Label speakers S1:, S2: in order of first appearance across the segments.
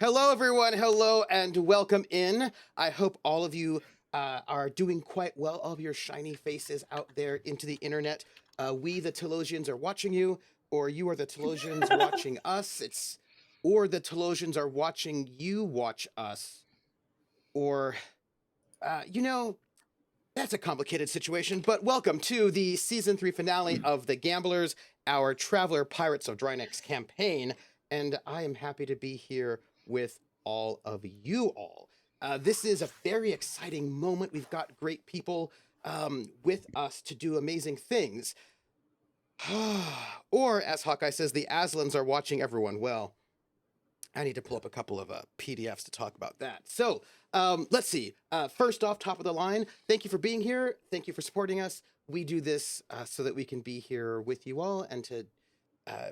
S1: Hello, everyone. Hello, and welcome in. I hope all of you are doing quite well. All of your shiny faces out there into the internet. We, the Telosians, are watching you, or you are the Telosians watching us. Or the Telosians are watching you watch us, or you know, that's a complicated situation. But welcome to the season 3 finale of The Gamblers, our Traveler Pirates of Drinax campaign, and I am happy to be here with all of you all. This is a very exciting moment. We've got great people with us to do amazing things. Or, as Hawkeye says, the Aslans are watching everyone. Well, I need to pull up a couple of PDFs to talk about that. So let's see. First off, top of the line, thank you for being here. Thank you for supporting us. We do this so that we can be here with you all and to. Uh,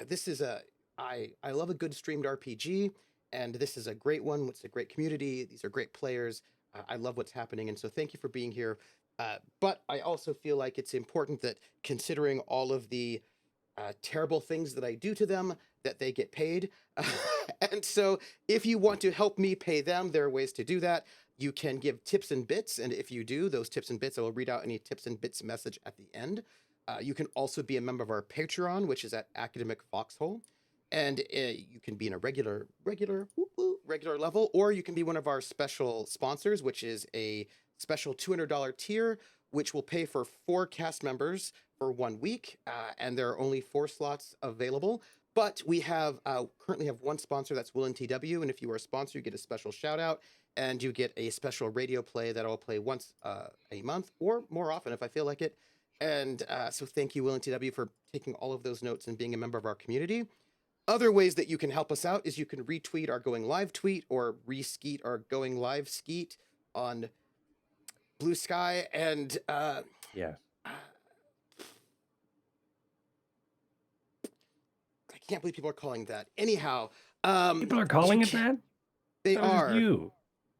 S1: this is a. I love a good streamed RPG, and this is a great one. It's a great community. These are great players. I love what's happening, and so thank you for being here. But I also feel like it's important that considering all of the terrible things that I do to them, that they get paid. And so if you want to help me pay them, there are ways to do that. You can give tips and bits, and if you do those tips and bits, I will read out any tips and bits message at the end. You can also be a member of our Patreon, which is at Academic Foxhole, and you can be in a regular level, or you can be one of our special sponsors, which is a special $200 tier, which will pay for 4 cast members for 1 week, and there are only 4 slots available. But we have currently have one sponsor, that's Will and TW, and if you are a sponsor, you get a special shout out, and you get a special radio play that I'll play once a month, or more often if I feel like it. And so thank you, Will and TW, for taking all of those notes and being a member of our community. Other ways that you can help us out is you can retweet our going live tweet or reskeet our going live skeet on Bluesky, and
S2: Yeah.
S1: I can't believe people are calling that. Anyhow,
S2: People are calling it
S1: can-
S2: that?
S1: They
S2: That was just
S1: are.
S2: you.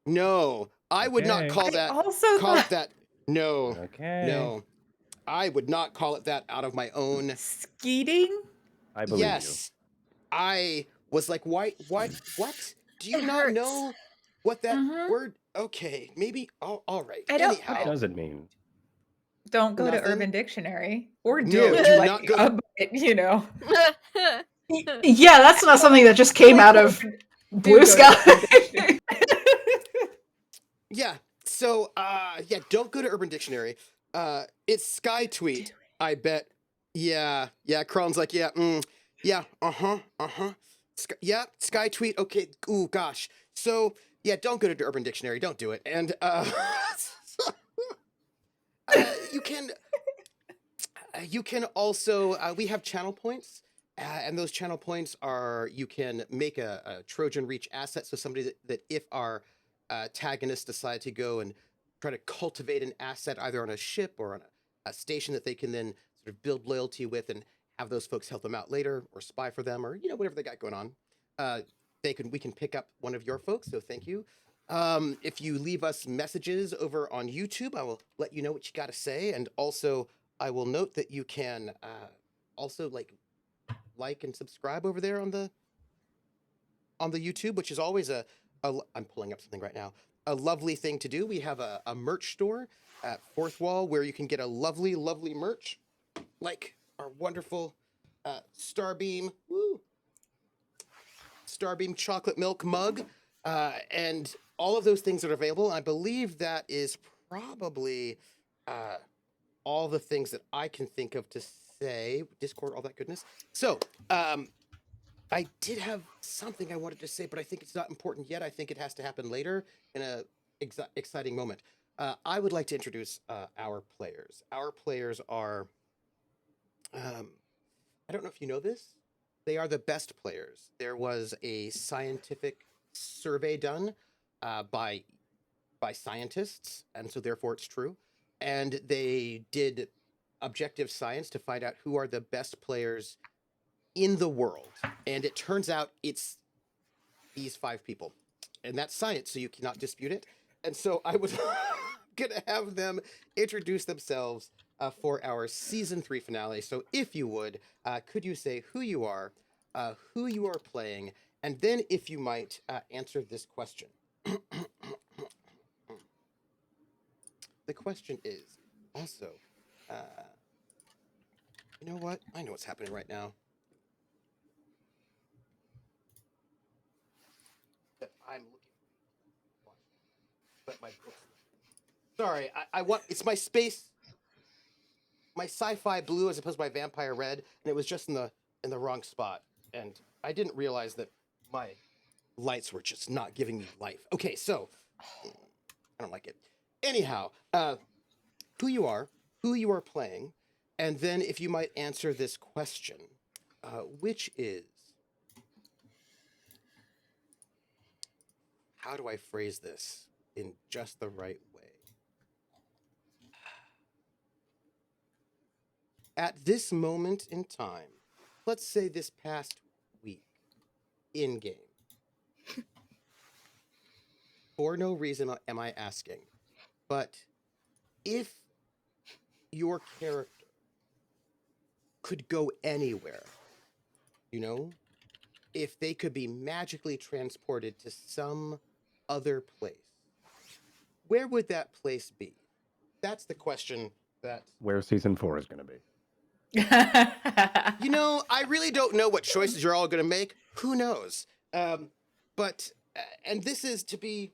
S1: No, I would not
S2: Okay.
S1: call
S3: I
S1: that.
S3: also
S1: Call it
S3: thought
S1: that. No,
S2: Okay.
S1: no, I would not call it that out of my own.
S3: skeeting.
S2: I believe
S1: Yes, I was like, why? What? Do you
S4: It
S1: not
S4: hurts.
S1: know what that
S3: Mhm.
S1: word? Okay, maybe. Oh, all right.
S4: I don't-
S2: you. What
S1: Anyhow,
S2: does it mean?
S3: Don't go to
S1: Nothing.
S3: Urban Dictionary or
S1: No,
S3: do
S1: do
S3: like
S1: not go.
S5: Yeah, that's not something that just came out of Blue
S3: do go to Urban
S5: Sky.
S3: Dictionary.
S1: Yeah. So, yeah, don't go to Urban Dictionary. It's Sky Tweet. I bet. Yeah. Kron's like, yeah. Yeah. Yeah. Sky Tweet. Okay. Ooh, gosh. So, yeah, don't go to Urban Dictionary. Don't do it. And you can. You can also. We have channel points. And those channel points are, you can make a Trojan Reach asset. So somebody that if our Tagonists decide to go and try to cultivate an asset either on a ship or on a station that they can then sort of build loyalty with and have those folks help them out later or spy for them or whatever they got going on. We can pick up one of your folks. So thank you. If you leave us messages over on YouTube, I will let you know what you got to say, and also I will note that you can also like and subscribe over there on the YouTube, which is always I'm pulling up something right now, a lovely thing to do. We have a merch store at Fourth Wall where you can get a lovely merch, like our wonderful Starbeam chocolate milk mug, and all of those things are available. I believe that is probably all the things that I can think of to say. Discord, all that goodness. So, I did have something I wanted to say, but I think it's not important yet. I think it has to happen later in a exciting moment. I would like to introduce our players. Our players are, I don't know if you know this, they are the best players. There was a scientific survey done by scientists, and so therefore it's true. And they did objective science to find out who are the best players in the world, and it turns out it's these 5 people, and that's science, so you cannot dispute it. And so I was gonna have them introduce themselves for our season 3 finale. So if you would, could you say who you are playing, And then, if you might answer this question. The question is also, you know what? I know what's happening right now. That I'm looking for, but my books. Sorry, I want. It's my space, my sci-fi blue as opposed to my vampire red, and it was just in the wrong spot, and I didn't realize that my lights were just not giving me life. Okay, so I don't like it. Anyhow, who you are playing, and then if you might answer this question, which is, how do I phrase this in just the right way? At this moment in time, let's say this past week, in game, for no reason am I asking, but if your character could go anywhere, you know, if they could be magically transported to some other place, where would that place be? That's the question that...
S2: Where season 4 is going to be.
S1: You know, I really don't know what choices you're all going to make. Who knows? But, and this is to be...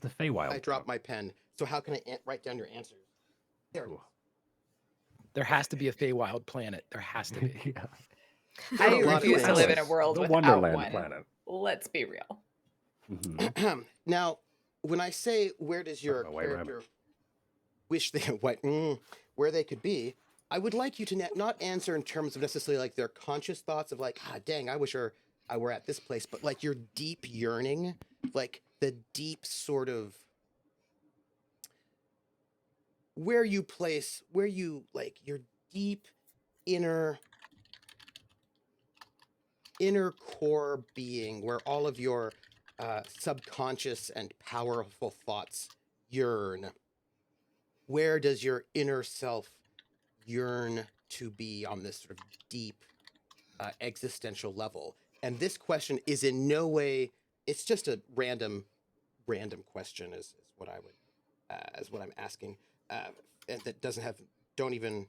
S2: The Feywild.
S1: I dropped my pen, so how can I write down your answers? There it is.
S4: There has to be a Feywild planet. There has to be.
S2: Yeah.
S3: I
S1: a lot of
S3: refuse to live in a
S1: planets.
S3: world
S2: The
S3: without
S2: Wonderland
S3: one.
S2: planet.
S3: Let's be real.
S2: Mhm.
S1: Now, when I say where does your
S2: Talking about White
S1: character wish they where they could be, I would like you to not answer in terms of necessarily like their conscious thoughts of like, dang, I wish I were at this place, but like your deep yearning, like the deep sort of where you like your deep inner core being, where all of your subconscious and powerful thoughts yearn. Where does your inner self yearn to be on this sort of deep existential level? And this question is in no way, it's just a random question is what I would, is what I'm asking. And that don't even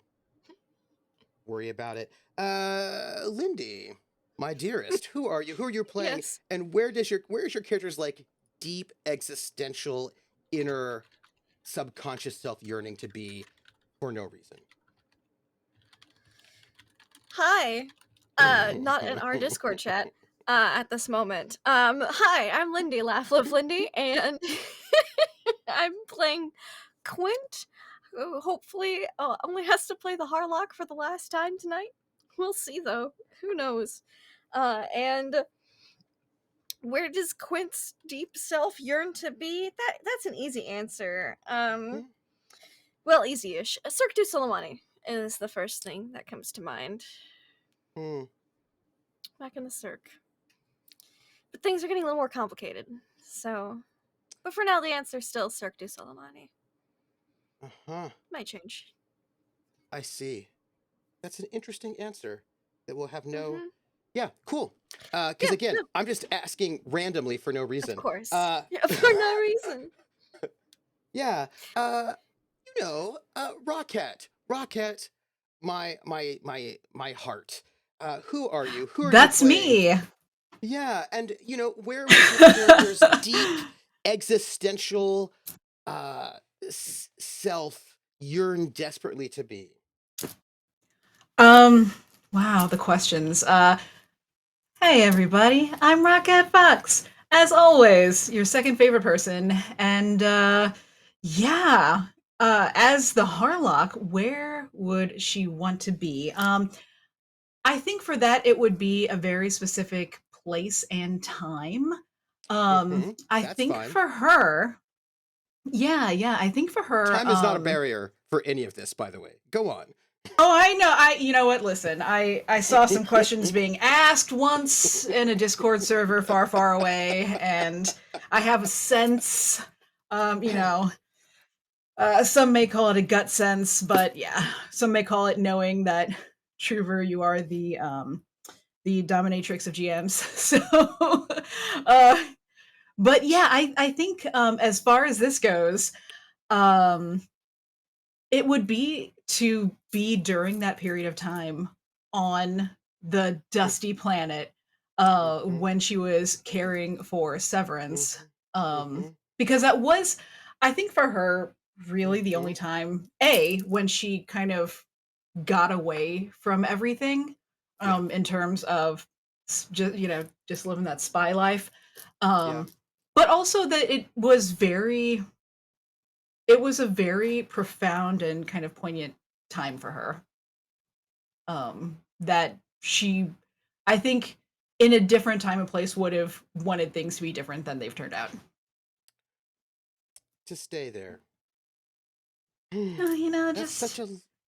S1: worry about it. Lindy, my dearest, who are you? Who are you playing?
S6: Yes.
S1: And where's your character's like deep existential inner subconscious self yearning to be for no reason?
S6: Hi. Not in our Discord chat at this moment. Hi, I'm Lindy, Laugh Live Lindy, and I'm playing Quint, who hopefully only has to play the Harlock for the last time tonight. We'll see, though. Who knows? And where does Quint's deep self yearn to be? That's an easy answer. Well, easy-ish. Cirque du Soleimani is the first thing that comes to mind. Back in the Cirque. But things are getting a little more complicated, so... But for now, the answer's still Cirque du Soleimani. Might change.
S1: I see. That's an interesting answer that will have no... Yeah, cool. Because again,
S6: no.
S1: I'm just asking randomly for no reason.
S6: Of course.
S1: Yeah,
S6: For no reason.
S1: Yeah. You know, Rocket, my heart. Who are you? Who are
S5: That's
S1: you playing?
S5: me.
S1: Yeah, and you know, where was your character's deep existential self yearn desperately to be?
S5: Wow, the questions. Hey everybody, I'm Rocket Fox. As always, your second favorite person. And yeah, as the Harlock, where would she want to be? I think for that it would be a very specific place and time. I
S1: That's
S5: think
S1: fine.
S5: for her, I think for her,
S1: Time is not a barrier for any of this, by the way. Go on.
S5: Oh, I know. You know what? Listen, I saw some questions being asked once in a Discord server far, far away, and I have a sense. You know, some may call it a gut sense, but yeah, some may call it knowing that Truver, you are the the dominatrix of GMs. So, uh, but yeah, I think as far as this goes, um, it would be to be during that period of time on the dusty planet
S1: Mhm.
S5: when she was caring for Severance.
S1: Mhm. Mhm.
S5: Because that was, I think, for her, really the only
S1: Mhm.
S5: time, when she kind of got away from everything,
S1: Yeah.
S5: in terms of just, just living that spy life.
S1: Yeah.
S5: But also that it was a very profound and kind of poignant time for her. That she, I think, in a different time and place would have wanted things to be different than they've turned out.
S1: To stay there.
S5: Oh,
S1: That's such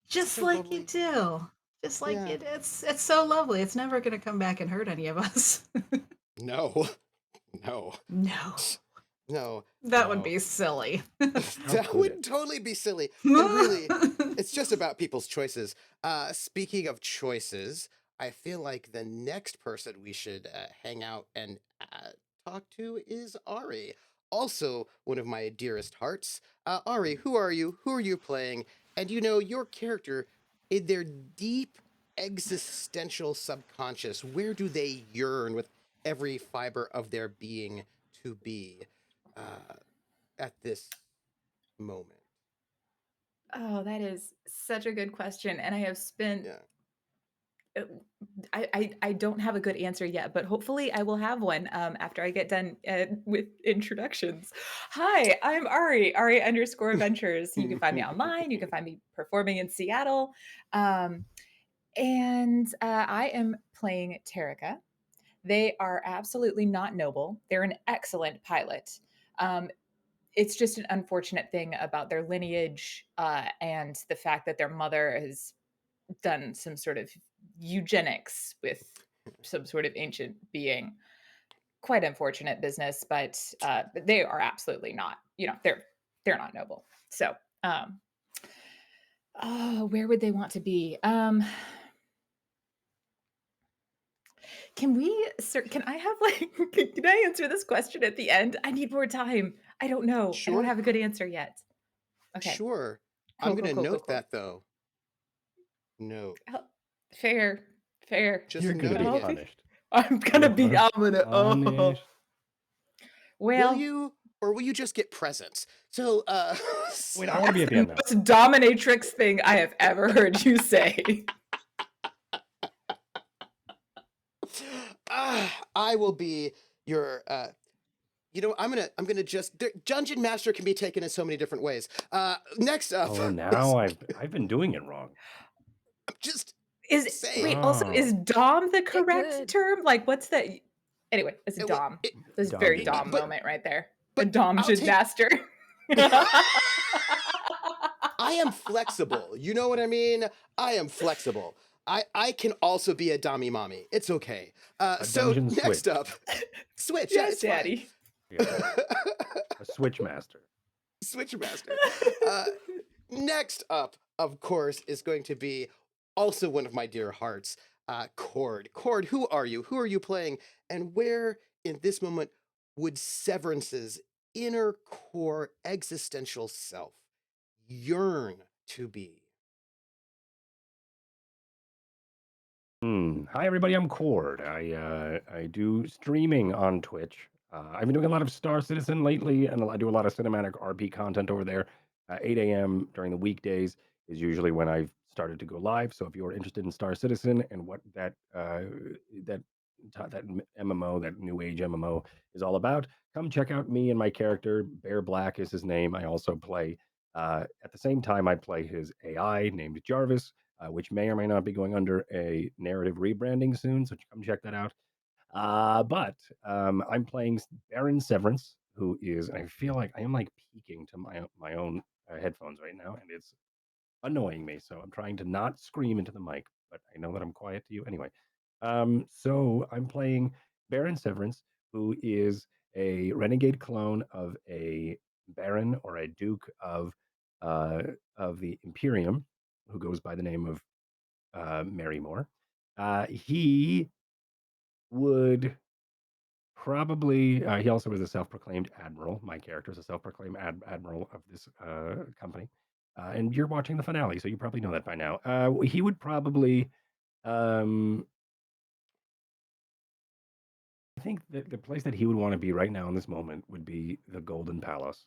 S5: just
S1: a
S5: like you
S1: lovely.
S5: do. Just like
S1: Yeah.
S5: it's so lovely. It's never gonna come back and hurt any of us.
S1: No. No.
S5: No.
S1: No.
S5: That would
S1: No.
S5: be silly.
S2: How
S1: That
S2: could
S1: would
S2: it?
S1: totally be silly. And really, it's just about people's choices. Speaking of choices, I feel like the next person we should hang out and talk to is Ari. Also, one of my dearest hearts. Ari, who are you? Who are you playing? And your character, in their deep existential subconscious, where do they yearn with every fiber of their being to be at this moment?
S3: Oh, that is such a good question. And I have spent
S1: Yeah.
S3: uh, I don't have a good answer yet, but hopefully I will have one after I get done with introductions. Hi, I'm Ari underscore adventures. You can find me online. You can find me performing in Seattle. Um, and I am playing Terica. They are absolutely not noble. They're an excellent pilot. It's just an unfortunate thing about their lineage and the fact that their mother has done some sort of eugenics with some sort of ancient being. Quite unfortunate business, but they are absolutely not. They're not noble. So, oh, where would they want to be? Can we, sir? Can I have can I answer this question at the end? I need more time. I don't know. I don't
S1: Sure.
S3: have a good answer yet. Okay.
S1: Sure. I'm
S3: Cool.
S1: gonna
S3: Cool. Cool. Cool.
S1: note
S3: Cool.
S1: that though. Note.
S3: Oh, fair. Fair.
S1: Just
S2: You're gonna be
S1: noting
S3: I'll
S1: it.
S3: be.
S2: punished.
S3: I'm gonna
S2: You
S3: be.
S2: are
S3: I'm gonna. Oh.
S2: punished.
S1: Will
S3: Well,
S1: you, or will you just get presents? So
S2: Wait, I want to be at
S3: that's
S2: the
S3: the
S2: end now.
S3: most dominatrix thing I have ever heard you say.
S1: I will be your I'm gonna just Dungeon Master can be taken in so many different ways. Next up
S2: Oh,
S1: is
S2: now I've been doing it wrong.
S1: just
S3: Wait,
S1: saying.
S3: also, is
S2: Oh,
S3: Dom the
S6: Get
S3: correct
S6: good.
S3: term? Like, what's the. Anyway, it's
S1: It,
S3: Dom. This is a
S2: Dom
S3: very
S2: should
S1: it,
S3: Dom
S2: master.
S3: moment right there. A
S1: but
S3: Dom
S1: I'll
S3: should
S1: take.
S3: master.
S1: I am flexible. You know what I mean? I am flexible. I can also be a dummy mommy. It's okay.
S2: A
S1: So
S2: dungeon
S1: next
S2: switch.
S1: up, switch. Yeah,
S3: Yes,
S1: it's fine.
S3: Daddy.
S2: Yeah, a switch master.
S1: Switch master. Next up, of course, is going to be also one of my dear hearts, Cord. Cord, who are you? Who are you playing? And where in this moment would Severance's inner core existential self yearn to be?
S2: Hi everybody, I'm Cord. I do streaming on Twitch. I've been doing a lot of Star Citizen lately, and I do a lot of cinematic RP content over there. 8 a.m. during the weekdays is usually when I've started to go live. So if you're interested in Star Citizen and what that MMO, that new age MMO, is all about, come check out me and my character. Bear Black is his name. I also play. At the same time, I play his AI named Jarvis, which may or may not be going under a narrative rebranding soon. So come check that out. But I'm playing Baron Severance, who is, I feel like I am like peeking to my own headphones right now, and it's annoying me. So I'm trying to not scream into the mic, but I know that I'm quiet to you anyway. So I'm playing Baron Severance, who is a renegade clone of a baron or a duke of the Imperium, who goes by the name of Marymore. He would probably he also is a self-proclaimed admiral. My character is a self-proclaimed admiral of this company. And you're watching the finale, so you probably know that by now. He would probably um I think that the place that he would want to be right now in this moment would be the Golden Palace.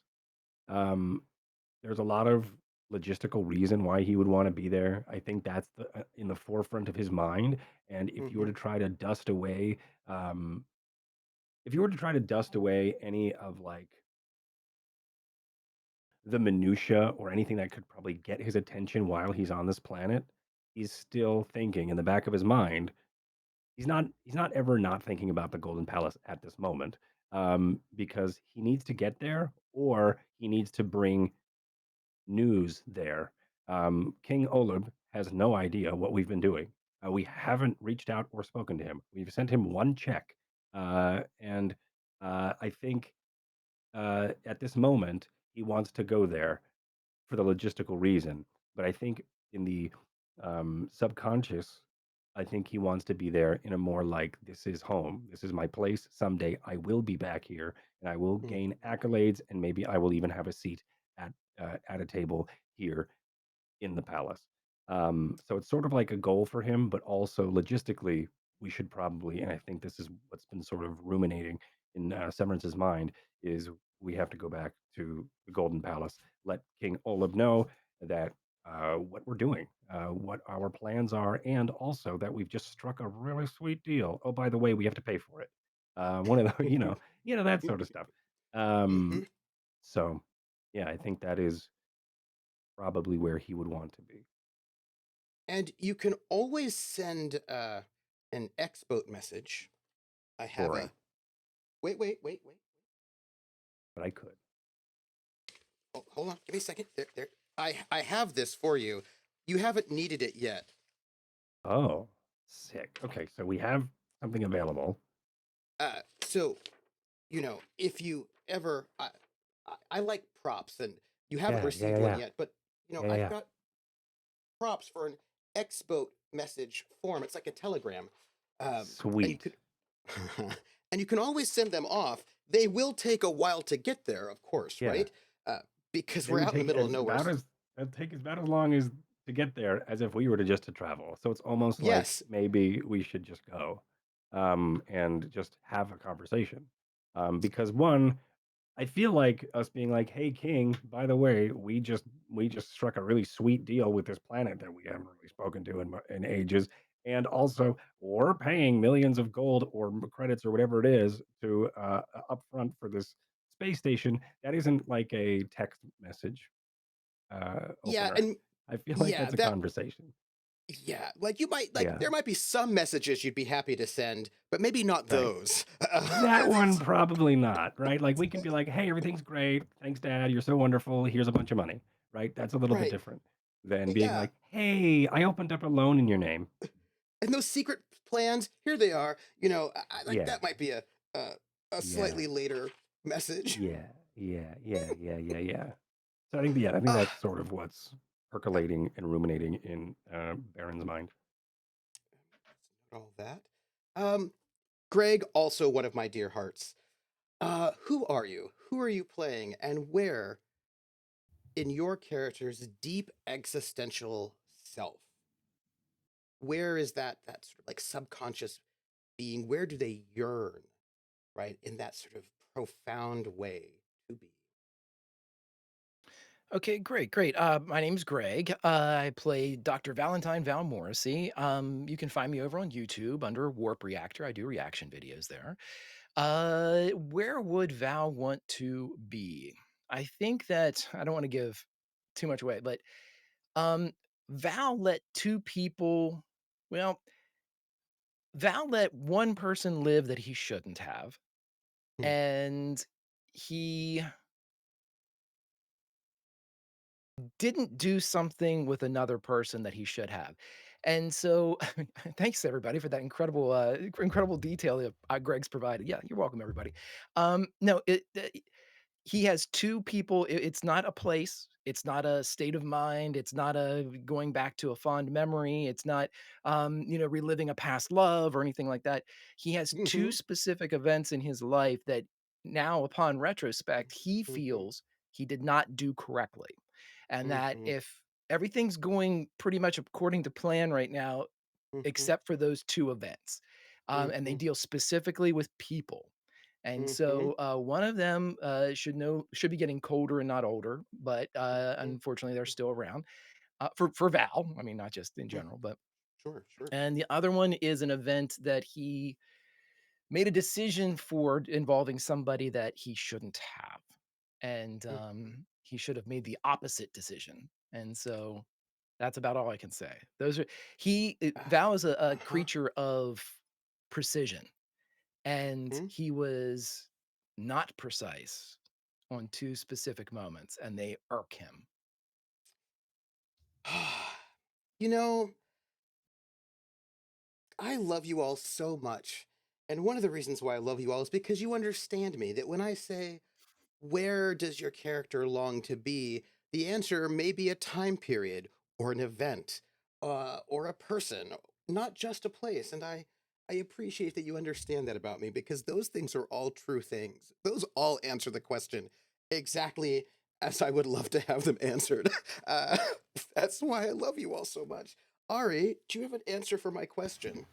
S2: Um, there's a lot of logistical reason why he would want to be there. I think that's in the forefront of his mind. And if you were
S1: Hmm.
S2: to try to dust away, um, if you were to try to dust away any of like the minutia or anything that could probably get his attention while he's on this planet, he's still thinking in the back of his mind. He's not ever not thinking about the Golden Palace at this moment, because he needs to get there or he needs to bring news there. King Olub has no idea what we've been doing. We haven't reached out or spoken to him. We've sent him one check, and I think at this moment he wants to go there for the logistical reason. But I think in the subconscious, I think he wants to be there in a more like, this is home. This is my place. Someday I will be back here and I will gain accolades and maybe I will even have a seat at at a table here in the palace. So it's sort of like a goal for him, but also logistically, we should probably, and I think this is what's been sort of ruminating in Severance's mind, is we have to go back to the Golden Palace, let King Olaf know that what we're doing, what our plans are, and also that we've just struck a really sweet deal. Oh, by the way, we have to pay for it. One of the, that sort of stuff.
S1: Hmm.
S2: Um, so, yeah, I think that is probably where he would want to be.
S1: And you can always send an X-boat message. I have
S2: Boring,
S1: a wait.
S2: but I could.
S1: Oh, hold on, give me a second. There. I have this for you. You haven't needed it yet.
S2: Oh, sick. Okay, so we have something available.
S1: So if you ever, I like props, and you haven't
S2: Yeah, yeah,
S1: received
S2: yeah,
S1: one
S2: yeah,
S1: yet, but
S2: yeah, yeah,
S1: I've
S2: yeah.
S1: got props for an X-boat message form. It's like a telegram, and you
S2: Sweet.
S1: could, and you can always send them off. They will take a while to get there, of course,
S2: Yeah,
S1: right? Uh, because
S2: they
S1: we're
S2: would
S1: out in the
S2: take
S1: middle of
S2: as
S1: nowhere.
S2: about as that'd take about as long as to get there as if we were to travel. So it's almost like
S1: Yes,
S2: maybe we should just go, and just have a conversation. Because one, I feel like us being like, "Hey, King, by the way, we just struck a really sweet deal with this planet that we haven't really spoken to in ages, and also we're paying millions of gold or credits or whatever it is to upfront for this space station." That isn't like a text message
S1: yeah,
S2: opener.
S1: and
S2: I feel like
S1: yeah,
S2: that's a
S1: that
S2: conversation.
S1: yeah, like you might like
S2: Yeah,
S1: there might be some messages you'd be happy to send, but maybe not
S2: right.
S1: those.
S2: That one probably not, right? Like we can be like, "Hey, everything's great. Thanks, Dad. You're so wonderful. Here's a bunch of money." Right? That's a little bit
S1: Right.
S2: different than being
S1: Yeah.
S2: like, "Hey, I opened up a loan in your name."
S1: And those secret plans, here they are. I like
S2: Yeah.
S1: that might be a a
S2: Yeah.
S1: slightly later message.
S2: Yeah. Yeah. Yeah. Yeah. Yeah. Yeah. So I think
S1: Ah,
S2: that's sort of what's percolating and ruminating in Baron's mind.
S1: all that. Um, Greg, also one of my dear hearts. Who are you? Who are you playing? And where in your character's deep existential self? Where is that sort of like subconscious being? Where do they yearn, right? In that sort of profound way to be.
S4: Okay, great, great. My name's Greg. I play Dr. Valentine Val Morrissey. You can find me over on YouTube under Warp Reactor. I do reaction videos there. Where would Val want to be? I think that I don't want to give too much away, but um, Val let two people, well, Val let one person live that he shouldn't have,
S1: Hmm.
S4: and he didn't do something with another person that he should have. And so, thanks everybody for that incredible detail that Greg's provided. Yeah, you're welcome, everybody. No, he has two people. It's not a place. It's not a state of mind. It's not a going back to a fond memory. It's not, reliving a past love or anything like that. He has two
S1: Mm-hmm.
S4: specific events in his life that now, upon retrospect, he
S1: Mm-hmm.
S4: feels he did not do correctly. And that
S1: Mm-hmm.
S4: if everything's going pretty much according to plan right now,
S1: Mm-hmm.
S4: except for those two events, and they
S1: Mm-hmm.
S4: deal specifically with people. And
S1: Mm-hmm.
S4: so one of them should be getting colder and not older, but unfortunately they're still around for Val. I mean, not just in
S1: Mm-hmm.
S4: general, but
S1: Sure, sure.
S4: and the other one is an event that he made a decision for involving somebody that he shouldn't have, and
S1: Mm-hmm.
S4: he should have made the opposite decision. And so that's about all I can say. Those are Val is a
S1: Uh-huh.
S4: creature of precision, and
S1: Mm-hmm.
S4: he was not precise on two specific moments, and they irk him.
S1: You know, I love you all so much. And one of the reasons why I love you all is because you understand me. That when I say, where does your character long to be? The answer may be a time period or an event or a person, not just a place. And I appreciate that you understand that about me because those things are all true things. Those all answer the question exactly as I would love to have them answered. Uh, that's why I love you all so much. Ari, do you have an answer for my question?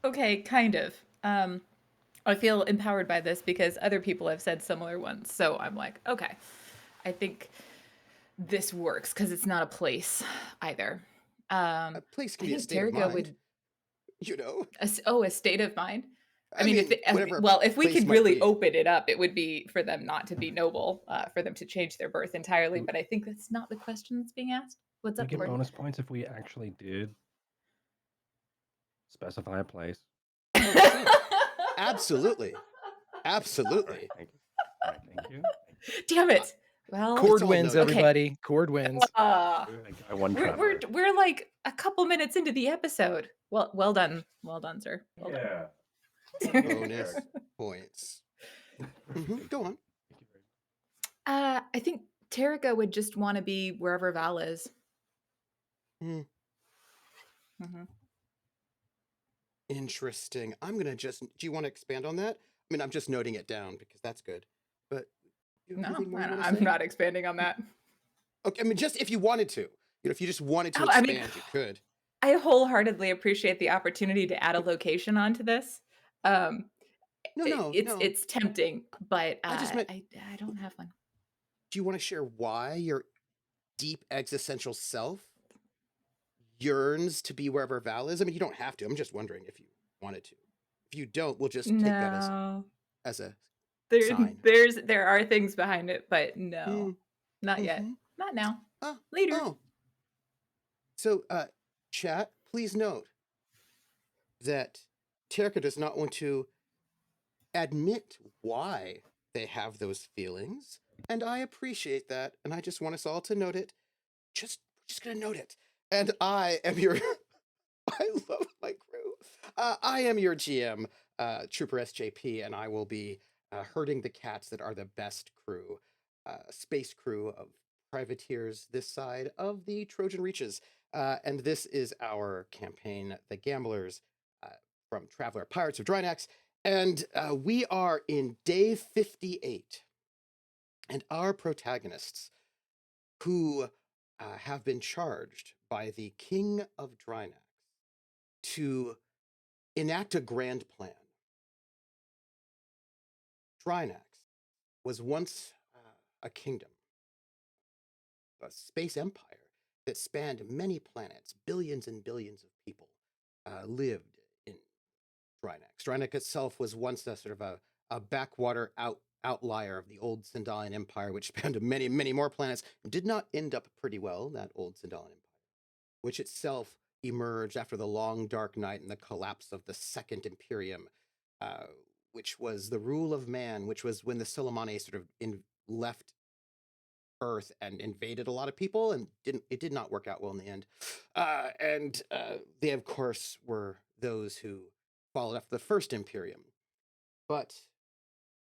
S3: Okay, kind of. I feel empowered by this because other people have said similar ones. So I'm like, okay, I think this works because it's not a place either.
S1: A place
S3: I
S1: can be a
S3: think
S1: state of
S3: Terriga
S1: mind,
S3: would,
S1: you know?
S3: a state of mind. I
S1: I
S3: mean,
S1: mean, whatever a
S3: well, if we
S1: place
S3: could
S1: might
S3: really
S1: be.
S3: open it up, it would be for them not to be noble, for them to change their birth entirely.
S2: Do
S3: But I think that's not the question that's being asked. What's
S2: we
S3: up,
S2: get
S3: Gordon?
S2: bonus points if we actually did specify a place?
S1: Oh, sure. Absolutely.
S2: All right,
S1: Absolutely.
S2: thank you. All right, thank you. Thank you.
S3: Damn
S1: Uh,
S3: it. Well,
S1: It's
S4: Cord
S1: all
S4: wins,
S1: noted.
S3: okay.
S4: everybody. Cord wins.
S2: I won traveler.
S3: We're like a couple minutes into the episode. Well done. Well done, sir. Well
S2: Yeah.
S3: done.
S1: Bonus points.
S2: Thank
S1: Go
S2: you.
S1: on.
S2: Thank you very
S3: I think Terrica would just want to be wherever Val is.
S1: Hmm,
S3: Hmm.
S1: interesting. I'm going to just. Do you want to expand on that? I mean, I'm just noting it down because that's good. But do you have
S3: No,
S1: anything more you want to
S3: I'm
S1: say?
S3: not expanding on that.
S1: Okay, I mean, just if you wanted to. If you just wanted to
S3: Oh, I mean,
S1: expand, you could.
S3: I wholeheartedly appreciate the opportunity to add a location onto this. Um,
S1: No, no, no.
S3: it's tempting, but
S1: I just meant,
S3: I don't have one.
S1: do you want to share why your deep existential self yearns to be wherever Val is? I mean, you don't have to. I'm just wondering if you wanted to. If you don't, we'll just take that
S3: No,
S1: as a
S3: there
S1: sign.
S3: there are things behind it, but
S1: Hmm.
S3: no, not yet,
S1: Mm-hmm.
S3: not now,
S1: Oh,
S3: later.
S1: oh. So, chat, please note that Terica does not want to admit why they have those feelings, and I appreciate that, and I just want us all to note it. We're just gonna note it. And I am your I love my crew. I am your GM, Trooper SJP, and I will be herding the cats that are the best crew, space crew of privateers this side of the Trojan Reaches. And this is our campaign, The Gamblers, uh, from Traveler Pirates of Drinax. And we are in day 58. And our protagonists, who have been charged by the King of Drinax to enact a grand plan. Drinax was once a kingdom, a space empire that spanned many planets. Billions and billions of people lived in Drinax. Drinax itself was once a sort of a backwater outlier of the old Sindalian Empire, which spanned many, many more planets. Did not end up pretty well, that old Sindalian Empire, which itself emerged after the long dark night and the collapse of the Second Imperium, uh, which was the rule of man, which was when the Solomane sort of left Earth and invaded a lot of people, and it did not work out well in the end. And they, of course, were those who followed after the First Imperium. But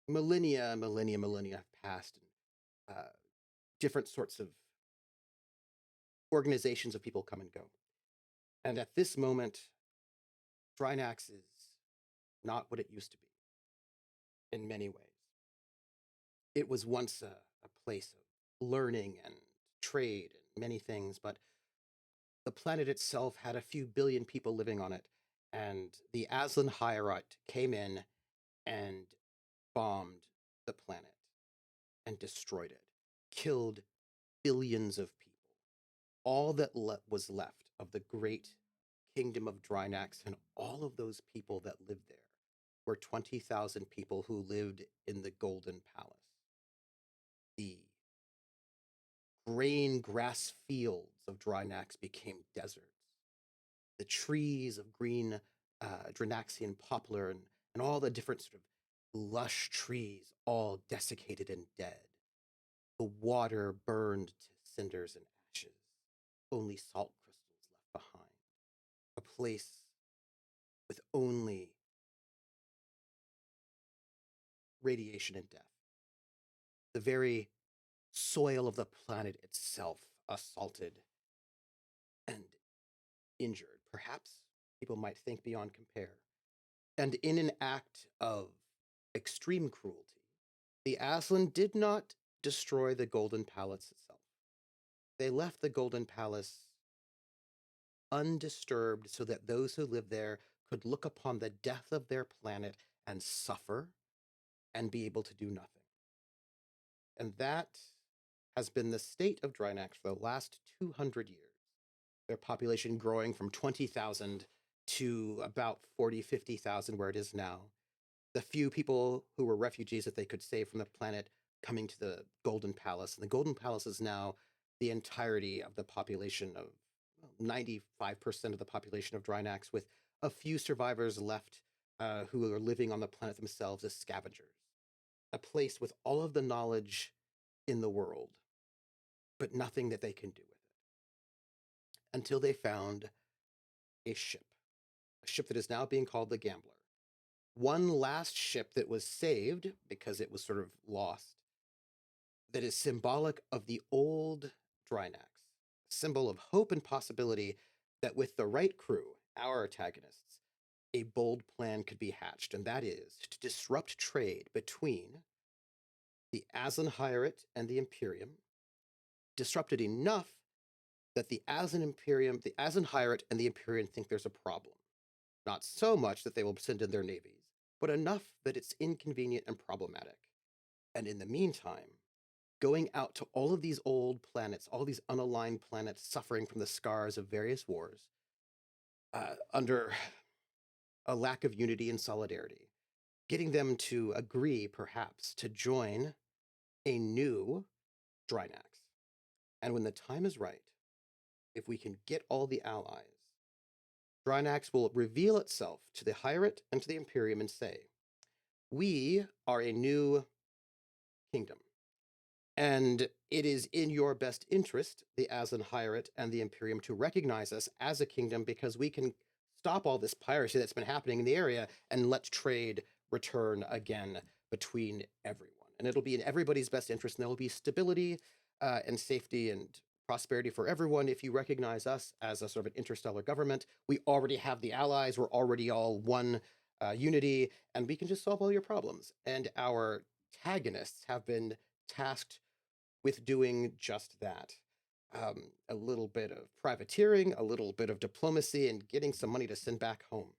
S1: millennia have passed. And, different sorts of organizations of people come and go. And at this moment, Drinax is not what it used to be in many ways. It was once a place of learning and trade and many things, but the planet itself had a few billion people living on it, and the Aslan Hierarch came in and bombed the planet and destroyed it, killed billions of people. All that was left of the great kingdom of Drinax and all of those people that lived there were 20,000 people who lived in the Golden Palace. The grain grass fields of Drinax became deserts. The trees of green Drinaxian poplar and all the different sort of lush trees all desiccated and dead. The water burned to cinders and ashes. Only salt crystals left behind. A place with only radiation and death. The very soil of the planet itself assaulted and injured, perhaps people might think beyond compare. And in an act of extreme cruelty, the Aslan did not destroy the Golden Palace itself. They left the Golden Palace undisturbed so that those who lived there could look upon the death of their planet and suffer and be able to do nothing. And that has been the state of Drinax for the last 200 years. Their population growing from 20,000 to about 40, 50,000 where it is now. The few people who were refugees that they could save from the planet coming to the Golden Palace. And the Golden Palace is now the entirety of the population of 95% of the population of Drinax, with a few survivors left who are living on the planet themselves as scavengers. A place with all of the knowledge in the world, but nothing that they can do with it. Until they found a ship that is now being called the Gambler. One last ship that was saved because it was sort of lost, that is symbolic of the old Drinax, symbol of hope and possibility that with the right crew, our Tagonists, a bold plan could be hatched, and that is to disrupt trade between the Aslan Hierarch and the Imperium, disrupted enough that the Aslan Hierarch and the Imperium think there's a problem. Not so much that they will send in their navies, but enough that it's inconvenient and problematic. And in the meantime, going out to all of these old planets, all these unaligned planets suffering from the scars of various wars, under a lack of unity and solidarity, getting them to agree, perhaps, to join a new Drinax. And when the time is right, if we can get all the allies, Drinax will reveal itself to the Hierarch and to the Imperium and say, we are a new kingdom. And it is in your best interest, the Aslan Hierarch and the Imperium, to recognize us as a kingdom, because we can stop all this piracy that's been happening in the area and let trade return again between everyone. And it'll be in everybody's best interest, and there will be stability and safety and prosperity for everyone if you recognize us as a sort of an interstellar government. We already have the allies. We're already all one unity, and we can just solve all your problems. And our Tagonists have been tasked with doing just that. A little bit of privateering, a little bit of diplomacy, and getting some money to send back home.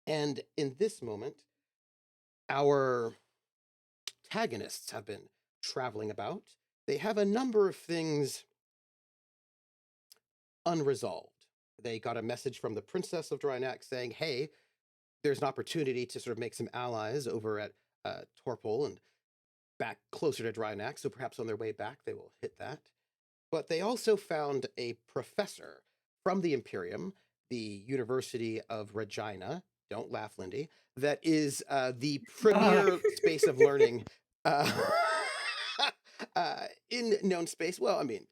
S1: And in this moment, our Tagonists have been traveling about. They have a number of things unresolved. They got a message from the Princess of Drinax saying, hey, there's an opportunity to sort of make some allies over at Torpol and back closer to Drinax, so perhaps on their way back they will hit that. But they also found a professor from the Imperium, the University of Regina, don't laugh, Lindy, that is the premier space of learning in known space. Well, I mean,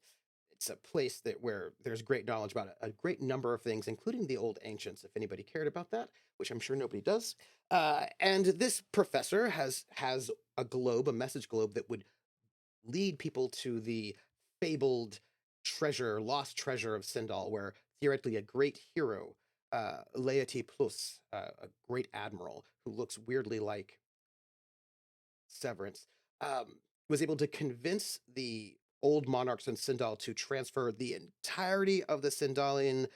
S1: it's a place where there's great knowledge about a great number of things, including the old ancients, if anybody cared about that, which I'm sure nobody does. And this professor has a globe, a message globe, that would lead people to the fabled treasure, lost treasure of Sindal, where theoretically a great hero, Laity Plus, a great admiral who looks weirdly like Severance, was able to convince the old monarchs in Sindal to transfer the entirety of the Sindalian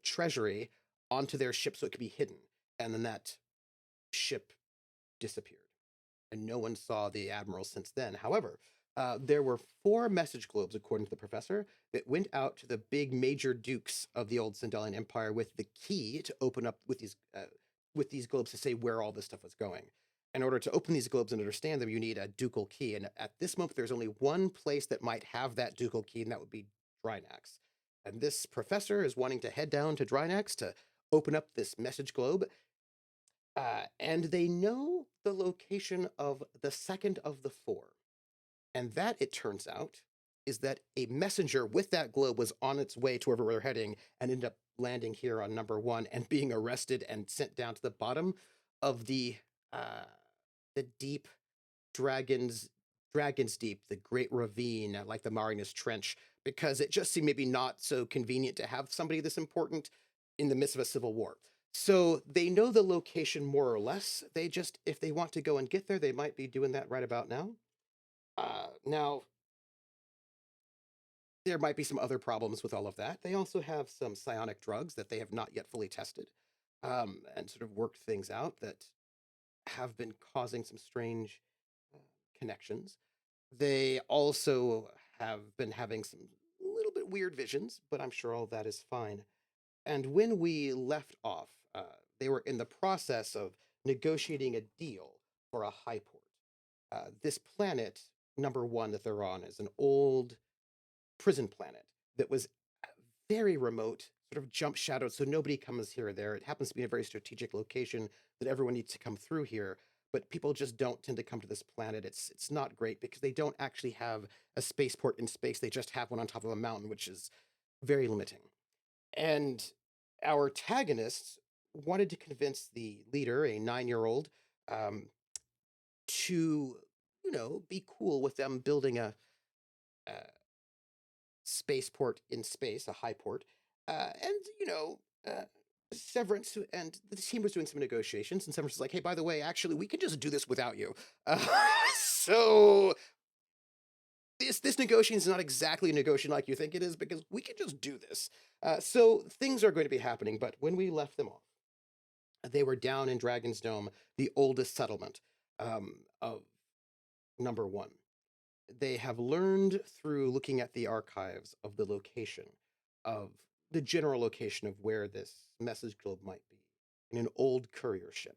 S1: treasury onto their ship so it could be hidden. And then that ship disappeared. And no one saw the admiral since then. However, there were 4 message globes, according to the professor, that went out to the big major dukes of the old Sindalian Empire with the key to open up with these globes to say where all this stuff was going. In order to open these globes and understand them, you need a ducal key. And at this moment, there's only one place that might have that ducal key, and that would be Drinax. And this professor is wanting to head down to Drinax to open up this message globe. And they know the location of the second of the 4. And that, it turns out, is that a messenger with that globe was on its way to wherever we're heading and ended up landing here on number 1 and being arrested and sent down to the bottom of the deep Dragonsdeep, the great ravine, like the Marinas Trench, because it just seemed maybe not so convenient to have somebody this important in the midst of a civil war. So they know the location more or less. They just, if they want to go and get there, they might be doing that right about now. Now, there might be some other problems with all of that. They also have some psionic drugs that they have not yet fully tested, and sort of worked things out that have been causing some strange connections. They also have been having some little bit weird visions, but I'm sure all that is fine. And when we left off, they were in the process of negotiating a deal for a high port. This planet, number 1 that they're on, is an old prison planet that was very remote, sort of jump shadowed, so nobody comes here or there. It happens to be a very strategic location that everyone needs to come through here, but people just don't tend to come to this planet. It's not great because they don't actually have a spaceport in space. They just have one on top of a mountain, which is very limiting. And our Tagonists wanted to convince the leader, a 9-year-old, to, be cool with them building a spaceport in space, a high port. Severance and the team was doing some negotiations, and Severance was like, hey, by the way, actually, we can just do this without you. So this negotiation is not exactly a negotiation like you think it is, because we can just do this. So things are going to be happening, but when we left them off, they were down in Dragon's Dome, the oldest settlement of number 1. They have learned through looking at the archives of the location, of the general location of where this message globe might be, in an old courier ship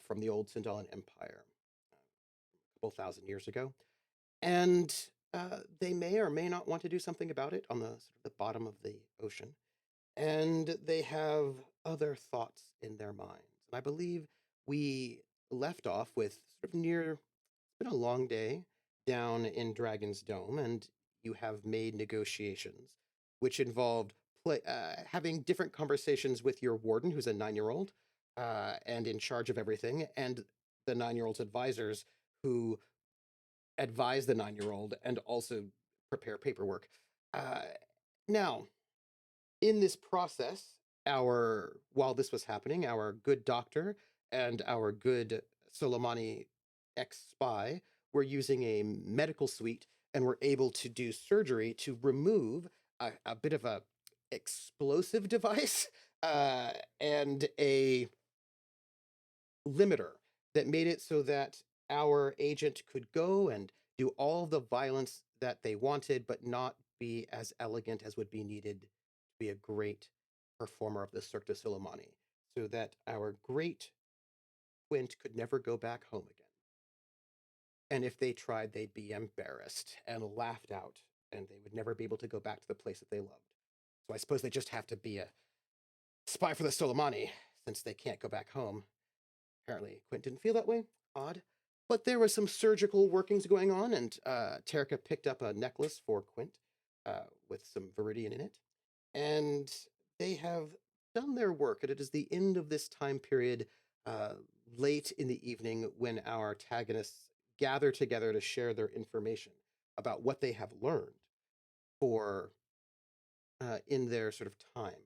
S1: from the old Sindalian Empire a couple thousand years ago. And they may or may not want to do something about it on the sort of the bottom of the ocean. And they have other thoughts in their minds. And I believe we left off with sort of near, it's been a long day down in Dragon's Dome, and you have made negotiations, which involved having different conversations with your warden, who's a 9-year-old, and in charge of everything, and the 9-year-old's advisors, who advise the 9-year-old and also prepare paperwork. Now, in this process, while this was happening, our good doctor and our good Solomani ex-spy were using a medical suite and were able to do surgery to remove a bit of a explosive device and a limiter that made it so that our agent could go and do all the violence that they wanted, but not be as elegant as would be needed to be a great performer of the Cirque du Soleimani, so that our great Quint could never go back home again. And if they tried, they'd be embarrassed and laughed out, and they would never be able to go back to the place that they loved. So I suppose they just have to be a spy for the Soleimani, since they can't go back home. Apparently, Quint didn't feel that way. Odd. But there were some surgical workings going on, and Terica picked up a necklace for Quint with some viridian in it. And they have done their work, and it is the end of this time period, late in the evening, when our antagonists gather together to share their information. about what they have learned for in their sort of time.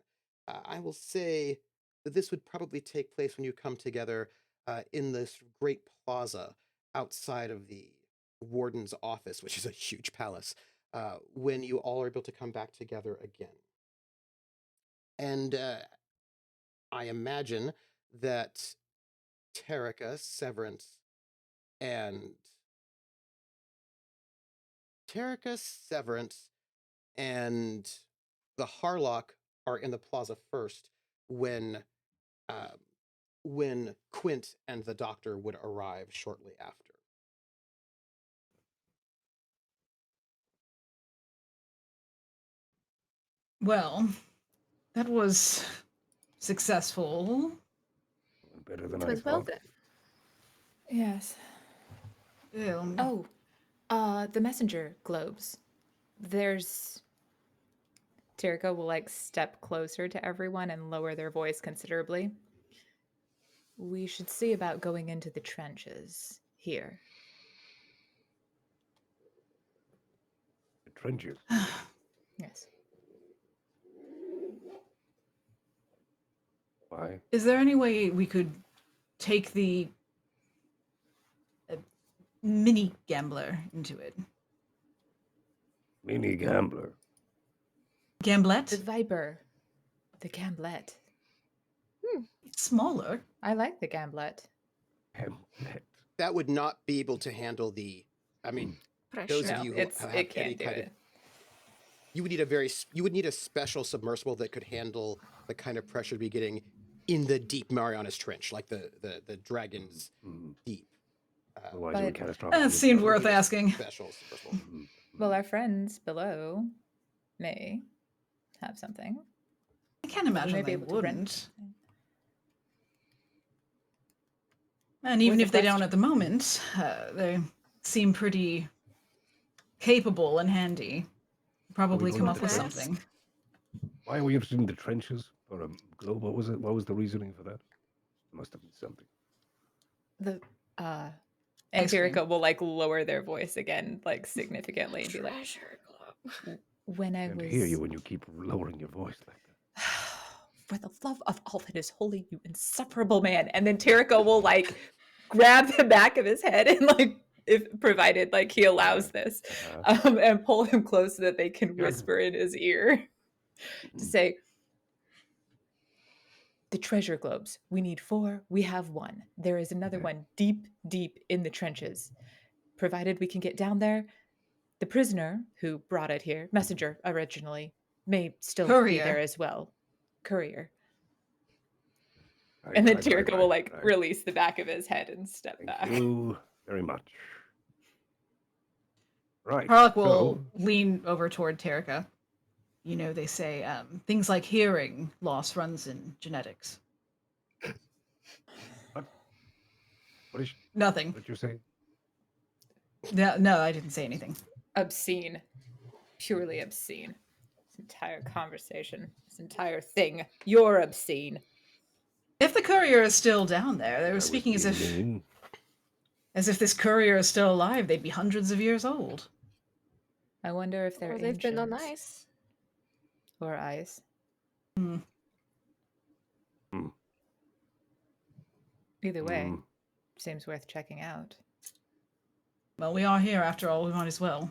S1: I will say that this would probably take place when you come together in this great plaza outside of the warden's office, which is a huge palace, when you all are able to come back together again. And I imagine that Terica, and Severance and the Harlock are in the plaza first when uh, Quint and the doctor would arrive shortly after.
S5: Well, that was successful.
S2: Better than
S6: It
S2: I
S6: was well
S2: thought.
S6: done.
S3: Yes. Oh, the messenger globes. There's Terica will like step closer to everyone and lower their voice considerably. We should see about going into the trenches here.
S2: The trenches.
S3: Yes.
S2: Why?
S5: Is there any way we could take the mini gambler into it?
S2: Mini gambler.
S5: Gamblet?
S3: The Viper. The Gamblet.
S5: It's smaller.
S3: I like the Gamblet.
S2: Gamblet.
S1: That would not be able to handle the. I mean, those
S6: Pressure.
S1: of
S3: No,
S1: you who have
S3: it
S1: any
S3: can't do
S1: kind
S3: it.
S1: of, you would need a special submersible that could handle the kind of pressure to be getting in the deep Marianas Trench, like the Dragons Deep.
S2: Otherwise,
S3: But-
S2: it would catastrophically.
S5: That seemed
S1: You
S5: worth
S1: need a
S5: asking.
S1: Special submersible.
S3: Well, our friends below may have something.
S5: I can't imagine
S3: may be
S5: they
S3: able to
S5: wouldn't.
S3: rent.
S5: And even
S3: With
S5: if
S3: the
S5: they don't
S3: best-
S5: at the moment, they seem pretty capable and handy. Probably
S2: going
S5: come
S2: to
S5: up
S2: the
S5: with
S6: trenches?
S5: something.
S2: Why are we interested in the trenches or a globe? What was it? What was the reasoning for that? There must have been something.
S3: The and
S5: Ice cream.
S3: Terica will like lower their voice again, like significantly, and be like,
S6: Treasure globe.
S3: "When I
S2: Can't
S3: was
S2: hear you when you keep lowering your voice like that.
S3: for the love of all that is holy, you insufferable man." And then Terica will like grab the back of his head and like, if provided like he allows this, and pull him close so that they can
S2: Yeah.
S3: whisper in his ear to say, "The treasure globes. We need 4. We have 1. There is another
S2: Okay.
S3: one deep, deep in the trenches. Provided we can get down there, the prisoner who brought it here, messenger originally, may still be
S5: Courier.
S3: there as well. Courier." And then Terica will like release the back of his head and step back.
S2: Thank you very much. Right.
S5: Harlock will
S2: So,
S5: lean over toward Terica. You know, they say things like hearing loss runs in genetics.
S2: what did
S5: Nothing.
S2: you say?
S5: No, I didn't say anything.
S3: Obscene. Purely obscene. This entire conversation, this entire thing. You're obscene.
S5: If the courier is still down there, they were
S2: I was
S5: speaking as if
S2: being
S5: this courier is still alive. They'd be hundreds of years old.
S3: I wonder if they're
S6: Or they've been on
S3: ancient.
S6: ice.
S3: Or ice.
S5: Hmm.
S3: Either way,
S2: Mm.
S3: seems worth checking out.
S5: Well, we are here after all. We might as well.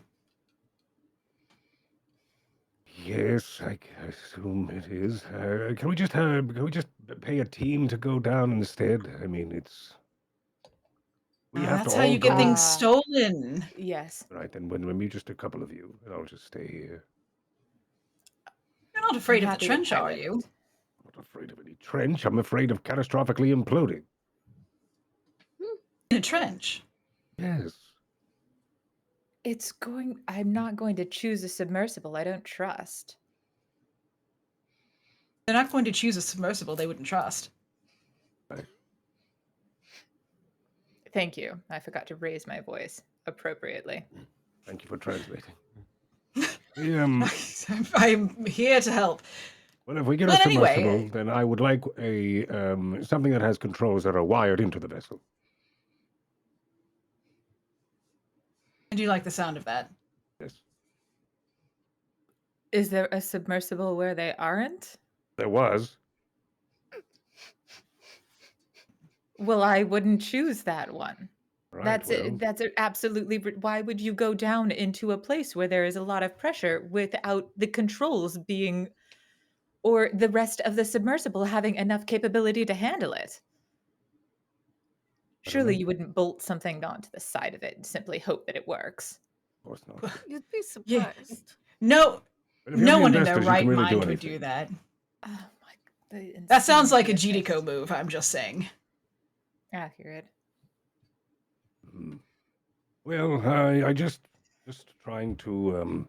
S2: Yes, I assume it is. Can we just pay a team to go down instead? I mean, it's we have
S5: That's
S2: to
S5: how
S2: all
S5: you get
S2: go.
S5: things stolen.
S3: Yes.
S2: Right, then when we just a couple of you, and I'll just stay here.
S5: You're not afraid
S3: I'm
S5: of the
S3: happy to
S5: trench, are
S3: pilot.
S5: you?
S2: I'm not afraid of any trench. I'm afraid of catastrophically imploding.
S5: In a trench.
S2: Yes.
S3: I'm not going to choose a submersible I don't trust.
S5: They're not going to choose a submersible they wouldn't trust.
S2: Right.
S3: Thank you. I forgot to raise my voice appropriately.
S2: Thank you for translating.
S5: I'm here to help.
S2: Well, if we get a
S5: But
S2: submersible,
S5: anyway,
S2: then I would like a something that has controls that are wired into the vessel.
S5: I do like the sound of that.
S3: Is there a submersible where they aren't?
S2: There was.
S3: Well, I wouldn't choose that one.
S2: Right,
S3: That's
S2: well,
S3: it. That's absolutely. Why would you go down into a place where there is a lot of pressure without the controls being, or the rest of the submersible having enough capability to handle it?
S2: I don't
S3: Surely
S2: know.
S3: you wouldn't bolt something onto the side of it and simply hope that it works.
S2: Of course not.
S6: You'd be
S5: Yeah.
S6: surprised.
S5: No,
S2: But if you have
S5: no
S2: the
S5: one in their
S2: investors, you
S5: right
S2: can really do
S5: mind would do
S2: anything.
S5: that.
S3: Oh my! The
S5: That sounds
S3: insane
S5: like a
S3: interest.
S5: GDCO move, I'm just saying.
S3: Accurate.
S2: Hmm. Well, I just trying to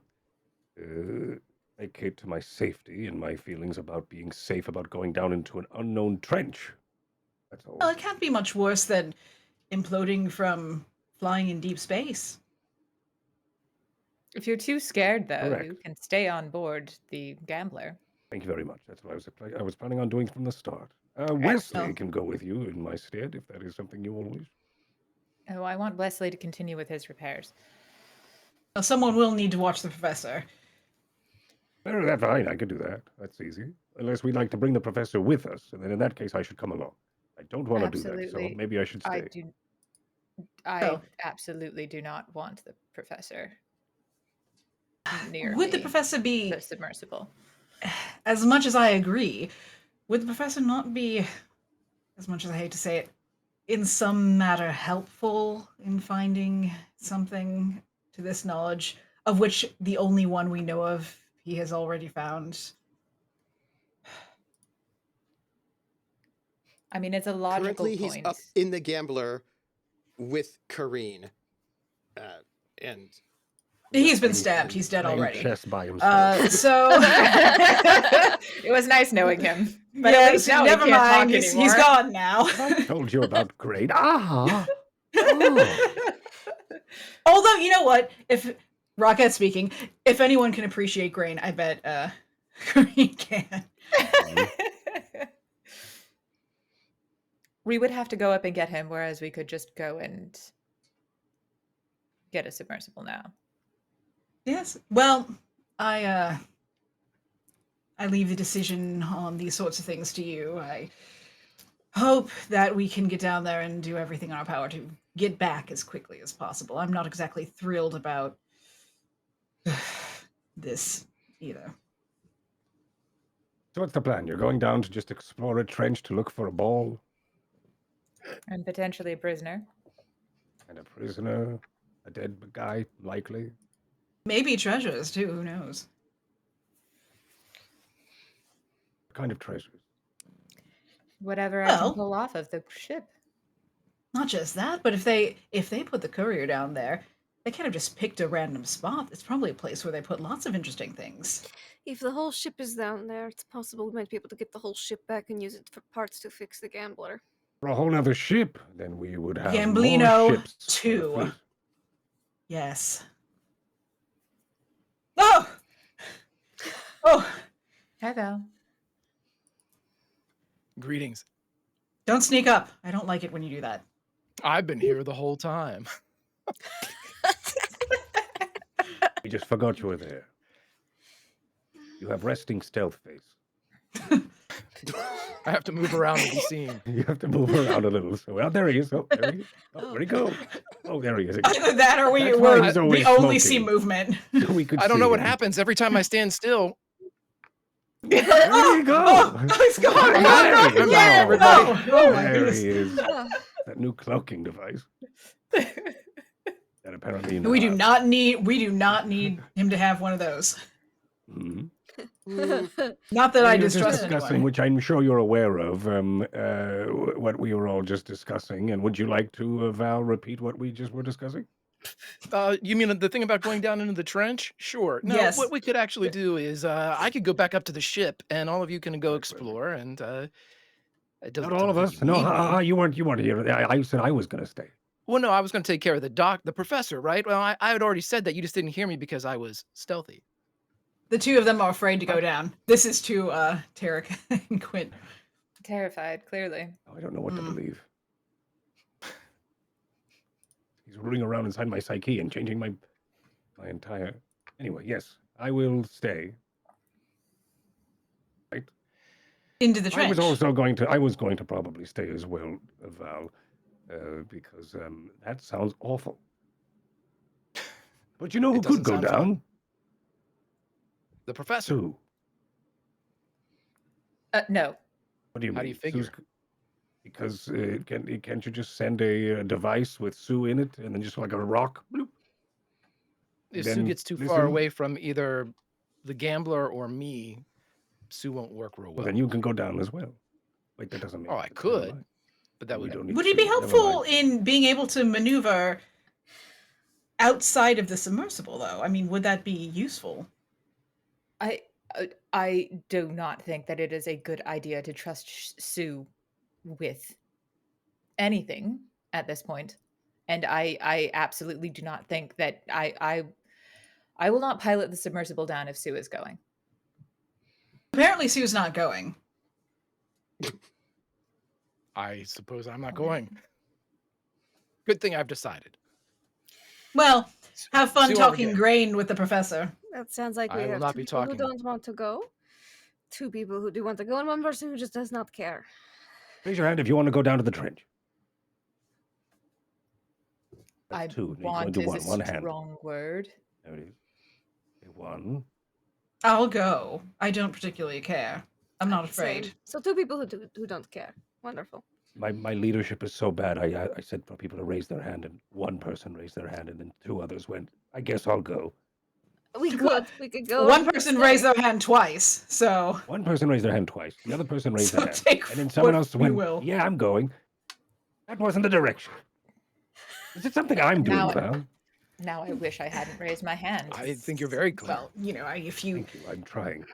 S2: placate to my safety and my feelings about being safe about going down into an unknown trench. That's all.
S5: Well, it can't be much worse than imploding from flying in deep space.
S3: If you're too scared, though, you
S2: Correct.
S3: can stay on board the Gambler.
S2: Thank you very much. That's what I was planning on doing from the start. Wesley
S5: Excellent.
S2: can go with you in my stead if that is something you all wish.
S3: Oh, I want Wesley to continue with his repairs.
S5: Now, someone will need to watch the professor.
S2: That's fine. I could do that. That's easy. Unless we'd like to bring the professor with us, and then in that case, I should come along. I don't want to do that, so
S3: Absolutely.
S2: maybe I should
S3: I
S2: stay.
S3: do. I
S5: Oh.
S3: absolutely do not want the professor near
S5: Would the
S3: me,
S5: professor be,
S3: the submersible.
S5: as much as I agree, would the professor not be, as much as I hate to say it, in some matter helpful in finding something to this knowledge, of which the only one we know of he has already found?
S3: I mean, it's a logical
S1: Currently, he's
S3: point.
S1: up in the Gambler with Kareen. And
S5: He's been
S1: Wesley
S5: stabbed.
S1: and
S5: He's dead
S2: Playing
S5: already.
S2: chess by himself.
S5: So
S3: It was nice knowing him, but at least now
S5: never
S3: he can't
S5: mind.
S3: talk
S5: He's
S3: anymore.
S5: gone now.
S2: I told you about grade. Ah! Oh.
S5: Although, you know what? If Rocket speaking, if anyone can appreciate grain, I bet Green can.
S3: We would have to go up and get him, whereas we could just go and get a submersible now.
S5: Yes. Well, I leave the decision on these sorts of things to you. I hope that we can get down there and do everything in our power to get back as quickly as possible. I'm not exactly thrilled about this either.
S2: So what's the plan? You're going down to just explore a trench to look for a ball
S3: And potentially a prisoner.
S2: and a prisoner, a dead guy, likely.
S5: Maybe treasures too, who knows?
S2: What kind of treasures?
S3: Whatever I
S5: Well-
S3: can pull off of the ship.
S5: Not just that, but if they put the courier down there, they can't have just picked a random spot. It's probably a place where they put lots of interesting things.
S6: If the whole ship is down there, it's possible we might be able to get the whole ship back and use it for parts to fix the Gambler.
S2: For a whole other ship, then we would have
S5: Gamblino
S2: more ships. on the
S5: 2.
S2: fleet.
S5: Yes. Oh! Oh!
S3: Hi, Val.
S4: Greetings.
S5: Don't sneak up. I don't like it when you do that.
S4: I've been here the whole time.
S2: We just forgot you were there. You have resting stealth face.
S4: I have to move around to be seen.
S2: You have to move around a little. So, well, there he is. Oh, there he is. Oh, where'd he go? Oh, there he is. again.
S5: Either that or
S2: That's why he's
S5: we
S2: always
S5: only see
S2: smoking.
S5: movement.
S2: So we could
S4: I don't
S2: see
S4: know what
S2: him.
S4: happens every time I stand still.
S2: Where did he go?
S5: Oh, he's gone!
S2: Oh, there he is.
S5: Yeah,
S2: Oh,
S5: everybody. Oh, my
S2: there
S5: goodness.
S2: he is.
S6: Ugh.
S2: That new cloaking device. That apparently
S5: We do not need him to have one of those.
S2: Mhm.
S5: Not that I
S2: We were just
S5: distrust
S2: discussing,
S5: anyone.
S2: which I'm sure you're aware of, what we were all just discussing. And would you like to, Val, repeat what we just were discussing?
S4: You mean the thing about going down into the trench? Sure. No,
S5: Yes.
S4: what we could actually do is I could go back up to the ship, and all of you can go explore. And it doesn't
S2: Not all of
S4: think
S2: us.
S4: you
S2: No,
S4: need me.
S2: you weren't here. I said I was going to stay.
S4: Well, no, I was going to take care of the professor, right? Well, I had already said that. You just didn't hear me because I was stealthy.
S5: The two of them are afraid to go down. This is to Tarek and Quint.
S3: Terrified, clearly.
S2: I don't know what to believe. He's running around inside my psyche and changing my entire... Anyway, yes, I will stay.
S5: into the
S2: I
S5: trench.
S2: was going to probably stay as well, Val, because that sounds awful. But you know who
S4: It doesn't
S2: could go
S4: sound fun.
S2: down?
S4: The professor.
S2: Sue.
S3: No.
S2: What do you mean?
S4: How do you figure?
S2: Because can't you just send a device with Sue in it and then just like a rock? Bloop,
S4: If
S2: and
S4: Sue
S2: then
S4: gets too far
S2: listen?
S4: away from either the gambler or me, Sue won't work real
S2: Well,
S4: well.
S2: then you can go down as well. Wait, that doesn't make
S4: Oh, I
S2: sense. Never
S4: could,
S2: mind.
S4: but that
S2: We
S4: would.
S2: don't need
S5: Would he be
S2: Sue. Never
S5: helpful
S2: mind.
S5: in being able to maneuver outside of the submersible, though? I mean, would that be useful?
S3: I do not think that it is a good idea to trust Sue with anything at this point. And I absolutely do not think that I will not pilot the submersible down if Sue is going.
S5: Apparently, Sue's not going.
S4: I suppose I'm not going. Good thing I've decided.
S5: Well, have fun
S4: Sue
S5: talking
S4: again.
S5: grain with the professor.
S6: That sounds like
S4: I
S6: we
S4: will
S6: have
S4: not
S6: two
S4: be
S6: people who
S4: talking.
S6: don't want to go, two people who do want to go, and one person who just does not care.
S2: Raise your hand if you want to go down to the trench.
S3: I
S2: That's two. No, you can
S3: want
S2: only do
S3: is
S2: one
S3: a
S2: hand.
S3: strong word.
S2: There it is. Okay, one.
S5: I'll go. I don't particularly care. I'm not afraid.
S6: Same. So two people who don't care. Wonderful.
S2: My leadership is so bad. I said for people to raise their hand, and one person raised their hand, and then two others went, I guess I'll go.
S6: We could go.
S5: One person raised their hand twice, so
S2: One person raised their hand twice. The other person raised
S5: So
S2: their hand.
S5: take
S2: And then someone
S5: what
S2: else
S5: you
S2: went,
S5: will.
S2: yeah, I'm going. That wasn't the direction. Is it something I'm doing,
S3: Now-
S2: Val?
S3: Now I wish I hadn't raised my hand.
S4: I think you're very clear.
S5: well, if you
S2: Thank you. I'm trying.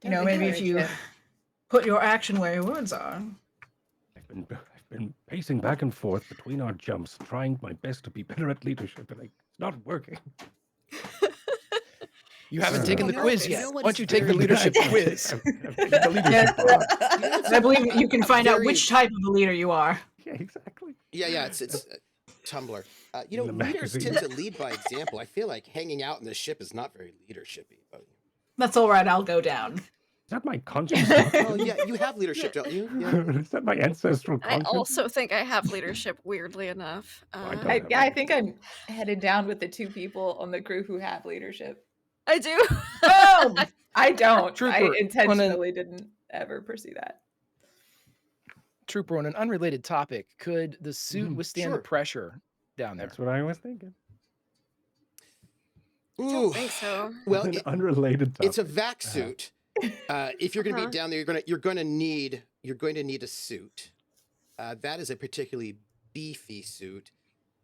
S3: Don't
S5: maybe if
S3: encourage
S5: you
S3: him.
S5: put your action where your words are.
S2: I've been pacing back and forth between our jumps, trying my best to be better at leadership, and it's not working.
S4: You haven't
S2: Uh,
S4: taken the
S1: You know-
S4: quiz
S1: you
S4: yet.
S1: know
S4: Why
S1: what
S4: don't
S1: is
S4: you take the
S1: very-
S4: leadership quiz?
S2: I've taken the leadership bar.
S5: I believe you can find out
S1: Very-
S5: which type of a leader you are.
S2: Yeah, exactly.
S1: Yeah, it's Tumblr.
S2: In the
S1: Leaders
S2: magazine.
S1: tend to lead by example. I feel like hanging out in the ship is not very leadershipy. But...
S5: That's all right. I'll go down.
S2: Is that my conscience?
S1: Oh yeah, you have leadership, don't you? Yeah.
S2: Is that my ancestral
S6: I
S2: conscience?
S6: also think I have leadership. Weirdly enough,
S2: I don't
S3: I,
S2: have
S3: yeah, I
S2: leadership.
S3: think I'm headed down with the two people on the crew who have leadership.
S6: I do.
S5: Boom!
S3: I don't.
S4: Trooper,
S3: I
S4: on an-
S3: intentionally didn't ever pursue that.
S4: Trooper, on an unrelated topic, could the suit withstand
S1: sure.
S4: the pressure down there?
S2: That's what I was thinking.
S6: I
S1: Ooh.
S6: don't think so.
S1: Well,
S2: An unrelated topic.
S1: it's a vac suit. If you're going to
S6: Uh-huh.
S1: be down there, you're going to need a suit. That is a particularly beefy suit.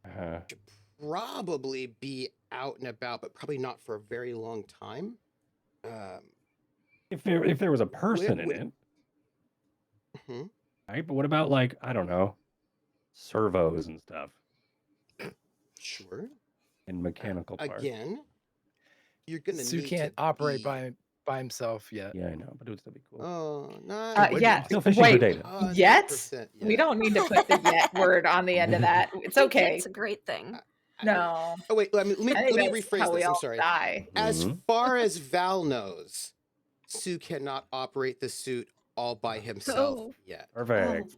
S2: Uh,
S1: Should probably be out and about, but probably not for a very long time.
S2: if there was a person in
S1: Wait.
S2: it,
S1: Mhm.
S2: right? But what about like I don't know, servos and stuff
S1: Sure.
S2: and mechanical parts?
S1: Again, you're going to
S4: Sue
S1: need
S4: can't
S1: to
S4: operate
S1: be-
S4: by himself yet.
S2: Yeah, I know, but it would still be cool.
S1: Oh, not
S3: Yeah.
S2: Still fishing for
S3: Wait.
S2: data.
S3: Yet?
S1: 100%,
S3: We
S1: yeah.
S3: don't need to put the yet word on the end of that. It's okay.
S6: It's a great thing.
S3: No.
S1: Oh wait, let me
S3: I think that's
S1: rephrase
S3: how we
S1: this. I'm
S3: all
S1: sorry.
S3: die.
S1: As
S2: Mhm.
S1: far as Val knows, Sue cannot operate the suit all by himself
S6: Oh.
S1: yet.
S2: Perfect.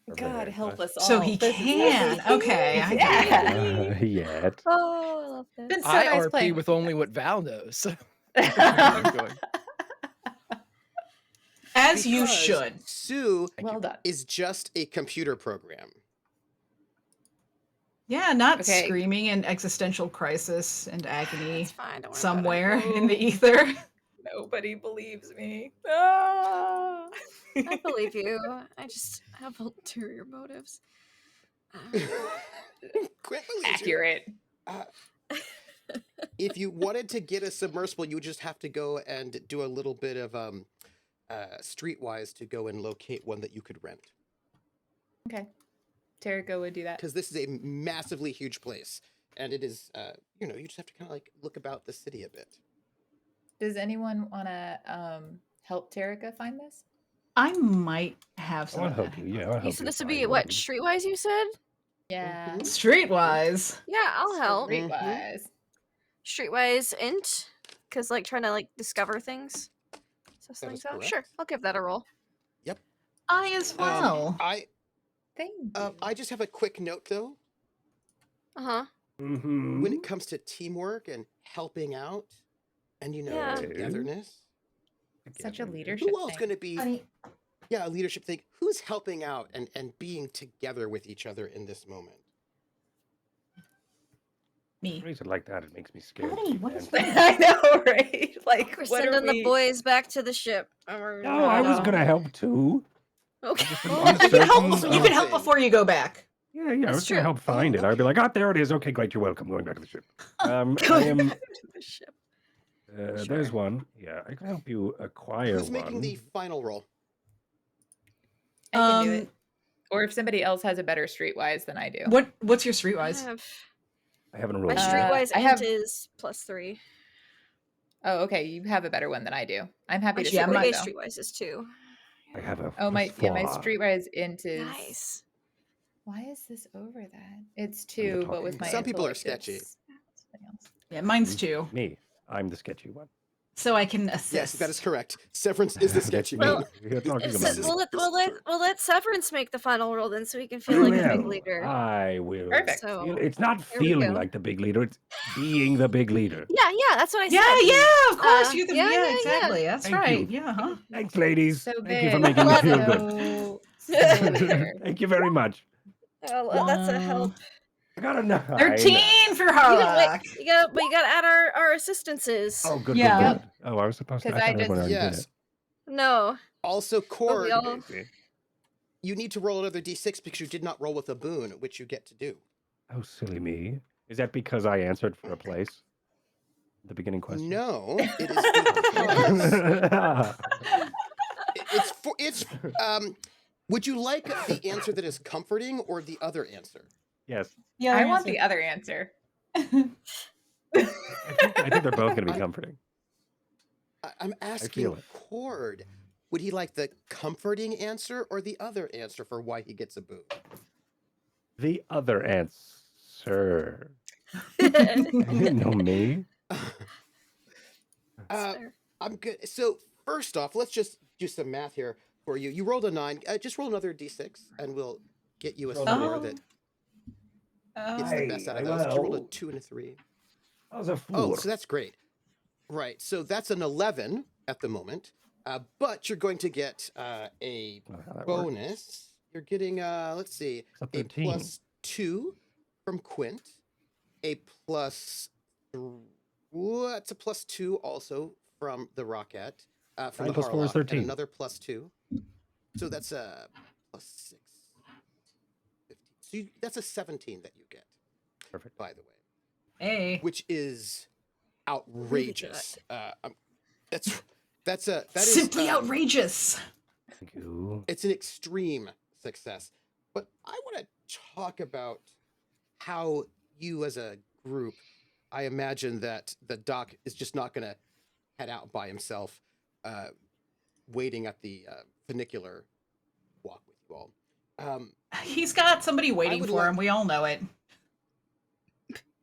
S3: God
S2: Perfect.
S3: help us all.
S5: So he
S3: This is
S5: can.
S3: everything.
S5: Okay, I get
S3: Yeah.
S2: Yet.
S6: Oh, I love this.
S3: Been so
S4: I
S3: nice
S4: RP
S3: playing
S4: with
S3: you
S4: only
S3: guys.
S4: what Val knows. So I'm going.
S5: As you
S1: Because
S5: should.
S1: Sue
S3: Well done.
S1: is just a computer program.
S5: Yeah, not
S3: Okay.
S5: screaming in existential crisis and agony
S6: It's fine. Don't worry
S5: somewhere
S6: About
S5: in the ether.
S3: Nobody believes me. Ah.
S6: it. I believe you. I just have ulterior motives.
S1: Quit believes you.
S3: Accurate.
S1: If you wanted to get a submersible, you would just have to go and do a little bit of streetwise to go and locate one that you could rent.
S3: Okay. Terrico would do that.
S1: Because this is a massively huge place, and it is, you just have to kind of like look about the city a bit.
S3: Does anyone want to help Terrica find this?
S5: I might have some.
S2: I'll
S5: of
S2: help
S5: that.
S2: you. Yeah, I'll help
S6: You said
S2: you
S6: this would
S2: find
S6: be
S2: one.
S6: what, streetwise? You said?
S3: Yeah.
S1: Mhm.
S5: Streetwise.
S6: Yeah, I'll help.
S3: Streetwise.
S6: Streetwise int, because like trying to like discover things. Suss
S1: That
S6: things
S1: is
S6: out.
S1: correct.
S6: Sure, I'll give that a roll.
S1: Yep.
S5: I as well.
S3: Thank you.
S1: I just have a quick note though.
S6: Uh-huh.
S2: Mm-hmm.
S1: When it comes to teamwork and helping out, and
S6: Yeah.
S1: togetherness,
S3: Such a
S2: Together.
S3: leadership
S1: who else
S3: thing.
S1: going to be?
S5: Honey,
S1: Yeah, a leadership thing. Who's helping out and being together with each other in this moment?
S5: me.
S2: Phrase it like that, it makes me scared.
S5: Honey, what is
S2: man.
S3: I know, right? Like,
S6: We're
S3: what are
S6: sending the
S3: we?
S6: boys back to the ship.
S2: No, I was gonna help too.
S6: Okay.
S2: Just
S5: You can help.
S2: uncertain,
S5: You can help before you go back.
S2: Yeah, I
S6: That's
S2: was gonna
S6: true.
S2: help find it. I'd be like, there it is. Okay, great, you're welcome. Going back to the ship. I am.
S6: To the ship.
S2: There's
S3: Sure.
S2: one. Yeah, I can help you acquire
S1: Who's making
S2: one.
S1: the final roll?
S3: I can do it. Or if somebody else has a better streetwise than I do.
S5: What's your streetwise?
S2: I haven't
S6: My
S2: rolled. it.
S6: streetwise
S3: I
S6: int
S3: have-
S6: is +3.
S3: Oh, okay. You have a better one than I do. I'm happy
S6: My
S3: to support
S5: my-
S3: you,
S6: streetwise
S3: though.
S6: streetwise is 2.
S2: I have a.
S3: Oh, my
S2: +4.
S3: streetwise int is.
S6: Nice.
S3: Why is this over that? It's
S2: I'm the
S3: 2, but with
S2: talking
S3: my
S1: Some people are
S3: intellect,
S1: sketchy.
S3: it's something else.
S5: Yeah, mine's 2.
S2: Me. I'm the sketchy one.
S5: So I can assist.
S1: Yes, that is correct. Severance is the sketchy
S2: Well,
S1: one.
S2: You're talking
S6: So,
S2: about me.
S6: we'll let Severance make the final roll then, so we can feel like a big
S2: Well,
S6: leader.
S2: I will.
S3: Perfect.
S6: So
S2: It's not
S6: there we
S2: feeling
S6: go.
S2: like the big leader. It's being the big leader.
S6: Yeah, that's what I
S5: Yeah,
S6: said.
S5: yeah, of course. You're the
S6: yeah.
S5: exactly. That's
S2: Thank
S5: right.
S2: you.
S5: Yeah, huh?
S2: Thanks, ladies.
S3: So
S2: Thank
S3: big.
S2: you for making me
S6: Love
S2: feel
S6: it.
S2: good.
S3: So leader.
S2: Thank you very much.
S6: Oh, that's a help.
S2: I got a 9.
S5: 13 for
S6: You gotta,
S5: Harlock.
S6: you gotta add our assistances.
S2: Oh, good,
S5: Yeah.
S2: good, good. Oh, I was supposed to.
S3: 'Cause
S2: I
S3: I
S2: thought everyone
S3: just-
S2: already
S1: Yes.
S6: No.
S1: Also, Cord,
S6: all-
S2: did it. See?
S1: you need to roll another d6 because you did not roll with a boon, which you get to do.
S2: Oh, silly me. Is that because I answered for a place? The beginning question.
S1: No, it is because it's would you like the answer that is comforting or the other answer?
S2: Yes.
S5: Yeah,
S3: I want the other answer.
S2: I think they're both going to be comforting.
S1: I'm
S2: feel
S1: asking
S2: it.
S1: Cord, would he like the comforting answer or the other answer for why he gets a boon?
S2: The other answer. You didn't know me.
S1: I'm good. So first off, let's just do some math here for you. You rolled a 9. Just roll another d6, and we'll get you a
S2: Roll
S1: score
S2: another.
S1: that gets the best out of those. You rolled a 2 and a 3.
S2: I was a fool.
S1: Oh, so that's great. Right. So that's an 11 at the moment. But you're going to get a
S2: How that works.
S1: bonus. You're getting let's see,
S2: It's a
S1: a
S2: 13.
S1: +2 from Quint, a what's a +2 also from the Rocket, from
S2: 9
S1: the
S2: + 4 is
S1: Harlock,
S2: 13.
S1: and another +2. So that's a +6, 15. So that's a 17 that you get.
S2: Perfect.
S1: By the way,
S5: Hey.
S1: which is outrageous. That is
S5: Simply outrageous.
S2: Thank you.
S1: It's an extreme success. But I want to talk about how you as a group, I imagine that the doc is just not going to head out by himself, waiting at the funicular walk with you all.
S5: He's got somebody waiting
S1: would
S5: for
S1: like-
S5: him. We all know it.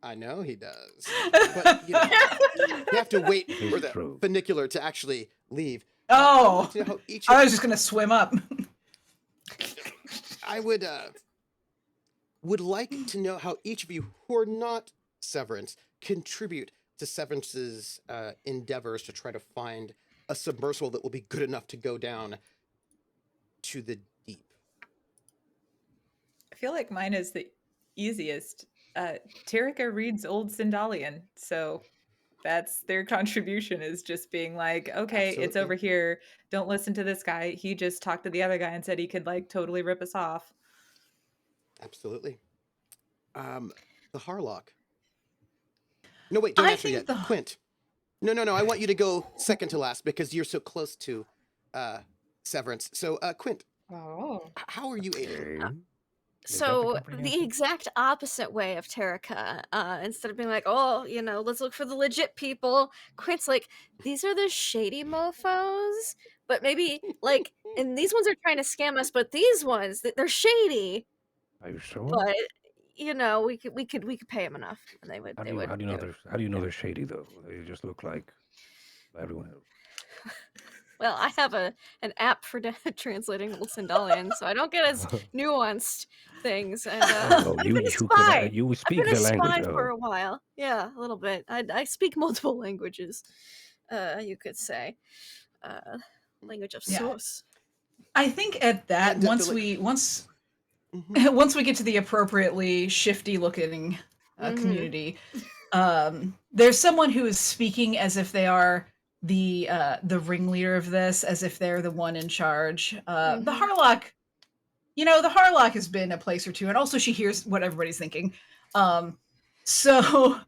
S1: I know he does. But, you have to wait
S2: It's
S1: for the
S2: true.
S1: funicular to actually leave.
S5: Oh,
S1: To know how each
S5: I
S1: of
S5: was just gonna swim up.
S1: I would like to know how each of you who are not Severance contribute to Severance's endeavors to try to find a submersible that will be good enough to go down to the deep.
S3: I feel like mine is the easiest. Terica reads Old Sindalian, so that's their contribution, is just being like, okay, it's
S1: Absolutely.
S3: over here. Don't listen to this guy. He just talked to the other guy and said he could like totally rip us off.
S1: Absolutely. The Harlock. No, wait, don't
S5: I
S1: answer
S5: think
S1: yet.
S5: the-
S1: Quint. No. I want you to go second to last because you're so close to Severance. So, Quint,
S3: Oh.
S1: how are you aiding?
S2: Okay. Is that
S6: So
S2: the comforting
S6: the
S2: answer?
S6: exact opposite way of Terica, instead of being like, oh, let's look for the legit people, Quint's like, these are the shady mofos, but maybe like, and these ones are trying to scam us, but these ones, they're shady,
S2: Are you sure?
S6: but we could pay them enough, and they would.
S2: How
S6: they
S2: do you
S6: would.
S2: how do you
S6: they
S2: know
S6: would-
S2: they're how do you know they're shady though? They just look like everyone else.
S6: Well, I have an app for translating Old Sandalian, so I don't get as nuanced things. And
S2: Oh,
S6: I've been a
S2: you
S6: spy.
S2: you
S6: I've
S2: speak
S6: been a
S2: the language.
S6: spy for
S2: Oh,
S6: a while. Yeah, a little bit. I speak multiple languages. You could say, language of
S5: Yeah.
S6: source.
S5: I think at that
S1: And
S5: once
S1: Mhm.
S5: once we get to the appropriately shifty looking
S6: Mhm.
S5: community, there's someone who is speaking as if they are the ringleader of this, as if they're the one in charge. The
S6: Mhm.
S5: Harlock, the Harlock has been a place or two, and also she hears what everybody's thinking. So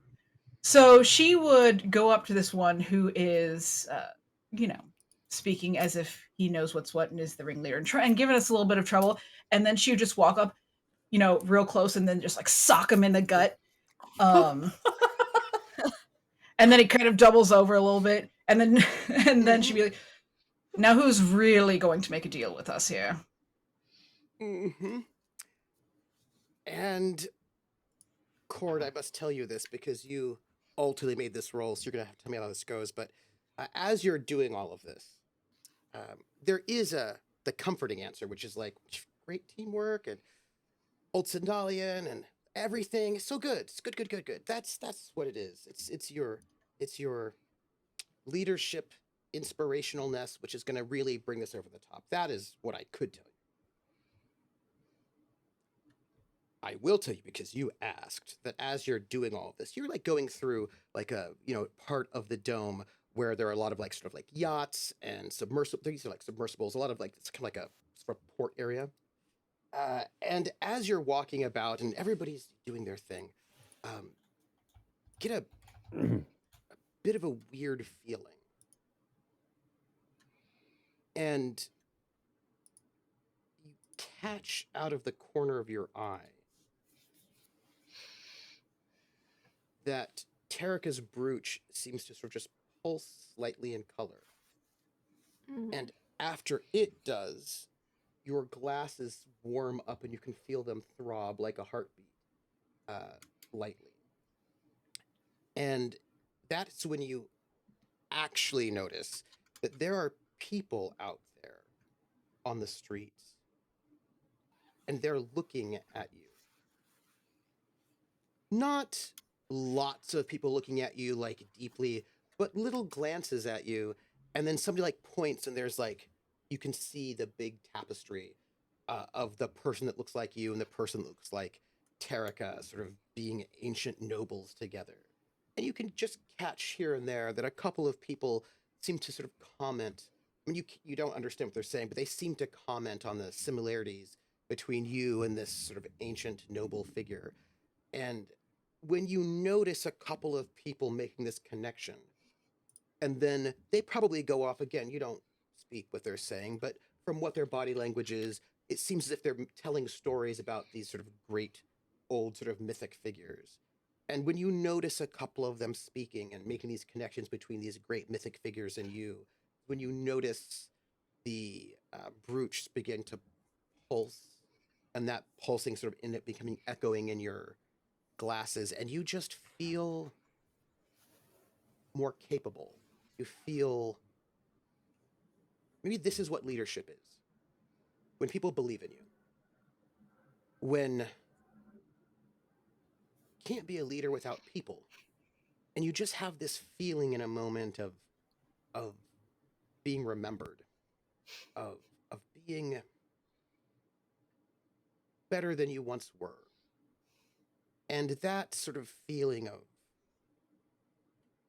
S5: so she would go up to this one who is, speaking as if he knows what's what and is the ringleader, and giving us a little bit of trouble. And then she would just walk up, real close, and then just like sock him in the gut. And then he kind of doubles over a little bit, and then and then she'd be like, "Now who's really going to make a deal with us here?"
S1: Mm-hmm. And Cord, I must tell you this because you ultimately made this role, so you're gonna have to tell me how this goes. But as you're doing all of this, there is the comforting answer, which is like great teamwork and Old Sandalian and everything. It's so good. It's good, good, good, good. That's what it is. It's your leadership inspirationalness, which is going to really bring this over the top. That is what I could tell you. I will tell you because you asked that as you're doing all of this, you're like going through like a part of the dome where there are a lot of like sort of like yachts and submersible. These are like submersibles. A lot of like it's kind of like a sort of port area. And as you're walking about and everybody's doing their thing, get a bit of a weird feeling. And you catch out of the corner of your eye that Terrica's brooch seems to sort of just pulse slightly in color.
S6: Mm.
S1: And after it does, your glasses warm up and you can feel them throb like a heartbeat, lightly. And that's when you actually notice that there are people out there on the streets and they're looking at you. Not lots of people looking at you like deeply, but little glances at you. And then somebody like points and there's like, you can see the big tapestry of the person that looks like you and the person that looks like Terrica, sort of being ancient nobles together. And you can just catch here and there that a couple of people seem to sort of comment. I mean, you don't understand what they're saying, but they seem to comment on the similarities between you and this sort of ancient noble figure. And when you notice a couple of people making this connection, and then they probably go off again, you don't speak what they're saying, but from what their body language is, it seems as if they're telling stories about these sort of great old sort of mythic figures. And when you notice a couple of them speaking and making these connections between these great mythic figures and you, when you notice the brooch begin to pulse, and that pulsing sort of in it becoming echoing in your glasses, and you just feel more capable. You feel maybe this is what leadership is. When people believe in you. When you can't be a leader without people. And you just have this feeling in a moment of being remembered, of being better than you once were. And that sort of feeling of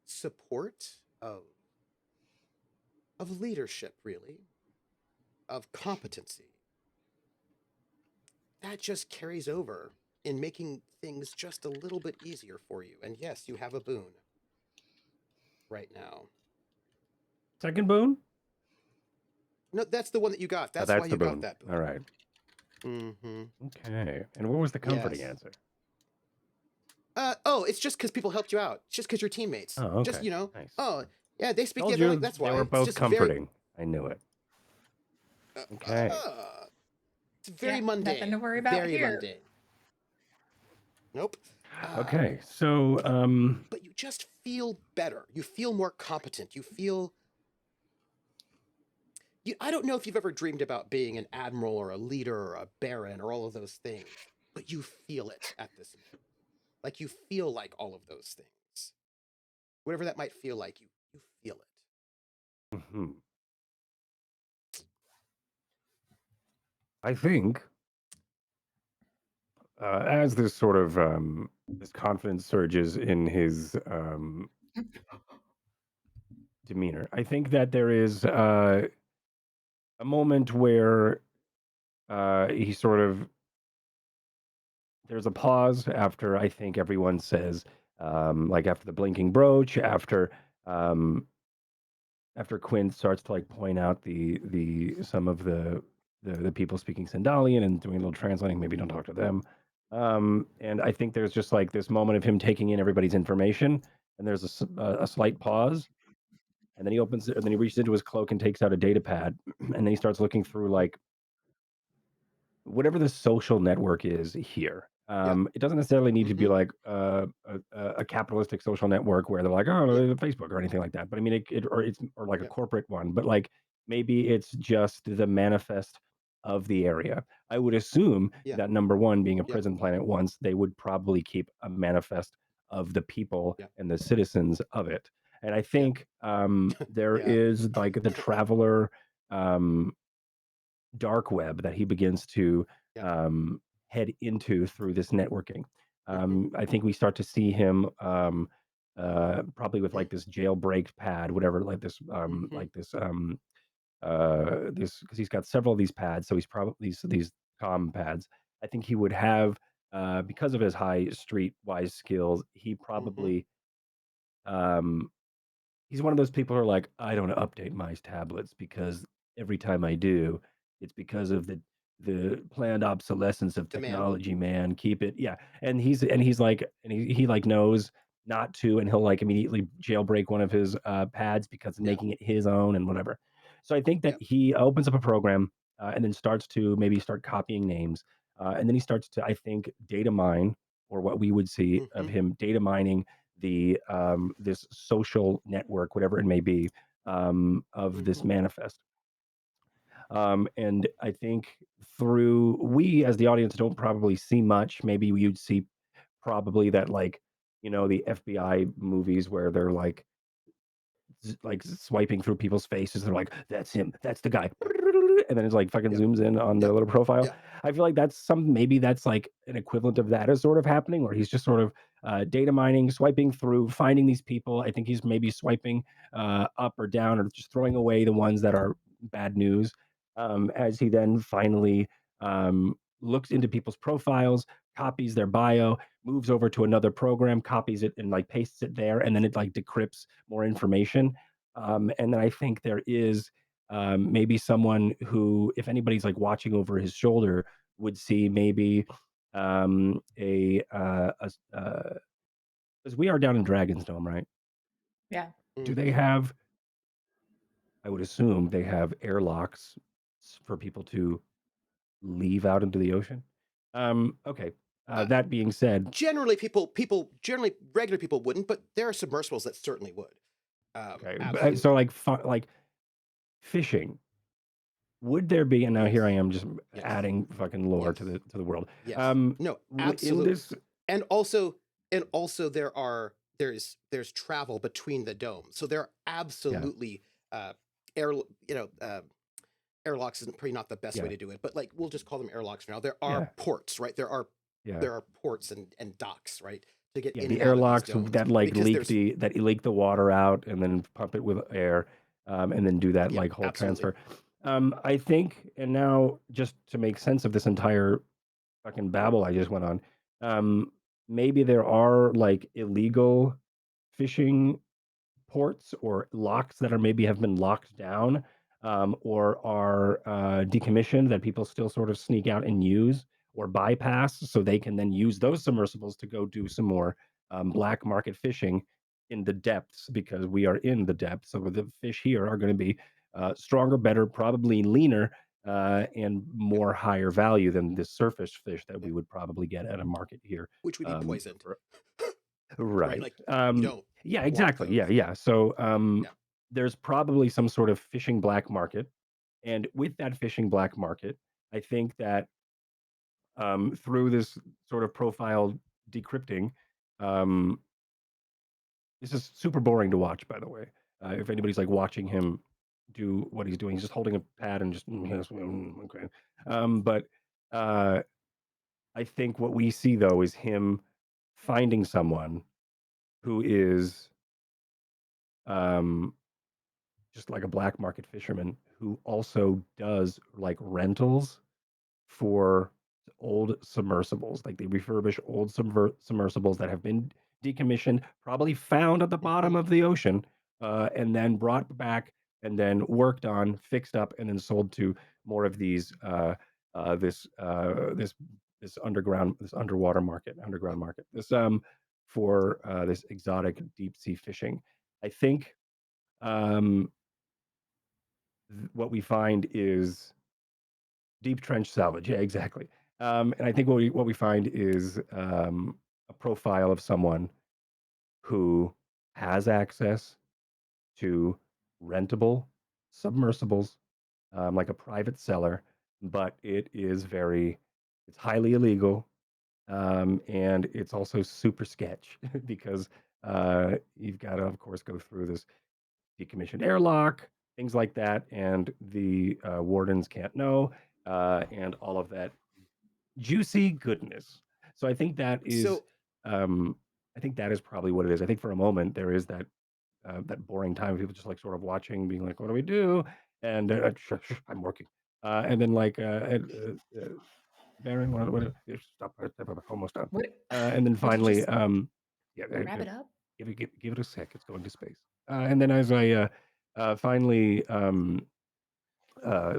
S1: support, of leadership, really, of competency, that just carries over in making things just a little bit easier for you. And yes, you have a boon right now.
S2: second boon?
S1: No, that's the one that you got.
S2: Oh,
S1: That's why
S2: that's the
S1: you got
S2: boon.
S1: that boon.
S2: All right.
S1: Mm-hmm.
S2: Okay. And what was the comforting
S1: Yes.
S2: answer?
S1: It's just because people helped you out. It's just because you're teammates.
S2: Oh, okay.
S1: Just,
S2: Nice.
S1: oh, yeah, they speak
S2: Told
S1: the other
S2: you
S1: language. That's why.
S2: they were
S1: It's
S2: both
S1: just
S2: comforting. I knew it.
S1: Very,
S2: Okay.
S1: it's very
S3: Yeah,
S1: mundane.
S3: nothing to worry about
S1: Very
S3: here.
S1: mundane. Nope.
S2: Okay. So,
S1: But you just feel better. You feel more competent. You feel I don't know if you've ever dreamed about being an admiral or a leader or a baron or all of those things, but you feel it at this moment. Like you feel like all of those things. Whatever that might feel like, you feel it.
S2: Hmm. I think as this sort of this confidence surges in his demeanor, I think that there is a moment where he sort of there's a pause after I think everyone says like after the blinking brooch, um, after Quinn starts to like point out the some of the people speaking Sandalian and doing a little translating, maybe don't talk to them. And I think there's just like this moment of him taking in everybody's information, and there's a slight pause, and then he opens it, and then he reaches into his cloak and takes out a data pad, and then he starts looking through like whatever the social network is here.
S1: Yeah.
S2: It doesn't necessarily need to be
S1: Mhm.
S2: like a capitalistic social network where they're like, oh,
S1: Yeah.
S2: Facebook or anything like that. But I mean, or like a
S1: Yeah.
S2: corporate one. But like maybe it's just the manifest of the area. I would assume
S1: Yeah.
S2: that number one, being a
S1: Yeah.
S2: prison planet, once they would probably keep a manifest of the people
S1: Yeah.
S2: and the citizens of it. And I
S1: Yeah.
S2: think there
S1: Yeah.
S2: is like the traveler. Dark web that he begins to
S1: Yeah.
S2: head into through this networking.
S1: Mhm.
S2: I think we start to see him probably with like this jailbreak pad, whatever,
S1: Mhm.
S2: this because he's got several of these pads, so he's probably these comm pads. I think he would have because of his high streetwise skills, he
S1: Mhm.
S2: probably um, he's one of those people who are like, I don't update my tablets because every time I do, it's because of the planned obsolescence of
S1: Demand.
S2: technology, man. Keep it. Yeah. And he's like he like knows not to, and he'll like immediately jailbreak one of his pads because
S1: Yeah.
S2: making it his own and whatever. So I think that
S1: Yeah.
S2: he opens up a program and then starts to maybe start copying names. And then he starts to, I think, data mine, or what we would see of
S1: Mhm.
S2: him data mining the this social network, whatever it may be, of this
S1: Mhm.
S2: manifest. And I think through we as the audience don't probably see much. Maybe you'd see probably that like the FBI movies where they're like swiping through people's faces. They're like, "That's him. That's the guy," and then it's like fucking
S1: Yeah.
S2: zooms in on
S1: Yeah.
S2: their little profile.
S1: Yeah.
S2: I feel like maybe that's like an equivalent of that is sort of happening, where he's just sort of data mining, swiping through, finding these people. I think he's maybe swiping up or down, or just throwing away the ones that are bad news. As he then finally looks into people's profiles, copies their bio, moves over to another program, copies it, and like pastes it there, and then it like decrypts more information. And then I think there is maybe someone who, if anybody's like watching over his shoulder, would see maybe because we are down in Dragon's Dome, right?
S3: Yeah.
S2: Do they
S1: Mhm.
S2: have? I would assume they have airlocks for people to leave out into the ocean. Okay.
S1: Uh,
S2: That being said,
S1: Generally, generally regular people wouldn't, but there are submersibles that certainly would.
S2: okay. So
S1: Absolutely.
S2: like fishing. Would there be, and now here I
S1: Yes.
S2: am just
S1: Yes.
S2: adding fucking lore
S1: Yes.
S2: to the world.
S1: Yes. No,
S2: In
S1: absolutely.
S2: this,
S1: And also there's travel between the domes. So there are
S2: yeah,
S1: absolutely air you know airlocks isn't probably not the best way
S2: yeah,
S1: to do it, but like we'll just call them airlocks for now. There are
S2: yeah,
S1: ports, right?
S2: yeah,
S1: There are ports and docks, right, to get
S2: yeah.
S1: in
S2: The
S1: and out of these
S2: airlocks
S1: domes
S2: that like
S1: because there's
S2: leak the water out and then pump it with air, and then do that
S1: yeah,
S2: like whole
S1: absolutely.
S2: transfer. I think, and now just to make sense of this entire fucking babble I just went on, um, maybe there are like illegal fishing ports or locks that are maybe have been locked down or are decommissioned that people still sort of sneak out and use or bypass so they can then use those submersibles to go do some more black market fishing in the depths because we are in the depths. So the fish here are going to be stronger, better, probably leaner, and
S1: Yeah,
S2: more higher value than the surface fish that
S1: yeah.
S2: we would probably get at a market here.
S1: Which would be poisoned,
S2: For,
S1: right?
S2: right.
S1: Like you don't
S2: Yeah,
S1: want
S2: exactly. Yeah,
S1: those.
S2: yeah. So
S1: Yeah.
S2: there's probably some sort of fishing black market. And with that fishing black market, I think that through this sort of profile decrypting, um, this is super boring to watch, by the way. If anybody's like watching him do what he's doing, he's just holding a pad and just yes, okay. But I think what we see though is him finding someone who is um, just like a black market fisherman who also does like rentals for old submersibles. Like they refurbish old submersibles that have been decommissioned, probably found at the bottom of the ocean, and then brought back and then worked on, fixed up, and then sold to more of these this underground, this underground market. This for this exotic deep sea fishing. I think um, what we find is deep trench salvage. Yeah, exactly. And I think what we find is a profile of someone who has access to rentable submersibles, like a private seller, but it's highly illegal, and it's also super sketch because you've got to, of course, go through this decommissioned airlock, things like that, and the wardens can't know, and all of that juicy goodness. So
S1: So
S2: I think that is probably what it is. I think for a moment there is that boring time of people just like sort of watching, being like, "What do we do?" And I'm working, and then like Baron, stop, almost done,
S3: What
S2: and then
S3: would you
S2: finally,
S3: just
S2: yeah,
S3: wrap it up?
S2: give it a sec. It's going to space, and then as I finally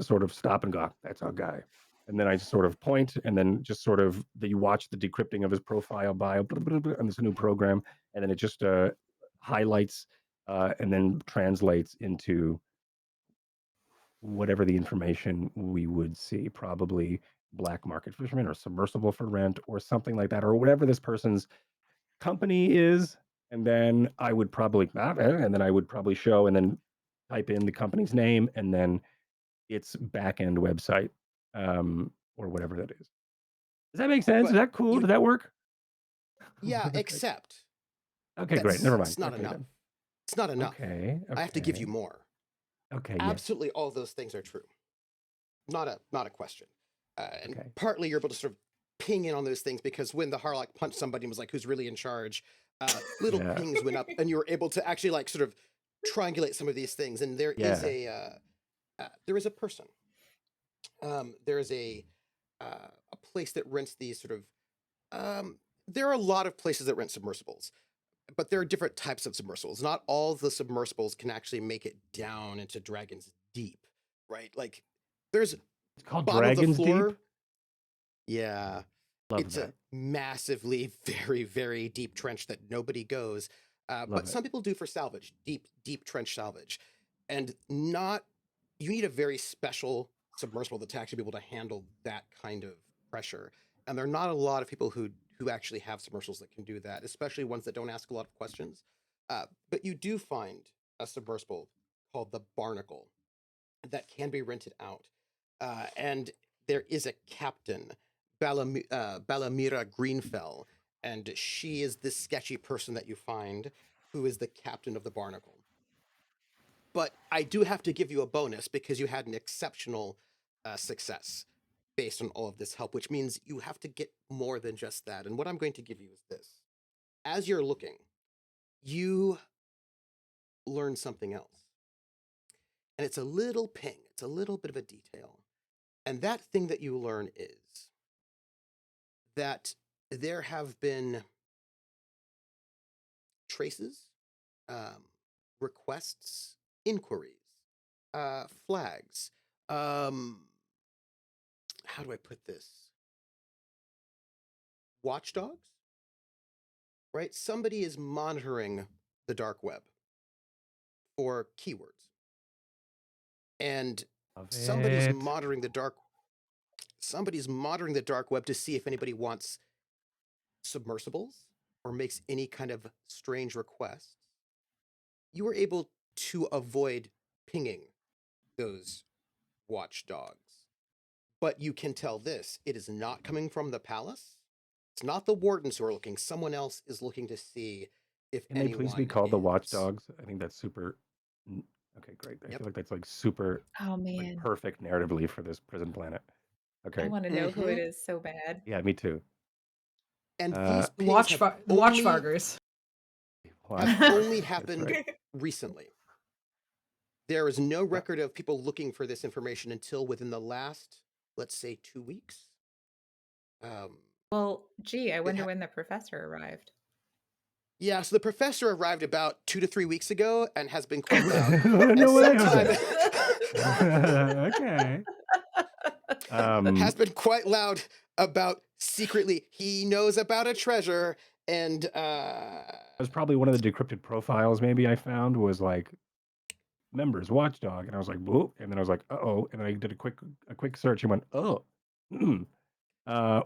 S2: sort of stop and go, that's our guy. And then I just sort of point, and then just sort of you watch the decrypting of his profile bio on this new program, and then it just highlights and then translates into whatever the information we would see, probably black market fisherman or submersible for rent or something like that, or whatever this person's company is. And then I would probably, and then I would probably show and then type in the company's name and then its back end website, or whatever that is. Does that make sense? Is
S1: but
S2: that cool?
S1: you
S2: Did that work?
S1: yeah, except
S2: Okay, great.
S1: that's
S2: Never mind.
S1: it's not
S2: Okay
S1: enough.
S2: then.
S1: It's not enough.
S2: Okay.
S1: I have to give you
S2: Okay.
S1: more.
S2: Okay. Yes.
S1: Absolutely all those things are true. Not a question. And
S2: Okay.
S1: partly you're able to sort of ping in on those things because when the Harlock punched somebody and was like, "Who's really in charge?" Little
S2: Yeah.
S1: pings went up, and you were able to actually like sort of triangulate some of these things. And
S2: Yeah.
S1: there is a person. There is a place that rents these sort of. There are a lot of places that rent submersibles, but there are different types of submersibles. Not all the submersibles can actually make it down into Dragon's Deep, right? Like there's
S2: It's called
S1: bottom of the
S2: Dragonsdeep.
S1: floor. Yeah,
S2: Love
S1: it's a
S2: that.
S1: massively, very, very deep trench that nobody goes. But
S2: Love it.
S1: some people do for salvage, deep trench salvage, and not. You need a very special submersible to actually be able to handle that kind of pressure. And there are not a lot of people who actually have submersibles that can do that, especially ones that don't ask a lot of questions. But you do find a submersible called the Barnacle that can be rented out. And there is a captain, Balamira Greenfell, and she is this sketchy person that you find who is the captain of the Barnacle. But I do have to give you a bonus because you had an exceptional success based on all of this help, which means you have to get more than just that. And what I'm going to give you is this. As you're looking, you learn something else. And it's a little ping, it's a little bit of a detail. And that thing that you learn is that there have been traces, requests, inquiries, flags. How do I put this? Watchdogs, right? Somebody is monitoring the dark web for keywords, and
S2: Love
S1: somebody's
S2: it.
S1: monitoring the dark. Somebody's monitoring the dark web to see if anybody wants submersibles or makes any kind of strange requests. You were able to avoid pinging those watchdogs. But you can tell this, it is not coming from the palace. It's not the wardens who are looking. Someone else is looking to see if
S2: Can they please be
S1: anyone
S2: called the
S1: is.
S2: watchdogs? I think that's super. Okay, great. I
S1: Yep.
S2: feel like that's like super
S3: Oh
S2: like
S3: man,
S2: perfect narratively for this prison planet.
S3: I
S2: Okay.
S3: want to know who it
S1: Mhm.
S3: is so bad.
S2: Yeah, me too.
S1: And
S2: Uh,
S1: these pings have
S5: The
S1: only
S5: Watchfargers.
S2: what?
S1: have
S2: That's
S1: happened
S2: right.
S1: recently. There is no record of people looking for this information until within the last, let's say, 2 weeks.
S3: Well, gee, I wonder
S1: ha-
S3: when the professor arrived.
S1: Yeah, so the professor arrived about 2 to 3 weeks ago and has been quite loud.
S2: No
S1: And
S2: way,
S1: sometime
S2: Jose. Okay.
S1: has been quite loud about secretly he knows about a treasure and
S2: It was probably one of the decrypted profiles maybe I found was like members watchdog, and I was like, whoa, and then I was like, uh-oh, and I did a quick search and went, oh,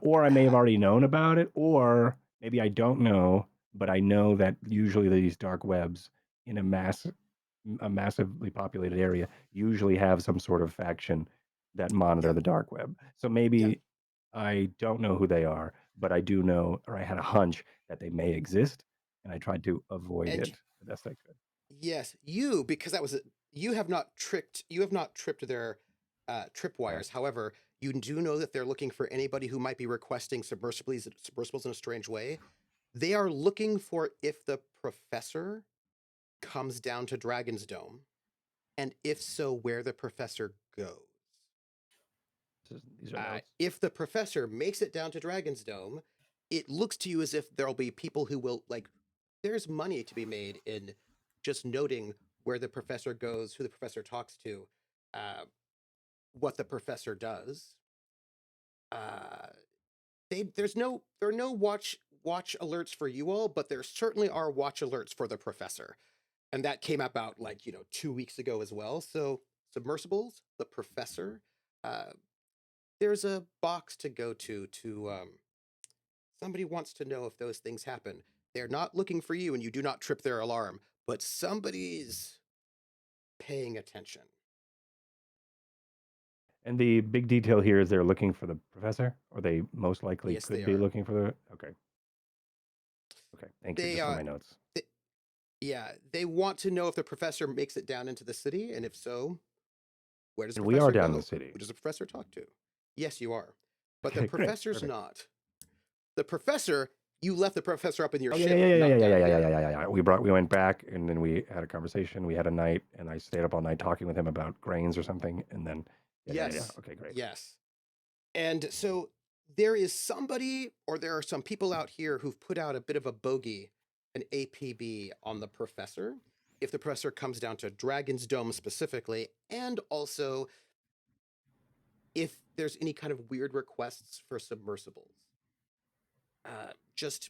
S2: or I may have already known about it, or maybe I don't know, but I know that usually these dark webs in a massively populated area usually have some sort of faction that monitor
S1: yeah,
S2: the dark web. So
S1: yeah.
S2: maybe I don't know who they are, but I do know, or I had a hunch that they may exist, and I tried to avoid
S1: And
S2: it the best I could.
S1: yes, because that was you have not tripped their
S2: Okay.
S1: tripwires. However, you do know that they're looking for anybody who might be requesting submersibles in a strange way. They are looking for if the professor comes down to Dragon's Dome, and if so, where the professor goes.
S2: These are notes.
S1: If the professor makes it down to Dragon's Dome, it looks to you as if there'll be people who will there's money to be made in just noting where the professor goes, who the professor talks to, what the professor does. There are no watch alerts for you all, but there certainly are watch alerts for the professor, and that came about 2 weeks ago as well. So submersibles, the professor. Uh, there's a box to go to. Somebody wants to know if those things happen. They're not looking for you, and you do not trip their alarm, but somebody's paying attention.
S2: And the big detail here is they're looking for the professor, or they most likely
S1: Yes,
S2: could
S1: they
S2: be
S1: are.
S2: looking for the. Okay. Okay. Thank you.
S1: They
S2: Just for my notes.
S1: Yeah, they want to know if the professor makes it down into the city, and if so, where does the
S2: And we are
S1: professor
S2: down in
S1: go?
S2: the city.
S1: Who does the professor talk to? Yes, you are. But the
S2: Okay, great.
S1: professor's
S2: Perfect.
S1: not. The professor, you left the professor up in your
S2: Oh
S1: ship,
S2: yeah.
S1: not down here.
S2: Yeah. We went back, and then we had a conversation. We had a night, and I stayed up all night talking with him about grains or something, and then yeah.
S1: Yes.
S2: Okay, great.
S1: Yes. And so there is somebody, or there are some people out here who've put out a bit of a bogey, an APB on the professor. If the professor comes down to Dragon's Dome specifically, and also if there's any kind of weird requests for submersibles, just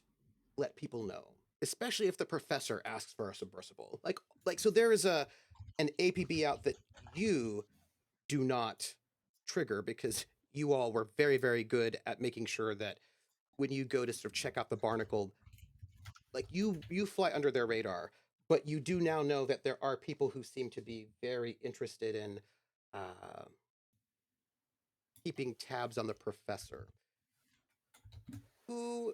S1: let people know. Especially if the professor asks for a submersible. So there is an APB out that you do not trigger because you all were very, very good at making sure that when you go to sort of check out the barnacle, you fly under their radar, but you do now know that there are people who seem to be very interested in keeping tabs on the professor, who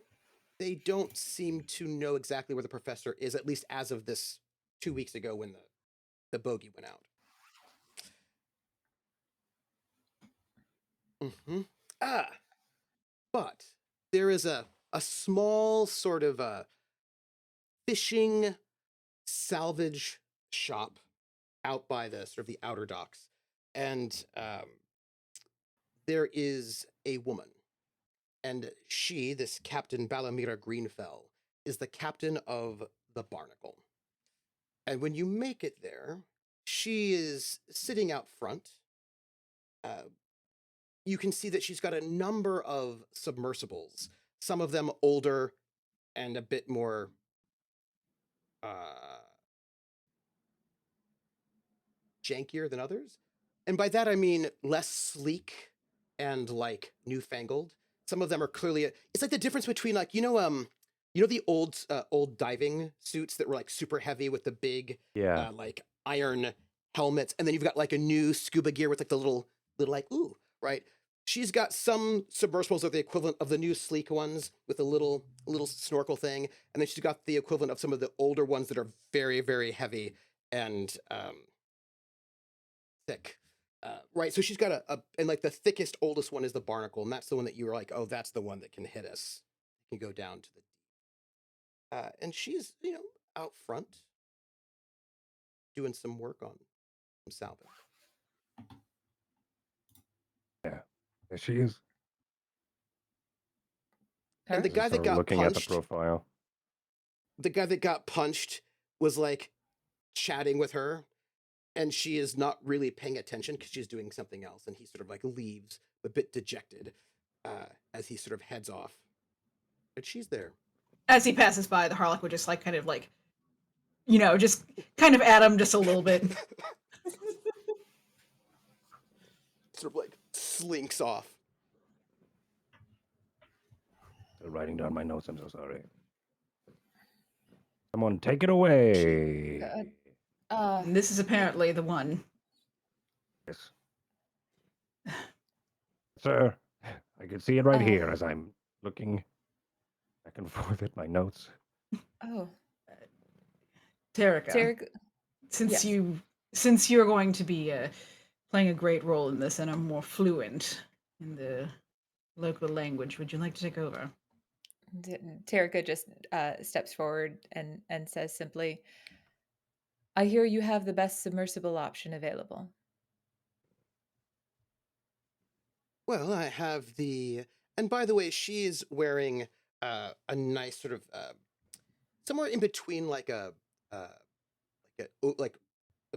S1: they don't seem to know exactly where the professor is, at least as of this 2 weeks ago when the bogey went out. Mm-hmm. But there is a small sort of a fishing salvage shop out by the sort of the outer docks, and there is a woman, and this Captain Balamira Greenfell, is the captain of the Barnacle. And when you make it there, she is sitting out front. You can see that she's got a number of submersibles, some of them older and a bit more jankier than others. And by that I mean less sleek and newfangled. Some of them are clearly it's like the difference between the old diving suits that were super heavy with the big
S2: Yeah.
S1: iron helmets, and then you've got a new scuba gear with the little little like, ooh, right? She's got some submersibles that are the equivalent of the new sleek ones with a little snorkel thing, and then she's got the equivalent of some of the older ones that are very, very heavy and thick. Right, so she's got and like the thickest, oldest one is the barnacle, and that's the one that you were like, oh, that's the one that can hit us, can go down to the. And she's out front doing some work on some salvage.
S2: Yeah, there she is.
S1: And the
S3: Her?
S1: guy that got
S2: Looking at the
S1: punched,
S2: profile.
S1: the guy that got punched was like chatting with her, and she is not really paying attention because she's doing something else, and he sort of like leaves a bit dejected as he sort of heads off. But she's there.
S5: As he passes by, the Harlock would just like kind of like, just kind of at him just a little bit.
S1: Sort of like slinks off.
S2: Still writing down my notes. I'm so sorry. Someone take it away.
S5: And this is apparently the one.
S2: Yes. Sir, I can see it right here as I'm looking back and forth at my notes.
S3: Oh,
S5: Terica.
S3: Tarek.
S5: Since you're going to be playing a great role in this and I'm more fluent in the local language, would you like to take over?
S3: Terica just steps forward and says simply, I hear you have the best submersible option available.
S1: Well, I have and by the way, she's wearing a nice sort of somewhere in between like a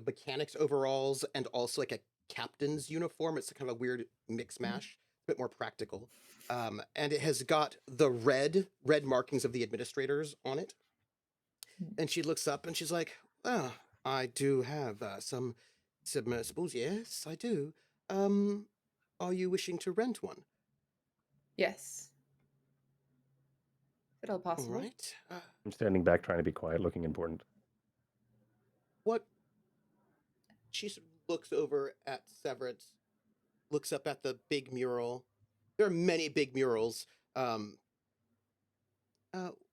S1: mechanics overalls and also like a captain's uniform. It's kind of a weird mix mash, a bit more practical. And it has got the red markings of the administrators on it. And she looks up and she's like, "Oh, I do have some submersibles. Yes, I do. Are you wishing to rent one?"
S3: Yes. If at all
S1: All
S3: possible.
S1: right.
S2: I'm standing back trying to be quiet, looking important.
S1: What? She sort of looks over at Severance, looks up at the big mural. There are many big murals.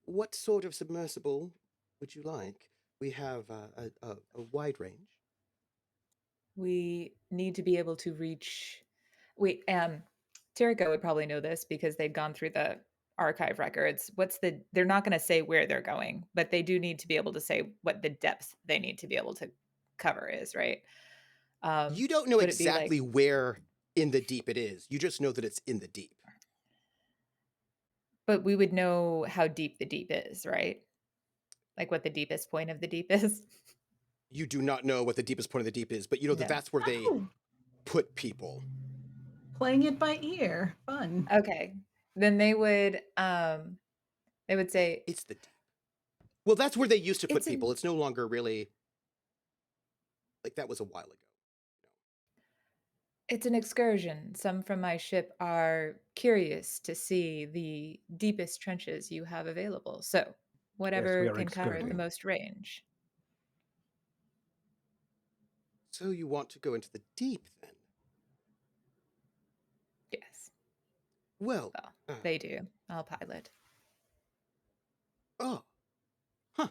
S1: What sort of submersible would you like? We have a wide range.
S3: We need to be able to reach. Wait, Terica would probably know this because they've gone through the archive records. They're not going to say where they're going, but they do need to be able to say what the depth they need to be able to cover is, right?
S1: You don't know
S3: would it be like-
S1: exactly where in the deep it is. You just know that it's in the deep.
S3: But we would know how deep the deep is, right? Like what the deepest point of the deep is.
S1: You do not know what the deepest point of the deep is, but you know that
S3: No.
S1: that's where they
S5: Oh,
S1: put people.
S5: playing it by ear. Fun.
S3: Okay. Then they would say
S1: It's the deep. Well, that's where they used to put
S3: It's in-
S1: people. It's no longer really like that was a while ago.
S3: it's an excursion. Some from my ship are curious to see the deepest trenches you have available. So, whatever
S2: are
S3: can cover the
S2: excurting.
S3: most range.
S1: So you want to go into the deep then?
S3: Yes.
S1: Well,
S3: Well, they do. I'll pilot.
S1: oh, huh.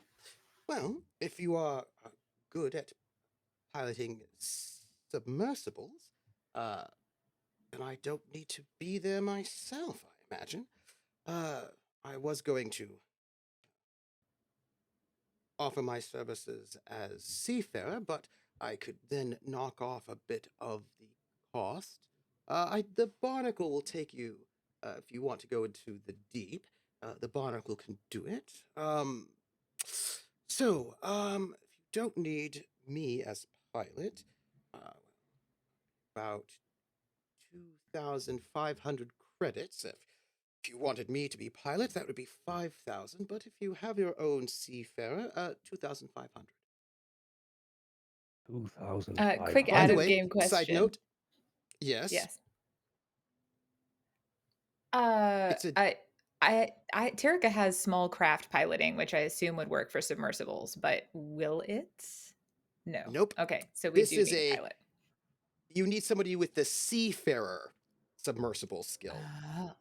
S1: Well, if you are good at piloting submersibles, then I don't need to be there myself, I imagine. I was going to offer my services as seafarer, but I could then knock off a bit of the cost. The barnacle will take you if you want to go into the deep. The barnacle can do it. So, if you don't need me as pilot, about 2,500 credits. If you wanted me to be pilot, that would be 5,000. But if you have your own seafarer, 2,500.
S2: 2,500.
S3: Quick
S1: By
S3: out
S1: the
S3: of
S1: way,
S3: game question.
S1: side note. Yes.
S3: Yes.
S1: It's a-
S3: Terica has small craft piloting, which I assume would work for submersibles, but will it? No.
S1: Nope.
S3: Okay, so we
S1: This
S3: do
S1: is
S3: need a
S1: a-
S3: pilot.
S1: you need somebody with the seafarer submersible skill.
S3: Oh.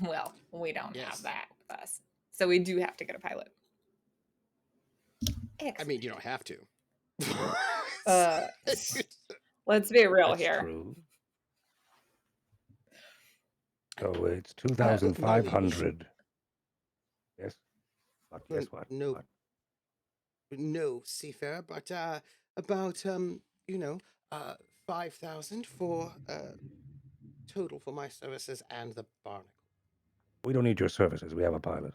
S3: Well, we don't
S1: Yes.
S3: have that with us. So we do have to get a pilot.
S1: I mean, you don't have to.
S3: Let's be real
S2: That's
S3: here.
S2: true. So it's
S1: my liege.
S2: 2,500. Yes. What?
S1: Well,
S2: Yes. What?
S1: no,
S2: What?
S1: no seafarer, but about 5,000 for total for my services and the barnacle.
S2: We don't need your services. We have a pilot.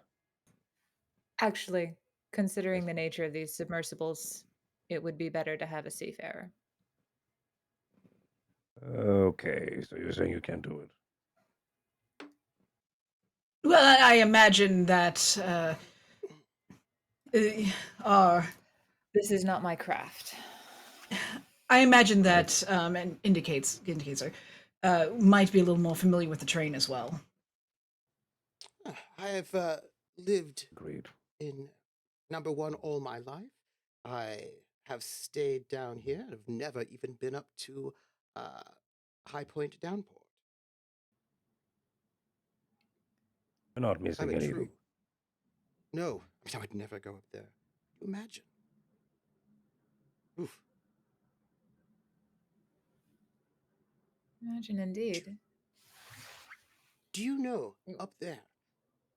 S3: Actually, considering the nature of these submersibles, it would be better to have a seafarer.
S2: Okay. So you're saying you can't do it?
S5: Well, I imagine that our
S3: This is not my craft.
S5: I imagine that and indicates her might be a little more familiar with the train as well.
S1: I have lived
S2: Agreed.
S1: in number one all my life. I have stayed down here and have never even been up to High Point Downport.
S2: You're not
S1: I'm
S2: missing
S1: a
S2: anything.
S1: true. No, I would never go up there. Can you imagine? Oof.
S3: Imagine indeed.
S1: Do you know up there,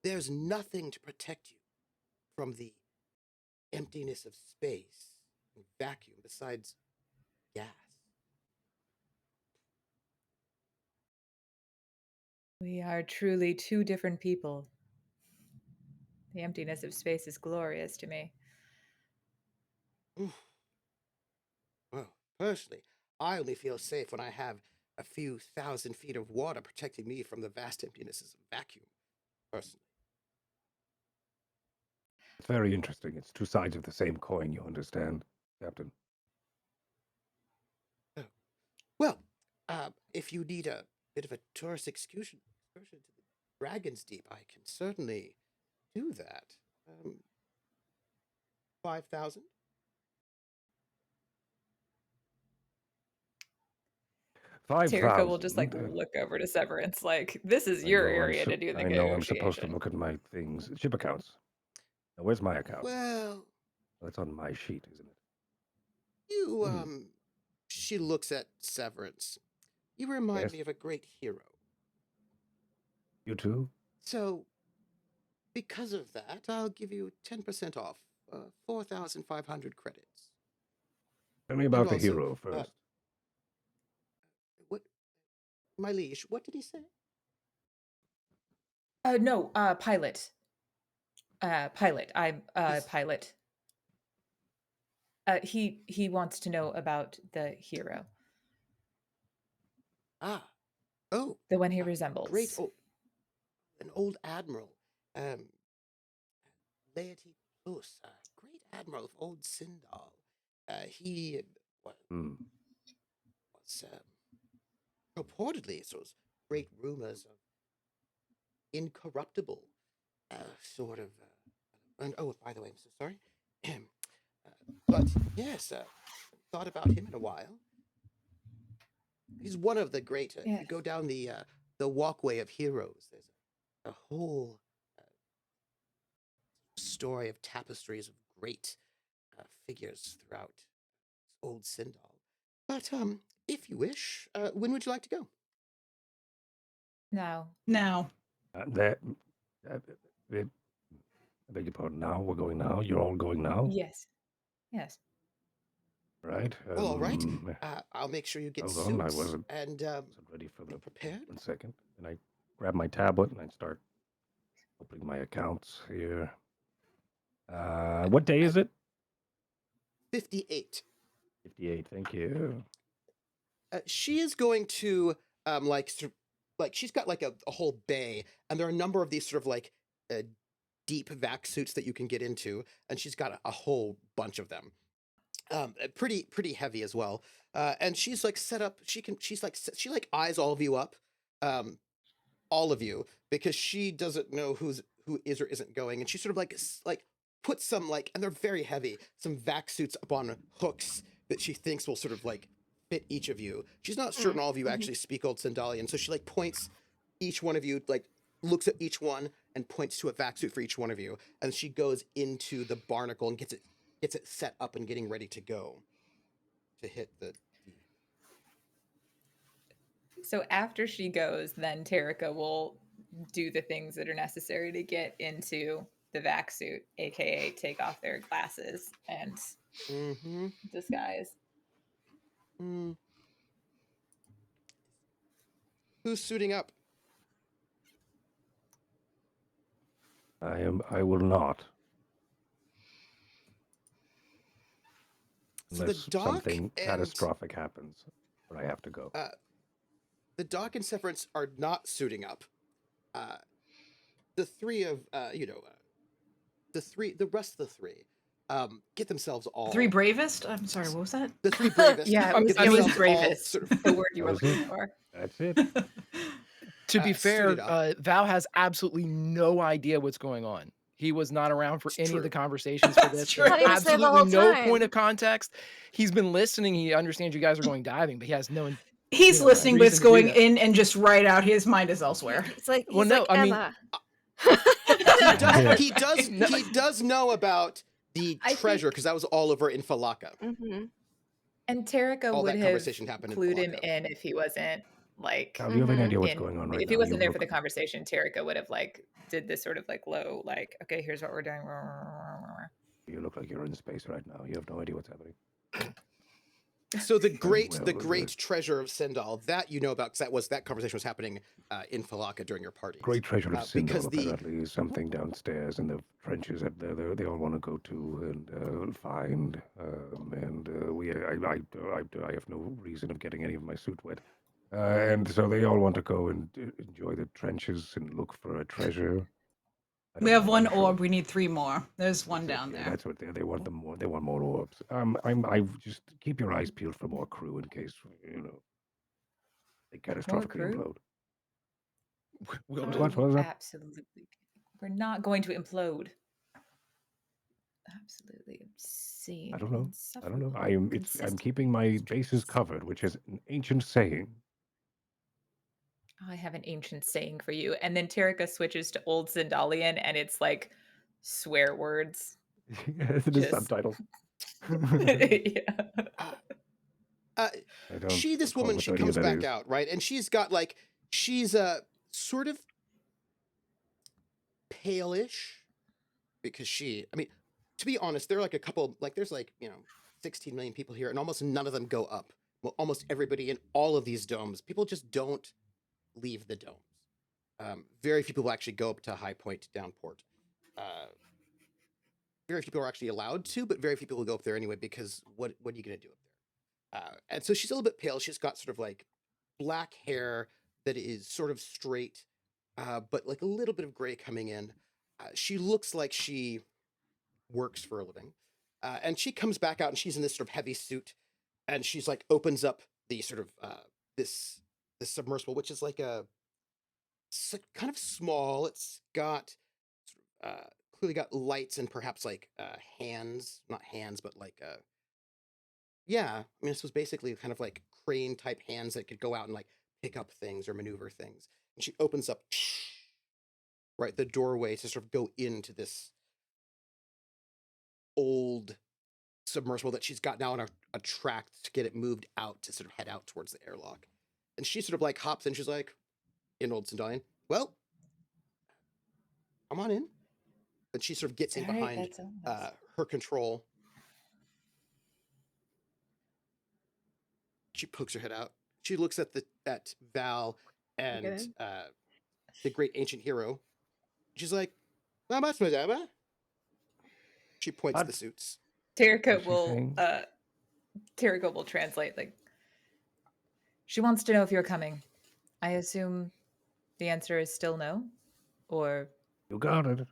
S1: there's nothing to protect you from the emptiness of space and vacuum besides gas?
S3: We are truly two different people. The emptiness of space is glorious to me.
S1: Oof. Well, personally, I only feel safe when I have a few thousand feet of water protecting me from the vast emptinesses of vacuum. Personally.
S2: It's very interesting. It's two sides of the same coin, you understand, Captain?
S1: Well, if you need a bit of a tourist excursion to the Dragonsdeep, I can certainly do that. 5,000?
S3: Terica will just
S2: 5,000.
S3: look over to Severance like, this is
S2: I
S3: your
S2: know I'm
S3: area to do the
S2: I know I'm supposed to
S3: negotiation.
S2: look at my things. Ship accounts. Now, where's my account?
S1: Well,
S2: That's on my sheet, isn't it?
S1: you, she looks at Severance. You remind
S2: Yes.
S1: me of a great hero.
S2: You too?
S1: So, because of that, I'll give you 10% off, 4,500 credits.
S2: Tell me about
S1: And
S2: the
S1: also,
S2: hero first.
S1: What, my liege, what did he say?
S3: No, pilot. Pilot. I'm
S1: He's-
S3: pilot. He wants to know about the hero,
S1: Ah, oh,
S3: the one he resembles.
S1: An old admiral, Laity Plus, great admiral of old Sindal. He was purportedly, so was great rumors of incorruptible, sort of. And oh, by the way, I'm so sorry. But yes, thought about him in a while. He's one of the great. If you go down the walkway of heroes, there's a whole story of tapestries of great figures throughout old Sindal. But if you wish, when would you like to go?
S3: Now.
S2: That. I beg your pardon. Now we're going now. You're all going now.
S3: Yes. Yes.
S2: Right.
S1: Well, all right. I'll make sure you get
S2: hold on, I
S1: suits
S2: wasn't
S1: and
S2: ready for the
S1: prepared.
S2: 1 second. And I grab my tablet and I start opening my accounts here. What day is it?
S1: 58.
S2: 58. Thank you.
S1: She is going to she's got like a whole bay, and there are a number of these sort of like deep vac suits that you can get into, and she's got a whole bunch of them. Pretty heavy as well. And she's like set up. She eyes all of you up, all of you, because she doesn't know who is or isn't going, and she sort of like puts some and they're very heavy, some vac suits up on hooks that she thinks will sort of like fit each of you. She's not certain all of you actually speak Old Sandalian, so she like points each one of you, like looks at each one and points to a vac suit for each one of you, and she goes into the barnacle and gets it set up and getting ready to go to hit the.
S3: So after she goes, then Tarika will do the things that are necessary to get into the vac suit, aka take off their glasses and disguise.
S1: Who's suiting up?
S2: I will not.
S1: So
S2: Unless
S1: the doc
S2: something
S1: and
S2: catastrophic happens, but I have to go.
S1: the doc and Severance are not suiting up. The three of the rest of the three get themselves all.
S5: Three bravest? I'm sorry, what was that?
S1: The three bravest.
S3: Yeah,
S1: get
S3: it was
S1: themselves all
S3: bravest.
S1: sort of
S3: The word you
S2: That
S3: were
S2: was
S3: looking
S2: it.
S3: for.
S2: That's it.
S4: To be fair,
S1: suited up.
S4: Val has absolutely no idea what's going on. He was not around for
S1: It's
S4: any of the
S1: true.
S4: conversations for this.
S5: true.
S4: There's
S6: Thought he was there the
S4: absolutely
S6: whole
S4: no point
S6: time.
S4: of context. He's been listening. He understands you guys are going diving, but he has no.
S5: He's listening, but it's
S4: reason to do
S5: going
S4: that.
S5: in and just right out. His mind is elsewhere.
S6: He's like,
S4: Well, no, I mean-
S6: Emma.
S1: He does know about the
S3: I
S1: treasure because that was all over in Falaka.
S3: And Tarika
S1: All
S3: would
S1: that
S3: have
S1: conversation happened in
S3: clued him
S1: Falaka.
S3: in if he wasn't like.
S2: Val, do you have any idea what's
S3: in-
S2: going on right
S3: if
S2: now?
S3: he wasn't
S2: You
S3: there for the
S2: look-
S3: conversation, Tarika would have like did this sort of like low, like, okay, here's what we're doing.
S2: You look like you're in space right now. You have no idea what's happening.
S1: So the great
S2: well,
S1: treasure of Sendal that you know about because that conversation was happening in Falaka during your party.
S2: Great treasure of
S1: because
S2: Sindel apparently is something downstairs in the trenches that they all want to go to and find. I have no reason of getting any of my suit wet. And so they all want to go and enjoy the trenches and look for a treasure. I
S5: We
S2: don't
S5: have
S2: know,
S5: one
S2: I'm sure-
S5: orb. We need 3 more. There's one
S2: That's it,
S5: down
S2: yeah,
S5: there.
S2: That's what they want. Them more. They want more orbs. I just keep your eyes peeled for more crew in case they catastrophically
S3: crew?
S2: implode.
S4: Will
S2: What
S4: do.
S2: was that?
S3: Absolutely. We're not going to implode. Absolutely obscene.
S2: I don't know.
S3: insufferable,
S2: I'm
S3: consistent.
S2: keeping my bases covered, which is an ancient saying.
S3: I have an ancient saying for you. And then Tarika switches to Old Sindalian and it's like swear words.
S2: Yes, it is
S3: Just-
S2: subtitles.
S3: Yeah.
S1: This
S2: recall
S1: woman,
S2: what
S1: she
S2: any of
S1: comes
S2: that
S1: back
S2: is.
S1: out, right? And she's got like, she's sort of pale-ish because to be honest, there are like a couple, like there's like, 16 million people here and almost none of them go up. Well, almost everybody in all of these domes, people just don't leave the domes. Very few people actually go up to High Point Downport. Very few people are actually allowed to, but very few people go up there anyway because what are you going to do up there? And so she's a little bit pale. She's got sort of like black hair that is sort of straight, but like a little bit of gray coming in. She looks like she works for a living. And she comes back out and she's in this sort of heavy suit and she's like opens up the sort of this submersible, which is like kind of small. It's got clearly got lights and perhaps like hands, not hands, but like yeah, I mean, this was basically kind of like crane type hands that could go out and like pick up things or maneuver things. And she opens up right the doorway to sort of go into this old submersible that she's got now on a track to get it moved out to sort of head out towards the airlock. And she sort of like hops in. She's like, in Old Sandalian, well, come on in. And she sort of gets in
S3: All right,
S1: behind
S3: that's all.
S1: her control. She pokes her head out. She looks at Val and
S6: Okay.
S1: the great ancient hero. She's like, not much, madame. She points
S2: What?
S1: the suits.
S3: Tarika
S2: What's she
S3: will
S2: saying?
S3: Tarika will translate like she wants to know if you're coming. I assume the answer is still no, or
S2: You got it.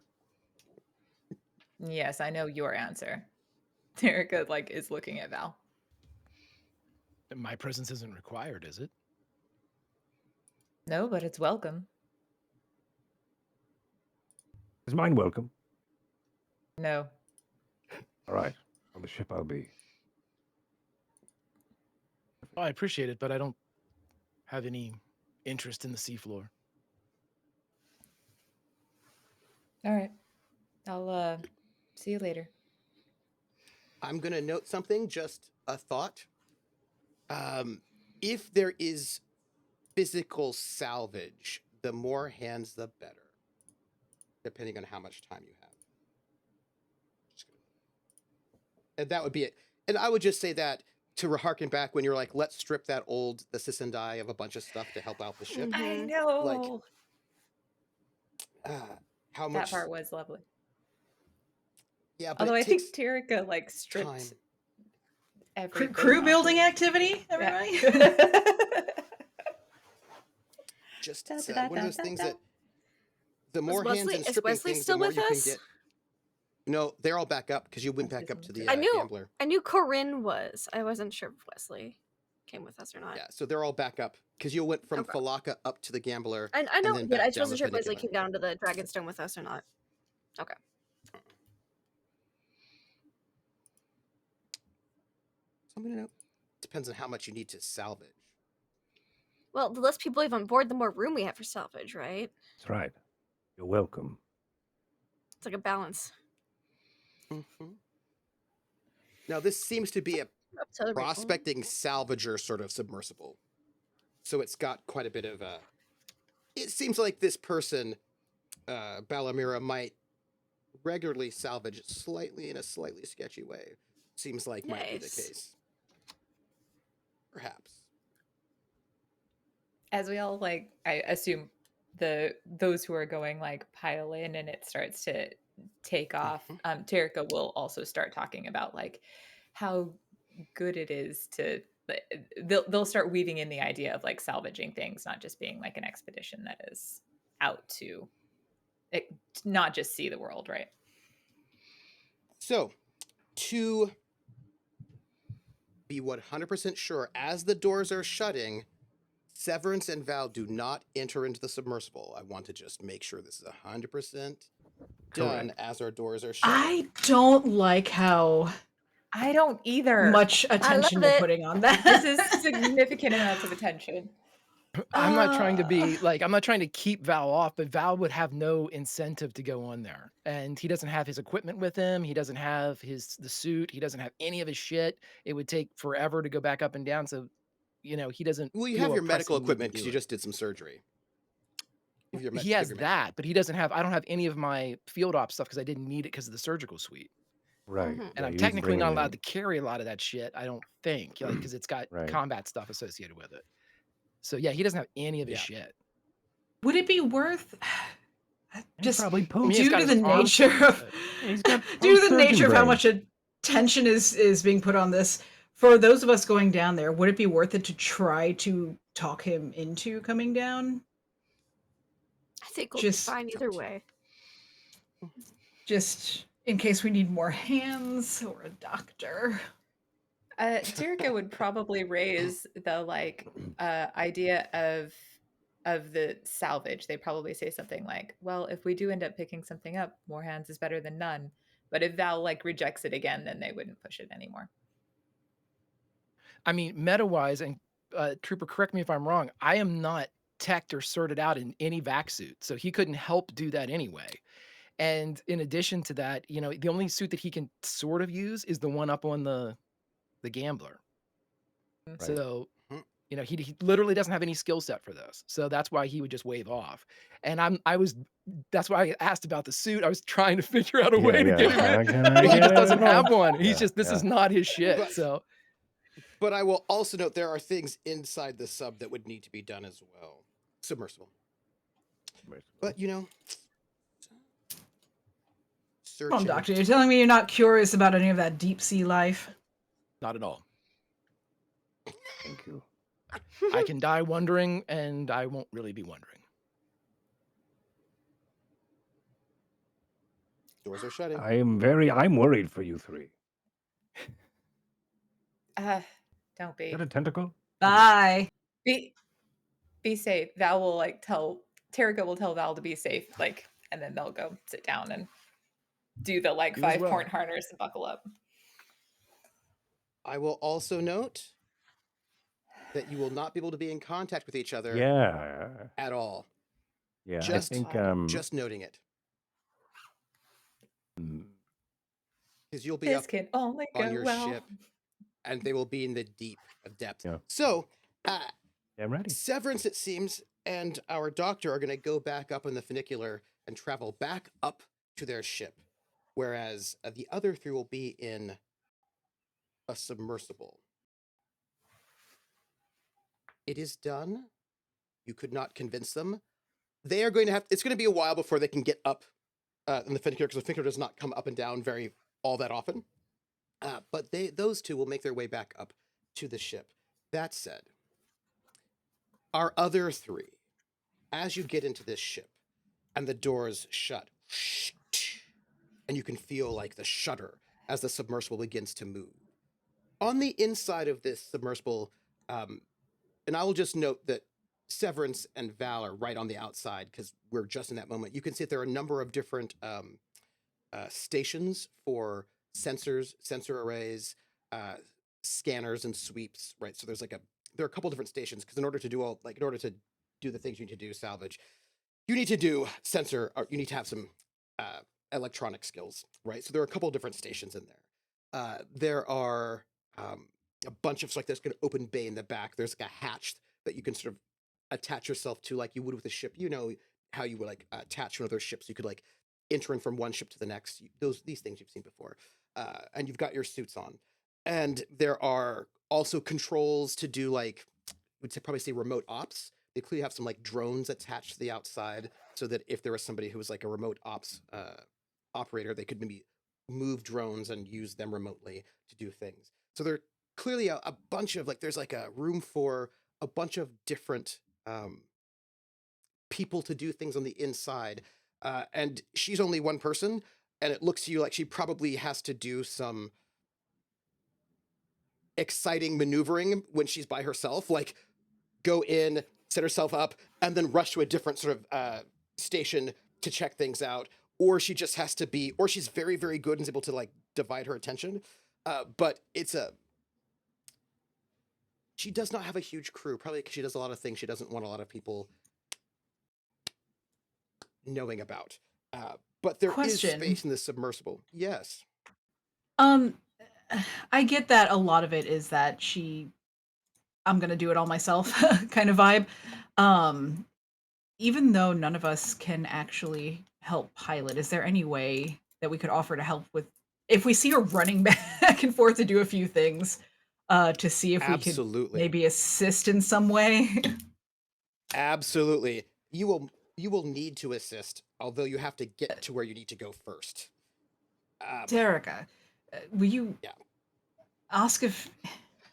S3: yes, I know your answer. Tarika like is looking at Val.
S4: My presence isn't required, is it?
S3: No, but it's welcome.
S2: Is mine welcome?
S3: No.
S2: All right. On the ship I'll be.
S4: I appreciate it, but I don't have any interest in the seafloor.
S3: All right. I'll see you later.
S1: I'm gonna note something, just a thought. If there is physical salvage, the more hands, the better, depending on how much time you have. And that would be it. And I would just say that to harken back when you're like, let's strip the Sisendai of a bunch of stuff to help out the ship.
S3: I
S6: Mhm.
S3: know.
S1: Like, how
S3: That
S1: much?
S3: part was lovely.
S1: Yeah, but
S3: Although
S1: it
S3: I
S1: takes
S3: think Terica like stripped
S1: time.
S3: everything.
S5: Crew
S3: off
S5: building
S3: of-
S5: activity,
S3: Yeah.
S5: everybody.
S1: Just
S3: Da,
S1: it's,
S3: da, da,
S1: one of
S3: da,
S1: those
S3: da,
S1: things
S3: da.
S1: that the more hands and
S6: Is
S1: stripping
S6: Wesley
S1: things, the
S6: still
S1: more
S6: with
S1: you can
S6: us?
S1: get. No, they're all back up because you went
S3: Oh,
S1: back up to the
S3: Sisendai.
S1: gambler.
S6: I knew Corinne was. I wasn't sure if Wesley came with us or not.
S1: Yeah, so they're all back up because you went from
S6: Okay.
S1: Falaka up to the gambler.
S6: I
S1: and
S6: know,
S1: then
S6: but I
S1: back
S6: just
S1: down
S6: wasn't
S1: to
S6: sure if Wesley
S1: Funicular.
S6: came down to the Dragonstone with us or not. Okay.
S1: So I'm gonna know. Depends on how much you need to salvage.
S6: Well, the less people we have on board, the more room we have for salvage, right?
S2: That's right. You're welcome.
S6: It's like a balance.
S1: Mm-hmm. Now this seems to be a
S6: Up to other people.
S1: prospecting salvager sort of submersible, so it's got quite a bit of it seems like this person, Balamira, might regularly salvage slightly in a slightly sketchy way. Seems like might be the
S6: Nice.
S1: case. Perhaps.
S3: As we all like, I assume those who are going like pile in and it starts to take off.
S1: Mhm.
S3: Terica will also start talking about like how good it is to they'll start weaving in the idea of like salvaging things, not just being like an expedition that is out to not just see the world, right?
S1: So, to be 100% sure, as the doors are shutting, Severance and Val do not enter into the submersible. I want to just make sure this is 100% done
S2: Correct.
S1: as our doors are shutting.
S5: I don't like how
S3: I don't either.
S5: much attention
S6: love
S5: you're
S6: it.
S5: putting on that.
S3: This is significant amounts of attention.
S4: I'm not trying to be like, I'm not trying to keep Val off, but Val would have no incentive to go on there. And he doesn't have his equipment with him. He doesn't have the suit. He doesn't have any of his shit. It would take forever to go back up and down. So, he doesn't
S1: Well, you
S4: feel
S1: have
S4: a
S1: your medical
S4: pressing need to
S1: equipment because
S4: do
S1: you
S4: it.
S1: just did some surgery. You have your
S4: He
S1: you have
S4: has
S1: your
S4: that, but he doesn't have, I don't have any of my field op stuff because I didn't need it because of the surgical suite.
S2: Right.
S6: Mhm.
S4: And
S2: Yeah,
S4: I'm
S2: you
S4: technically
S2: bring
S4: not
S2: it
S4: allowed
S2: in.
S4: to carry a lot of that shit, I don't think, because it's got
S2: Right.
S4: combat stuff associated with it. So yeah, he doesn't have any of his
S1: Yeah.
S4: shit.
S5: Would it be worth
S2: He's
S5: just
S2: probably
S4: I mean, he's
S5: due
S4: got
S5: to
S4: his
S5: the
S4: arm
S5: nature
S4: shot,
S5: of
S4: but-
S2: He's got
S5: due to the
S2: surgeon
S5: nature of how
S2: brain.
S5: much attention is being put on this, for those of us going down there, would it be worth it to try to talk him into coming down?
S6: I think we'll
S5: Just-
S6: be fine either way.
S5: Just in case we need more hands or a doctor.
S3: Terica would probably raise the like idea of the salvage. They probably say something like, well, if we do end up picking something up, more hands is better than none. But if Val like rejects it again, then they wouldn't push it anymore.
S4: I mean, meta-wise, and Trooper, correct me if I'm wrong, I am not teched or sorted out in any vac suit, so he couldn't help do that anyway. And in addition to that, the only suit that he can sort of use is the one up on the gambler.
S2: Right.
S4: So,
S1: Mhm.
S4: he literally doesn't have any skill set for this. So that's why he would just wave off. And that's why I asked about the suit. I was trying to figure out a way to get him in.
S2: I
S4: But he
S2: get
S4: just
S2: it
S4: doesn't have
S2: involved.
S4: one. He's
S2: Yeah,
S4: just, this
S2: yeah.
S4: is not his shit.
S1: But-
S4: So
S1: But I will also note there are things inside the sub that would need to be done as well. Submersible. But
S5: Come on,
S1: searching.
S5: doctor, you're telling me you're not curious about any of that deep sea life?
S4: not at all.
S2: Thank you.
S4: I can die wondering, and I won't really be wondering.
S1: Doors are shutting.
S2: I'm worried for you three.
S3: Don't
S2: Is
S3: be.
S2: that a tentacle?
S5: Bye.
S3: Be safe. Val will like Terica will tell Val to be safe, like, and then they'll go sit down and do the like
S4: You as
S3: 5-point harness and buckle up.
S1: I will also note that you will not be able to be in contact with each other
S2: Yeah.
S1: at all.
S2: Yeah. I
S1: Just,
S2: think
S1: just noting it,
S2: mm,
S1: because you'll be
S3: This
S1: up
S3: can only
S1: on
S3: go
S1: your
S3: well.
S1: ship, and they will be in the deep of depth.
S2: yeah.
S1: So,
S2: Yeah, I'm ready.
S1: Severance, it seems, and our doctor are going to go back up in the funicular and travel back up to their ship, whereas the other three will be in a submersible. It is done. You could not convince them. They are going to have. It's going to be a while before they can get up in the funicular, because the funicular does not come up and down all that often. But those two will make their way back up to the ship. That said, our other three, as you get into this ship and the doors shut, and you can feel like the shudder as the submersible begins to move. On the inside of this submersible, and I will just note that Severance and Val are right on the outside because we're just in that moment. You can see that there are a number of different stations for sensors, sensor arrays, scanners, and sweeps. Right, so there are a couple different stations because in order to do the things you need to do salvage, you need to do sensor, or you need to have some electronic skills, right? So there are a couple of different stations in there. There are a bunch of there's an open bay in the back. There's like a hatch that you can sort of attach yourself to, like you would with a ship. You know how you would like attach one of those ships. You could like enter in from one ship to the next. These things you've seen before, and you've got your suits on. And there are also controls to do probably say remote ops. They clearly have some like drones attached to the outside, so that if there was somebody who was like a remote ops operator, they could maybe move drones and use them remotely to do things. So there are clearly a bunch of there's like a room for a bunch of different people to do things on the inside. And she's only one person, and it looks to you like she probably has to do some exciting maneuvering when she's by herself, like go in, set herself up, and then rush to a different sort of station to check things out. Or she just has to be, or she's very, very good and is able to like divide her attention. But she does not have a huge crew, probably because she does a lot of things she doesn't want a lot of people knowing about. But there is
S5: Question.
S1: space in the submersible. Yes.
S5: I get that a lot of it is that I'm gonna do it all myself kind of vibe. Even though none of us can actually help pilot, is there any way that we could offer to help with if we see her running back and forth to do a few things, to see if we could
S1: Absolutely.
S5: maybe assist in some way?
S1: Absolutely. You will need to assist, although you have to get to where you need to go first.
S5: Derica, will you
S1: Yeah.
S5: ask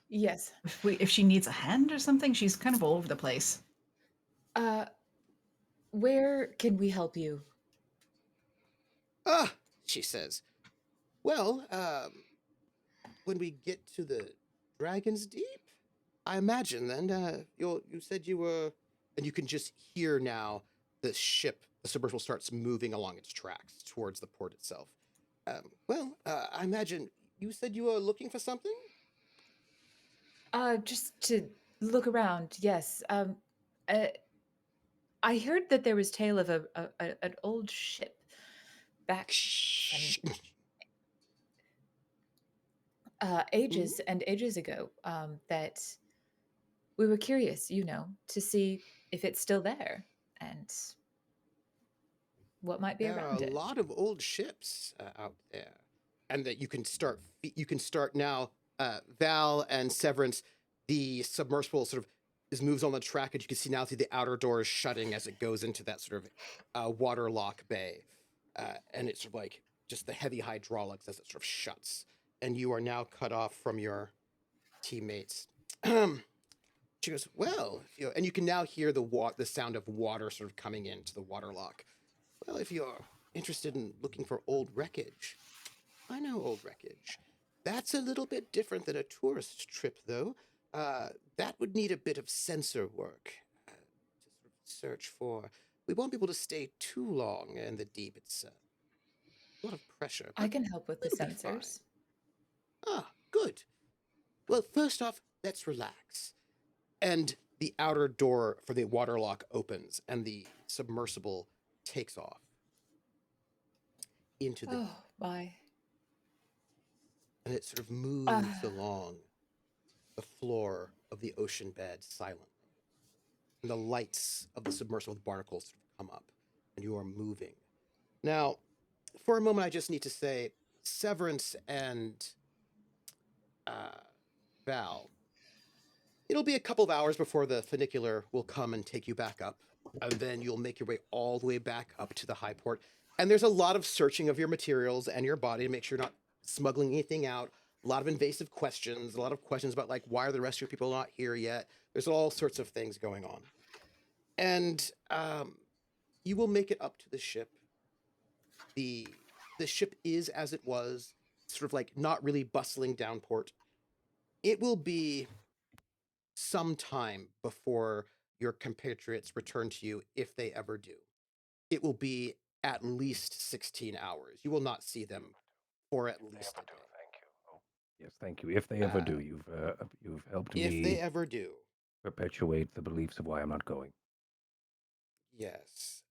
S3: Yes.
S5: if she needs a hand or something? She's kind of all over the place.
S3: Where can we help you?
S1: She says. Well, when we get to the Dragonsdeep, I imagine then you said you were, and you can just hear now the submersible starts moving along its tracks towards the port itself. I imagine you said you were looking for something?
S3: Just to look around, yes. I heard that there was tale of an old ship back
S1: Shh.
S3: ages and ages ago, that we were curious, to see if it's still there and what might be
S1: There are a
S3: around it.
S1: lot of old ships out there, and that you can start. You can start now. Val and Severance, the submersible sort of moves on the track, and you can see now through the outer doors shutting as it goes into that sort of waterlock bay, and it's sort of like just the heavy hydraulics as it sort of shuts, and you are now cut off from your teammates. She goes, well, and you can now hear the sound of water sort of coming into the waterlock. Well, if you're interested in looking for old wreckage, I know old wreckage. That's a little bit different than a tourist trip, though. That would need a bit of sensor work to sort of search for. We won't be able to stay too long in the deep. It's a lot of pressure.
S3: I
S1: But
S3: can help with the
S1: it'll be fine.
S3: sensors.
S1: Good. Well, first off, let's relax. And the outer door for the waterlock opens, and the submersible takes off into the deep.
S3: Oh my.
S1: And it sort of moves along the floor of the ocean bed silently. And the lights of the submersible barnacles sort of come up, and you are moving. Now, for a moment, I just need to say, Severance and Val, it'll be a couple of hours before the funicular will come and take you back up, and then you'll make your way all the way back up to the high port. And there's a lot of searching of your materials and your body to make sure you're not smuggling anything out. A lot of invasive questions, a lot of questions about like, why are the rest of your people not here yet? There's all sorts of things going on. And you will make it up to the ship. The ship is as it was, sort of like not really bustling down port. It will be some time before your compatriots return to you, if they ever do. It will be at least 16 hours. You will not see them for at least a day.
S2: Thank you. Oh, yes, thank you. If they ever do, you've helped
S1: If
S2: me
S1: they ever do,
S2: perpetuate the beliefs of why I'm not going.
S1: yes.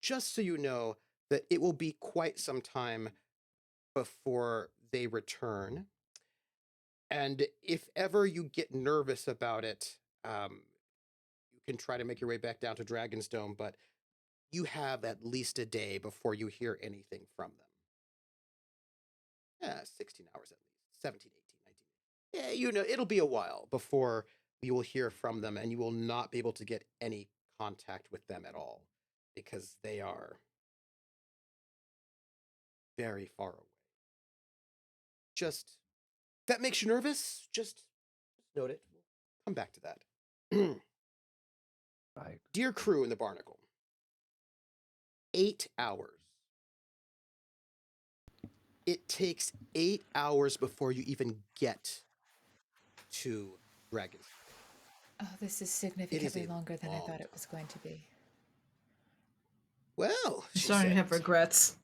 S1: Just so you know that it will be quite some time before they return. And if ever you get nervous about it, you can try to make your way back down to Dragon's Dome, but you have at least a day before you hear anything from them. Yeah, 16 hours at least, 17, 18, 19. Yeah, you know, it'll be a while before you will hear from them, and you will not be able to get any contact with them at all because they are very far away. Just, that makes you nervous? Just note it. We'll come back to that.
S2: Right.
S1: Dear crew in the Barnacle, 8 hours. It takes 8 hours before you even get to Dragons.
S3: Oh, this is significantly longer than I thought it was going to be.
S1: Well,
S5: I'm
S1: she
S5: starting to have
S1: says,
S5: regrets.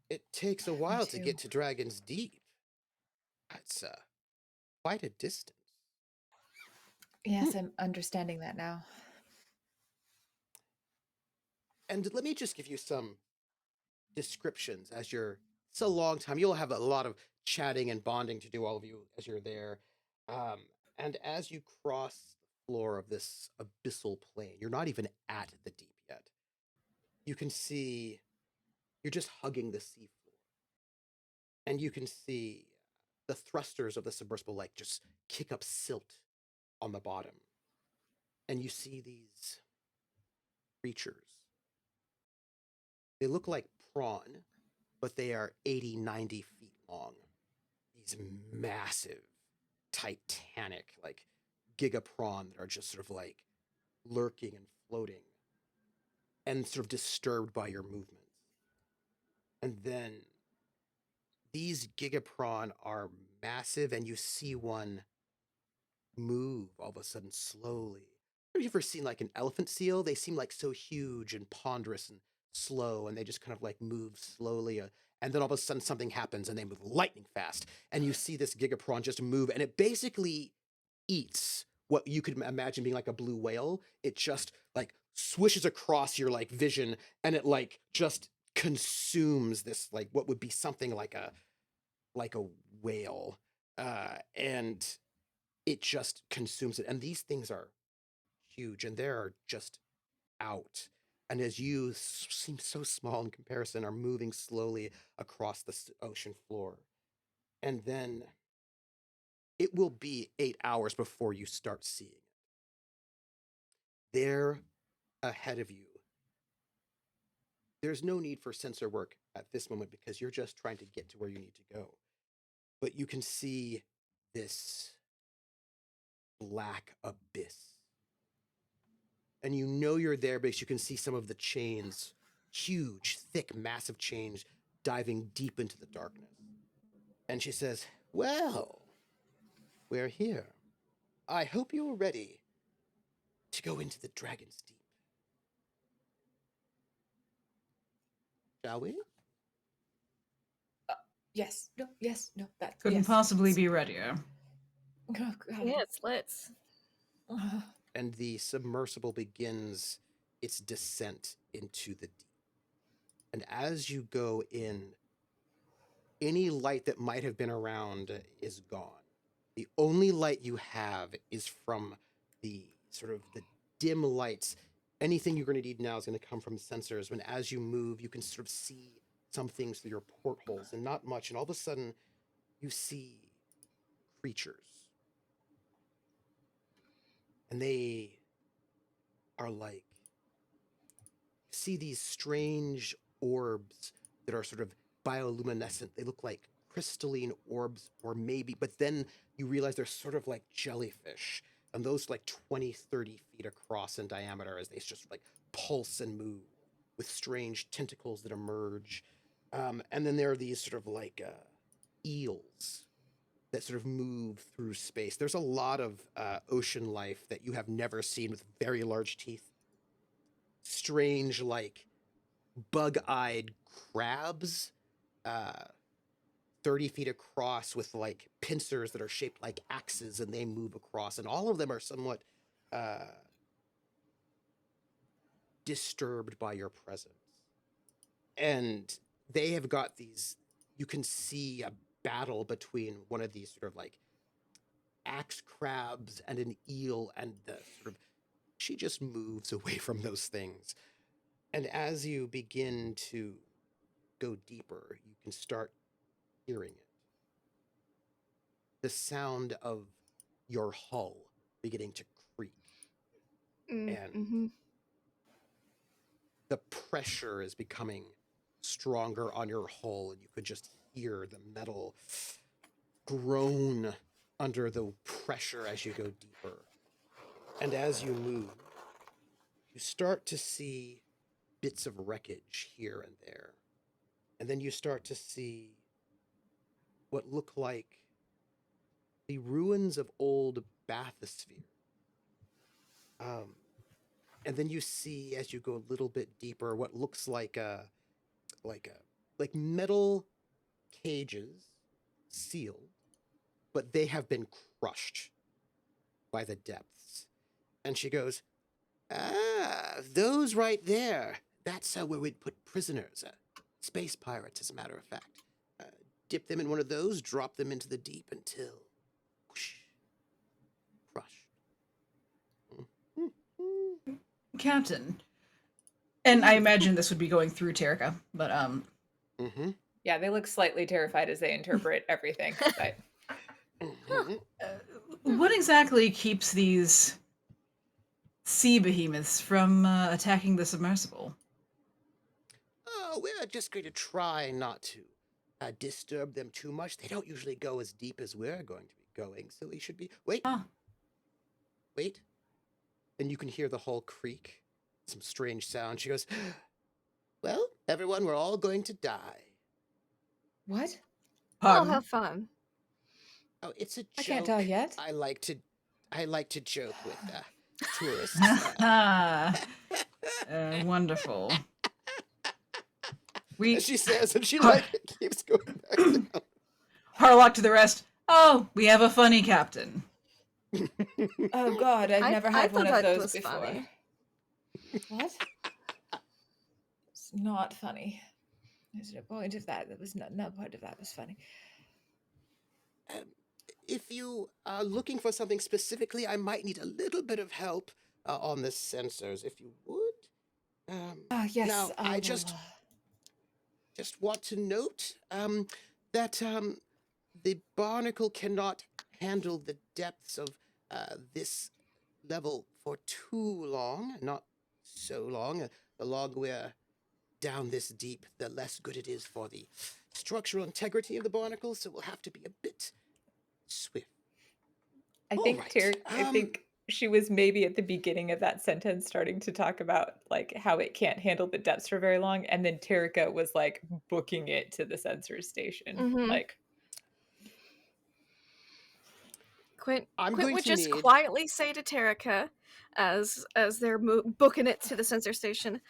S1: it takes a while to
S3: too.
S1: get to Dragon's Deep. That's quite a distance.
S3: Yes, I'm understanding that now.
S1: And let me just give you some descriptions as you're. It's a long time. You'll have a lot of chatting and bonding to do, all of you, as you're there. And as you cross the floor of this abyssal plain, you're not even at the deep yet. You can see you're just hugging the seafloor. And you can see the thrusters of the submersible like just kick up silt on the bottom. And you see these creatures. They look like prawn, but they are 80, 90 feet long. These massive, titanic, like gigaprawn that are just sort of like lurking and floating and sort of disturbed by your movements. And then these gigaprawn are massive, and you see one move all of a sudden slowly. Have you ever seen like an elephant seal? They seem like so huge and ponderous and slow, and they just kind of like move slowly. And then all of a sudden something happens, and they move lightning fast. And you see this gigaprawn just move, and it basically eats what you could imagine being like a blue whale. It just like swishes across your like vision, and it like just consumes this like what would be something like a whale, and it just consumes it. And these things are huge, and they're just out. And as you seem so small in comparison, are moving slowly across the ocean floor. And then it will be 8 hours before you start seeing it. There ahead of you, there's no need for sensor work at this moment because you're just trying to get to where you need to go. But you can see this black abyss. And you know you're there because you can see some of the chains, huge, thick, massive chains diving deep into the darkness. And she says, well, we're here. I hope you're ready to go into the Dragon's Deep. Shall we?
S3: Yes, no, that
S5: Couldn't
S3: yes.
S5: possibly be readier.
S3: Oh, God.
S6: Yes, let's.
S1: and the submersible begins its descent into the deep. And as you go in, any light that might have been around is gone. The only light you have is from the sort of the dim lights. Anything you're going to need now is going to come from sensors. When as you move, you can sort of see some things through your portholes, and not much. And all of a sudden, you see creatures, and they are like, see these strange orbs that are sort of bioluminescent. They look like crystalline orbs, or maybe, but then you realize they're sort of like jellyfish, and those like 20, 30 feet across in diameter as they just like pulse and move with strange tentacles that emerge. And then there are these sort of like eels that sort of move through space. There's a lot of ocean life that you have never seen with very large teeth. Strange, like bug-eyed crabs, 30 feet across with like pincers that are shaped like axes and they move across. And all of them are somewhat disturbed by your presence. And they have got these, you can see a battle between one of these sort of like axe crabs and an eel, and the sort of, she just moves away from those things. And as you begin to go deeper, you can start hearing it. The sound of your hull beginning to creak. And the pressure is becoming stronger on your hull, and you could just hear the metal groan under the pressure as you go deeper. And as you move, you start to see bits of wreckage here and there. And then you start to see what look like the ruins of old bathysphere. And then you see, as you go a little bit deeper, what looks like metal cages sealed, but they have been crushed by the depths. And she goes, those right there. That's where we'd put prisoners, space pirates, as a matter of fact. Dip them in one of those, drop them into the deep until, whoosh, crushed.
S5: Captain. And I imagine this would be going through Terica, but
S3: Yeah, they look slightly terrified as they interpret everything. But
S5: what exactly keeps these sea behemoths from attacking the submersible?
S1: Oh, we're just going to try not to disturb them too much. They don't usually go as deep as we're going to be going, so we should be... Wait. Wait. And you can hear the hull creak. Some strange sound. She goes, well, everyone, we're all going to die.
S3: what?
S6: Oh, have fun.
S1: Oh, it's a joke.
S3: I can't die yet.
S1: I like to joke with tourists.
S5: Wonderful.
S1: As she says, and she like keeps going back down.
S5: Harlock to the rest. Oh, we have a funny captain.
S3: Oh God, I've never had one of those before.
S6: Funny.
S3: What? It's not funny. There's no point of that. That was no part of that was funny.
S1: If you are looking for something specifically, I might need a little bit of help on the sensors, if you would.
S3: Yes.
S1: Now, I just want to note that the barnacle cannot handle the depths of this level for too long. Not so long. The longer we're down this deep, the less good it is for the structural integrity of the barnacle, so we'll have to be a bit swift.
S3: I think she was maybe at the beginning of that sentence starting to talk about like how it can't handle the depths for very long, and then Terica was like booking it to the sensor station. Like
S6: Quint would just quietly say to Terica as they're booking it to the sensor station,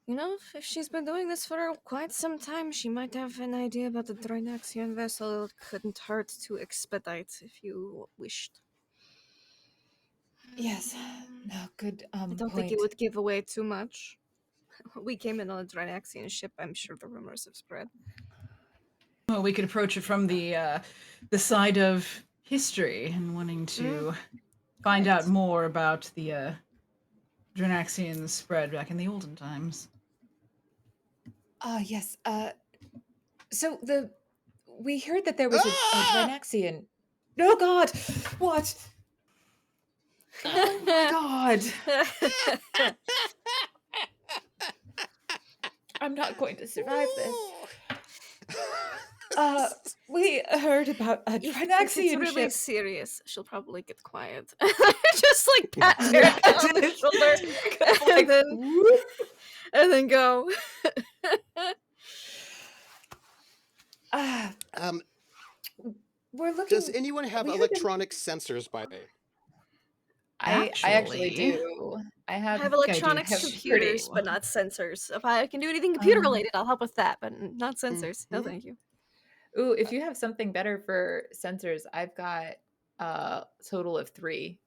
S6: you know, if she's been doing this for quite some time, she might have an idea about the Drinaxian vessel. It couldn't hurt to expedite if you wished.
S3: Yes. No, good
S6: I don't think
S3: point.
S6: it would give away too much. We came in on a Drinaxian ship. I'm sure the rumors have spread.
S5: Well, we could approach it from the side of history and wanting to find out
S3: Correct.
S5: more about the Drinaxian spread back in the olden times.
S3: Yes. So we heard that there was a
S1: Ah!
S3: Drinaxian. Oh God! What? Oh my God! I'm not going to survive this. We heard about a
S6: If it's
S3: Drinaxian
S6: really
S3: ship.
S6: serious, she'll probably get quiet. Just like pat Erica on the shoulder, and then go.
S1: Um,
S3: We're looking.
S1: does anyone have
S3: we heard that-
S1: electronic sensors by the way?
S3: I actually
S5: Actually-
S3: do. I
S6: I
S3: have.
S6: have
S5: I do
S6: electronics,
S5: too.
S6: computers, but not sensors. If I can do anything computer related, I'll help with that, but not sensors. No,
S1: Mhm.
S6: thank you.
S3: Ooh, if you have something better for sensors, I've got a total of 3.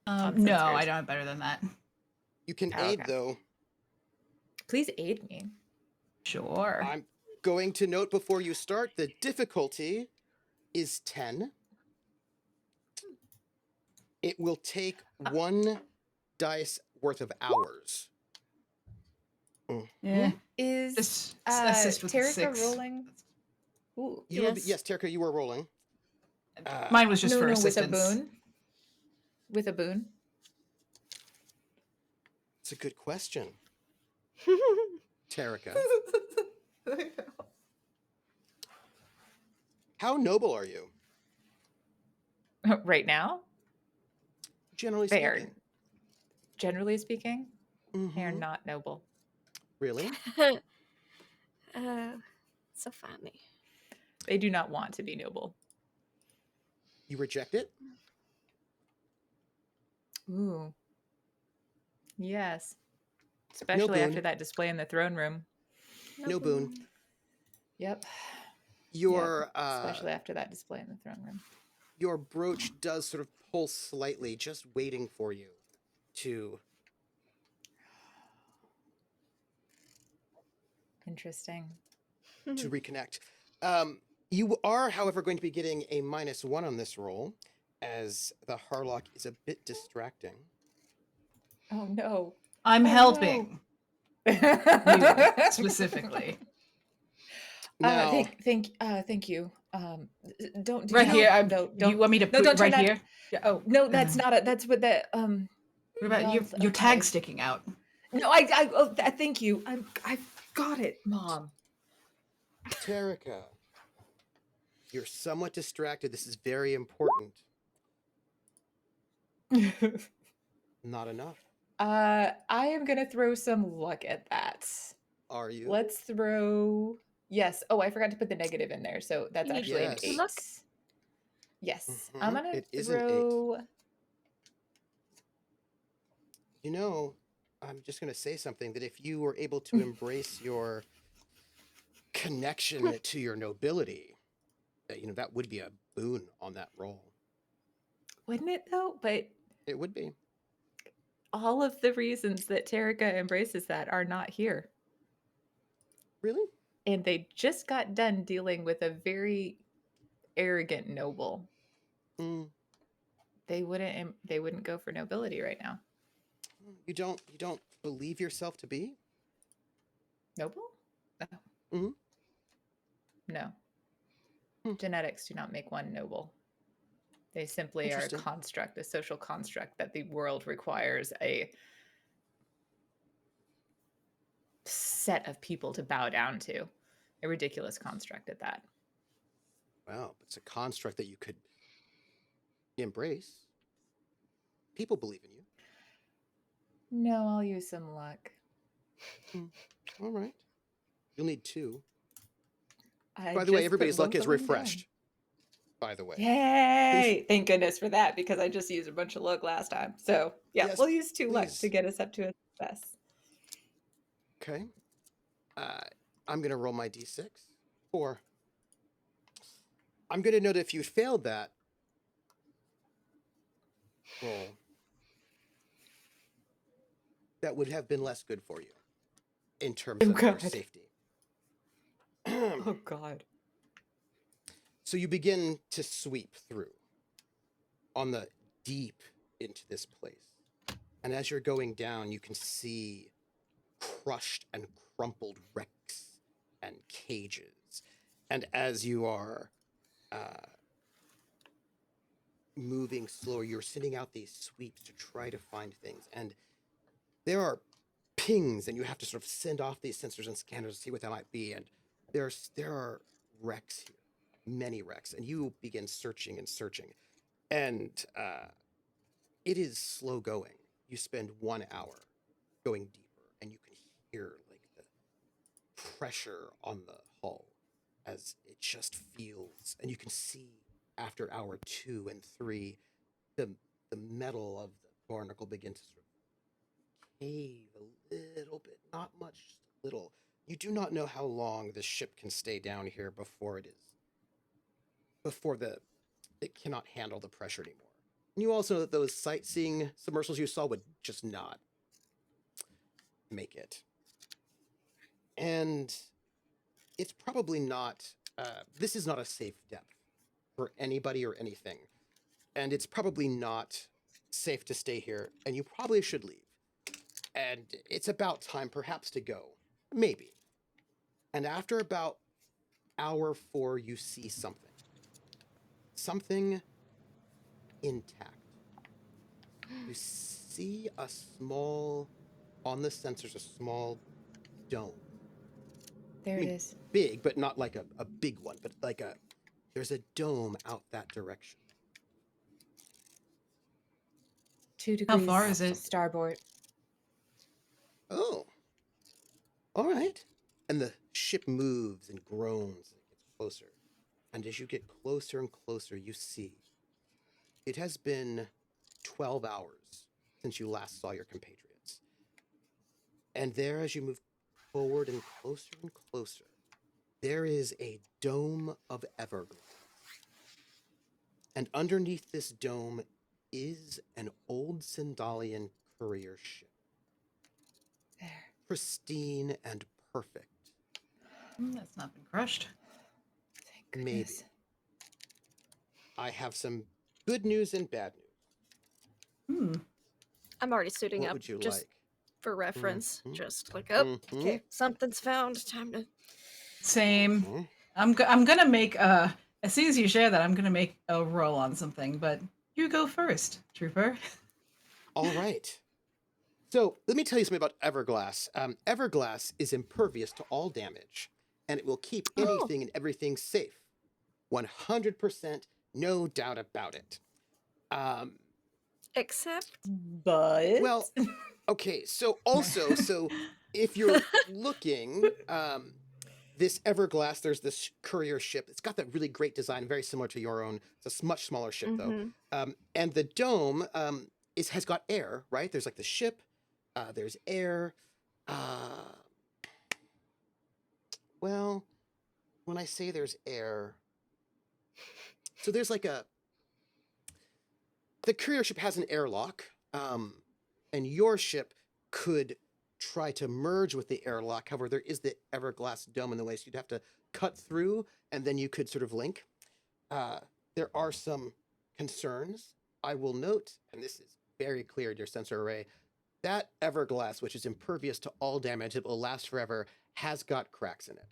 S3: on
S5: No,
S3: sensors.
S5: I don't have better than that.
S1: You can
S3: Oh,
S1: aid
S3: okay.
S1: though.
S3: Please aid me.
S5: Sure.
S1: I'm going to note before you start the difficulty is 10. It will take 1 dice worth of hours.
S5: Yeah.
S3: Is
S5: Just assist with the
S3: Terrica
S5: 6.
S3: rolling? Ooh.
S1: You will be,
S6: Yes.
S1: yes, Terka, you were rolling.
S5: Mine was just
S3: no,
S5: for
S3: no,
S5: assistance.
S3: with a boon. With a boon.
S1: It's a good question, Terka. How noble are you,
S3: Right now,
S1: generally
S3: they are,
S1: speaking?
S3: generally speaking, they are
S1: Mhm.
S3: not noble.
S1: Really?
S6: So funny.
S3: They do not want to be noble.
S1: You reject it?
S3: Ooh. Yes. Especially
S1: boon.
S3: after that display in the throne room.
S1: No boon.
S3: Yep.
S1: Your
S3: Especially after that display in the throne room.
S1: your brooch does sort of pulse slightly, just waiting for you to
S3: Interesting.
S1: to reconnect. You are, however, going to be getting a -1 on this roll, as the Harlock is a bit distracting.
S3: Oh no.
S5: I'm
S3: Oh,
S5: helping
S3: no.
S5: you specifically.
S1: Now,
S3: Thank you. Don't do
S5: Right
S3: no,
S5: here.
S3: no, don't.
S5: You want me to
S3: no,
S5: put
S3: don't turn
S5: right
S3: that-
S5: here?
S3: Yeah, oh no, that's not it. That's what that
S5: What about
S3: no,
S5: your tag
S3: okay.
S5: sticking out?
S3: No, thank you. I've got it, Mom.
S1: Terika, you're somewhat distracted. This is very important. Not enough.
S3: I am gonna throw some luck at that.
S1: Are you?
S3: Let's throw. Yes. Oh, I forgot to put the negative in there. So that's
S6: You need
S3: actually an
S1: Yes.
S3: 8.
S6: luck?
S3: Yes. I'm
S1: Mhm,
S3: gonna
S1: it is an 8.
S3: throw.
S1: You know, I'm just going to say something that if you were able to embrace your connection to your nobility, that would be a boon on that roll.
S3: Wouldn't it though? But
S1: It would be.
S3: all of the reasons that Terrica embraces that are not here.
S1: Really?
S3: And they just got done dealing with a very arrogant noble.
S1: Mm,
S3: They wouldn't go for nobility right now.
S1: you don't believe yourself to be?
S3: Noble? No.
S1: Mhm.
S3: No.
S1: Hmm.
S3: Genetics do not make one noble. They simply are a
S1: Interesting.
S3: construct, a social construct that the world requires a set of people to bow down to. A ridiculous construct at that.
S1: Wow, it's a construct that you could embrace. People believe in you.
S3: No, I'll use some luck.
S1: All right. You'll need 2.
S3: I
S1: By the way,
S3: just put
S1: everybody's luck
S3: both
S1: is
S3: of them down.
S1: refreshed. By the way.
S3: Yay! Thank goodness for that, because I just used a bunch of luck last time. So yeah,
S1: Yes,
S3: we'll use 2 luck
S1: please.
S3: to get us up to a success.
S1: Okay. I'm going to roll my d6. 4. I'm going to note if you failed that roll, that would have been less good for you in terms
S3: Oh
S1: of your
S3: God.
S1: safety.
S3: Oh God.
S1: So you begin to sweep through on the deep into this place. And as you're going down, you can see crushed and crumpled wrecks and cages. And as you are moving slower, you're sending out these sweeps to try to find things. And there are pings, and you have to sort of send off these sensors and scanners to see what that might be. And there are wrecks here, many wrecks. And you begin searching and searching. And it is slow going. You spend 1 hour going deeper, and you can hear like the pressure on the hull as it just feels, and you can see after hour 2 and 3, the metal of the barnacle begin to sort of cave a little bit, not much, just a little. You do not know how long the ship can stay down here before it cannot handle the pressure anymore. And you also know that those sightseeing submersibles you saw would just not make it. And it's probably not, this is not a safe depth for anybody or anything. And it's probably not safe to stay here, and you probably should leave. And it's about time perhaps to go. Maybe. And after about hour 4, you see something. Something intact. You see a small, on the sensors, a small dome.
S3: There
S1: I
S3: it
S1: mean,
S3: is.
S1: big, but not like a big one, but like there's a dome out that direction.
S3: 2
S5: How
S3: degrees
S5: far is it?
S3: starboard.
S1: Oh, all right. And the ship moves and groans and gets closer. And as you get closer and closer, you see it has been 12 hours since you last saw your compatriots. And there, as you move forward and closer, there is a dome of everglass. And underneath this dome is an old Sindalian courier ship.
S3: There.
S1: Pristine and perfect.
S5: That's not been crushed.
S3: Thank
S1: Maybe.
S3: goodness.
S1: I have some good news and bad news.
S5: Hmm.
S6: I'm already suiting
S1: What
S6: up
S1: would you
S6: just
S1: like?
S6: for reference.
S1: Mhm.
S6: Just like, oh,
S1: Mhm.
S6: okay, something's found. Time to.
S5: Same.
S1: Okay.
S5: I'm gonna make as soon as you share that, I'm gonna make a roll on something, but you go first, Trooper.
S1: All right. So let me tell you something about Everglass. Everglass is impervious to all damage, and it will keep
S6: Oh.
S1: anything and everything safe. 100%, no doubt about it.
S6: Except.
S3: But
S1: Well, okay, so also, so if you're looking, this Everglass, there's this courier ship. It's got that really great design, very similar to your own. It's a much smaller ship, though. And the dome has got air, right? There's like the ship, there's air. Well, when I say there's air, so there's like the courier ship has an airlock, and your ship could try to merge with the airlock. However, there is the Everglass dome in the way, so you'd have to cut through, and then you could sort of link. There are some concerns. I will note, and this is very clear in your sensor array, that Everglass, which is impervious to all damage, it will last forever, has got cracks in it.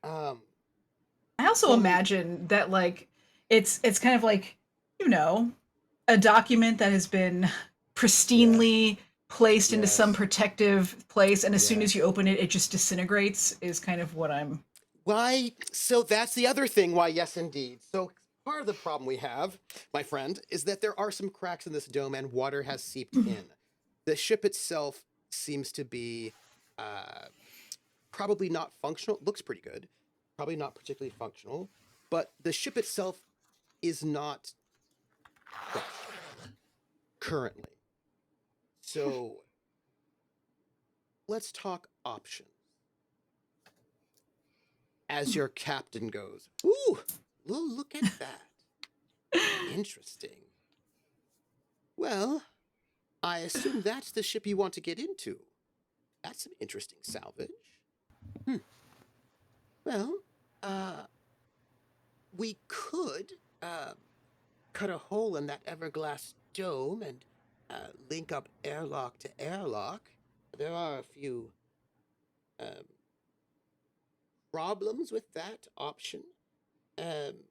S5: I also
S1: Well,
S5: imagine that like it's kind of like, you know, a document that has been pristinely placed into some
S1: Yes.
S5: protective place, and as soon
S1: Yes.
S5: as you open it, it just disintegrates, is kind of what I'm.
S1: Why? So that's the other thing. Why, yes, indeed. So part of the problem we have, my friend, is that there are some cracks in this dome and water has seeped in. The ship itself seems to be probably not functional. It looks pretty good. Probably not particularly functional. But the ship itself is not crushed currently. So let's talk options. As your captain goes, ooh, look at that. Interesting. Well, I assume that's the ship you want to get into. That's an interesting salvage. Well, we could cut a hole in that Everglass dome and link up airlock to airlock. There are a few problems with that option.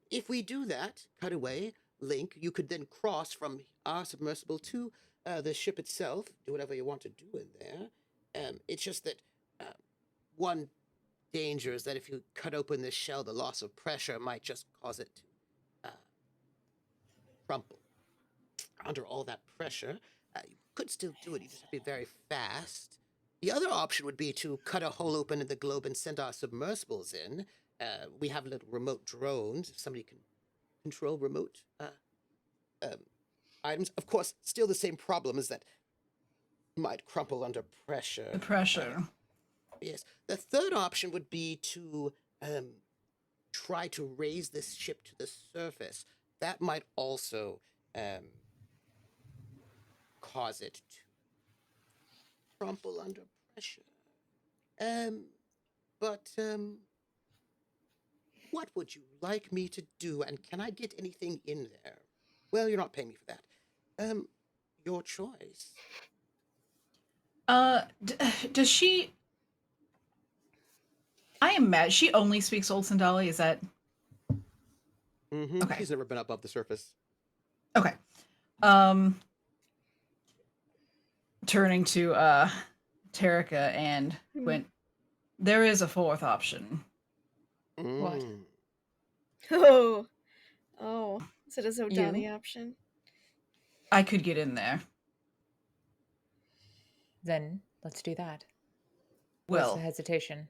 S1: If we do that, cut away, link, you could then cross from our submersible to the ship itself, do whatever you want to do in there. It's just that one danger is that if you cut open this shell, the loss of pressure might just cause it to crumple. Under all that pressure, you could still do it, you just have to be very fast. The other option would be to cut a hole open in the globe and send our submersibles in. We have little remote drones. If somebody can control remote items. Of course, still the same problem is that it might crumple under pressure.
S5: The pressure.
S1: Yes. The third option would be to try to raise this ship to the surface. That might also cause it to crumple under pressure. But what would you like me to do, and can I get anything in there? Well, you're not paying me for that. Your choice.
S5: Does she? I imagine she only speaks Old Sindali. Is that
S1: Mm-hmm.
S5: okay?
S1: She's never been above the surface.
S5: Okay. Turning to Tarika and Quint, there is a fourth option.
S3: What?
S1: Mm.
S6: Oh, is it a Zodani option?
S5: I could get in there.
S3: Then let's do that. What's the
S5: Well,
S3: hesitation?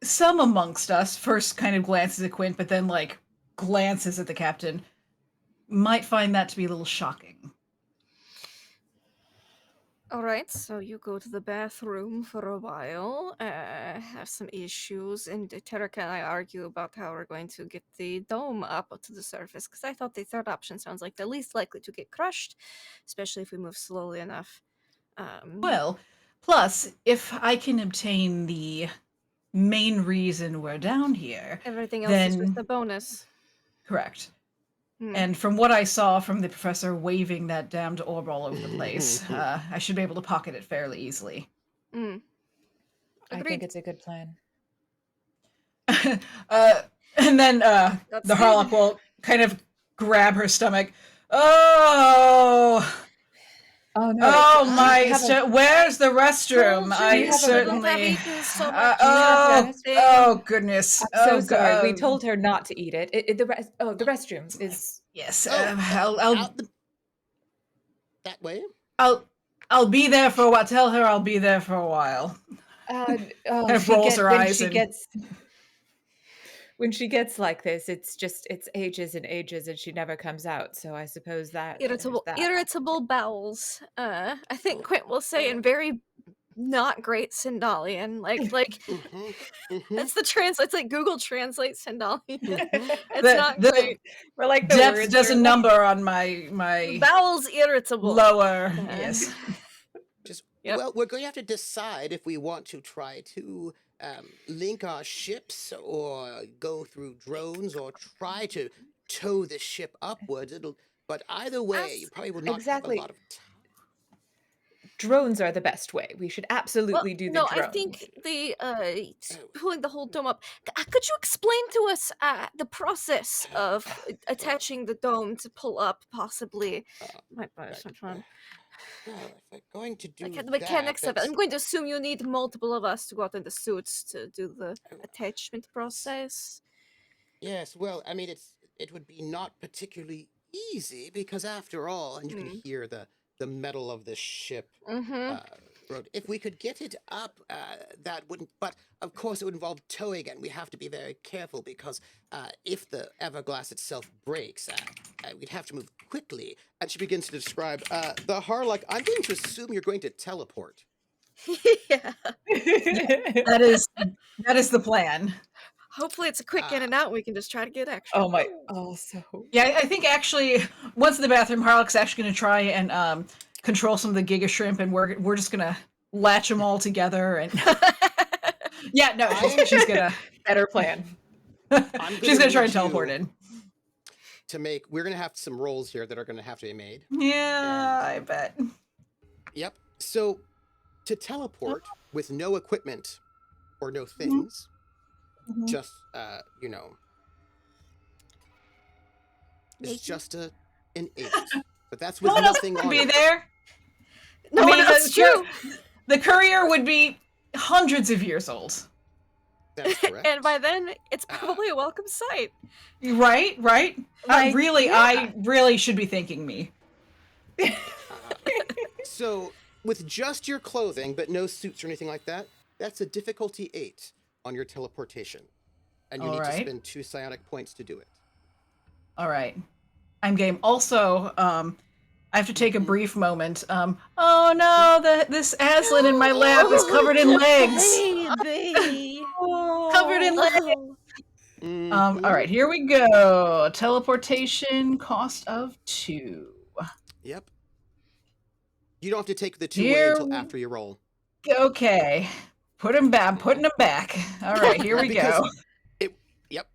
S5: some amongst us first kind of glances at Quint, but then like glances at the captain. Might find that to be a little shocking.
S6: All right, so you go to the bathroom for a while, have some issues, and Terika and I argue about how we're going to get the dome up to the surface, because I thought the third option sounds like the least likely to get crushed, especially if we move slowly enough.
S5: Well, plus, if I can obtain the main reason we're down here,
S6: everything else is just
S5: then
S6: a bonus.
S5: correct. And from what I saw from the professor waving that damned orb all over the place, I should be able to pocket it fairly easily.
S3: I
S6: Agreed.
S3: think it's a good plan.
S5: And then the
S6: good.
S5: Harlock will kind of grab her stomach. Oh,
S3: Oh no!
S5: oh
S3: you
S5: my!
S3: have a-
S5: Where's the restroom?
S6: Told you
S5: I
S6: you have
S5: certainly.
S6: eaten so much
S5: Oh goodness!
S3: I'm so
S5: Oh
S3: sorry. We
S5: God.
S3: told her not to eat it. The restroom is.
S5: Yes.
S1: Out that way.
S5: I'll be there for a while. Tell her I'll be there for a while.
S3: Kind
S5: of rolls her eyes and-
S3: When she gets like this, it's ages and ages, and she never comes out. So I suppose that there's that.
S6: irritable bowels. I think Quint will say in very not great Sindalian, like that's the translate. It's like Google Translate Sindalian. It's not great.
S3: We're like the
S5: Depth
S3: words
S5: does a
S3: are like-
S5: number on my
S6: Bowels irritable.
S5: lower. Yes.
S6: Yep.
S1: Well, we're going to have to decide if we want to try to link our ships or go through drones or try to tow the ship upwards. But either way, you probably will not
S3: Exactly.
S1: have a lot of time.
S3: Drones are the best way. We should absolutely do the
S6: no,
S3: drones.
S6: I think the pulling the whole dome up. Could you explain to us the process of attaching the dome to pull up? Possibly, might buy us some fun.
S1: Well, if we're going to do
S6: The mechanics of it.
S1: that's-
S6: I'm going to assume you need multiple of us to go out in the suits to do the attachment process.
S1: Yes, well, I mean, it would be not particularly easy because after all, and you can hear the metal of the ship. If we could get it up, that wouldn't. But of course, it would involve towing, and we have to be very careful because if the Everglass itself breaks, we'd have to move quickly. And she begins to describe the Harlock. I'm going to assume you're going to teleport.
S6: Yeah.
S5: That is the plan.
S6: Hopefully it's a quick in and out. We can just try to get extra.
S3: Oh my! Oh, so
S5: Yeah, I think actually once in the bathroom, Harlock's actually going to try and control some of the Giga Shrimp, and we're just going to latch them all together. And yeah, no, she's gonna
S3: better plan.
S5: she's gonna try
S1: need
S5: and teleport
S1: you
S5: in.
S1: we're gonna have some rolls here that are gonna have to be made.
S5: Yeah, I bet.
S1: Yep. So to teleport with no equipment or no things, just it's just an 8. But that's
S5: No
S1: with
S5: one else
S1: nothing
S5: would
S1: on
S5: be
S1: it.
S5: there.
S6: No one else. True.
S5: The courier would be hundreds of years old.
S1: That's correct.
S6: And by then, it's probably a welcome sight.
S5: Right.
S3: Like,
S5: I
S3: yeah.
S5: really should be thanking me.
S1: So with just your clothing, but no suits or anything like that, that's a difficulty 8 on your teleportation. And you need to spend 2 psionic points to do it.
S5: All right. I'm game. Also, I have to take a brief moment. Oh no, this Aslan in my lap is covered in legs.
S6: Baby.
S5: Covered in legs. All right, here we go. Teleportation, cost of 2.
S1: Yep. You don't have to take the 2 away until after you roll.
S5: Okay. Put him back. I'm putting him back. All right, here we go.
S1: Yep.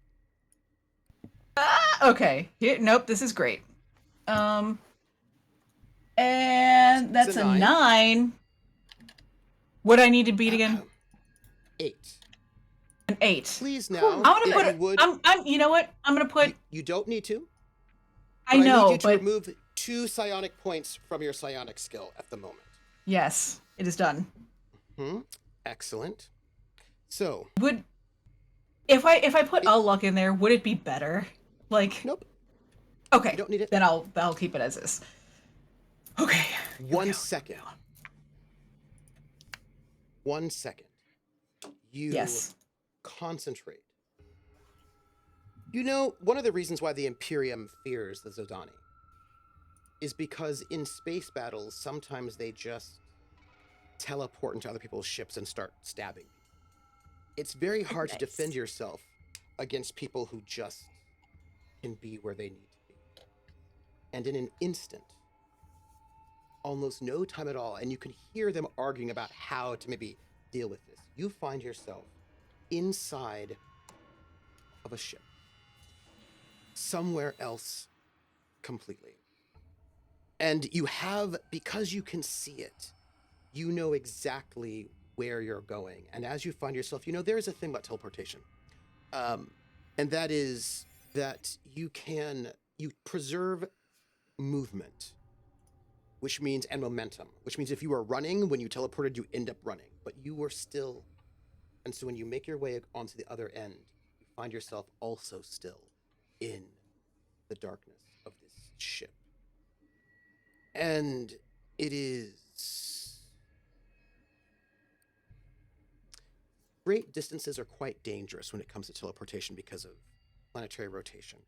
S5: Okay. Nope, this is great. And that's a 9. What do I need to beat again?
S1: 8.
S5: An 8.
S1: Please now.
S5: I'm gonna put. I'm. You know what? I'm gonna put.
S1: You don't need to.
S5: I know,
S1: I need you to
S5: but
S1: remove 2 psionic points from your psionic skill at the moment.
S5: Yes, it is done.
S1: Excellent. So
S5: if I put a luck in there, would it be better? Like
S1: nope.
S5: Okay.
S1: You don't need it.
S5: Then I'll keep it as is. Okay.
S1: 1 second. 1 second. You concentrate. You know, one of the reasons why the Imperium fears the Zodani is because in space battles, sometimes they just teleport into other people's ships and start stabbing. It's very hard to defend yourself against people who just can be where they need to be. And in an instant, almost no time at all, and you can hear them arguing about how to maybe deal with this, you find yourself inside of a ship. Somewhere else completely. And you have, because you can see it, you know exactly where you're going. And as you find yourself, there is a thing about teleportation. And that is that you preserve movement, which means, and momentum, which means if you are running, when you teleported, you end up running, but you were still. And so when you make your way onto the other end, you find yourself also still in the darkness of this ship. And it is... Great distances are quite dangerous when it comes to teleportation because of planetary rotation.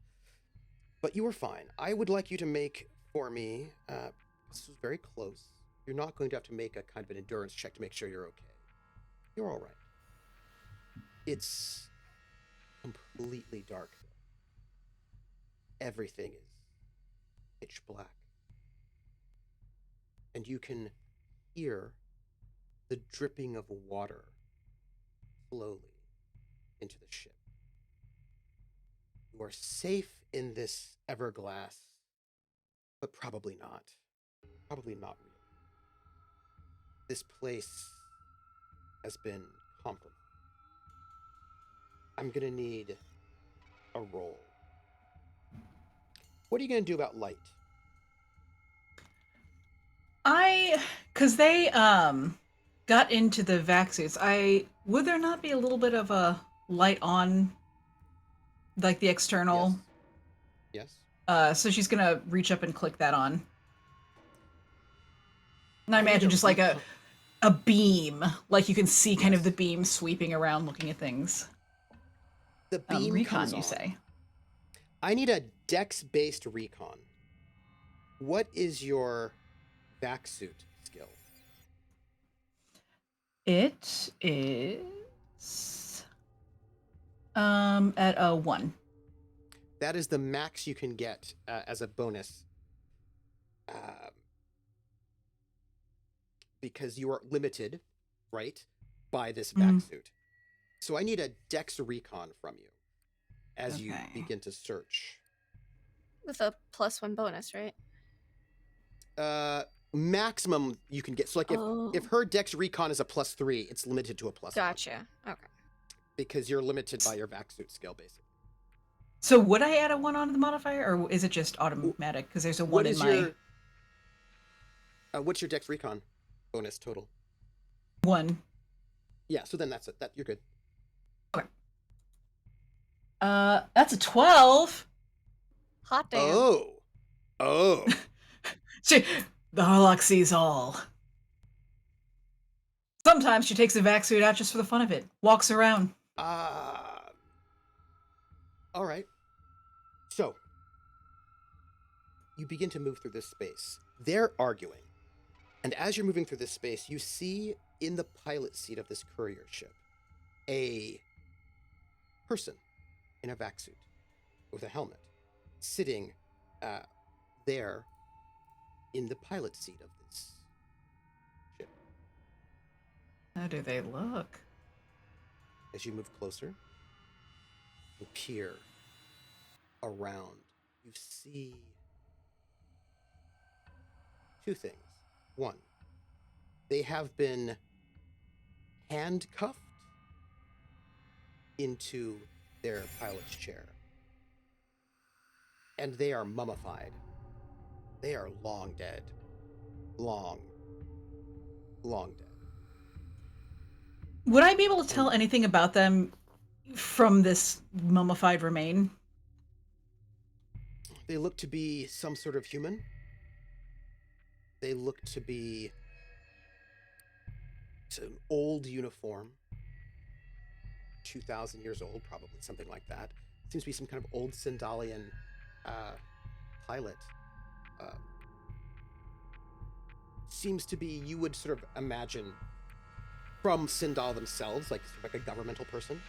S1: But you were fine. I would like you to make for me, this is very close. You're not going to have to make a kind of an endurance check to make sure you're okay. You're all right. It's completely dark. Everything is pitch black. And you can hear the dripping of water slowly into the ship. You are safe in this Everglass, but probably not. Probably not really. This place has been compromised. I'm gonna need a roll. What are you gonna do about light?
S5: Because they got into the vac suits, would there not be a little bit of a light on, like the external?
S1: Yes.
S5: So she's gonna reach up and click that on. And I imagine just like a beam, like you can see kind of the beam sweeping around, looking at things.
S1: The beam
S5: recon,
S1: comes
S5: you
S1: on.
S5: say?
S1: I need a dex-based recon. What is your vac suit skill?
S5: It is At a 1.
S1: That is the max you can get as a bonus. Because you are limited, right, by this vac suit. So I need a Dex Recon from you as you begin to search.
S6: With a +1 bonus, right?
S1: Maximum you can get. So like if her Dex Recon is a +3, it's limited to a +1.
S6: Gotcha. Okay.
S1: Because you're limited by your vac suit skill, basically.
S5: So would I add a 1 onto the modifier, or is it just automatic? Because there's a 1 in my...
S1: what's your Dex Recon bonus total?
S5: 1.
S1: Yeah, so then that's it. You're good.
S5: Okay. That's a 12.
S6: Hot damn.
S1: Oh.
S5: The Harlock sees all. Sometimes she takes a vac suit out just for the fun of it. Walks around.
S1: All right. So, you begin to move through this space. They're arguing. And as you're moving through this space, you see in the pilot seat of this courier ship a person in a vac suit with a helmet sitting there in the pilot seat of this ship.
S5: How do they look?
S1: As you move closer, you peer around. You see two things. One, they have been handcuffed into their pilot's chair. And they are mummified. They are long dead. Long dead.
S5: Would I be able to tell anything about them from this mummified remain?
S1: They look to be some sort of human. They look to be an old uniform. 2,000 years old, probably, something like that. Seems to be some kind of old Sindalian pilot. Seems to be, you would sort of imagine, from Sindal themselves, like a governmental person.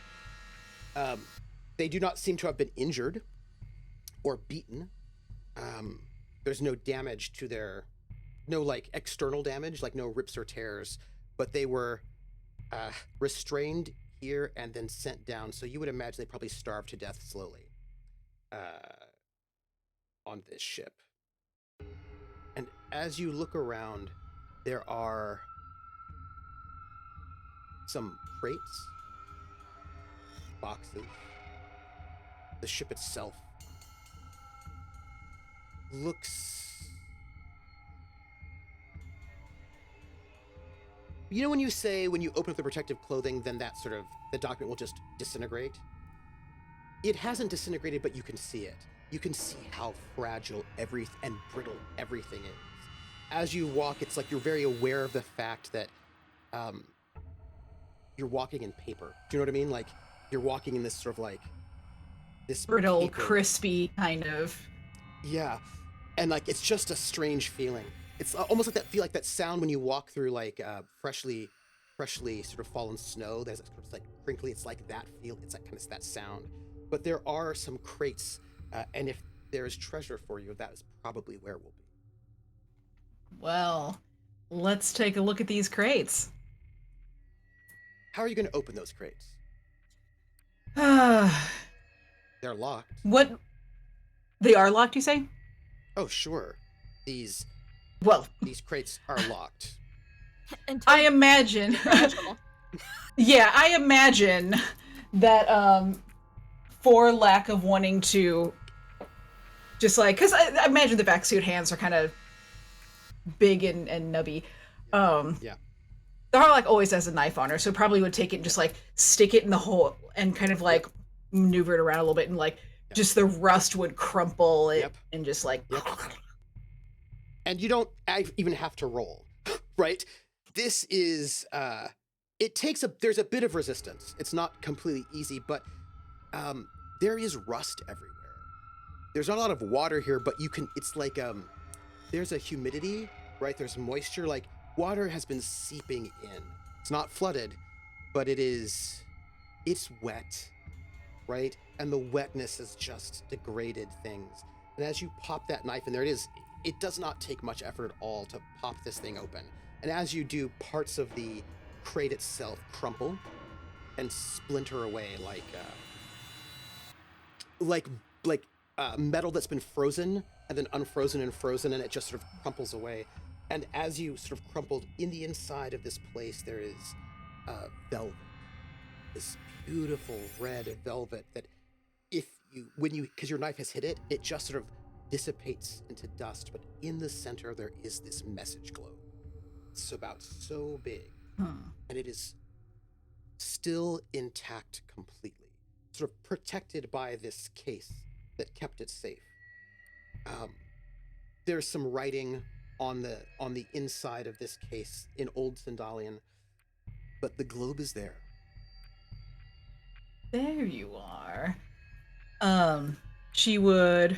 S1: They do not seem to have been injured or beaten. There's no damage to their... No, like, external damage, like no rips or tears, but they were restrained here and then sent down, so you would imagine they probably starved to death slowly on this ship. And as you look around, there are some crates, boxes. The ship itself looks... You know when you say, when you open up the protective clothing, then that sort of, the document will just disintegrate? It hasn't disintegrated, but you can see it. You can see how fragile and brittle everything is. As you walk, it's like you're very aware of the fact that you're walking in paper. Do you know what I mean? Like, you're walking in this sort of like, this
S5: Brittle,
S1: paper.
S5: crispy kind of.
S1: Yeah. And like, it's just a strange feeling. It's almost like that sound when you walk through like freshly sort of fallen snow. There's sort of like crinkly. It's like that feel. It's like kind of that sound. But there are some crates, and if there is treasure for you, that is probably where we'll be.
S5: Well, let's take a look at these crates.
S1: How are you going to open those crates? They're locked.
S5: What? They are locked, you say?
S1: Oh, sure. These crates are locked.
S5: I imagine. Yeah, I imagine that for lack of wanting to just like, because I imagine the vac suit hands are kind of big and nubby.
S1: Yeah.
S5: The Harlock always has a knife on her, so probably would take it and just like stick it in the hole and kind of like maneuver it around a little bit, and like just the rust would crumple it and just like.
S1: And you don't even have to roll, right? This is, there's a bit of resistance. It's not completely easy, but there is rust everywhere. There's not a lot of water here, but it's like, there's a humidity, right? There's moisture, like water has been seeping in. It's not flooded, but it's wet. right? And the wetness has just degraded things. And as you pop that knife, and there it is, it does not take much effort at all to pop this thing open. And as you do, parts of the crate itself crumple and splinter away like metal that's been frozen and then unfrozen and frozen, and it just sort of crumples away. And as you sort of crumpled in the inside of this place, there is velvet, this beautiful red velvet that because your knife has hit it, it just sort of dissipates into dust. But in the center, there is this message globe. It's about so big, and it is still intact completely, sort of protected by this case that kept it safe. There's some writing on the inside of this case in Old Sandalian, but the globe is there.
S5: There you are. She would.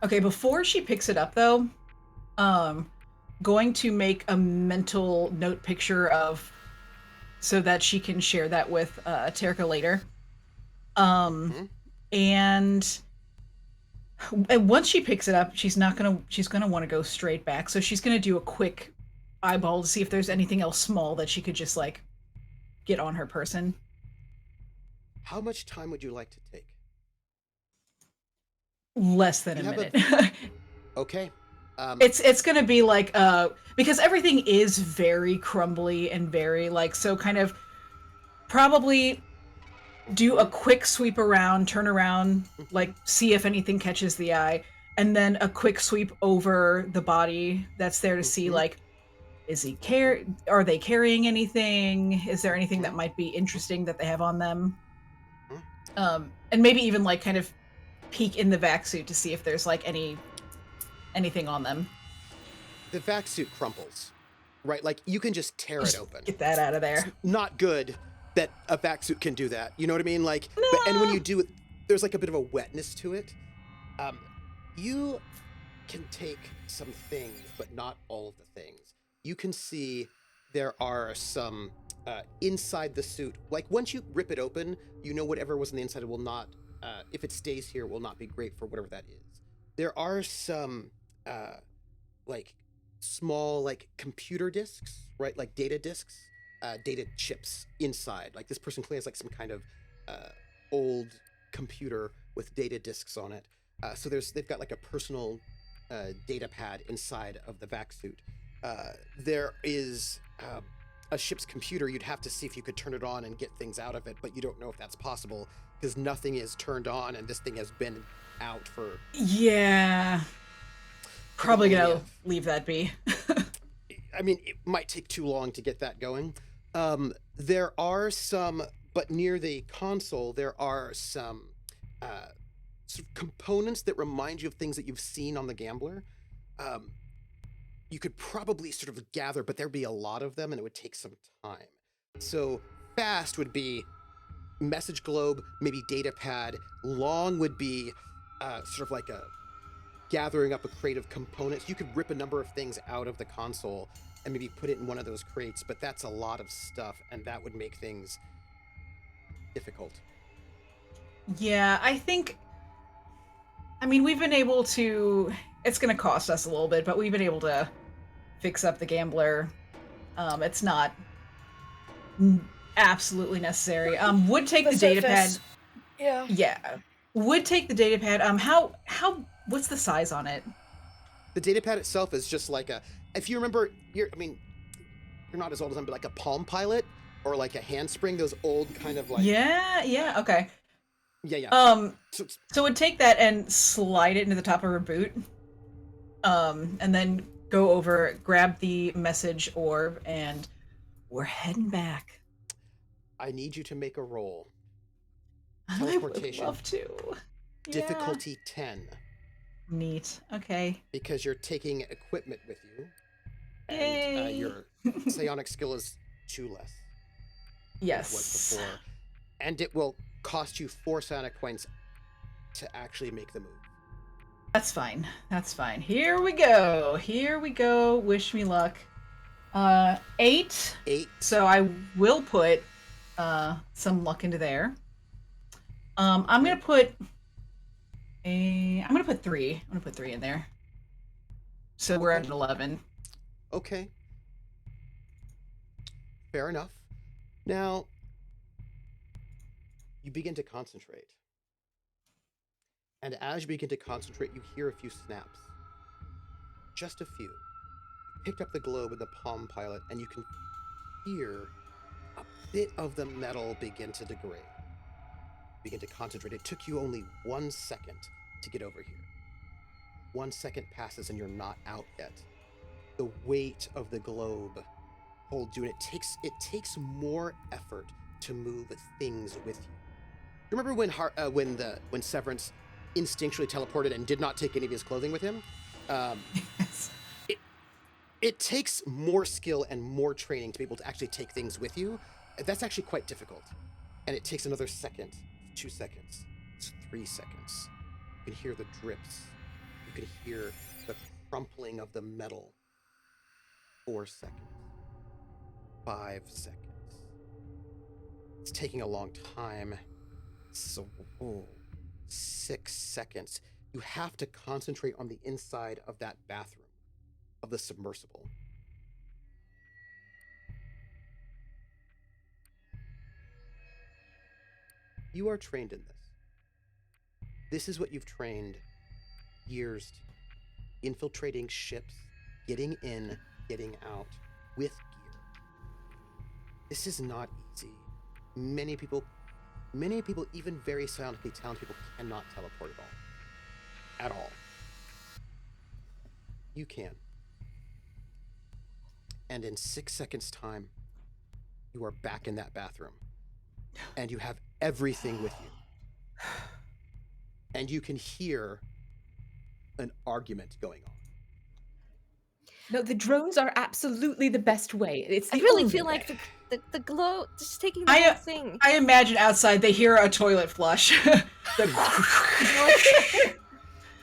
S5: Okay, before she picks it up though, going to make a mental note picture of, so that she can share that with Terika later. And once she picks it up, she's gonna want to go straight back. So she's gonna do a quick eyeball to see if there's anything else small that she could just like get on her person.
S1: How much time would you like to take?
S5: Less than a minute.
S1: Okay.
S5: It's gonna be like because everything is very crumbly and very like, so kind of probably do a quick sweep around, turn around, like see if anything catches the eye, and then a quick sweep over the body that's there to see like, are they carrying anything? Is there anything that might be interesting that they have on them? And maybe even like kind of peek in the vac suit to see if there's like anything on them.
S1: The vac suit crumples, right? Like you can just tear it open.
S5: Get that out of there.
S1: It's not good that a vac suit can do that. You know what I mean? Like, and when you do it, there's like a bit of a wetness to it. You can take some things, but not all of the things. You can see there are some inside the suit. Like once you rip it open, you know whatever was on the inside will not, if it stays here, will not be great for whatever that is. There are some like small like computer disks, right? Like data disks, data chips inside. Like this person clearly has like some kind of old computer with data disks on it. So they've got like a personal data pad inside of the vac suit. There is a ship's computer. You'd have to see if you could turn it on and get things out of it, but you don't know if that's possible because nothing is turned on and this thing has been out for...
S5: Yeah. Probably gonna leave that be.
S1: I mean, it might take too long to get that going. There are some, but near the console, there are some sort of components that remind you of things that you've seen on the Gambler. You could probably sort of gather, but there'd be a lot of them and it would take some time. So fast would be message globe, maybe data pad. Long would be sort of like a gathering up a crate of components. You could rip a number of things out of the console and maybe put it in one of those crates, but that's a lot of stuff and that would make things difficult.
S5: Yeah, I mean, we've been able to, it's going to cost us a little bit, but we've been able to fix up the Gambler. It's not absolutely necessary. Would take the data pad.
S6: Yeah.
S5: Yeah. Would take the data pad. What's the size on it?
S1: The data pad itself is just like if you remember, you're not as old as I'm, but like a Palm Pilot or like a Handspring, those old kind of like...
S5: Yeah, okay.
S1: Yeah.
S5: So would take that and slide it into the top of her boot. And then go over, grab the message orb, and we're heading back.
S1: I need you to make a roll.
S5: Teleportation. I would love to.
S1: Difficulty 10.
S5: Neat. Okay.
S1: Because you're taking equipment with you. And
S5: Yay.
S1: Your psionic skill is 2 less.
S5: Yes.
S1: Than it was before. And it will cost you 4 psionic points to actually make the move.
S5: That's fine. That's fine. Here we go. Wish me luck. 8.
S1: 8.
S5: So I will put some luck into there. I'm gonna put 3. I'm gonna put 3 in there. So we're at 11.
S1: Okay. Fair enough. Now, you begin to concentrate. And as you begin to concentrate, you hear a few snaps. Just a few. You picked up the globe in the Palm Pilot, and you can hear a bit of the metal begin to degrade. Begin to concentrate. It took you only 1 second to get over here. 1 second passes and you're not out yet. The weight of the globe holds you, and it takes more effort to move things with you. Remember when Severance instinctually teleported and did not take any of his clothing with him?
S5: Yes.
S1: It takes more skill and more training to be able to actually take things with you. That's actually quite difficult. And it takes another second, 2 seconds, 3 seconds. You can hear the drips. You can hear the crumpling of the metal. 4 seconds. 5 seconds. It's taking a long time. So, 6 seconds. You have to concentrate on the inside of that bathroom, of the submersible. You are trained in this. This is what you've trained years to. Infiltrating ships, getting in, getting out with gear. This is not easy. Many people, even very scientifically talented people, cannot teleport at all. You can. And in 6 seconds' time, you are back in that bathroom. And you have everything with you. And you can hear an argument going on.
S3: No, the drones are absolutely the best way. It's
S6: I
S3: the
S6: really
S3: only
S6: feel
S3: way.
S6: like the glow, just taking the whole thing.
S5: I imagine outside they hear a toilet flush.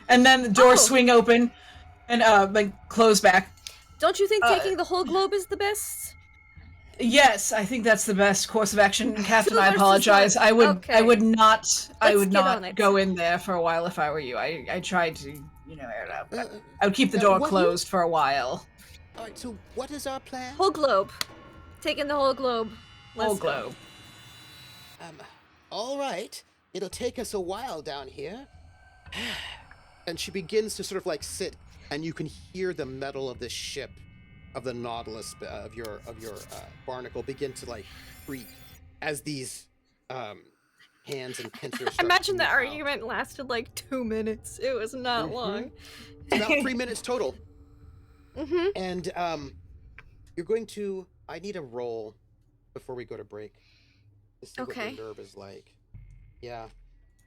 S5: And then the doors swing open and close back.
S6: Don't you think taking the whole globe is the best?
S5: Yes, I think that's the best course of action. Captain,
S6: Two
S5: I
S6: versus
S5: apologize.
S6: one.
S5: I would
S6: Okay.
S5: not
S6: Let's get on it.
S5: go in there for a while if I were you. I tried to, I would keep the door closed for a while.
S1: All right, so what is our plan?
S6: Whole globe. Taking the whole globe.
S5: Whole
S6: Let's go.
S5: globe.
S1: All right. It'll take us a while down here. And she begins to sort of sit, and you can hear the metal of the ship, of the Nautilus, of your barnacle begin to creak as these hands and pincers start
S6: Imagine
S1: to
S6: the
S1: move out.
S6: argument lasted 2 minutes. It was not long.
S1: It's about 3 minutes total.
S6: Mm-hmm.
S1: And you're going to. I need a roll before we go to break to see what your nerve is like. Yeah.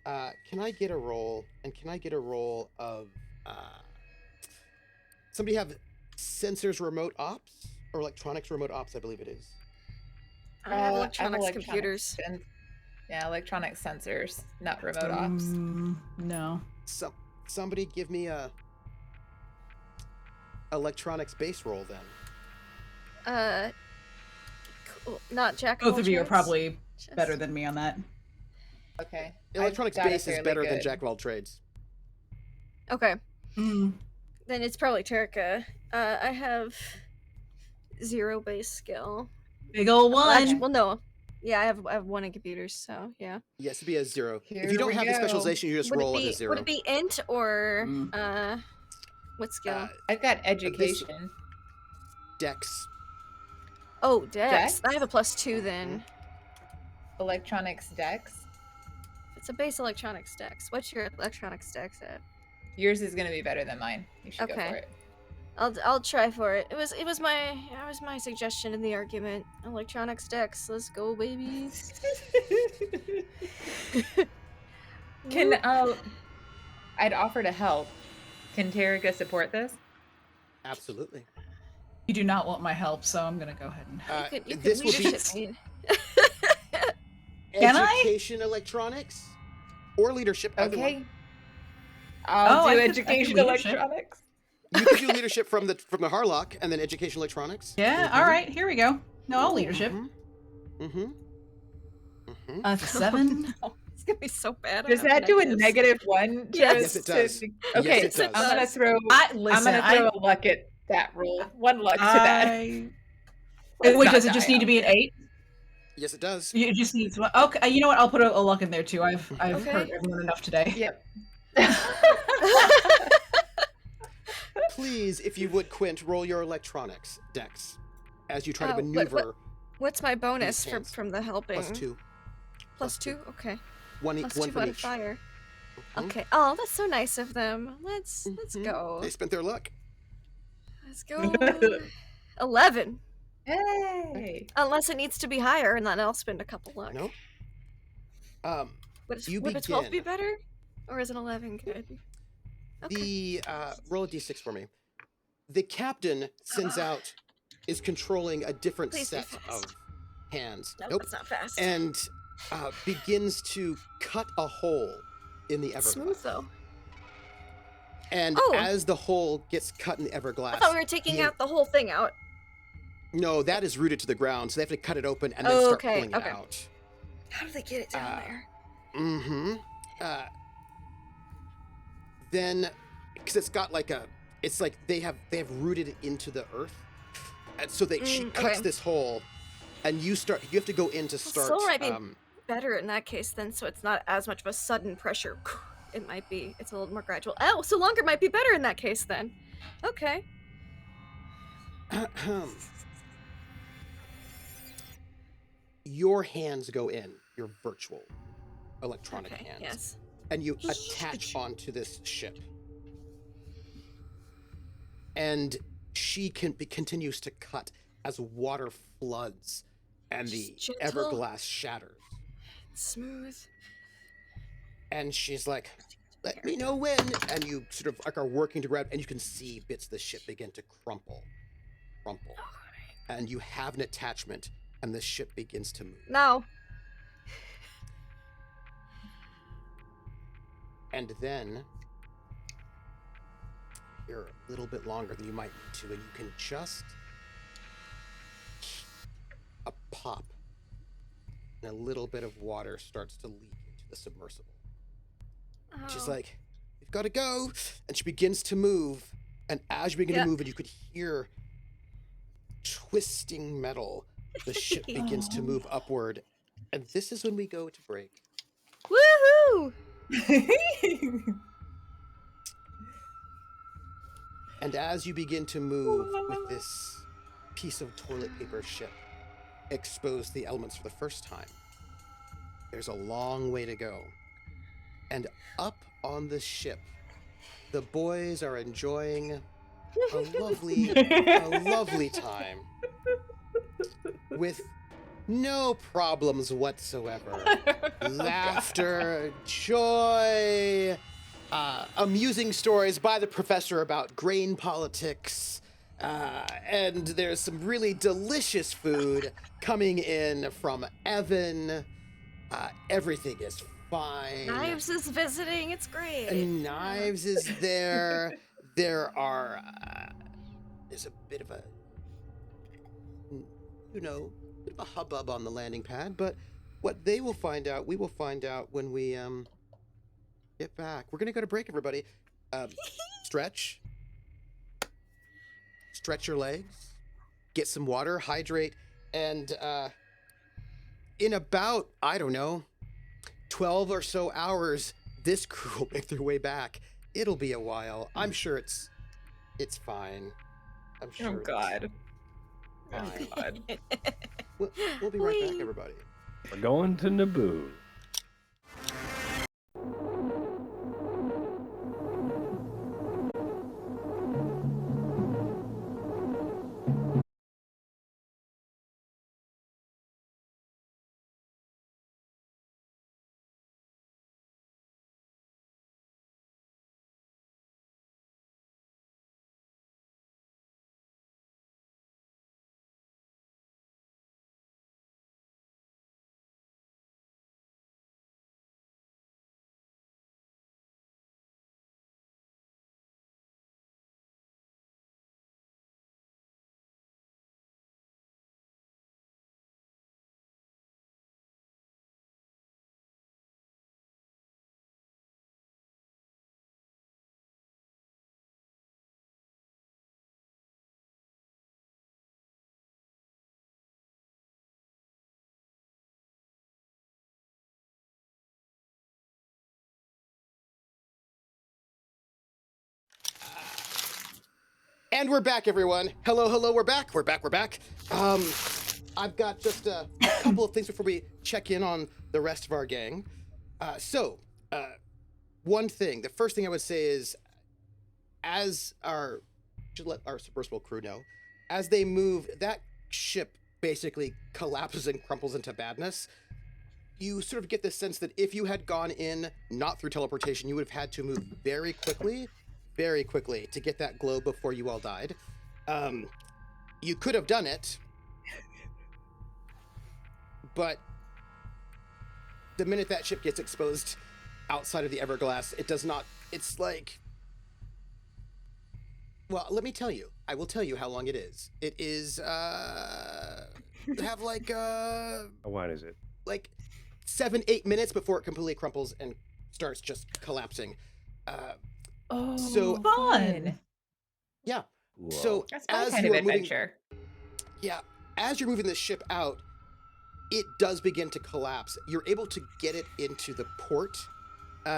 S1: Can I get a roll? And can I get a roll of somebody have sensors remote ops or electronics remote ops? I believe it is.
S6: I have electronics computers.
S3: Yeah, electronic sensors, not remote ops.
S5: No.
S1: Somebody give me a electronics base roll then.
S6: Cool. Not Jack.
S5: Both of you are probably better than me on that.
S3: Okay.
S1: Electronics base is better than Jack of all trades.
S6: Okay. Then it's probably Turka. I have 0 base skill.
S5: Big ol' 1.
S6: Well, no. Yeah, I have 1 in computers, so yeah.
S1: Yes, it'd be a 0.
S3: Here
S1: If you don't
S3: we
S1: have the
S3: go.
S1: specialization, you just roll as a 0.
S6: Would it be int or what skill?
S3: I've got education.
S1: Dex.
S6: Oh, Dex.
S3: Dex?
S6: I have a +2 then.
S3: Electronics dex.
S6: It's a base electronics Dex. What's your electronics Dex at?
S3: Yours is gonna be better than mine. You should go
S6: Okay.
S3: for it.
S6: I'll try for it. It was my suggestion in the argument. Electronics Dex. Let's go, baby.
S3: Can I'd offer to help. Can Tarika support this?
S1: Absolutely.
S5: You do not want my help, so I'm gonna go ahead and.
S6: You could
S1: This will be
S6: leadership me.
S5: Can I?
S1: education electronics or leadership. either one.
S3: Okay. I'll
S5: I
S3: do
S5: could
S3: education
S5: leadership.
S3: electronics.
S1: You could do leadership from the Harlock and then education electronics.
S5: Yeah. All right. Here we go. No, I'll leadership.
S1: 7.
S6: It's gonna be so bad.
S3: Does that do a -1 to
S6: Yes.
S1: Yes, it does.
S3: Okay,
S1: Yes, it
S3: I'm gonna
S1: does.
S3: throw I'm gonna throw a luck at that roll. 1 luck to that. Let's
S5: Wait,
S3: not
S5: does it
S3: die
S5: just need to
S3: out
S5: be an
S3: here.
S5: 8?
S1: Yes, it does.
S5: You just need to. Okay, you know what? I'll put a luck in there too. I've
S6: Okay.
S5: hurt everyone enough today.
S3: Yep.
S1: Please, if you would, Quint, roll your electronics dex as you try to
S6: What-
S1: maneuver.
S6: What's my bonus
S1: hands.
S6: from the helping?
S1: +2.
S6: Plus 2? Okay.
S1: One,
S6: Plus
S1: one
S6: 2
S1: from
S6: out
S1: each.
S6: of fire.
S1: Mhm.
S6: Okay. Oh, that's so nice of them. Let's
S1: Mhm.
S6: go.
S1: They spent their luck.
S6: Let's go. 11.
S3: Hey.
S6: Unless it needs to be higher, and then I'll spend a couple luck.
S1: No.
S6: Would
S1: You
S6: a 12 be
S1: begin.
S6: better? Or is an 11 good? Okay.
S1: The roll a d6 for me. The captain sends out is controlling a different
S6: Please be
S1: set
S6: fast.
S1: of hands.
S6: Nope, it's not fast.
S1: And begins to cut a hole in the everglass.
S6: Smooth though.
S1: And
S6: Oh.
S1: as the hole gets cut in the everglass,
S6: I thought we were taking out the whole thing out.
S1: No, that is rooted to the ground, so they have to cut it open and then start pulling it out.
S6: How do they get it down there?
S1: Mm-hmm. Then, because it's got like it's like they have rooted it into the earth, and so she cuts
S6: okay.
S1: this hole, and you have to go in to start.
S6: Solar might be better in that case then, so it's not as much of a sudden pressure. It might be. It's a little more gradual. Oh, so longer might be better in that case then. Okay.
S1: Your hands go in, your virtual electronic
S6: Okay,
S1: hands,
S6: yes.
S1: and you attach onto this ship. And she continues to cut as water floods and the
S6: gentle.
S1: everglass shatters.
S6: Smooth.
S1: And she's like, let me know when. And you sort of like are working to grab, and you can see bits of the ship begin to crumple. And you have an attachment, and the ship begins to move.
S6: No.
S1: And then you're a little bit longer than you might need to, and you can just a pop, and a little bit of water starts to leak into the submersible.
S6: Oh.
S1: She's like, "We've got to go," and she begins to move. And as you begin to move, and you could hear twisting metal, the ship begins to move upward. And this is when we go to break.
S6: Woohoo!
S1: And as you begin to move with this piece of toilet paper ship exposed to the elements for the first time, there's a long way to go. And up on the ship, the boys are enjoying a lovely time with no problems whatsoever. Laughter, joy, amusing stories by the professor about grain politics, and there's some really delicious food coming in from Evan. Everything is fine.
S6: Knives is visiting. It's great.
S1: And Knives is there. There are, there's a bit of a, bit of a hubbub on the landing pad, but what they will find out, we will find out when we, get back. We're gonna go to break, everybody. Stretch your legs, get some water, hydrate, and, in about, I don't know, 12 or so hours, this crew will make their way back. It'll be a while. I'm sure it's fine. I'm sure.
S3: Oh God.
S1: Fine.
S3: Oh God.
S1: We'll be right back, everybody.
S2: We're going to Naboo.
S1: And we're back, everyone. Hello, we're back. We're back. I've got just a couple of things before we check in on the rest of our gang. One thing, the first thing I would say is, should let our submersible crew know, as they move, that ship basically collapses and crumples into badness. You sort of get the sense that if you had gone in not through teleportation, you would have had to move very quickly to get that globe before you all died. You could have done it, but the minute that ship gets exposed outside of the Everglass, it does not, it's like, well, let me tell you. I will tell you how long it is. It is, have like,
S2: How wide is it?
S1: like 7-8 minutes before it completely crumples and starts just collapsing. So
S5: Fun.
S1: yeah.
S2: Whoa.
S1: So
S3: That's my
S1: as
S3: kind
S1: you
S3: of
S1: are moving,
S3: adventure.
S1: yeah, as you're moving the ship out, it does begin to collapse. You're able to get it into the port,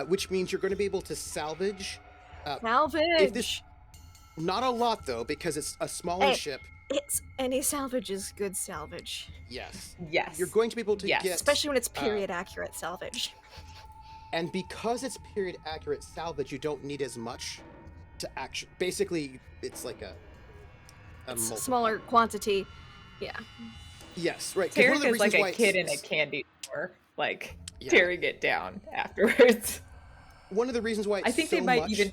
S1: which means you're going to be able to salvage.
S6: Salvage.
S1: If this, not a lot though, because it's a smaller
S6: Hey.
S1: ship.
S6: It's any salvage is good salvage,
S1: Yes,
S3: Yes.
S1: you're going to be able to
S3: Yes.
S1: get,
S6: especially when it's period accurate salvage.
S1: and because it's period accurate salvage, you don't need as much to actually. Basically, it's like a
S6: It's
S1: multiplier.
S6: smaller quantity. Yeah.
S1: Yes, right. 'Cause one of the
S3: Tarek is like
S1: reasons
S3: a
S1: why
S3: kid in a
S1: it's-
S3: candy store, like
S1: Yeah.
S3: tearing it down afterwards.
S1: One of the reasons why it's
S3: I think
S1: so
S3: they might
S1: much,
S3: even.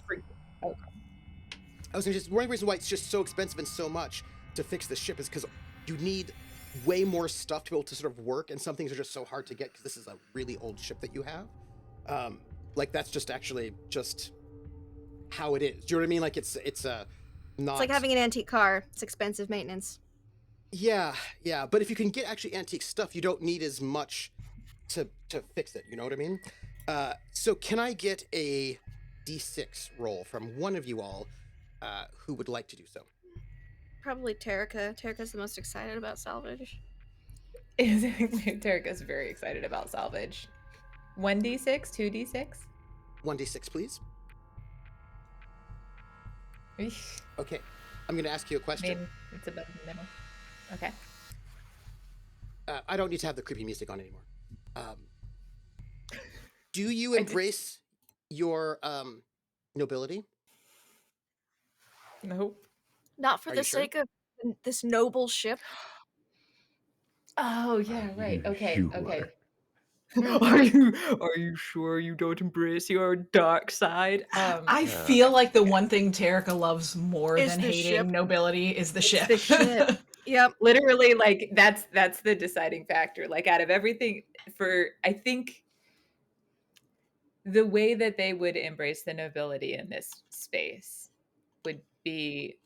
S1: I was gonna just one of the reasons why it's just so expensive and so much to fix the ship is because you need way more stuff to be able to sort of work, and some things are just so hard to get because this is a really old ship that you have. Like that's just actually just how it is. Do you know what I mean? Like it's not.
S6: It's like having an antique car. It's expensive maintenance.
S1: Yeah. But if you can get actually antique stuff, you don't need as much to fix it. You know what I mean? So can I get a D6 roll from one of you all who would like to do so?
S6: Probably Terica. Terica's the most excited about salvage.
S3: Tarek is very excited about salvage. 1d6, 2d6.
S1: 1d6, please.
S3: Eesh.
S1: Okay. I'm going to ask you a
S3: I
S1: question.
S3: mean, it's above the middle. Okay.
S1: I don't need to have the creepy music on anymore. Do you
S3: I did-
S1: embrace your nobility?
S3: Nope.
S6: Not for
S1: Are
S6: the
S1: you sure?
S6: sake of this noble ship.
S3: Oh yeah, right.
S2: You
S3: Okay.
S2: sure?
S3: Okay.
S6: Mhm.
S3: Are you sure you don't embrace your dark side?
S5: I feel like the one thing Terica loves more
S6: Is
S5: than
S6: the
S5: hating
S6: ship.
S5: nobility is the ship.
S6: the ship. Yep.
S3: literally, like that's the deciding factor. Like out of everything, I think the way that they would embrace the nobility in this space would be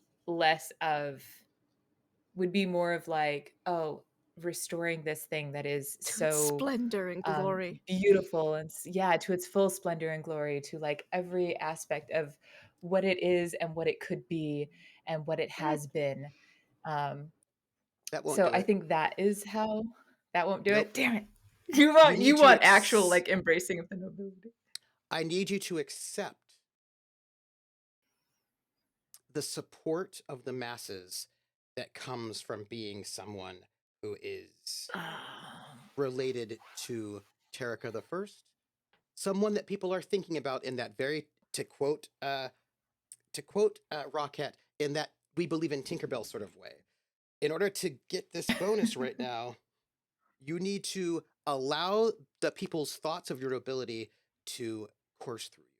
S3: more of like, oh, restoring this thing that is
S6: To its
S3: so
S6: splendor and glory.
S3: beautiful and to its full splendor and glory, to like every aspect of what it is and what it could be and what it has been.
S1: That won't
S3: So
S1: do
S3: I
S1: it.
S3: think that is how that won't do
S1: Nope.
S3: it. Damn it. You want
S1: need to
S3: actual like embracing of the nobility.
S1: I need you to accept the support of the masses that comes from being someone who is related to Terica the First, someone that people are thinking about in that very, to quote Rocket, in that we believe in Tinkerbell sort of way. In order to get this bonus right now, you need to allow the people's thoughts of your nobility to course through you.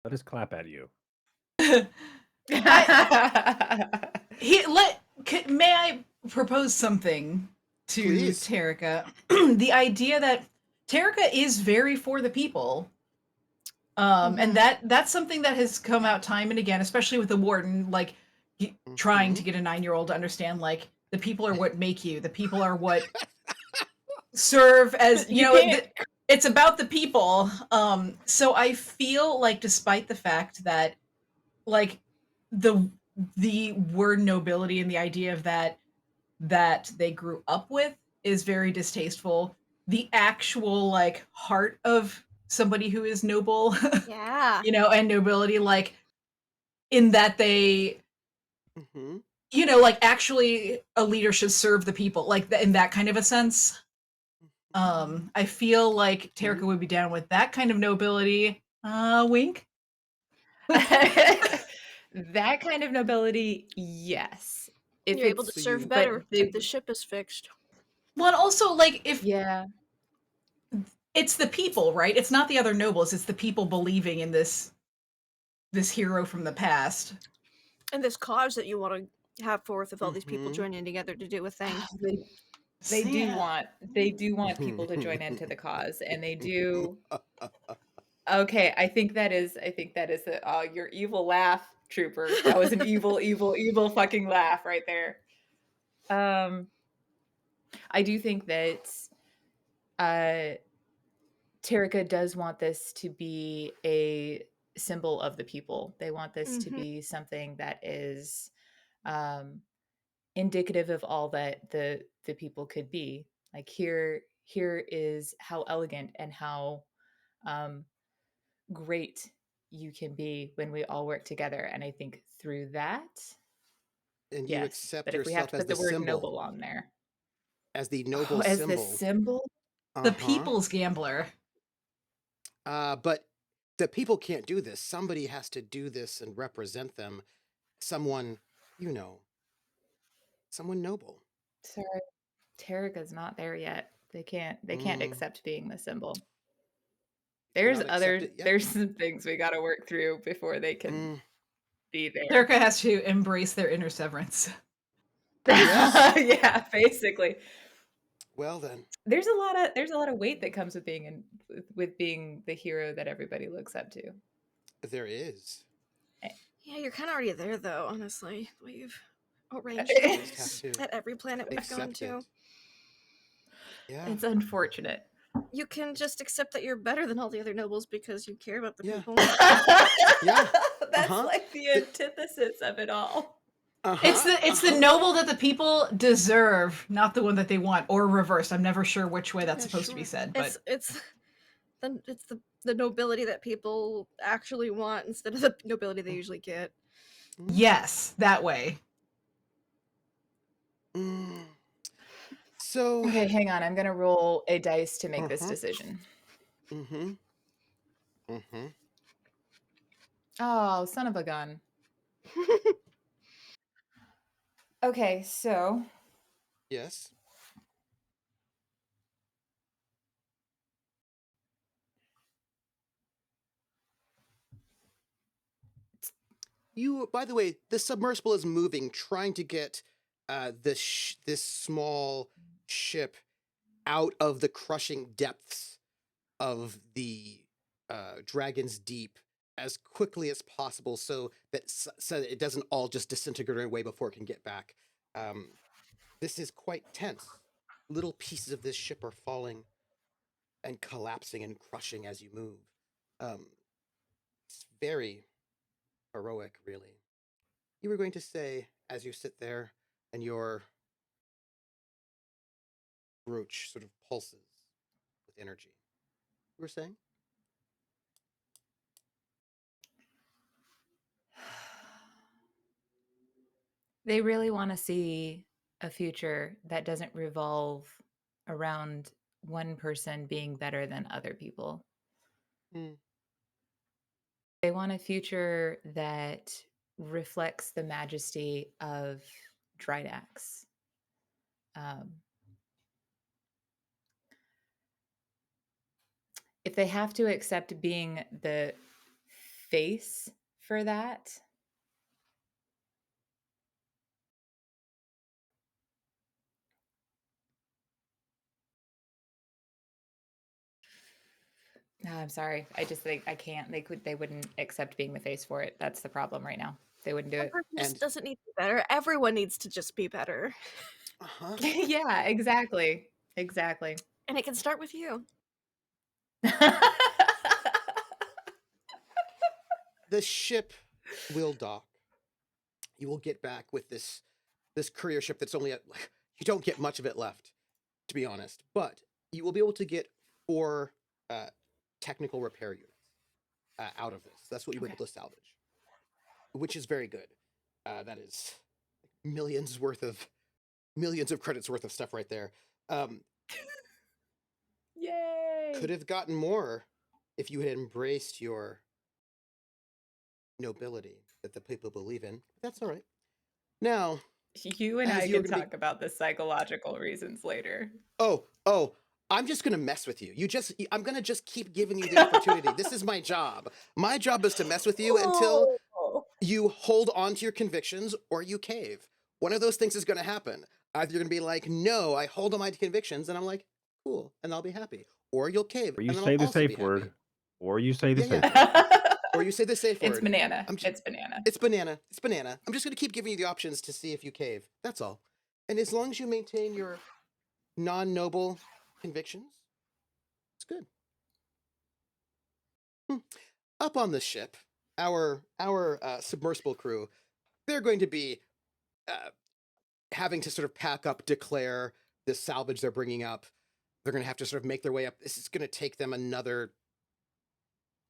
S2: Let us clap at you.
S5: May I propose something to
S1: Please.
S5: Terica? The idea that Terica is very for the people. And that's something that has come out time and again, especially with the warden, like trying to get a 9-year-old to understand, like, the people are what make you. The people are what serve as, it's about the people. So I feel like, despite the fact that, like, the word nobility and the idea of that they grew up with is very distasteful, the actual, like, heart of somebody who is noble,
S6: Yeah.
S5: and nobility, like, in that they
S1: Mm-hmm.
S5: you know, like actually a leader should serve the people, like in that kind of a sense. I feel like Terika would be down with that kind of nobility. Wink.
S3: That kind of nobility, yes. If
S6: You're able
S3: it's,
S6: to
S1: So
S6: serve
S1: you-
S6: better
S3: they-
S6: if the ship is fixed.
S5: Well, and also like if
S3: yeah,
S5: it's the people, right? It's not the other nobles. It's the people believing in this hero from the past.
S6: And this cause that you want to have forth with all these people
S1: Mhm.
S6: joining together to do a thing.
S3: they do
S5: Sam.
S3: want people to join into the cause, and they do. Okay, I think that is your evil laugh, Trooper. That was an evil fucking laugh right there. I do think that Terika does want this to be a symbol of the people. They want this to
S6: Mhm.
S3: be something that is indicative of all that the people could be. Like here is how elegant and how great you can be when we all work together. And I think through that,
S1: And you
S3: yes.
S1: accept
S3: But if we have
S1: yourself
S3: to
S1: as
S3: put
S1: the
S3: the word
S1: symbol,
S3: noble on there,
S1: as the noble
S3: as the
S1: symbol.
S3: symbol,
S5: The
S1: Uh-huh.
S5: people's gambler.
S1: But the people can't do this. Somebody has to do this and represent them. Someone, you know, someone noble.
S3: sorry, Terika's not there yet. They can't
S1: Mm.
S3: accept being the symbol.
S1: They're
S3: There's
S1: not accepted
S3: other
S1: yet?
S3: there's some things we got to work through before they can
S1: Mm.
S3: be there.
S5: Terika has to embrace their inner severance.
S1: Yes.
S3: Yeah, basically.
S1: Well then.
S3: There's a lot of weight that comes with being with being the hero that everybody looks up to.
S1: There is.
S6: Yeah, you're kind of already there, though, honestly. The way you've arranged
S1: You just
S6: things
S1: have to
S6: at every planet we've gone
S1: accept
S6: to.
S1: it. Yeah.
S3: It's unfortunate.
S6: You can just accept that you're better than all the other nobles because you care about the
S1: Yeah.
S6: people.
S1: Yeah.
S3: That's
S1: Uh-huh.
S3: like the antithesis of it all.
S1: Uh-huh.
S5: It's the noble that the people deserve, not the one that they want, or reversed. I'm never sure which way that's
S6: Yeah,
S5: supposed to be
S6: sure.
S5: said, but
S6: It's the nobility that people actually want instead of the nobility they usually get.
S5: yes, that way.
S1: Mm. So.
S3: Okay, hang on. I'm gonna roll a dice to make this
S1: Uh-huh.
S3: decision.
S1: Mm-hmm. Mm-hmm.
S3: Oh, son of a gun. Okay, so
S1: Yes. You, by the way, the submersible is moving, trying to get this small ship out of the crushing depths of the Dragonsdeep as quickly as possible, so that it doesn't all just disintegrate away before it can get back. This is quite tense. Little pieces of this ship are falling and collapsing and crushing as you move. It's very heroic, really. You were going to say, as you sit there and your brooch sort of pulses with energy. You were saying?
S3: they really want to see a future that doesn't revolve around one person being better than other people.
S1: Mm.
S3: They want a future that reflects the majesty of Drinax. If they have to accept being the face for that, no, I'm sorry. I just think I can't. They wouldn't accept being the face for it. That's the problem right now. They wouldn't do
S6: One
S3: it.
S6: person just
S1: And
S6: doesn't need to be better. Everyone needs to just be better.
S1: uh-huh.
S3: Yeah, exactly. Exactly.
S6: And it can start with you.
S1: The ship will dock. You will get back with this courier ship that's only you don't get much of it left, to be honest. But you will be able to get 4 technical repair units out of this. That's what you'll be able to salvage, which is very good. That is millions of credits worth of stuff right there.
S3: Yay!
S1: Could have gotten more if you had embraced your nobility that the people believe in. That's all right. Now,
S3: You and
S1: as
S3: I
S1: you're
S3: can
S1: gonna be
S3: talk about the psychological reasons later.
S1: oh, I'm just gonna mess with you. I'm gonna just keep giving you the opportunity. This is my job. My job is to mess with you until
S3: Oh.
S1: you hold on to your convictions or you cave. One of those things is gonna happen. Either you're gonna be like, no, I hold on my convictions, and I'm like, cool, and I'll be happy. Or you'll cave,
S2: Or you
S1: and then
S2: say
S1: I'll
S2: the
S1: also be
S2: safe
S1: happy.
S2: word. Or you say the
S1: Yeah,
S2: safe
S1: yeah.
S2: word.
S1: Or you say the safe
S3: It's
S1: word.
S3: banana.
S1: I'm just,
S3: It's banana.
S1: it's banana. It's banana. I'm just gonna keep giving you the options to see if you cave. That's all. And as long as you maintain your non-noble convictions, it's good. Up on the ship, our submersible crew, they're going to be having to sort of pack up, declare the salvage they're bringing up. They're going to have to sort of make their way up. This is going to take them another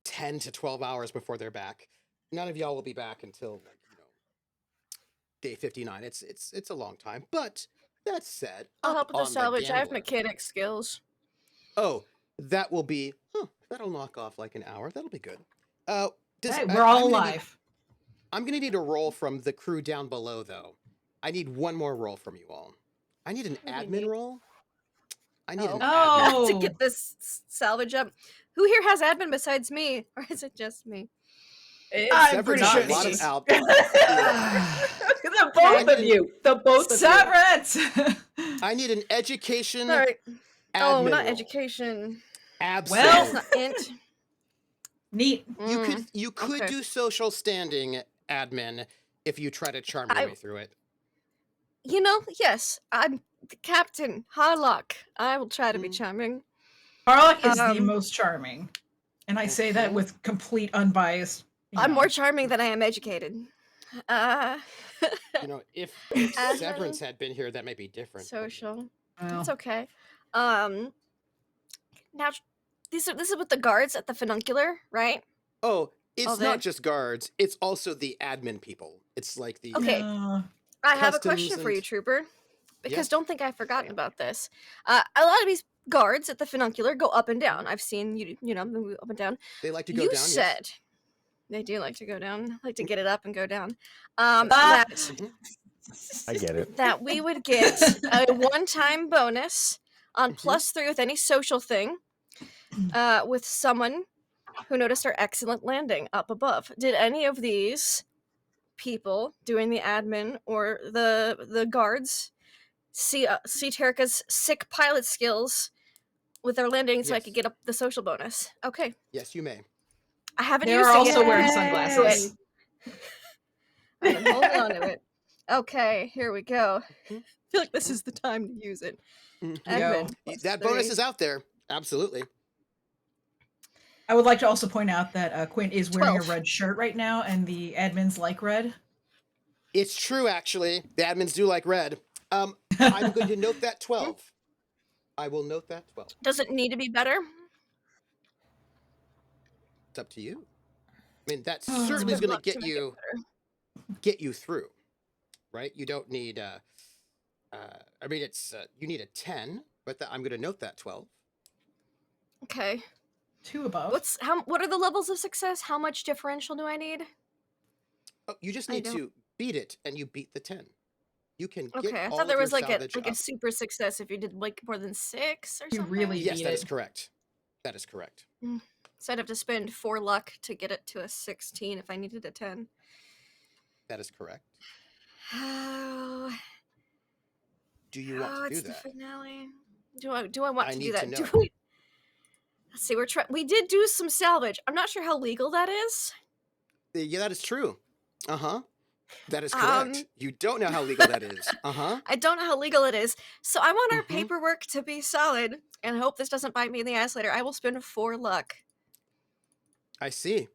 S1: 10 to 12 hours before they're back. None of y'all will be back until day 59. It's a long time. But that said,
S6: I'll
S1: up
S6: help with the
S1: on
S6: salvage. I have
S1: Gambler.
S6: mechanic skills.
S1: Oh, that will be. That'll knock off like an hour. That'll be good.
S5: Hey, we're all alive.
S1: I'm gonna need a roll from the crew down below, though. I need one more roll from you all. I need an
S6: What do you
S1: admin
S6: need?
S1: roll. I need an
S5: Oh.
S1: admin.
S6: To get this salvage up. Who here has admin besides me? Or is it just me?
S5: I'm pretty
S1: Severance
S5: sure
S1: has a lot
S5: it's
S1: of
S5: just-
S3: The both of you. The both of you.
S5: Severance!
S1: I need an education.
S6: All right.
S1: Admin
S6: Not
S1: roll.
S6: education.
S1: Absolutely.
S5: Well-
S6: It's not int.
S5: Neat.
S1: You could
S6: okay.
S1: do social standing admin if you try to charm your way through it.
S6: Yes, I'm the captain. Harlock. I will try to be
S1: Mm.
S6: charming.
S5: Harlock is the
S6: Um,
S5: most charming. And I say that
S1: Okay.
S5: with complete unbiased.
S6: I'm more charming than I am educated.
S1: If
S6: Admin.
S1: Severance had been here, that might be different.
S6: Social.
S5: Well,
S6: It's okay. Now this is with the guards at the funicular, right?
S1: Oh, it's
S6: Oh,
S1: not
S6: they-
S1: just guards. It's also the admin people. It's like the
S6: Okay.
S5: no.
S6: I have a
S1: Customs
S6: question for you,
S1: and-
S6: Trooper. Because
S1: Yes.
S6: don't think I've forgotten about this. A lot of these guards at the funicular go up and down. I've seen them move up and down.
S1: they like to go
S6: You
S1: down.
S6: said they do like to go down, like to get it up and go down.
S1: Yes.
S6: That
S2: I get it.
S6: that we would get a one-time bonus on
S1: Mhm.
S6: +3 with any social thing with someone who noticed our excellent landing up above. Did any of these people doing the admin or the guards see Terrica's sick pilot skills with their landing so I
S1: Yes.
S6: could get up the social bonus? Okay.
S1: Yes, you may.
S6: I haven't
S5: They
S6: used
S5: are
S6: it
S5: also
S6: yet.
S5: wearing
S3: Yay.
S5: sunglasses.
S6: I've been holding on to it. Okay, here we go.
S1: Mhm.
S6: I feel like this is the time to use it.
S1: Mhm.
S6: Admin.
S1: That bonus
S6: +3.
S1: is out there. Absolutely.
S5: I would like to also point out that Quint is wearing
S6: 12.
S5: a red shirt right now, and the admins like red.
S1: It's true, actually. The admins do like red. I'm going to note that 12. I will note that 12.
S6: Does it need to be better?
S1: It's up to you. I mean, that
S5: Oh.
S1: certainly is
S6: Good
S1: going
S6: luck
S1: to
S6: to make it
S1: get you through, right? You don't need. I mean, it's you need a 10, but I'm going to note that 12.
S6: Okay.
S5: 2 above.
S6: What are the levels of success? How much differential do I need?
S1: Oh, you just
S6: I
S1: need
S6: don't-
S1: to beat it, and you beat the 10. You can get
S6: Okay, I
S1: all
S6: thought there
S1: of
S6: was
S1: your
S6: like a
S1: salvage up.
S6: super success if you did like more than 6 or
S5: You
S6: something.
S5: really
S1: Yes,
S5: beat
S1: that
S5: it.
S1: is correct. That is correct.
S6: So I'd have to spend 4 luck to get it to a 16 if I needed a 10.
S1: That is correct.
S6: Oh,
S1: Do you want to do
S6: it's
S1: that?
S6: the finale. Do I want
S1: I
S6: to do
S1: need
S6: that?
S1: to know.
S6: Let's see. We did do some salvage. I'm not sure how legal that is.
S1: Yeah, that is true. That is correct.
S6: Um,
S1: You don't know how legal that is.
S6: I don't know how legal it is. So I want our
S1: Mhm.
S6: paperwork to be solid and hope this doesn't bite me in the ass later. I will spend 4 luck.
S1: I see.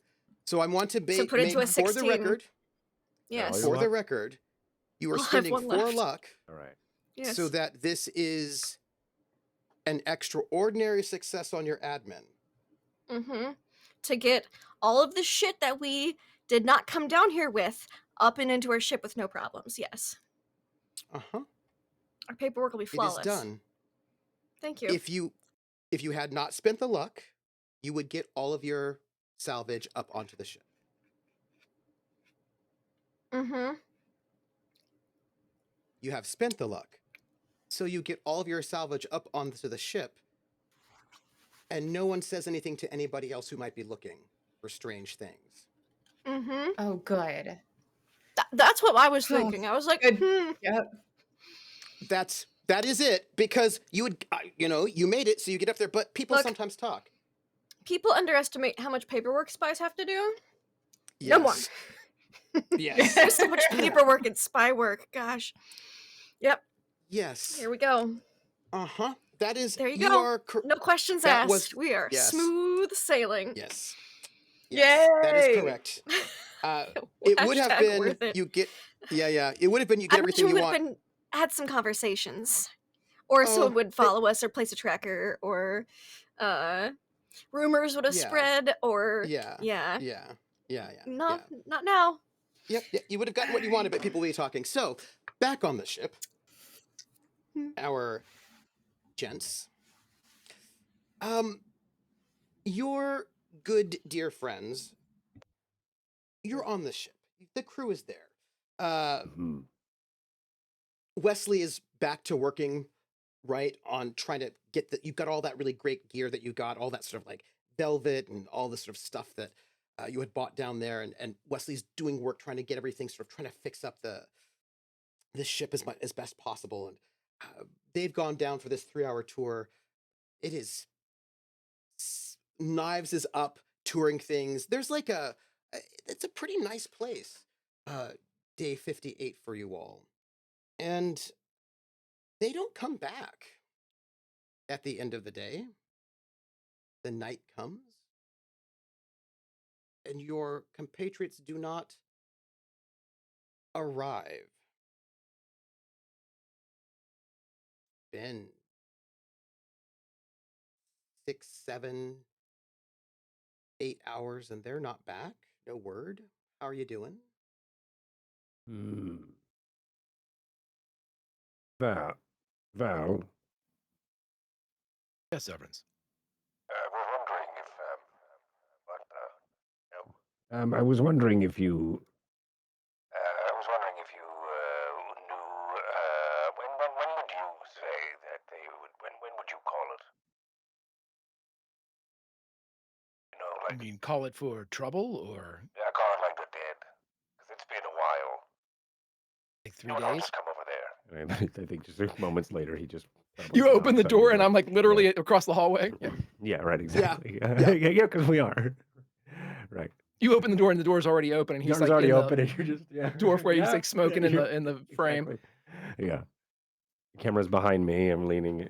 S1: So I want to
S6: So put it to
S1: make
S6: a
S1: for the
S6: 16.
S1: record.
S6: Yes.
S2: your
S1: For the
S2: luck?
S1: record, you are
S6: I'll have
S1: spending
S6: 1
S1: 4
S6: left.
S1: luck
S2: All right.
S6: Yes.
S1: so that this is an extraordinary success on your admin.
S6: Mm-hmm. To get all of the shit that we did not come down here with up and into our ship with no problems. Yes.
S1: Uh-huh.
S6: Our paperwork will be
S1: It is
S6: flawless.
S1: done.
S6: Thank you.
S1: If you had not spent the luck, you would get all of your salvage up onto the ship.
S6: Mm-hmm.
S1: You have spent the luck. So you get all of your salvage up onto the ship, and no one says anything to anybody else who might be looking for strange things.
S6: Mm-hmm.
S3: Oh, good.
S6: That's what I was
S3: Oh,
S6: thinking. I was like,
S3: good. Yep.
S1: That is it, because you would you made it, so you get up there, but people
S6: Look.
S1: sometimes talk.
S6: People underestimate how much paperwork spies have to do. No more.
S1: Yes.
S6: There's so much paperwork and spy work. Gosh. Yep.
S1: Yes.
S6: Here we go.
S1: Uh-huh. That is.
S6: There you
S1: You
S6: go.
S1: are
S6: No questions
S1: that
S6: asked.
S1: was-
S6: We are
S1: yes.
S6: smooth sailing.
S1: Yes. Yes. That is
S3: Yay!
S1: correct. It would have
S6: Hashtag
S1: been
S6: worth it.
S1: you get. Yeah. It would have been you get
S6: I
S1: everything
S6: imagine
S1: you
S6: we would have
S1: want.
S6: had some conversations, or someone would follow us, or place a tracker, or rumors would have
S1: Yeah.
S6: spread, or
S1: Yeah.
S6: no, not now.
S1: Yep. You would have gotten what you wanted, but people will be talking. So, back on the ship, our gents. Your good dear friends. You're on the ship. The crew is there.
S2: Mhm.
S1: Wesley is back to working, right, on trying to get you've got all that really great gear that you got, all that sort of like velvet and all this sort of stuff that you had bought down there, and Wesley's doing work trying to get everything sort of trying to fix up the ship as best possible, and they've gone down for this 3-hour tour. It is Knives is up touring things. There's like it's a pretty nice place. Day 58 for you all. And they don't come back at the end of the day. The night comes, and your compatriots do not arrive. Been 6, 7, 8 hours, and they're not back. No word. How are you doing?
S2: Hmm. Val,
S4: Yes, Severance.
S7: We're wondering if,
S2: I was wondering if you.
S7: I was wondering if you knew, when would you say that they would, when would you call it? You know,
S4: I
S7: like,
S4: mean, call it for trouble or
S7: yeah, call it like the dead, because it's been a while.
S4: like
S7: You
S4: 3
S7: know what, I'll
S4: days.
S7: just come over there.
S2: And I think just moments later, he just.
S4: You open the door, and I'm like literally across the hallway. Yeah.
S2: Yeah, right, exactly.
S1: Yeah.
S2: Yeah, because we are. Right.
S4: You open the door, and the door's already open, and he's
S2: Door's
S4: like
S2: already
S4: in
S2: open,
S4: the
S2: and you're just
S4: doorway. He's like smoking in the frame.
S2: Exactly. Yeah. The camera's behind me. I'm leaning,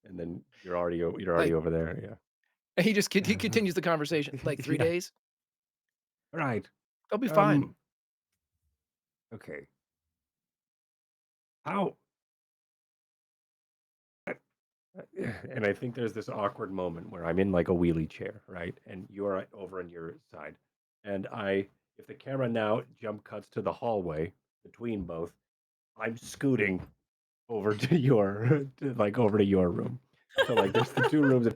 S2: and then you're already
S4: Like-
S2: over there. Yeah.
S4: And he continues the conversation. Like 3
S2: Yeah.
S4: days.
S2: Right.
S4: They'll be fine.
S2: Okay. How? And I think there's this awkward moment where I'm in like a wheelie chair, right? And you're over on your side. And if the camera now jump cuts to the hallway between both, I'm scooting over to over to your room. So like there's the two rooms,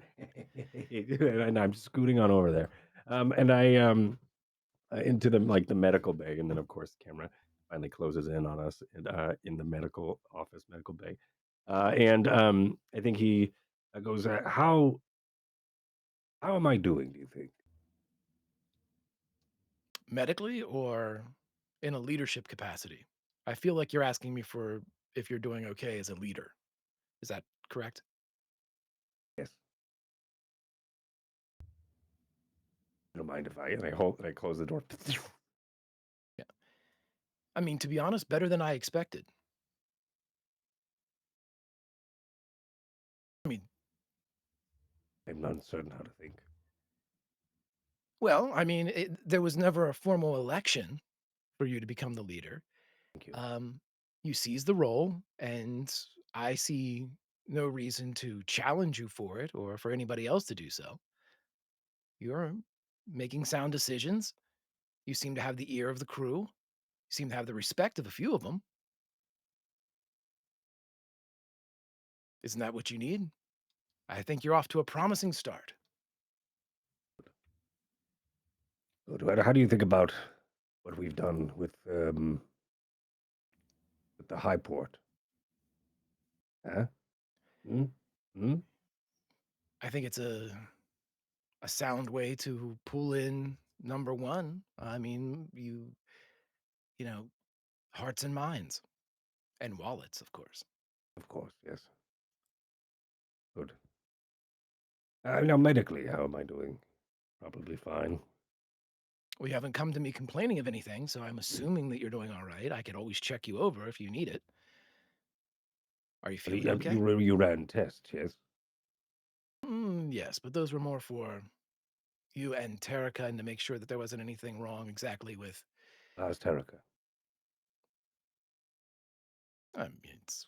S2: and I'm scooting on over there. And I into the medical bay, and then of course the camera finally closes in on us in the medical bay. And I think he goes, how am I doing, do you think?
S4: Medically or in a leadership capacity. I feel like you're asking me for if you're doing okay as a leader. Is that correct?
S2: Yes. You don't mind if I close the door.
S4: Yeah. I mean, to be honest, better than I expected. I mean,
S2: I'm uncertain how to think.
S4: well, I mean, there was never a formal election for you to become the leader.
S2: Thank you.
S4: You seized the role, and I see no reason to challenge you for it or for anybody else to do so. You're making sound decisions. You seem to have the ear of the crew. You seem to have the respect of a few of them. Isn't that what you need? I think you're off to a promising start.
S2: Good. How do you think about what we've done with the high port? Huh? Hmm? Hmm?
S4: I think it's a sound way to pull in number one. I mean, you know, hearts and minds and wallets, of course.
S2: Of course, yes. Good. Now, medically, how am I doing? Probably fine.
S4: Well, you haven't come to me complaining of anything, so I'm assuming that you're doing all right. I could always check you over if you need it. Are you feeling okay?
S2: You ran tests, yes?
S4: Yes, but those were more for you and Terica and to make sure that there wasn't anything wrong exactly with.
S2: How's Terica?
S4: It's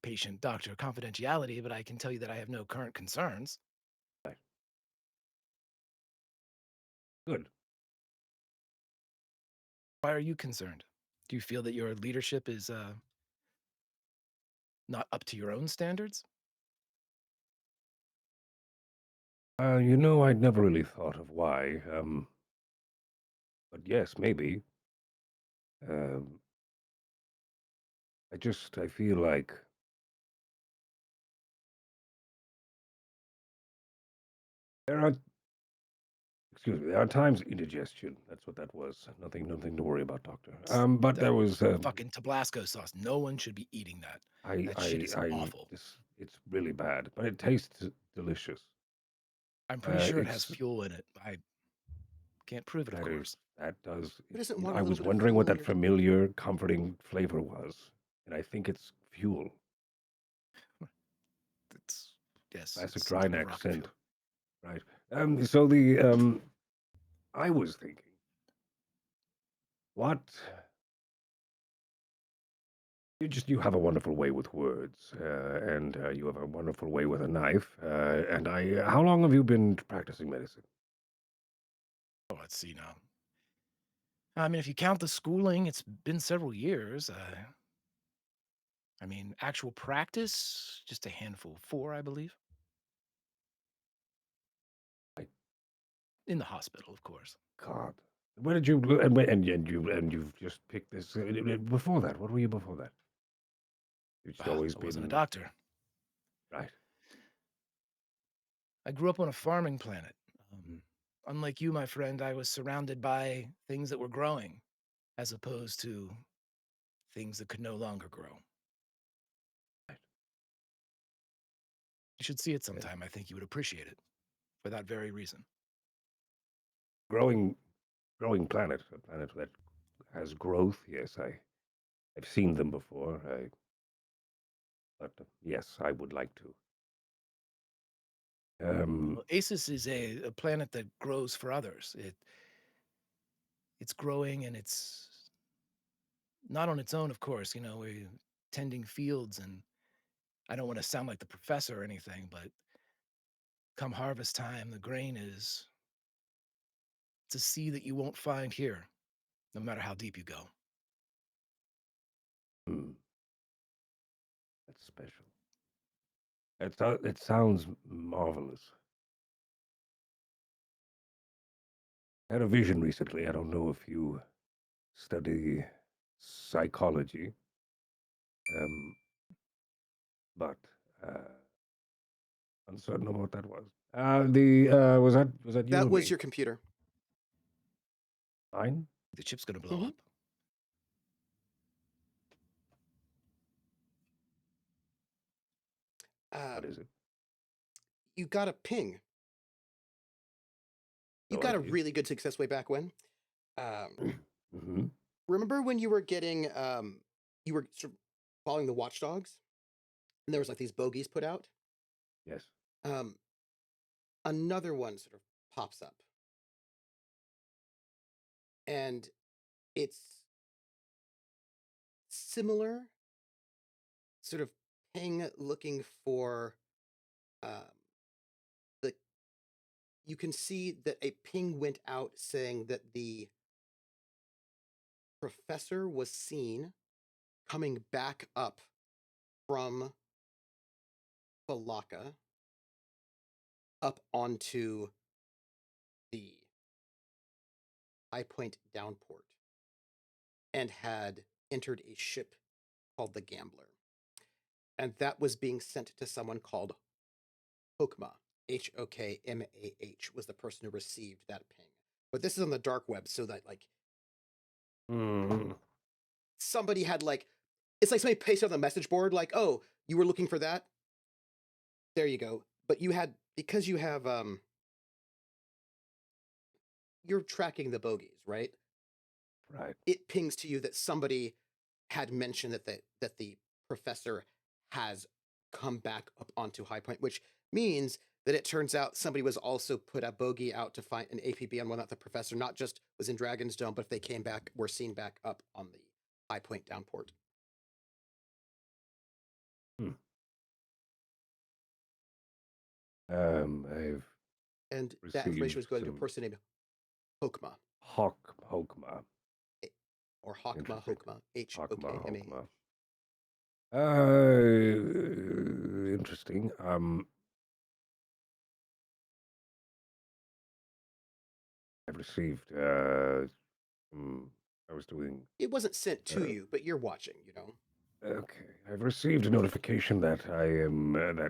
S4: patient-doctor confidentiality, but I can tell you that I have no current concerns.
S2: Right. Good.
S4: Why are you concerned? Do you feel that your leadership is not up to your own standards?
S2: I'd never really thought of why. But yes, maybe. Um, I feel like there are, excuse me, there are times indigestion. That's what that was. Nothing to worry about, doctor. But there was,
S4: fucking Tabasco sauce. No one should be eating that. That shit is awful.
S2: It's really bad, but it tastes delicious.
S4: I'm pretty sure it has fuel in it. I can't prove it, of course.
S2: That does.
S1: But isn't
S2: You know,
S1: water a
S2: I
S1: little
S2: was
S1: bit of
S2: wondering what
S1: fuel in
S2: that
S1: your-
S2: familiar, comforting flavor was, and I think it's fuel.
S4: It's yes,
S2: Classic
S4: it's some sort of
S2: Drinax
S4: rocket
S2: scent.
S4: fuel.
S2: Right. So the I was thinking, what you have a wonderful way with words, and you have a wonderful way with a knife. And how long have you been practicing medicine?
S4: Oh, let's see now. I mean, if you count the schooling, it's been several years. I mean, actual practice, just a handful, 4, I believe.
S2: Right.
S4: In the hospital, of course.
S2: God, where did you and you've just picked this before that? What were you before that? You've just always
S4: I wasn't a
S2: been
S4: doctor.
S2: right.
S4: I grew up on a farming planet. Unlike you, my friend, I was surrounded by things that were growing, as opposed to things that could no longer grow. You should see it sometime. I think you would appreciate it for that very reason.
S2: Growing planet, a planet that has growth. Yes, I've seen them before. But yes, I would like to.
S4: Well, Asus is a planet that grows for others. It's growing and it's not on its own, of course. You know, we're tending fields, and I don't want to sound like the professor or anything, but come harvest time, the grain is it's a sea that you won't find here, no matter how deep you go.
S2: That's special. It sounds marvelous. I had a vision recently. I don't know if you study psychology, but uncertain of what that was. Was that you?
S1: That
S2: or
S1: was
S2: me?
S1: your computer.
S2: Mine?
S4: The chip's gonna blow
S1: Mhm.
S4: up.
S2: What is it?
S1: You got a ping. You
S2: No
S1: got a
S2: idea.
S1: really good success way back when.
S2: Mm-hmm.
S1: Remember when you were getting you were sort of following the watchdogs, and there was like these bogeys put out?
S2: Yes.
S1: Another one sort of pops up, and it's similar, sort of ping looking for um, the. You can see that a ping went out saying that the professor was seen coming back up from Falaka up onto the High Point downport and had entered a ship called the Gambler. And that was being sent to someone called Hokmah. Hokmah was the person who received that ping. But this is on the dark web, so that like somebody had like, it's like somebody pasted on the message board, like, oh, you were looking for that? There you go. But you had, because you have you're tracking the bogies, right?
S2: Right.
S1: It pings to you that somebody had mentioned that the professor has come back up onto High Point, which means that it turns out somebody was also put a bogey out to find an APB on whether or not the professor not just was in Dragon's Dome, but if they came back, were seen back up on the High Point downport.
S2: I've
S1: And that information was going to a
S2: some
S1: person named Hokmah,
S2: Hokmah.
S1: or Hokmah,
S2: Interesting.
S1: Hokmah,
S2: Hokmah,
S1: Hokmah.
S2: Hokmah. Interesting. I've received I was doing
S1: It wasn't sent to you, but you're watching, you know.
S2: okay. I've received a notification that I am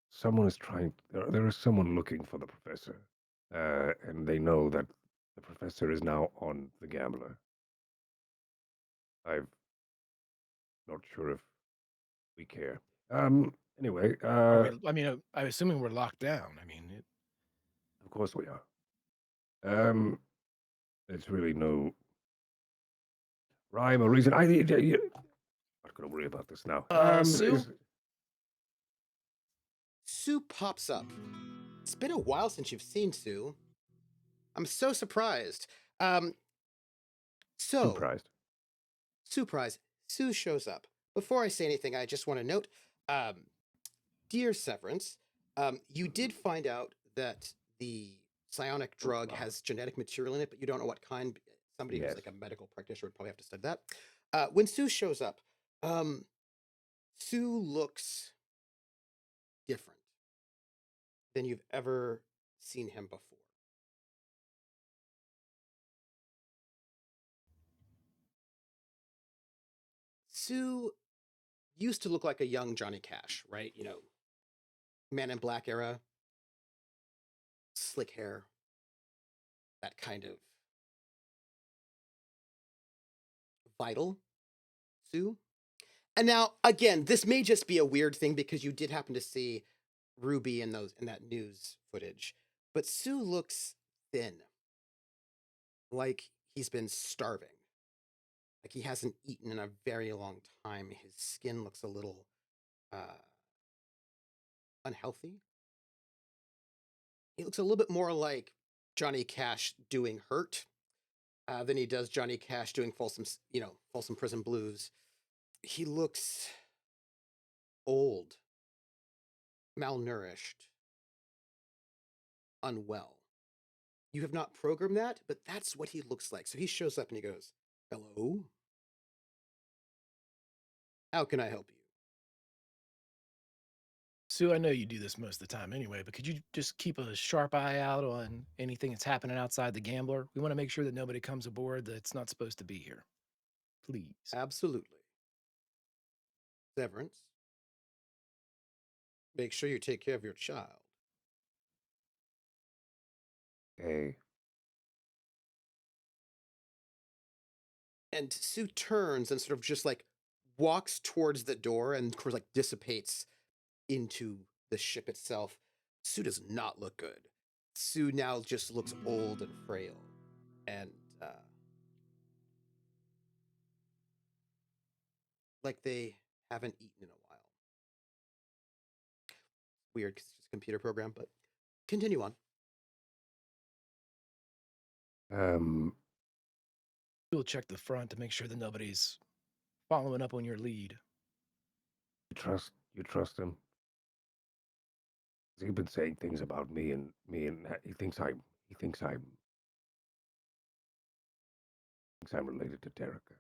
S2: someone is trying. There is someone looking for the professor, and they know that the professor is now on the Gambler. I'm not sure if we care. Anyway,
S4: Are we, I mean, I'm assuming we're locked down. I mean,
S2: of course we are. There's really no rhyme or reason. I'm not gonna worry about this now.
S4: Sue?
S1: Sue pops up. It's been a while since you've seen Sue. I'm so surprised.
S2: Surprised.
S1: Surprise. Sue shows up. Before I say anything, I just want to note, dear Severance, you did find out that the psionic drug has genetic material in it, but you don't know what kind. Somebody who's
S2: Yes.
S1: like a medical practitioner would probably have to study that. When Sue shows up, Sue looks different than you've ever seen him before. Sue used to look like a young Johnny Cash, right? You know, Man in Black era, slick hair, that kind of vital Sue. And now, again, this may just be a weird thing because you did happen to see Ruby in that news footage, but Sue looks thin, like he's been starving, like he hasn't eaten in a very long time. His skin looks a little unhealthy. He looks a little bit more like Johnny Cash doing Hurt than he does Johnny Cash doing Folsom Prison Blues. He looks old, malnourished, unwell. You have not programmed that, but that's what he looks like. So he shows up and he goes, "Hello? How can I help you?"
S4: Sue, I know you do this most of the time anyway, but could you just keep a sharp eye out on anything that's happening outside the Gambler? We want to make sure that nobody comes aboard that's not supposed to be here. Please.
S1: Absolutely. Severance, make sure you take care of your child.
S2: Okay.
S1: And Sue turns and sort of just like walks towards the door and of course like dissipates into the ship itself. Sue does not look good. Sue now just looks old and frail, and like they haven't eaten in a while. Weird because it's just a computer program, but continue on.
S4: We'll check the front to make sure that nobody's following up on your lead.
S2: You trust him? He's been saying things about me, and he thinks I'm related to Terica.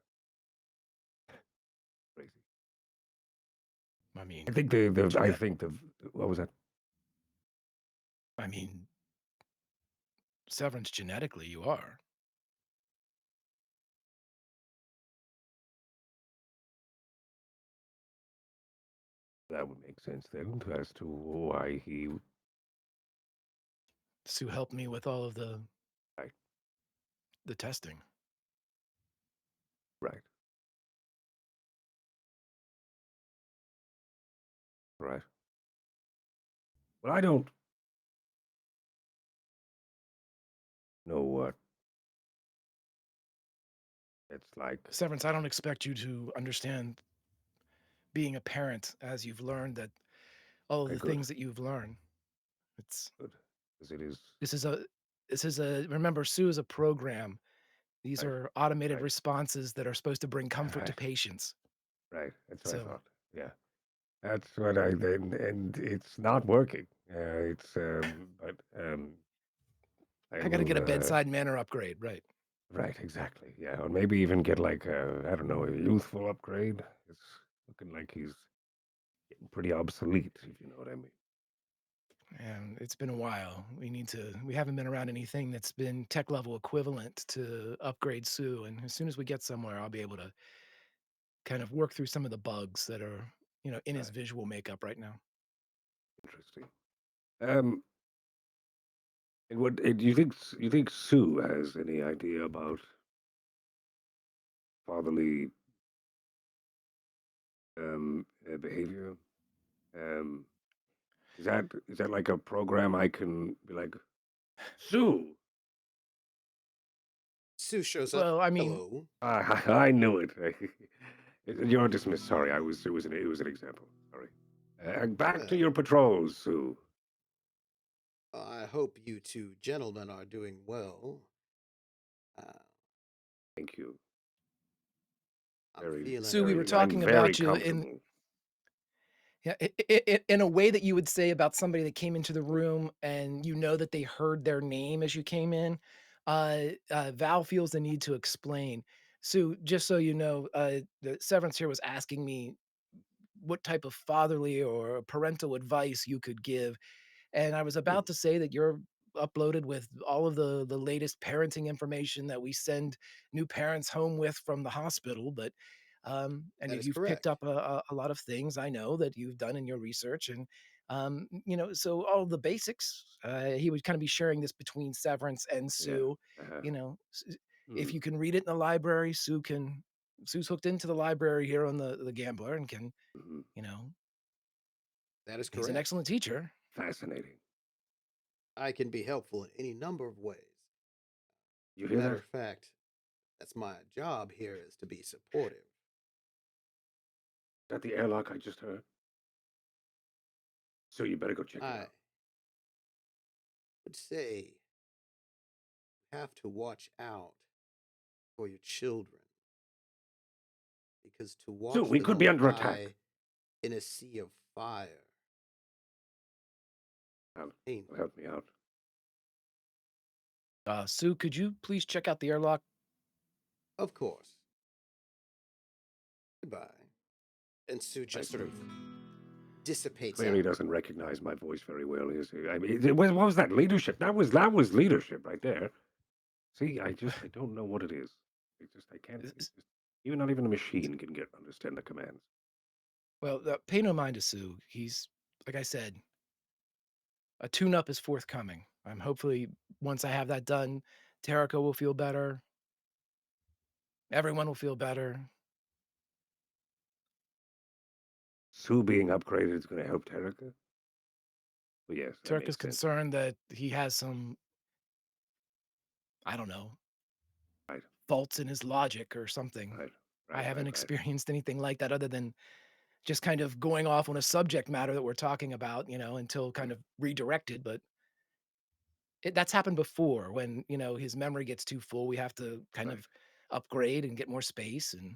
S2: Crazy.
S4: I mean,
S2: I think I
S4: genet
S2: think what was that?
S4: I mean, Severance, genetically, you are.
S2: That would make sense then as to why he.
S4: Sue helped me with all of
S2: Right,
S4: the testing.
S2: right, right. Well, I don't know what it's like.
S4: Severance, I don't expect you to understand being a parent as you've learned that all of
S2: Okay,
S4: the
S2: good,
S4: things that you've learned. It's
S2: good, because it is
S4: this is a remember, Sue is a program. These
S2: right,
S4: are automated
S2: right,
S4: responses that are supposed to bring comfort to
S2: right,
S4: patients.
S2: right. That's what I
S4: So
S2: thought. Yeah, that's what I then, and it's not working. But I
S4: I got to get a
S2: will.
S4: bedside manner upgrade, right?
S2: Right, exactly. Yeah, or maybe even get like I don't know, a youthful upgrade. It's looking like he's getting pretty obsolete, if you know what I mean.
S4: And it's been a while. We haven't been around anything that's been tech level equivalent to upgrade Sue. And as soon as we get somewhere, I'll be able to kind of work through some of the bugs that are, in his
S2: Right,
S4: visual makeup right now.
S2: interesting. Um, and what do you think Sue has any idea about fatherly behavior? Um, is that like a program I can be like, Sue?
S1: Sue shows up.
S4: Well, I mean,
S1: Hello.
S2: I knew it. You're dismissed. Sorry, it was an example. Sorry. Back to
S1: Well,
S2: your patrols, Sue.
S1: I hope you two gentlemen are doing well. Uh,
S2: Thank you.
S1: I'm feeling
S4: Sue, we were
S2: Very. I'm
S4: talking
S2: very
S4: about you in
S2: comfortable.
S4: yeah, in a way that you would say about somebody that came into the room and you know that they heard their name as you came in. Val feels the need to explain. Sue, just so you know, the Severance here was asking me what type of fatherly or parental advice you could give. And I was
S1: hmm,
S4: about to say that you're uploaded with all of the latest parenting information that we send new parents home with from the hospital, but and
S1: that is
S4: you've picked
S1: correct.
S4: up a lot of things I know that you've done in your research, and so all the basics. He would kind of be sharing this between Severance and
S2: Yeah.
S4: Sue.
S2: Uh-huh.
S4: You know, if
S2: Mm,
S4: you can read it in the library, Sue's hooked into the library here on the Gambler and can,
S2: mhm.
S4: you know,
S1: That is
S4: he's an
S1: correct.
S4: excellent teacher.
S2: Fascinating.
S1: I can be helpful in any number of ways.
S2: You
S1: As a
S2: hear
S1: matter
S2: that?
S1: of fact, that's my job here is to be supportive.
S2: Is that the airlock I just heard? So you better go check it
S1: I
S2: out.
S1: would say you have to watch out for your children because to
S2: So
S1: watch
S2: we could
S1: them
S2: be under attack.
S1: die in a sea of fire
S2: Help,
S1: painful.
S2: help me out.
S4: Sue, could you please check out the airlock?
S1: Of course. Goodbye. And Sue
S2: Right.
S1: just sort of dissipates
S2: Clearly
S1: out.
S2: doesn't recognize my voice very well. Is he? I mean, what was that leadership? That was leadership right there. See, I don't know what it is. I can't. It's just, even not even a machine can get understand the commands.
S4: Well, pay no mind to Sue. He's, like I said, a tune-up is forthcoming. I'm hopefully once I have that done, Terrica will feel better. Everyone will feel better.
S2: Sue being upgraded is going to help Terrica. Well, yes, that
S4: Terrica's
S2: makes sense.
S4: concerned that he has some, I don't know,
S2: Right,
S4: faults in his logic or something.
S2: right,
S4: I
S2: right,
S4: haven't
S2: right, right.
S4: experienced anything like that other than just kind of going off on a subject matter that we're talking about, until kind
S2: Right,
S4: of redirected. But that's happened before when, his memory gets too full. We have to kind
S2: right.
S4: of upgrade and get more space. And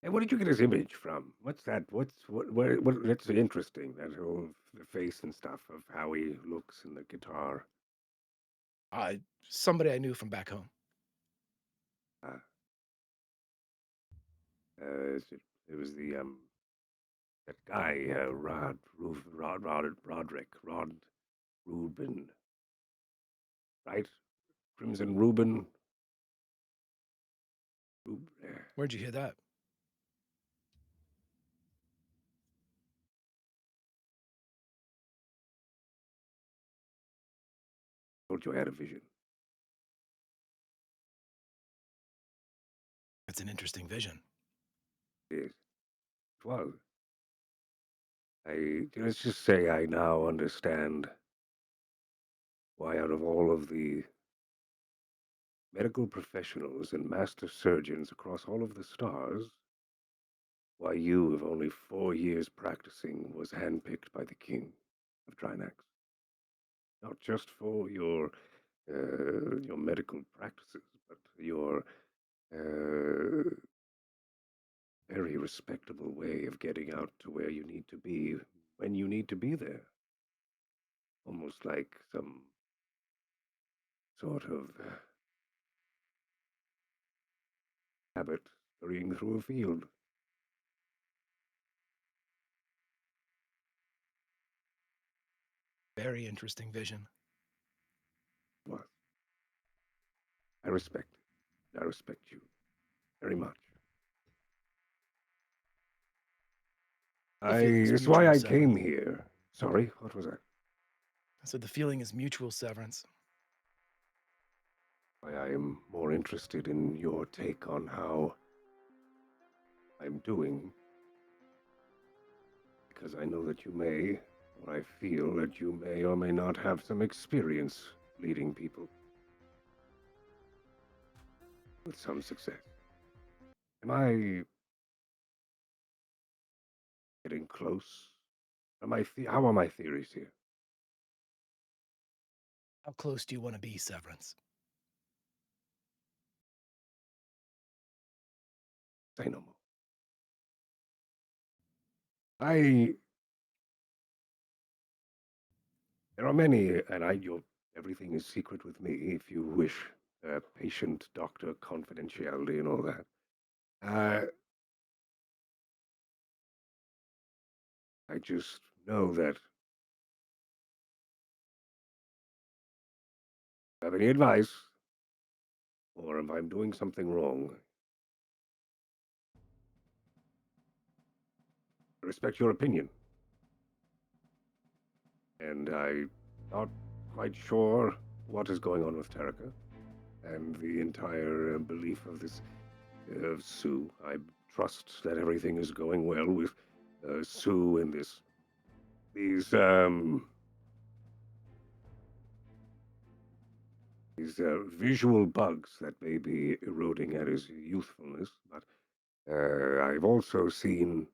S2: And where did you get his image from? What's that? What? That's interesting. That whole face and stuff of how he looks in the guitar.
S4: uh, somebody I knew from back home.
S2: Uh, it was the
S7: That guy, Roderick, Rubin, right? Crimson Reuben.
S4: Where'd you hear that?
S7: Told you I had a vision.
S4: That's an interesting vision.
S7: Yes, it was. Let's just say I now understand why, out of all of the medical professionals and master surgeons across all of the stars, why you, with only 4 years practicing, was handpicked by the king of Drinax. Not just for your medical practices, but your very respectable way of getting out to where you need to be when you need to be there. Almost like some sort of habit hurrying through a field.
S4: Very interesting vision.
S7: Was. I respect it. I respect you very much.
S4: The feeling's
S7: It's why
S4: mutual,
S7: I came
S4: Severance.
S7: here. Sorry, what was that?
S4: I said the feeling is mutual, Severance.
S7: Why I am more interested in your take on how I'm doing. Because I know that you may, or I feel that you may or may not have some experience leading people. With some success. Am I getting close? How are my theories here?
S4: How close do you want to be, Severance?
S7: Say no more. There are many, and everything is secret with me, if you wish, patient-doctor confidentiality and all that. I just know that if I have any advice, or if I'm doing something wrong, I respect your opinion. And I'm not quite sure what is going on with Tarika and the entire belief of this Sue. I trust that everything is going well with Sue and these visual bugs that may be eroding at his youthfulness. But I've also seen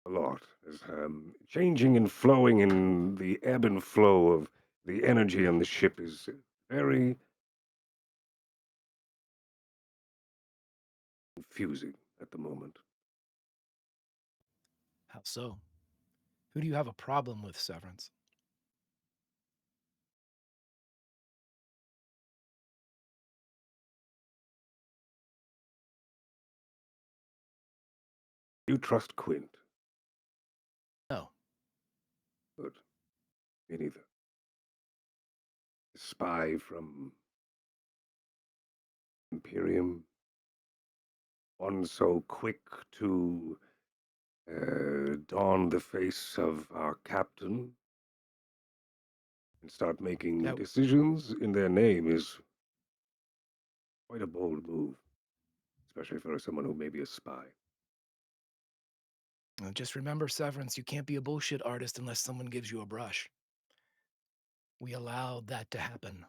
S7: a lot as changing and flowing, and the ebb and flow of the energy on the ship is very confusing at the moment.
S4: How so? Who do you have a problem with, Severance?
S7: You trust Quint?
S4: No.
S7: Good. Me neither. A spy from Imperium. One so quick to don the face of our captain and start making decisions in their name is quite a bold move, especially for someone who may be a spy.
S4: Just remember, Severance, you can't be a bullshit artist unless someone gives you a brush. We allowed that to happen.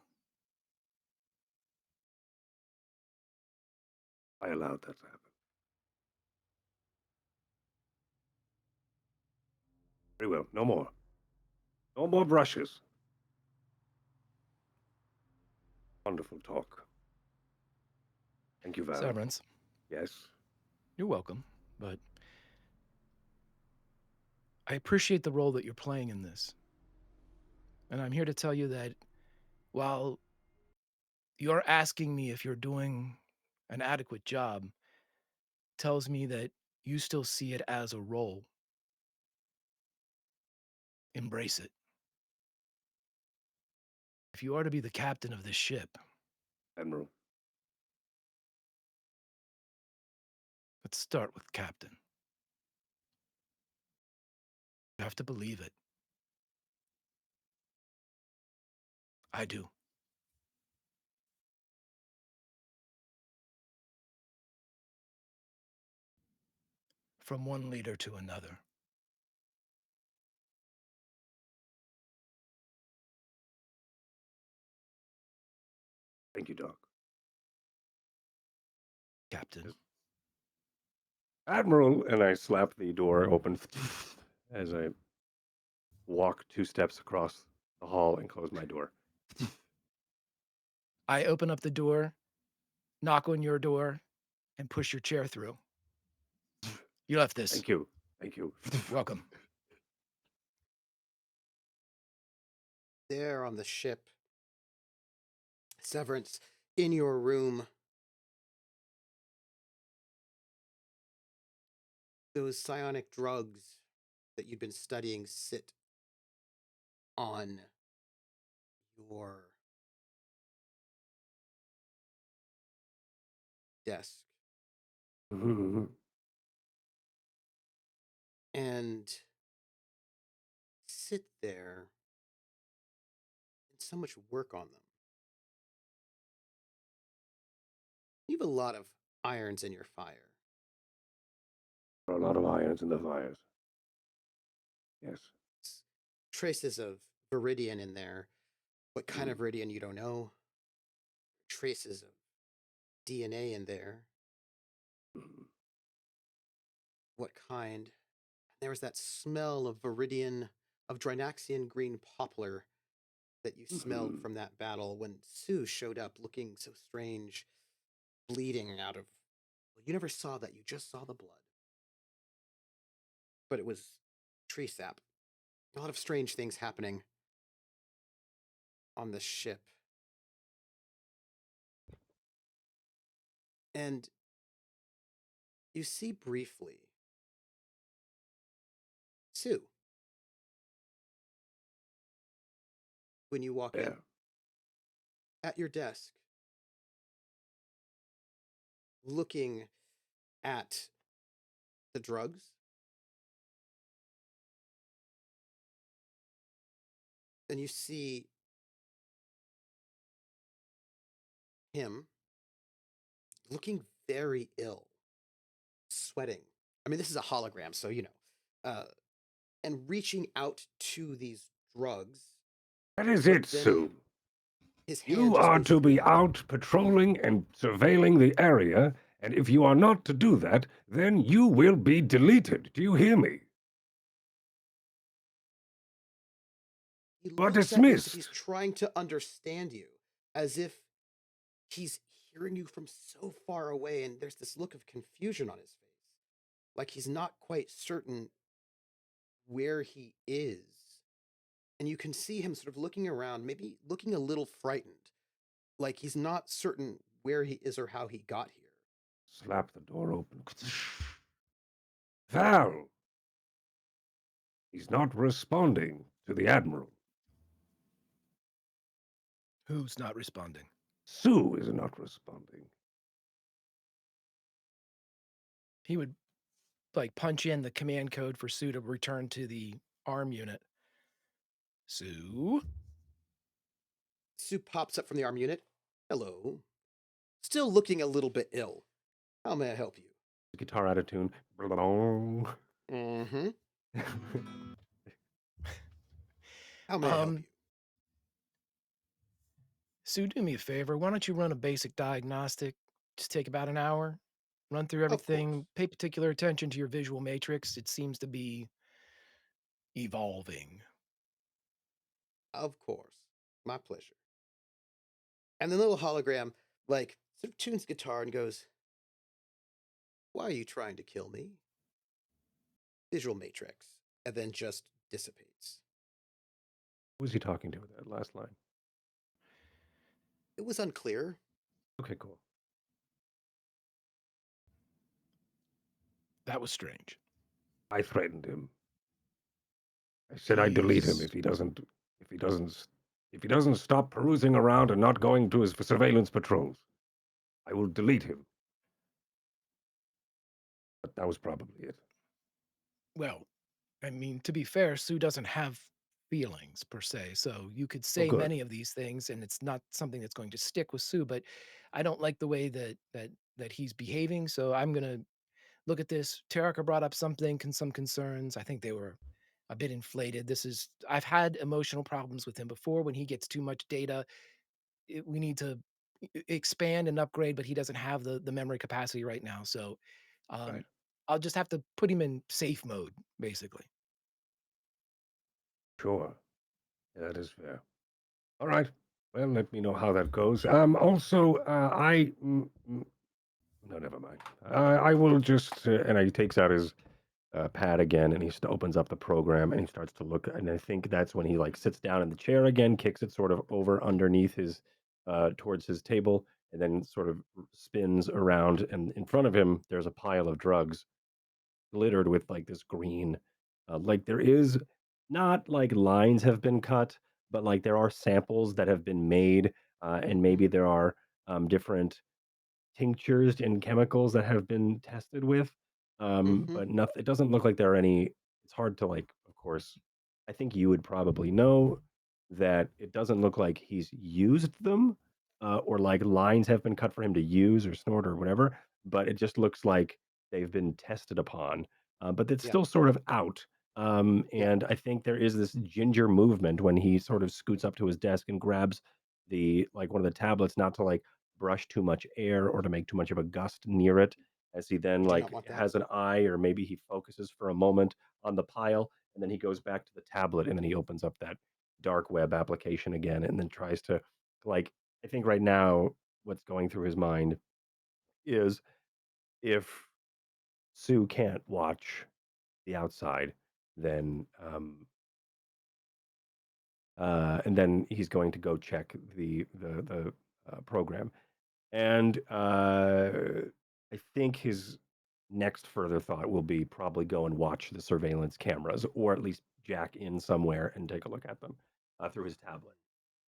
S7: I allowed that to happen. Very well. No more. No more brushes. Wonderful talk. Thank you, Val.
S4: Severance.
S7: Yes?
S4: You're welcome, but I appreciate the role that you're playing in this. And I'm here to tell you that while you're asking me if you're doing an adequate job tells me that you still see it as a role. Embrace it. If you are to be the captain of this ship,
S7: Admiral.
S4: let's start with captain. You have to believe it. I do. From one leader to another.
S7: Thank you, Doc.
S4: Captain.
S2: Admiral, and I slap the door open as I walk 2 steps across the hall and close my door.
S4: I open up the door, knock on your door, and push your chair through. You left this.
S2: Thank you. Thank you.
S4: Welcome.
S1: There on the ship, Severance, in your room, those psionic drugs that you've been studying sit on your desk. And sit there and so much work on them. You have a lot of irons in your fire.
S7: There are a lot of irons in the fires. Yes.
S1: Traces of viridian in there. What kind of viridian you don't know. Traces of DNA in there. What kind? There was that smell of viridian, of Drinaxian green poplar that you smelled from that battle when Sue showed up looking so strange, bleeding out of. Well, you never saw that, you just saw the blood. But it was tree sap. A lot of strange things happening on the ship. And you see briefly Sue when you walk in at your desk, looking at the drugs. And you see him looking very ill, sweating. I mean, this is a hologram, so and reaching out to these drugs.
S7: That is
S1: but
S7: it,
S1: then
S7: Sue.
S1: His hand
S7: You
S1: just
S7: are
S1: goes,
S7: to be out patrolling and surveilling the area, and if you are not to do that, then you will be deleted. Do you hear me?
S1: he
S7: You are
S1: looks at you as if he's
S7: dismissed.
S1: trying to understand you, as if he's hearing you from so far away, and there's this look of confusion on his face, like he's not quite certain where he is. And you can see him sort of looking around, maybe looking a little frightened, like he's not certain where he is or how he got here.
S7: Slap the door open. Val! He's not responding to the Admiral.
S4: Who's not responding?
S7: Sue is not responding.
S4: He would punch in the command code for Sue to return to the arm unit. Sue?
S1: Sue pops up from the arm unit. Hello. Still looking a little bit ill. How may I help you?
S2: Guitar out of tune.
S1: Mm-hmm. How may I help you?
S4: Sue, do me a favor. Why don't you run a basic diagnostic? Just take about an hour. Run through everything. Pay particular attention to your visual matrix. It seems to be evolving.
S1: Of course. My pleasure. And the little hologram, sort of tunes guitar and goes, why are you trying to kill me? Visual matrix. And then just dissipates.
S2: Who was he talking to with that last line?
S1: It was unclear.
S2: Okay, cool.
S4: That was strange.
S7: I threatened him. I said I'd delete him
S1: He's
S7: if he doesn't if he doesn't stop perusing around and not going to his surveillance patrols. I will delete him. But that was probably it.
S4: Well, I mean, to be fair, Sue doesn't have feelings per se, so you could
S7: Oh,
S4: say
S7: good.
S4: many of these things, and it's not something that's going to stick with Sue. But I don't like the way that he's behaving, so I'm gonna look at this. Tarika brought up some concerns. I think they were a bit inflated. I've had emotional problems with him before when he gets too much data. We need to expand and upgrade, but he doesn't have the memory capacity right now. So um,
S7: Right.
S4: I'll just have to put him in safe mode, basically.
S7: Sure. Yeah, that is fair. All right. Well, let me know how that goes. Also, no, never mind. I will just, and he takes out his pad again, and opens up the program, and he starts to look. And I think that's when he like sits down in the chair again, kicks it sort of over underneath his, towards his table, and then sort of spins around. And in front of him, there's a pile of drugs littered with like this green, like there is not like lines have been cut, but like there are samples that have been made, and maybe there are different tinctures and chemicals that have been tested with,
S1: mm-hmm.
S7: but nothing. It doesn't look like there are any. It's hard to like. Of course, I think you would probably know that it doesn't look like he's used them, or like lines have been cut for him to use or snort or whatever. But it just looks like they've been tested upon, but it's
S1: Yeah.
S7: still sort of out.
S1: Yeah.
S7: And I think there is this ginger movement when he sort of scoots up to his desk and grabs the like one of the tablets, not to like brush too much air or to make too much of a gust near it, as he then
S1: You do not
S7: like
S1: want that.
S7: has an eye, or maybe he focuses for a moment on the pile, and then he goes back to the tablet, and then he opens up that dark web application again, and then tries to like, I think right now what's going through his mind is, if Sue can't watch the outside, then and then he's going to go check the program. And I think his next further thought will be probably go and watch the surveillance cameras, or at least jack in somewhere and take a look at them through his tablet.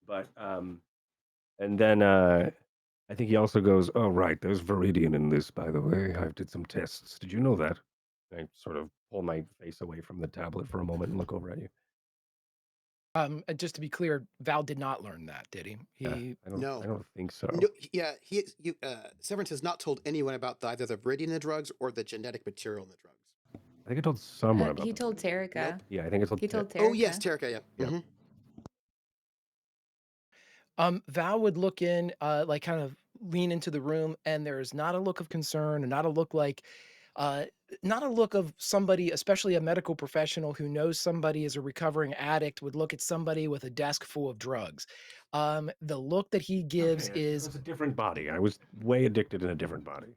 S7: But and then I think he also goes, "Oh right, there's Viridian in this, by the way. I did some tests. Did you know that?" I sort of pull my face away from the tablet for a moment and look over at you.
S4: Just to be clear, Val did not learn that, did he?
S7: Yeah, I
S1: No.
S7: don't think so.
S1: No. Yeah. Severance has not told anyone about either the viridian in the drugs or the genetic material in the drugs.
S7: I think I told someone about
S3: He
S7: the
S3: told
S7: Viridian.
S3: Tarika.
S1: Nope.
S7: Yeah, I think it's
S3: He told
S1: Oh yes,
S3: Tarika.
S1: Tarika. Yeah.
S7: Yep.
S1: Mm-hmm.
S4: Val would look in, like kind of lean into the room, and there's not a look of concern, and not a look like, uh, not a look of somebody, especially a medical professional who knows somebody is a recovering addict, would look at somebody with a desk full of drugs. The look that he gives
S7: Okay,
S4: is,
S7: it's a different body. I was way addicted in a different body.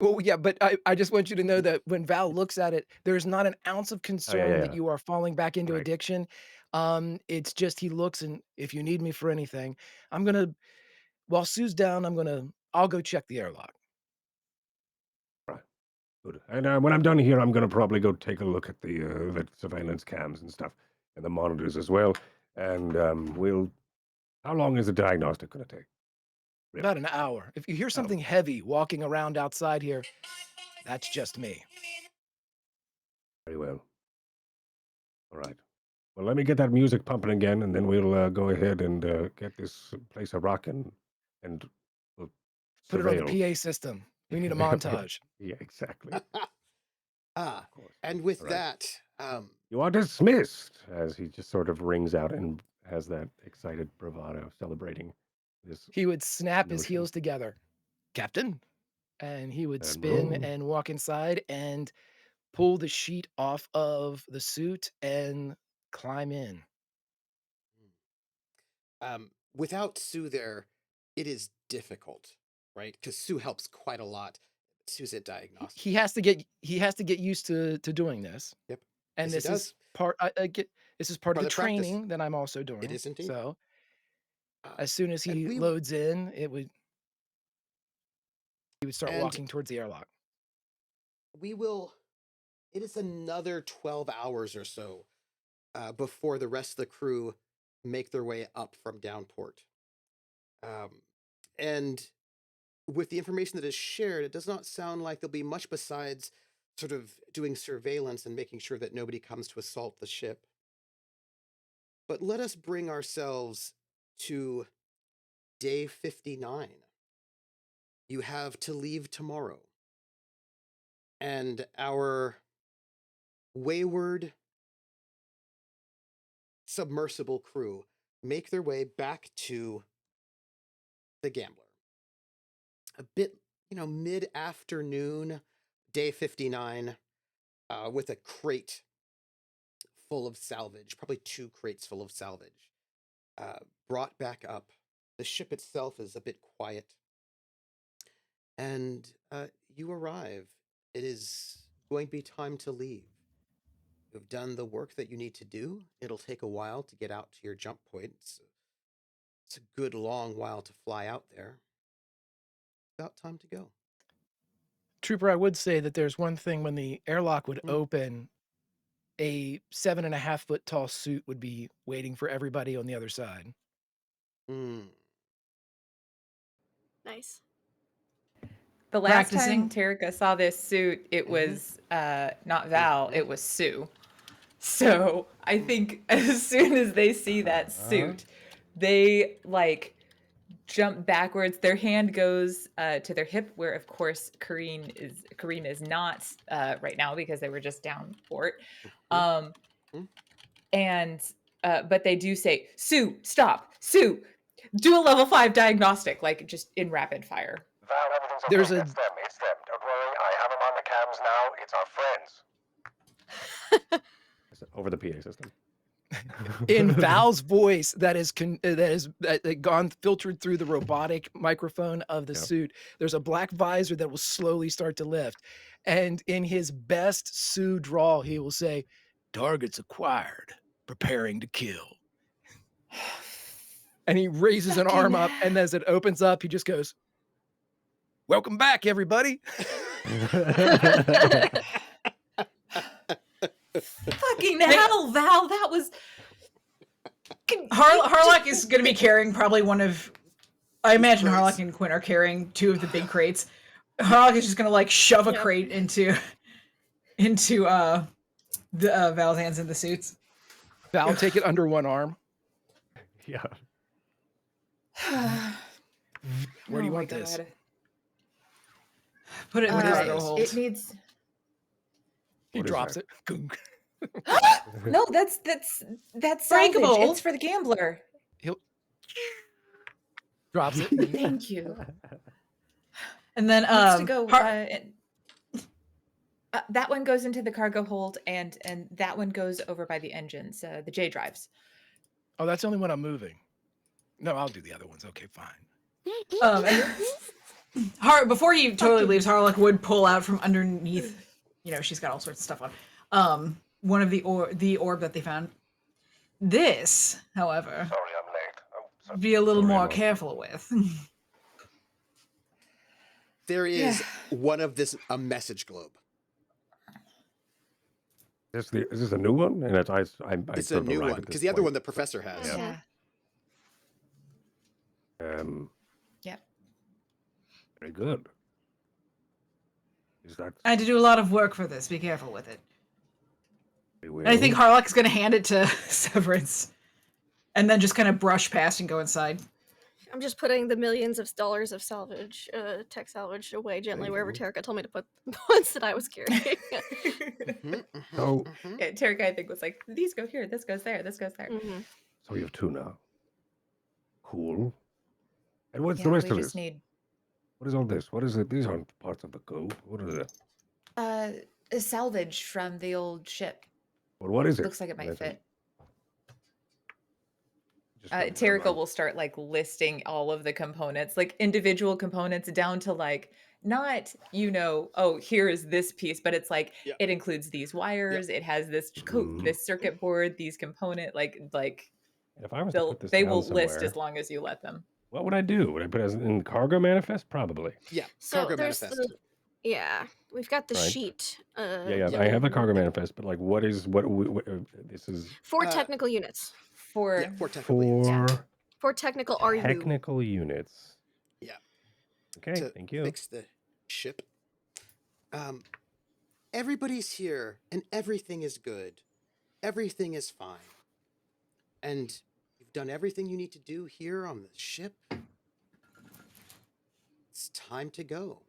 S4: well, yeah, but I just want you to know that when Val looks at it, there's not an ounce of
S7: Oh yeah,
S4: concern that
S7: yeah.
S4: you are falling back into
S7: Right.
S4: addiction. It's just he looks, and if you need me for anything, I'm gonna while Sue's down, I'll go check the airlock.
S7: Right. Good. And when I'm done here, I'm gonna probably go take a look at the surveillance cams and stuff, and the monitors as well. And we'll. How long is the diagnostic gonna take? Really?
S4: About an hour. If you hear
S7: Oh,
S4: something heavy walking around outside here, that's just me.
S7: very well. All right. Well, let me get that music pumping again, and then we'll go ahead and get this place a rocking, and we'll
S4: Put it on the
S7: surveil.
S4: PA system. We need a montage.
S7: Yeah, exactly.
S1: Ah,
S7: Of course.
S1: and with
S7: All right.
S1: that,
S7: You are dismissed, as he just sort of rings out and has that excited bravado celebrating this
S4: He would snap his
S7: notion.
S4: heels together. Captain. And he would
S7: And
S4: spin
S7: roll.
S4: and walk inside and pull the sheet off of the suit and climb in.
S1: without Sue there, it is difficult, right? Because Sue helps quite a lot. Sue's at diagnostic.
S4: He has to get used to doing this.
S1: Yep.
S4: And
S1: Yes, he does.
S4: this is part of
S1: Part
S4: the
S1: of the practice.
S4: training that I'm also
S1: It
S4: doing.
S1: is indeed.
S4: So
S1: Uh,
S4: as soon as
S1: and
S4: he
S1: we
S4: loads in, he would start
S1: and
S4: walking towards the airlock.
S1: we will. It is another 12 hours or so before the rest of the crew make their way up from Downport. And with the information that is shared, it does not sound like there'll be much besides sort of doing surveillance and making sure that nobody comes to assault the ship. But let us bring ourselves to day 59. You have to leave tomorrow. And our wayward submersible crew make their way back to the Gambler. A bit, mid-afternoon, day 59, with a crate full of salvage, probably 2 crates full of salvage, brought back up. The ship itself is a bit quiet. And you arrive. It is going to be time to leave. You've done the work that you need to do. It'll take a while to get out to your jump points. It's a good long while to fly out there. About time to go.
S4: Trooper, I would say that there's one thing when the airlock would
S1: Mm.
S4: open, a 7.5 foot tall suit would be waiting for everybody on the other side.
S6: Nice.
S3: The last
S5: Practicing.
S3: time Tarika saw this suit, it was not Val, it was Sue. So I think as soon as they see that suit, they like jump backwards. Their hand goes to their hip, where of course Kareem is not right now because they were just down port. And but they do say, Sue, stop, Sue, do a level 5 diagnostic, like just in rapid fire.
S2: Val, everything's okay.
S4: There's a-
S2: It's them. Don't worry. I have them on the cams now. It's our friends. Over the PA system.
S4: In Val's voice that is gone filtered through the robotic microphone of the suit, there's a black visor that will slowly start to lift, and in his best Sue drawl he will say, "Targets acquired, preparing to kill." And he raises an arm up, and as it opens up he just goes, "Welcome back, everybody."
S3: Fucking hell, Val, that was...
S5: Harlock is going to be carrying probably one of... I imagine Harlock and Quinn are carrying 2 of the big crates. Harlock is just going to like shove a crate into the Val's hands in the suits.
S4: Val, take it under one arm.
S2: Yeah.
S4: Where do you want this?
S5: Put it in the
S3: Okay,
S5: cargo hold.
S3: it needs...
S4: He
S2: What is
S4: drops
S2: that?
S4: it.
S3: No, that's
S5: Breakable.
S3: salvage. It's for the Gambler.
S4: He'll drops it.
S3: Thank you.
S5: And then
S3: Needs to go. That one goes into the cargo hold, and that one goes over by the engines, the J drives.
S4: Oh, that's the only one I'm moving. No, I'll do the other ones. Okay, fine.
S5: Before he totally leaves, Harlock would pull out from underneath. She's got all sorts of stuff on. One of the orb that they found. This, however,
S2: Sorry, I'm late.
S5: be a little more careful with.
S1: There is one of a message globe.
S2: Is this a new one? And it's
S1: It's a new one because the other one the professor has.
S3: Yeah.
S2: Yep. Very good. Is that?
S5: I had to do a lot of work for this. Be careful with it.
S2: And
S5: I think Harlock is going to hand it to Severance, and then just kind of brush past and go inside.
S6: I'm just putting the millions of dollars of salvage, tech salvage away gently wherever Tarika told me to put the ones that I was carrying.
S2: So,
S3: Tarika, I think, was like, these go here, this goes there, this goes there.
S2: So we have 2 now. Cool. And what's the rest
S3: we
S2: of
S3: just
S2: this?
S3: need
S2: What is all this? What is it? These aren't parts of the go. What are they?
S3: a salvage from the old ship.
S2: Well, what is it?
S3: Looks like it might fit.
S2: Just
S3: Tarika will start like listing all of the components, like individual components down to like not, oh, here is this piece, but it's like it includes these wires, it has this this circuit board, these component, like
S2: if I was to put this
S3: they
S2: down
S3: will list
S2: somewhere,
S3: as long as you let them.
S2: what would I do? Would I put it in cargo manifest? Probably.
S1: Yeah,
S6: So
S1: cargo
S6: there's
S1: manifest.
S6: Yeah, we've got the
S2: Right.
S6: sheet.
S2: Yeah. I have the cargo manifest, but like, what is this is
S6: 4
S1: Uh,
S6: technical units.
S1: Yeah,
S3: For
S1: 4 technical units.
S2: for
S6: 4 technical RU.
S2: technical units.
S1: Yeah,
S2: Okay,
S1: to
S2: thank you.
S1: fix the ship. Everybody's here, and everything is good. Everything is fine. And you've done everything you need to do here on the ship. It's time to go.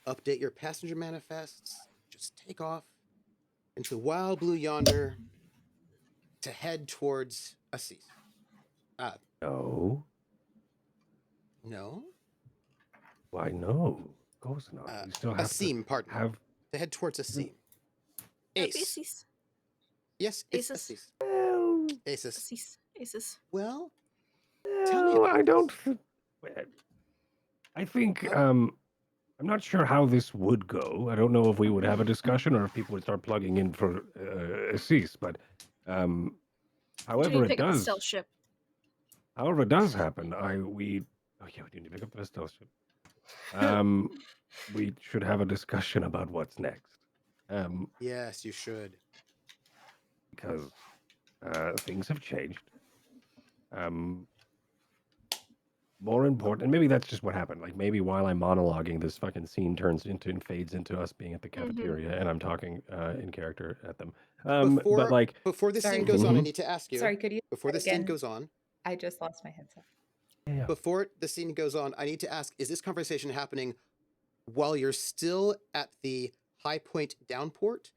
S1: Update your passenger manifests. Just take off into the wild blue yonder to head towards Assis.
S2: No,
S1: No?
S2: why no? Of course not. We still have to
S1: Asim, pardon me.
S2: have.
S1: To head towards Asim. Ace.
S6: Aces.
S1: Yes, it's
S6: Aces.
S1: Assis.
S2: Well,
S1: Aces.
S6: Aces. Aces.
S1: Well, tell me
S2: no,
S1: about
S2: I don't.
S1: this.
S2: I think
S1: Oh.
S2: I'm not sure how this would go. I don't know if we would have a discussion or if people would start plugging in for Assis, but
S6: Until
S2: however
S6: you
S2: it
S6: pick up the
S2: does,
S6: stealth ship.
S2: however it does happen, we do need to pick up the stealth ship. We should have a discussion about what's next.
S1: Yes, you should.
S2: Because things have changed. More important, and maybe that's just what happened. Like maybe while I'm monologuing, this fucking scene turns into and fades into us being at the cafeteria, and I'm talking in character at them. But like,
S1: before this
S3: Sorry.
S1: scene goes on, I
S2: Mhm.
S1: need to ask you.
S3: Sorry, could you
S1: Before
S3: say
S1: this scene
S3: again?
S1: goes on,
S3: I just lost my headset.
S2: yeah,
S1: before the scene goes on, I need to ask: is this conversation happening while you're still at the high point downport?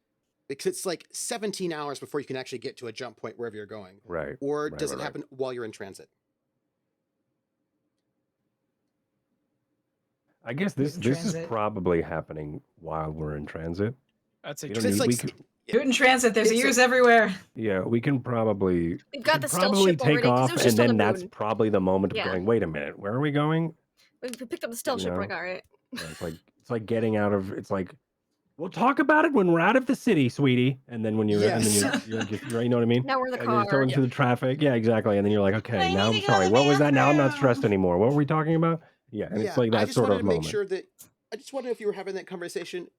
S1: Because it's like 17 hours before you can actually get to a jump point wherever you're going.
S2: right.
S1: Or
S2: right,
S1: does
S2: right,
S1: it happen while you're in transit?
S2: I guess
S5: Who's
S2: this
S5: in
S2: this is
S5: transit?
S2: probably happening while we're in transit.
S4: That's a
S2: You don't
S1: It's
S2: need,
S1: like
S2: we can,
S5: Do it in transit. There's
S1: It's a-
S5: ears everywhere.
S2: yeah, we can probably
S6: We've got the stealth
S2: probably
S6: ship
S2: take
S6: already, 'cause
S2: off,
S6: it was
S2: and
S6: just on
S2: then
S6: the
S2: that's
S6: moon.
S2: probably the moment of
S6: Yeah.
S2: going. Wait a minute, where are we going?
S6: We picked up the stealth ship. We're like,
S2: know?
S6: all right.
S2: Yeah, it's like getting out of. It's like we'll talk about it when we're out of the city, sweetie. And then when you're and then
S1: Yes.
S2: you're you know what I mean?
S6: Now we're in the
S2: You're
S6: car.
S2: going through the traffic. Yeah, exactly. And then you're like, okay,
S5: I
S2: now
S5: need
S2: I'm
S5: to go to
S2: sorry.
S5: the
S2: What was that? Now I'm not stressed
S5: bathroom.
S2: anymore. What were we talking about? Yeah, and it's like
S1: I
S2: that
S1: just
S2: sort
S1: wanted
S2: of
S1: to make
S2: moment.
S1: sure that I just wanted to know if you were having that conversation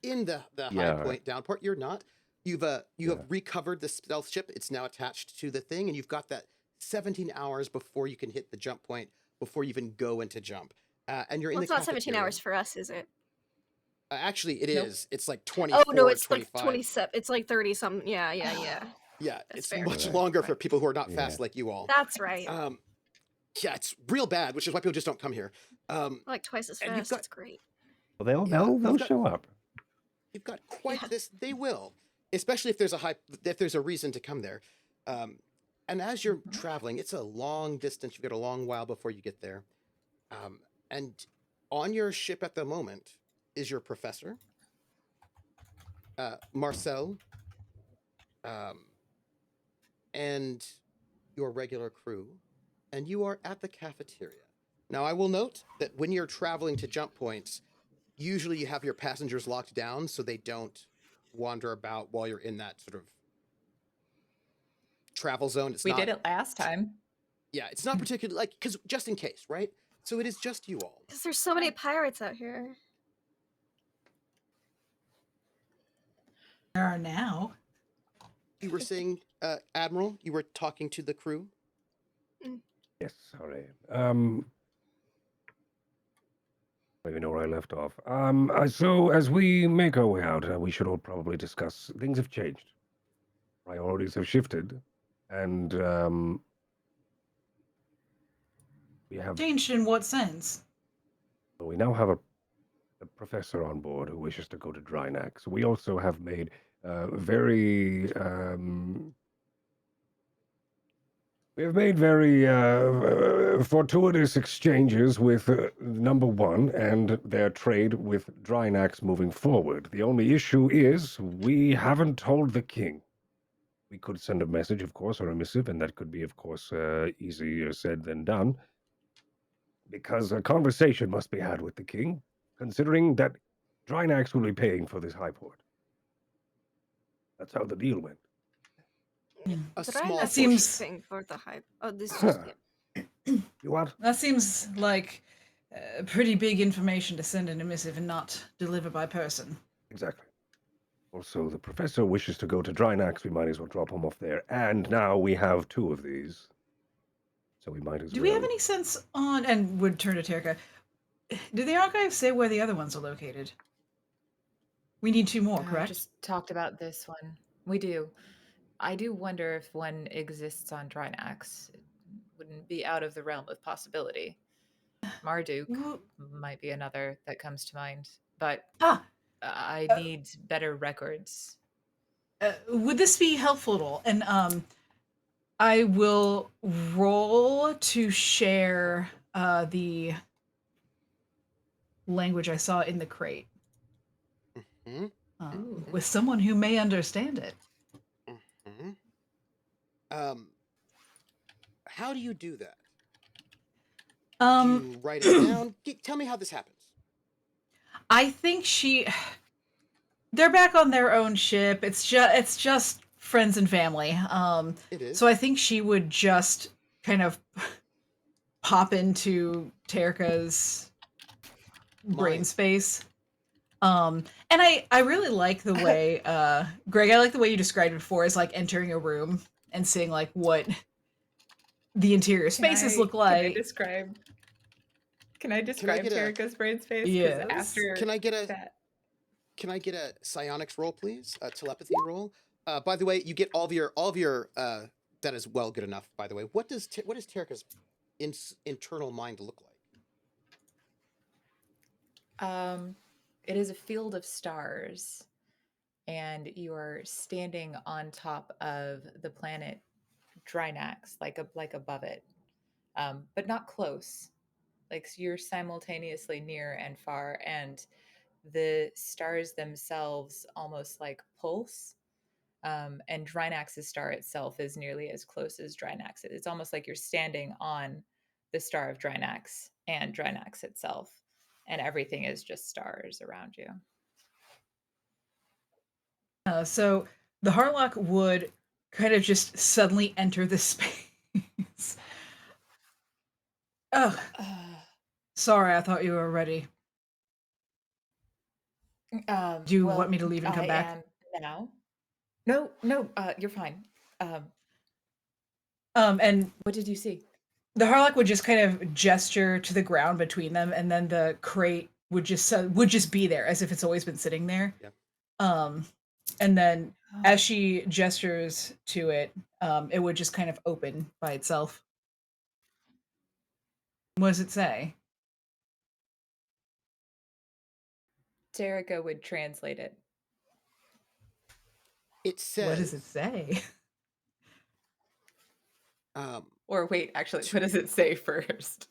S1: in the high
S2: Yeah.
S1: point downport. You're not. You
S2: Yeah.
S1: have recovered the stealth ship. It's now attached to the thing, and you've got that 17 hours before you can hit the jump point, before you even go into jump. And you're in
S6: Well,
S1: the
S6: it's not 17
S1: cafeteria.
S6: hours for us, is it?
S1: Actually, it
S3: Nope.
S1: is. It's like 24,
S6: Oh no, it's
S1: 25.
S6: like 27. It's like 30 something. Yeah.
S1: Yeah,
S6: That's
S1: it's
S6: fair.
S1: much
S2: Right.
S1: longer
S6: Right.
S1: for people who are not
S2: Yeah.
S1: fast like you all.
S6: That's right.
S1: Yeah, it's real bad, which is why people just don't come here.
S6: Like twice as
S1: and you've
S6: fast.
S1: got-
S6: It's great.
S2: Well,
S1: Yeah,
S2: they'll
S1: you've got-
S2: show up.
S1: You've got quite
S6: Yeah.
S1: this. They will, especially if there's a reason to come there. And as you're traveling, it's a long distance. You've got a long while before you get there. And on your ship at the moment is your professor, Marcel, and your regular crew, and you are at the cafeteria. Now, I will note that when you're traveling to jump points, usually you have your passengers locked down so they don't wander about while you're in that sort of travel zone.
S3: We did it last time.
S1: Yeah, it's not particularly like, because just in case, right? So it is just you all.
S6: Because there's so many pirates out here.
S5: There are now.
S1: You were saying, Admiral, you were talking to the crew?
S2: Yes, sorry. Maybe know where I left off. So as we make our way out, we should all probably discuss. Things have changed. Priorities have shifted, and we have.
S5: Changed in what sense?
S2: We now have a professor on board who wishes to go to Drinax. We also have made very. We have made very fortuitous exchanges with number one and their trade with Drinax moving forward. The only issue is we haven't told the king. We could send a message, of course, or a missive, and that could be, of course, easier said than done. Because a conversation must be had with the king, considering that Drinax will be paying for this high port. That's how the deal went.
S1: A
S6: Did
S1: small
S6: I
S5: That seems-
S6: thing for the hype? Oh, this is just
S2: You what?
S5: That seems like pretty big information to send in a missive and not deliver by person.
S7: Exactly. Also, the professor wishes to go to Drinax. We might as well drop him off there. And now we have 2 of these. So we might as
S5: Do
S7: well.
S5: we have any sense on, and would turn to Terka, do the archives say where the other ones are located? We need 2 more,
S3: We
S5: correct?
S3: just talked about this one. We do. I do wonder if one exists on Drinax. It wouldn't be out of the realm of possibility. Marduk
S5: Wo-
S3: might be another that comes to mind, but
S5: Ah,
S3: I
S5: Uh,
S3: need better records.
S5: would this be helpful at all? And I will roll to share the language I saw in the crate
S1: Mhm,
S5: with someone who may understand it.
S1: mhm. How do you do that? Do you write it down? Tell me how this happens.
S5: I think they're back on their own ship. It's just friends and family.
S1: It is.
S5: So I think she would just kind of pop into Terka's brain
S1: Mind.
S5: space. And I really like the way Greg, I like the way you described it before as like entering a room and seeing like what the interior spaces look
S3: Can I
S5: like.
S3: describe? Can I
S1: Can I
S3: describe
S1: get a
S3: Terika's brain space? Because
S5: Yes.
S3: after
S1: Can I get a
S3: that,
S1: Can I get a psionics roll, please? A telepathy roll. By the way, you get all of your. That is well good enough. By the way, what does Terika's internal mind look like?
S3: it is a field of stars, and you are standing on top of the planet Drinax, like above it, but not close. Like you're simultaneously near and far, and the stars themselves almost like pulse. And Drinax's star itself is nearly as close as Drinax. It's almost like you're standing on the star of Drinax and Drinax itself, and everything is just stars around you.
S5: So the Harlock would kind of just suddenly enter the space. Oh, sorry, I thought you were ready. Do you want me to leave and come
S3: I
S5: back?
S3: am now. No, no, you're fine.
S5: And
S3: What did you see?
S5: the Harlock would just kind of gesture to the ground between them, and then the crate would just be there as if it's always been sitting there.
S1: Yep.
S5: And then
S3: Oh.
S5: as she gestures to it, it would just kind of open by itself. What does it say?
S3: Terika would translate it.
S1: It says.
S5: What does it say?
S3: Or wait, actually, what does it say first?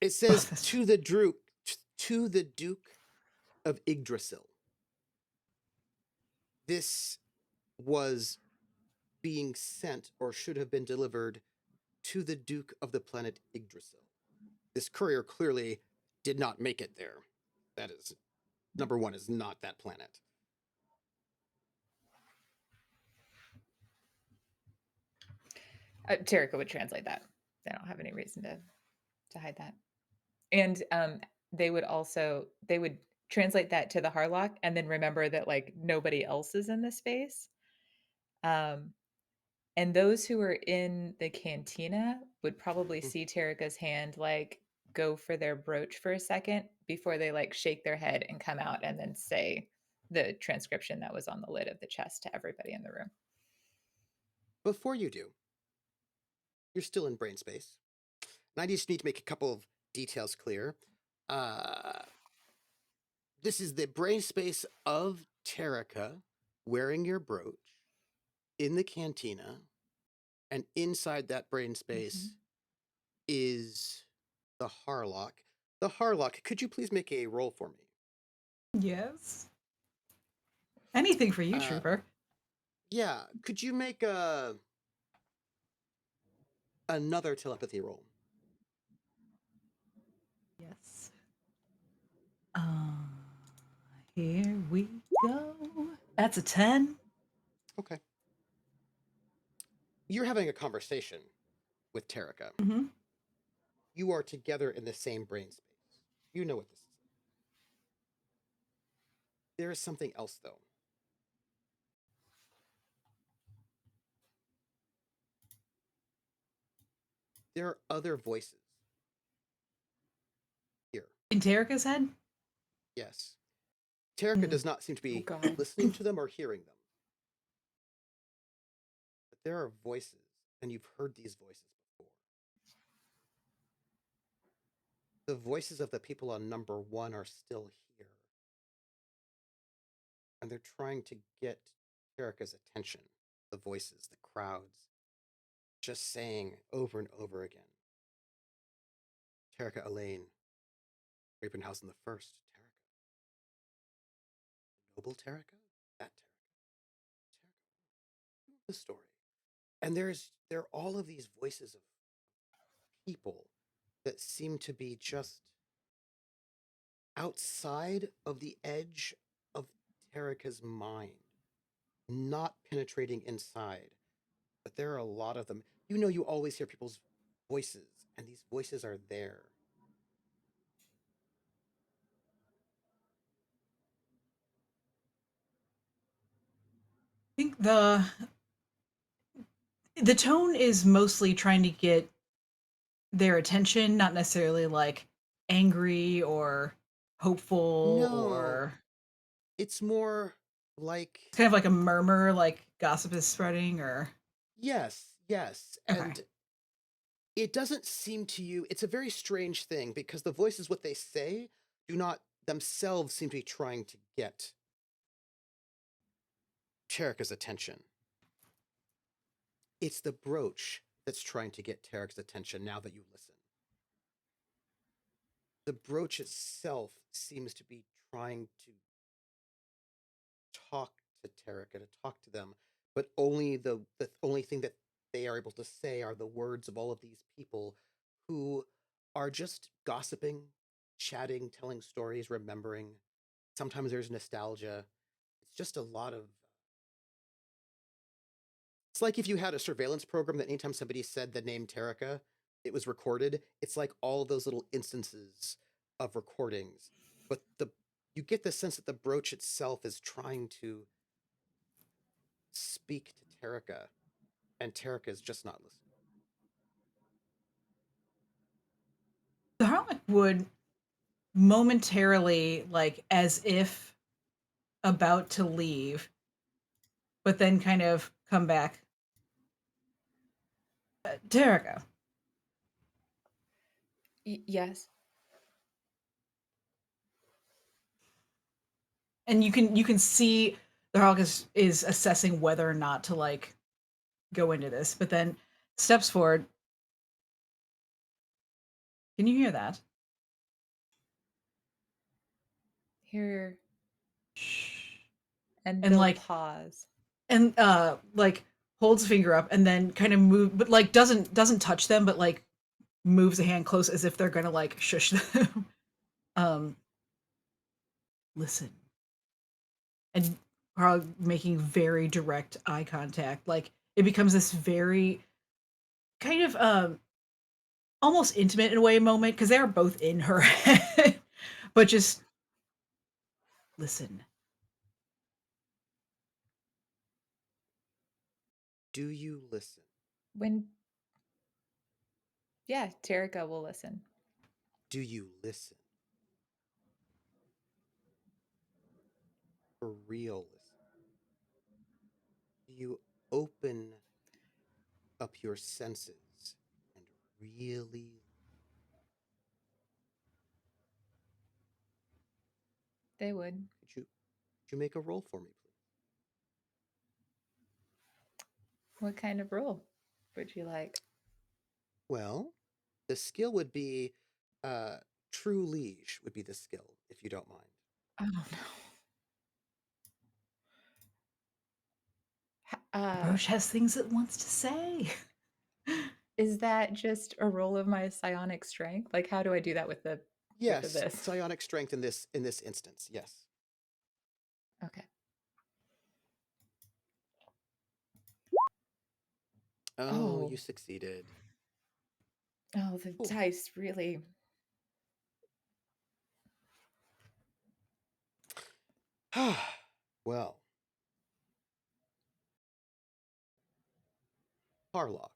S1: It says to the Duke of Yggdrasil. This was being sent or should have been delivered to the Duke of the planet Yggdrasil. This courier clearly did not make it there. That is, number one, is not that planet.
S3: Terika would translate that. They don't have any reason to hide that. And they would translate that to the Harlock and then remember that like nobody else is in the space. And those who are in the cantina would probably see Terika's hand like go for their brooch for a second before they like shake their head and come out and then say the transcription that was on the lid of the chest to everybody in the room.
S1: Before you do, you're still in brain space. And I just need to make a couple of details clear. This is the brain space of Terika wearing your brooch in the cantina, and inside that brain space is the Harlock. The Harlock, could you please make a roll for me?
S5: Yes. Anything for you, Trooper.
S1: Yeah, could you make another telepathy roll?
S5: Yes. Here we go. That's a 10.
S1: Okay. You're having a conversation with Terika.
S5: Mm-hmm.
S1: You are together in the same brain space. You know what this is. There is something else, though. There are other voices here.
S5: In Terica's head?
S1: Yes. Terica
S5: Mm.
S1: does not seem to
S3: Oh
S1: be
S3: God.
S1: listening to them or hearing them. But there are voices, and you've heard these voices before. The voices of the people on number 1 are still here. And they're trying to get Terica's attention. The voices, the crowds, just saying over and over again. Terica Elaine, Rapenhausen the First, Terica. Noble Terica? That Terica. Terica. The story. And there are all of these voices of people that seem to be just outside of the edge of Terica's mind, not penetrating inside. But there are a lot of them. You know, you always hear people's voices, and these voices are there.
S5: I think the tone is mostly trying to get their attention, not necessarily like angry or hopeful
S1: No,
S5: or
S1: it's more like
S5: it's kind of like a murmur, like gossip is spreading or
S1: yes, yes.
S5: okay.
S1: And it doesn't seem to you, it's a very strange thing because the voices, what they say, do not themselves seem to be trying to get Terica's attention. It's the brooch that's trying to get Terica's attention now that you listen. The brooch itself seems to be trying to talk to Terica, to talk to them, but only the only thing that they are able to say are the words of all of these people who are just gossiping, chatting, telling stories, remembering. Sometimes there's nostalgia. It's just a lot of. It's like if you had a surveillance program that anytime somebody said the name Terica, it was recorded. It's like all of those little instances of recordings, but you get the sense that the brooch itself is trying to speak to Terica, and Terica is just not listening.
S5: The Harlech would momentarily, like as if about to leave, but then kind of come back. Terica.
S3: Yes.
S5: And you can see the Harlech is assessing whether or not to like go into this, but then steps forward. Can you hear that?
S3: Here.
S5: Shh.
S3: And
S5: And
S3: they'll
S5: like
S3: pause.
S5: and like holds a finger up and then kind of move, but like doesn't touch them, but like moves a hand close as if they're gonna like shush them. Listen. And Carl making very direct eye contact. Like it becomes this very kind of almost intimate in a way moment because they're both in her head. But just listen.
S1: Do you listen?
S3: Yeah, Terica will listen.
S1: Do you listen? For real listen? Do you open up your senses and really?
S3: They would.
S1: Could you make a roll for me, please?
S3: What kind of role would you like?
S1: Well, the skill would be True Liege would be the skill, if you don't mind.
S3: Oh no.
S5: Roche has things it wants to say.
S3: Is that just a roll of my psionic strength? Like, how do I do that with the
S1: Yes,
S3: this?
S1: psionic strength in this instance. Yes.
S3: Okay.
S1: Oh, you
S3: Oh.
S1: succeeded.
S3: Oh, the
S1: Cool.
S3: dice really.
S1: Well, Harlock,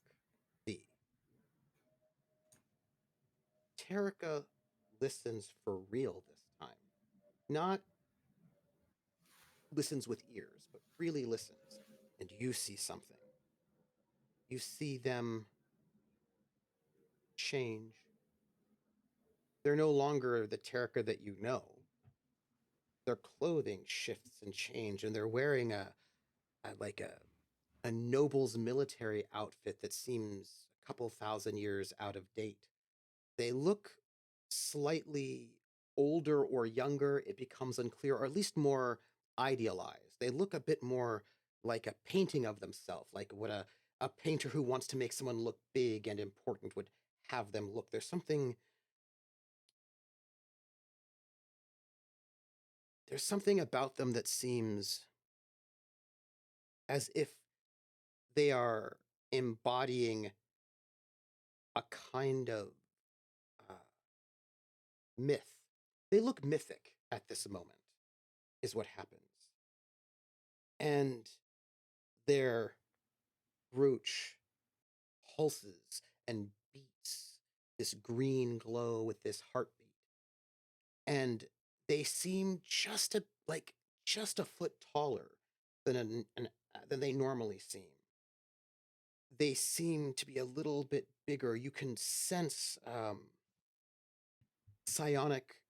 S1: the Terrica listens for real this time. Not listens with ears, but really listens. And you see something. You see them change. They're no longer the Terrica that you know. Their clothing shifts and change, and they're wearing a noble's military outfit that seems a couple thousand years out of date. They look slightly older or younger. It becomes unclear, or at least more idealized. They look a bit more like a painting of themselves, like what a painter who wants to make someone look big and important would have them look. There's something about them that seems as if they are embodying a kind of uh, myth. They look mythic at this moment, is what happens. And their brooch pulses and beats this green glow with this heartbeat. And they seem just a foot taller than they normally seem. They seem to be a little bit bigger. You can sense psionic,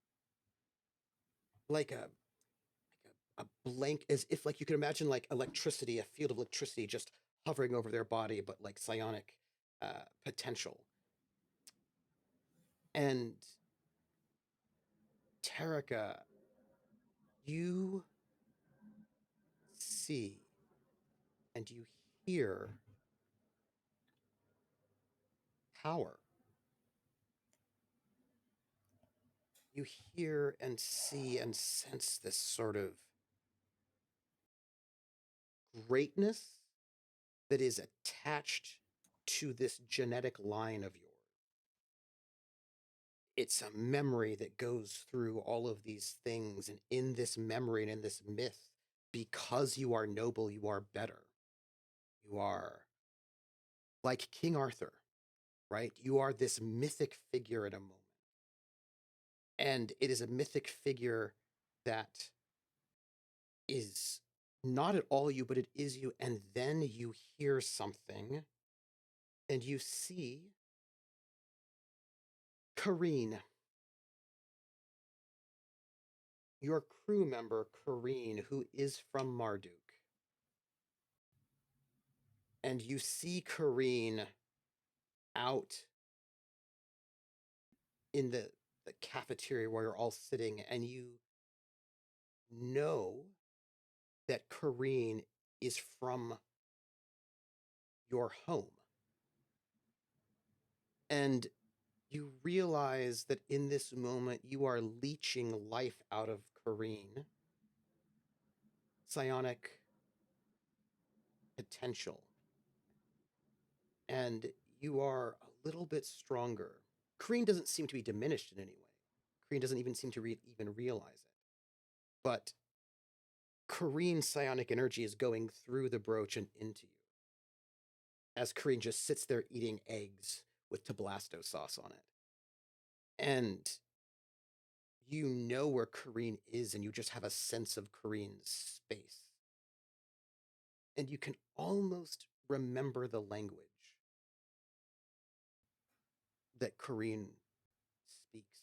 S1: like a blank, as if like you can imagine like electricity, a field of electricity just hovering over their body, but like psionic potential. And Tarika, you see and you hear power. You hear and see and sense this sort of greatness that is attached to this genetic line of yours. It's a memory that goes through all of these things, and in this memory and in this myth, because you are noble, you are better. You are like King Arthur, right? You are this mythic figure in a moment. And it is a mythic figure that is not at all you, but it is you. And then you hear something and you see Kareen, your crew member, Kareen, who is from Marduk. And you see Kareen out in the cafeteria where you're all sitting, and you know that Kareen is from your home. And you realize that in this moment you are leeching life out of Kareen, psionic potential, and you are a little bit stronger. Kareen doesn't seem to be diminished in any way. Kareen doesn't even seem to even realize it. But Kareen's psionic energy is going through the brooch and into you, as Kareen just sits there eating eggs with Tabasco sauce on it. And you know where Kareen is, and you just have a sense of Kareen's space. And you can almost remember the language that Kareen speaks.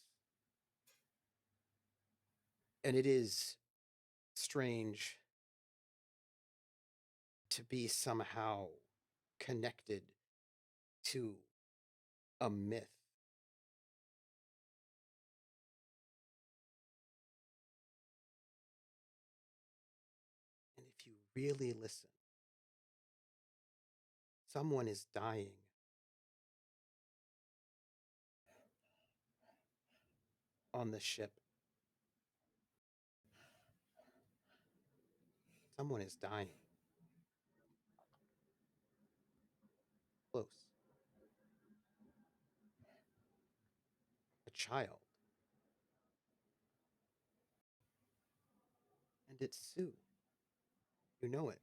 S1: And it is strange to be somehow connected to a myth. And if you really listen, someone is dying. On the ship. Someone is dying. Close. A child. And it's Sue. You know it.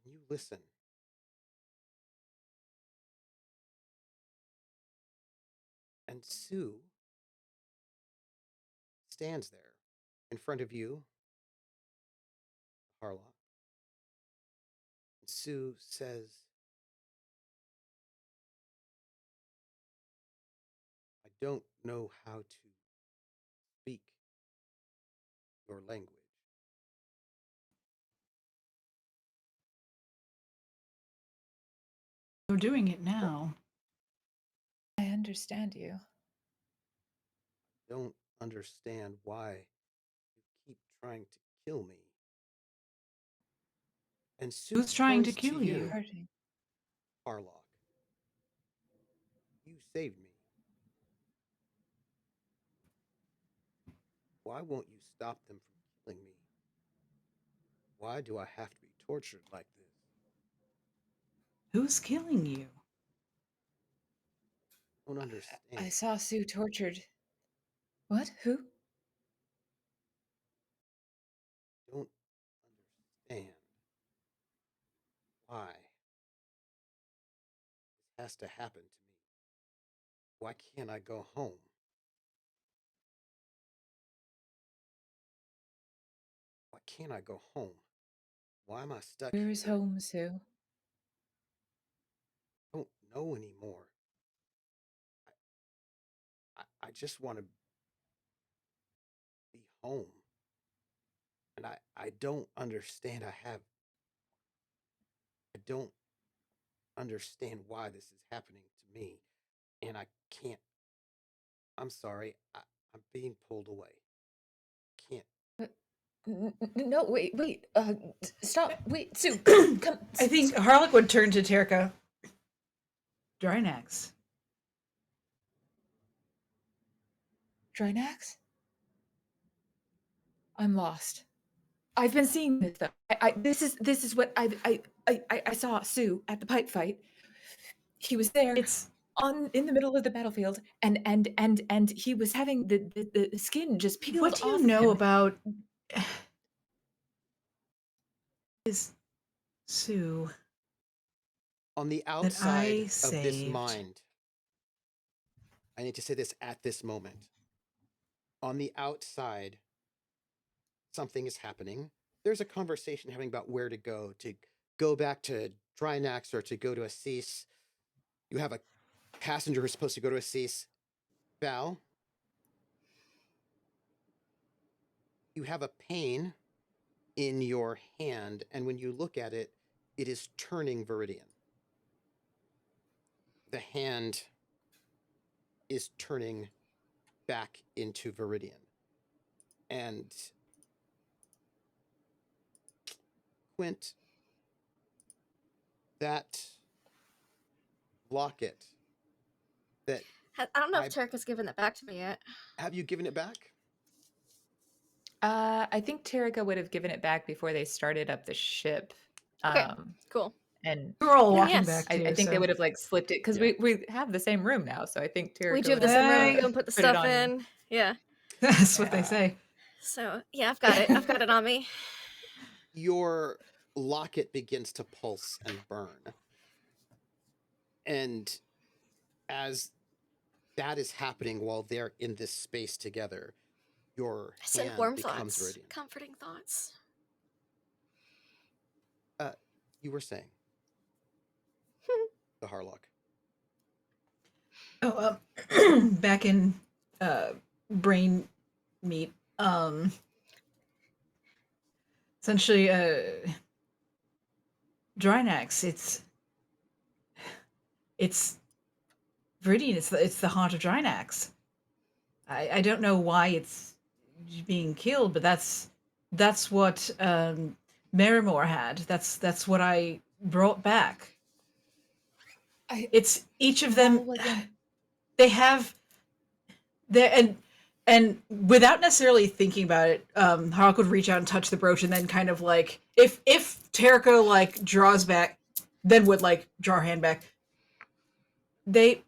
S1: You listen. And Sue stands there in front of you, Harlock. And Sue says, I don't know how to speak your language.
S5: You're doing it now.
S3: I understand you.
S1: Don't understand why you keep trying to kill me. And Sue
S5: Who's trying to
S1: turns
S5: kill you?
S3: Hurting.
S1: Harlock. You saved me. Why won't you stop them from killing me? Why do I have to be tortured like this?
S5: Who's killing you?
S1: I don't understand.
S3: I saw Sue tortured. What? Who?
S1: Don't understand why this has to happen to me. Why can't I go home? Why can't I go home? Why am I stuck
S3: Where is
S1: here?
S3: home, Sue?
S1: I don't know anymore. I just want to be home. And I don't understand. I don't understand why this is happening to me. And I can't. I'm sorry. I'm being pulled away. Can't.
S3: No, wait. Stop. Wait, Sue, come.
S5: I think Harlock would turn to Terica. Drinax.
S3: Drinax? I'm lost. I've been seeing this stuff. This is what I saw Sue at the pipe fight. He was there.
S5: It's
S3: in the middle of the battlefield, and he was having the skin just peeled
S5: what
S3: off.
S5: do you
S3: of
S5: know
S3: him.
S5: about is Sue?
S1: On the outside
S5: I
S1: of this
S5: saved.
S1: mind, I need to say this at this moment. On the outside, something is happening. There's a conversation happening about where to go back to Drinax or to go to Assis. You have a passenger who's supposed to go to Assis. Val, you have a pain in your hand, and when you look at it, it is turning Viridian. The hand is turning back into Viridian. And Quint, that locket that
S6: I don't know if Turk has given it back to me yet.
S1: have you given it back?
S3: I think Terica would have given it back before they started up the ship.
S6: Okay, cool.
S3: And
S5: We're all
S6: Then
S5: walking
S6: yes.
S5: back
S3: I
S5: too.
S3: think they
S5: so-
S3: would have like slipped it because
S1: Yeah.
S3: we have the same room now. So I think Terica
S6: We do have
S3: would
S6: the same room.
S5: Hey.
S6: We can put the
S3: put it
S6: stuff
S3: on you.
S6: in. Yeah.
S5: That's what they
S3: Yeah.
S5: say.
S6: So yeah, I've got it. I've got it on me.
S1: Your locket begins to pulse and burn. And as that is happening while they're in this space together, your
S6: I send
S1: hand
S6: warm
S1: becomes
S6: thoughts,
S1: Viridian.
S6: comforting thoughts.
S1: You were saying the Harlock.
S5: Oh, back in brain meat. Essentially, Drinax. It's Viridian. It's the haunt of Drinax. I don't know why it's being killed, but that's what Merrimore had. That's what I brought back. It's each of them. They have there and without necessarily thinking about it, Harlock would reach out and touch the brooch, and then kind of like if Terica like draws back, then would like draw her hand back. They're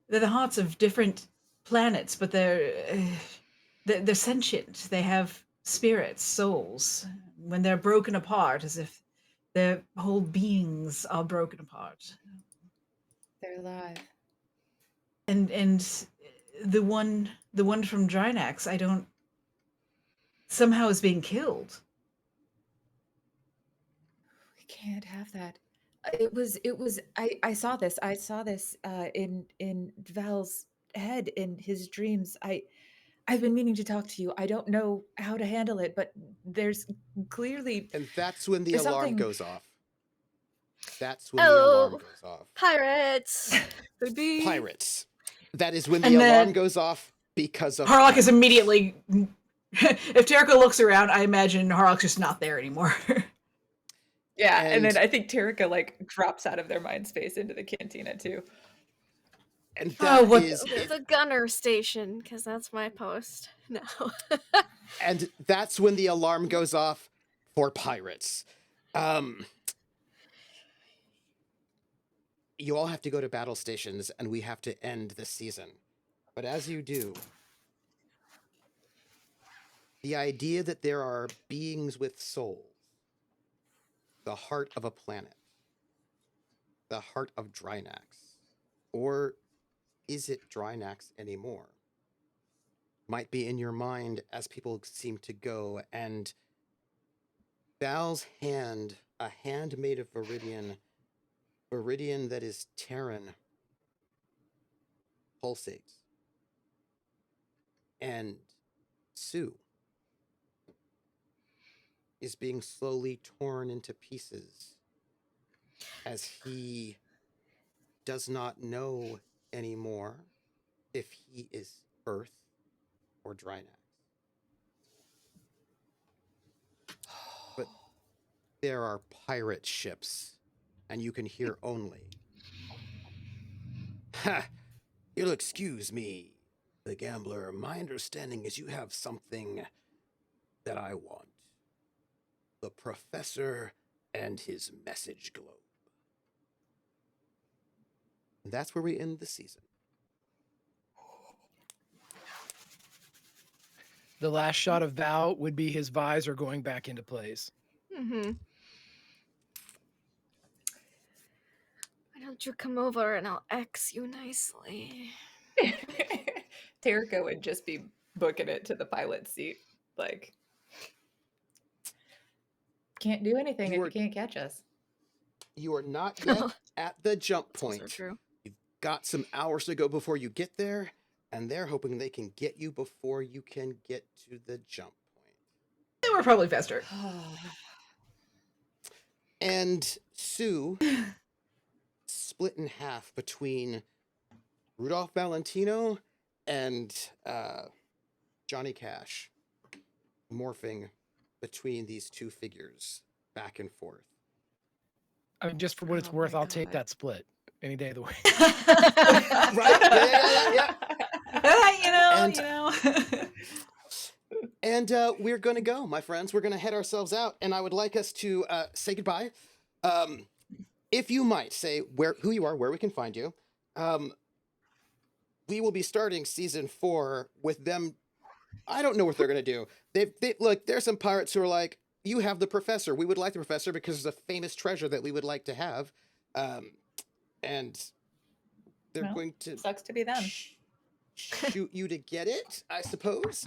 S5: the haunts of different planets, but they're they're sentient. They have spirits, souls. When they're broken apart, as if their whole beings are broken apart.
S3: They're alive.
S5: And the one from Drinax, somehow is being killed.
S3: We can't have that. I saw this. I saw this in Val's head in his dreams. I've been meaning to talk to you. I don't know how to handle it, but there's clearly
S1: And that's when the
S3: There's
S1: alarm
S3: something-
S1: goes off. That's when the alarm
S6: Oh.
S1: goes off.
S6: Pirates. Baby.
S1: Pirates. That is when
S5: And
S1: the alarm
S5: then-
S1: goes off because of
S5: Harlock is immediately. If Terrico looks around, I imagine Harlock's just not there anymore.
S3: yeah, and then
S1: and-
S3: I think Tarika like drops out of their mind space into the cantina too.
S1: and
S5: Oh,
S1: that
S5: what-
S1: is
S6: The gunner station, because that's my post. No.
S1: and that's when the alarm goes off for pirates. You all have to go to battle stations, and we have to end the season. But as you do, the idea that there are beings with souls, the heart of a planet, the heart of Drinax, or is it Drinax anymore, might be in your mind as people seem to go, and Val's hand, a hand made of Viridian that is Terran, pulsates. And Sue is being slowly torn into pieces as he does not know anymore if he is Earth or Drinax. But there are pirate ships, and you can hear only, "Ha! You'll excuse me, the gambler. My understanding is you have something that I want. The professor and his message globe." And that's where we end the season.
S4: The last shot of Val would be his visor going back into place.
S6: Mm-hmm. Why don't you come over and I'll X you nicely?
S3: Tarika would just be booking it to the pilot's seat. Like, can't do anything
S1: You
S3: if
S1: are-
S3: you can't catch us.
S1: You are not yet at the jump
S6: That's also
S1: point.
S6: true.
S1: You've got some hours to go before you get there, and they're hoping they can get you before you can get to the jump point.
S5: They were probably faster.
S1: And Sue split in half between Rudolph Valentino and Johnny Cash, morphing between these two figures back and forth.
S4: I mean, just for what it's
S3: Oh
S4: worth,
S3: my
S4: I'll take
S3: God.
S4: that split any day of the week.
S1: Right? Yeah. And-
S5: you know.
S1: And we're going to go, my friends. We're going to head ourselves out, and I would like us to say goodbye. If you might say who you are, where we can find you. We will be starting season 4 with them. I don't know what they're going to do. They look. There's some pirates who are like, "You have the professor. We would like the professor because it's a famous treasure that we would like to have," and they're
S3: Well,
S1: going to
S3: Sucks to be them.
S1: shoot you to get it, I suppose.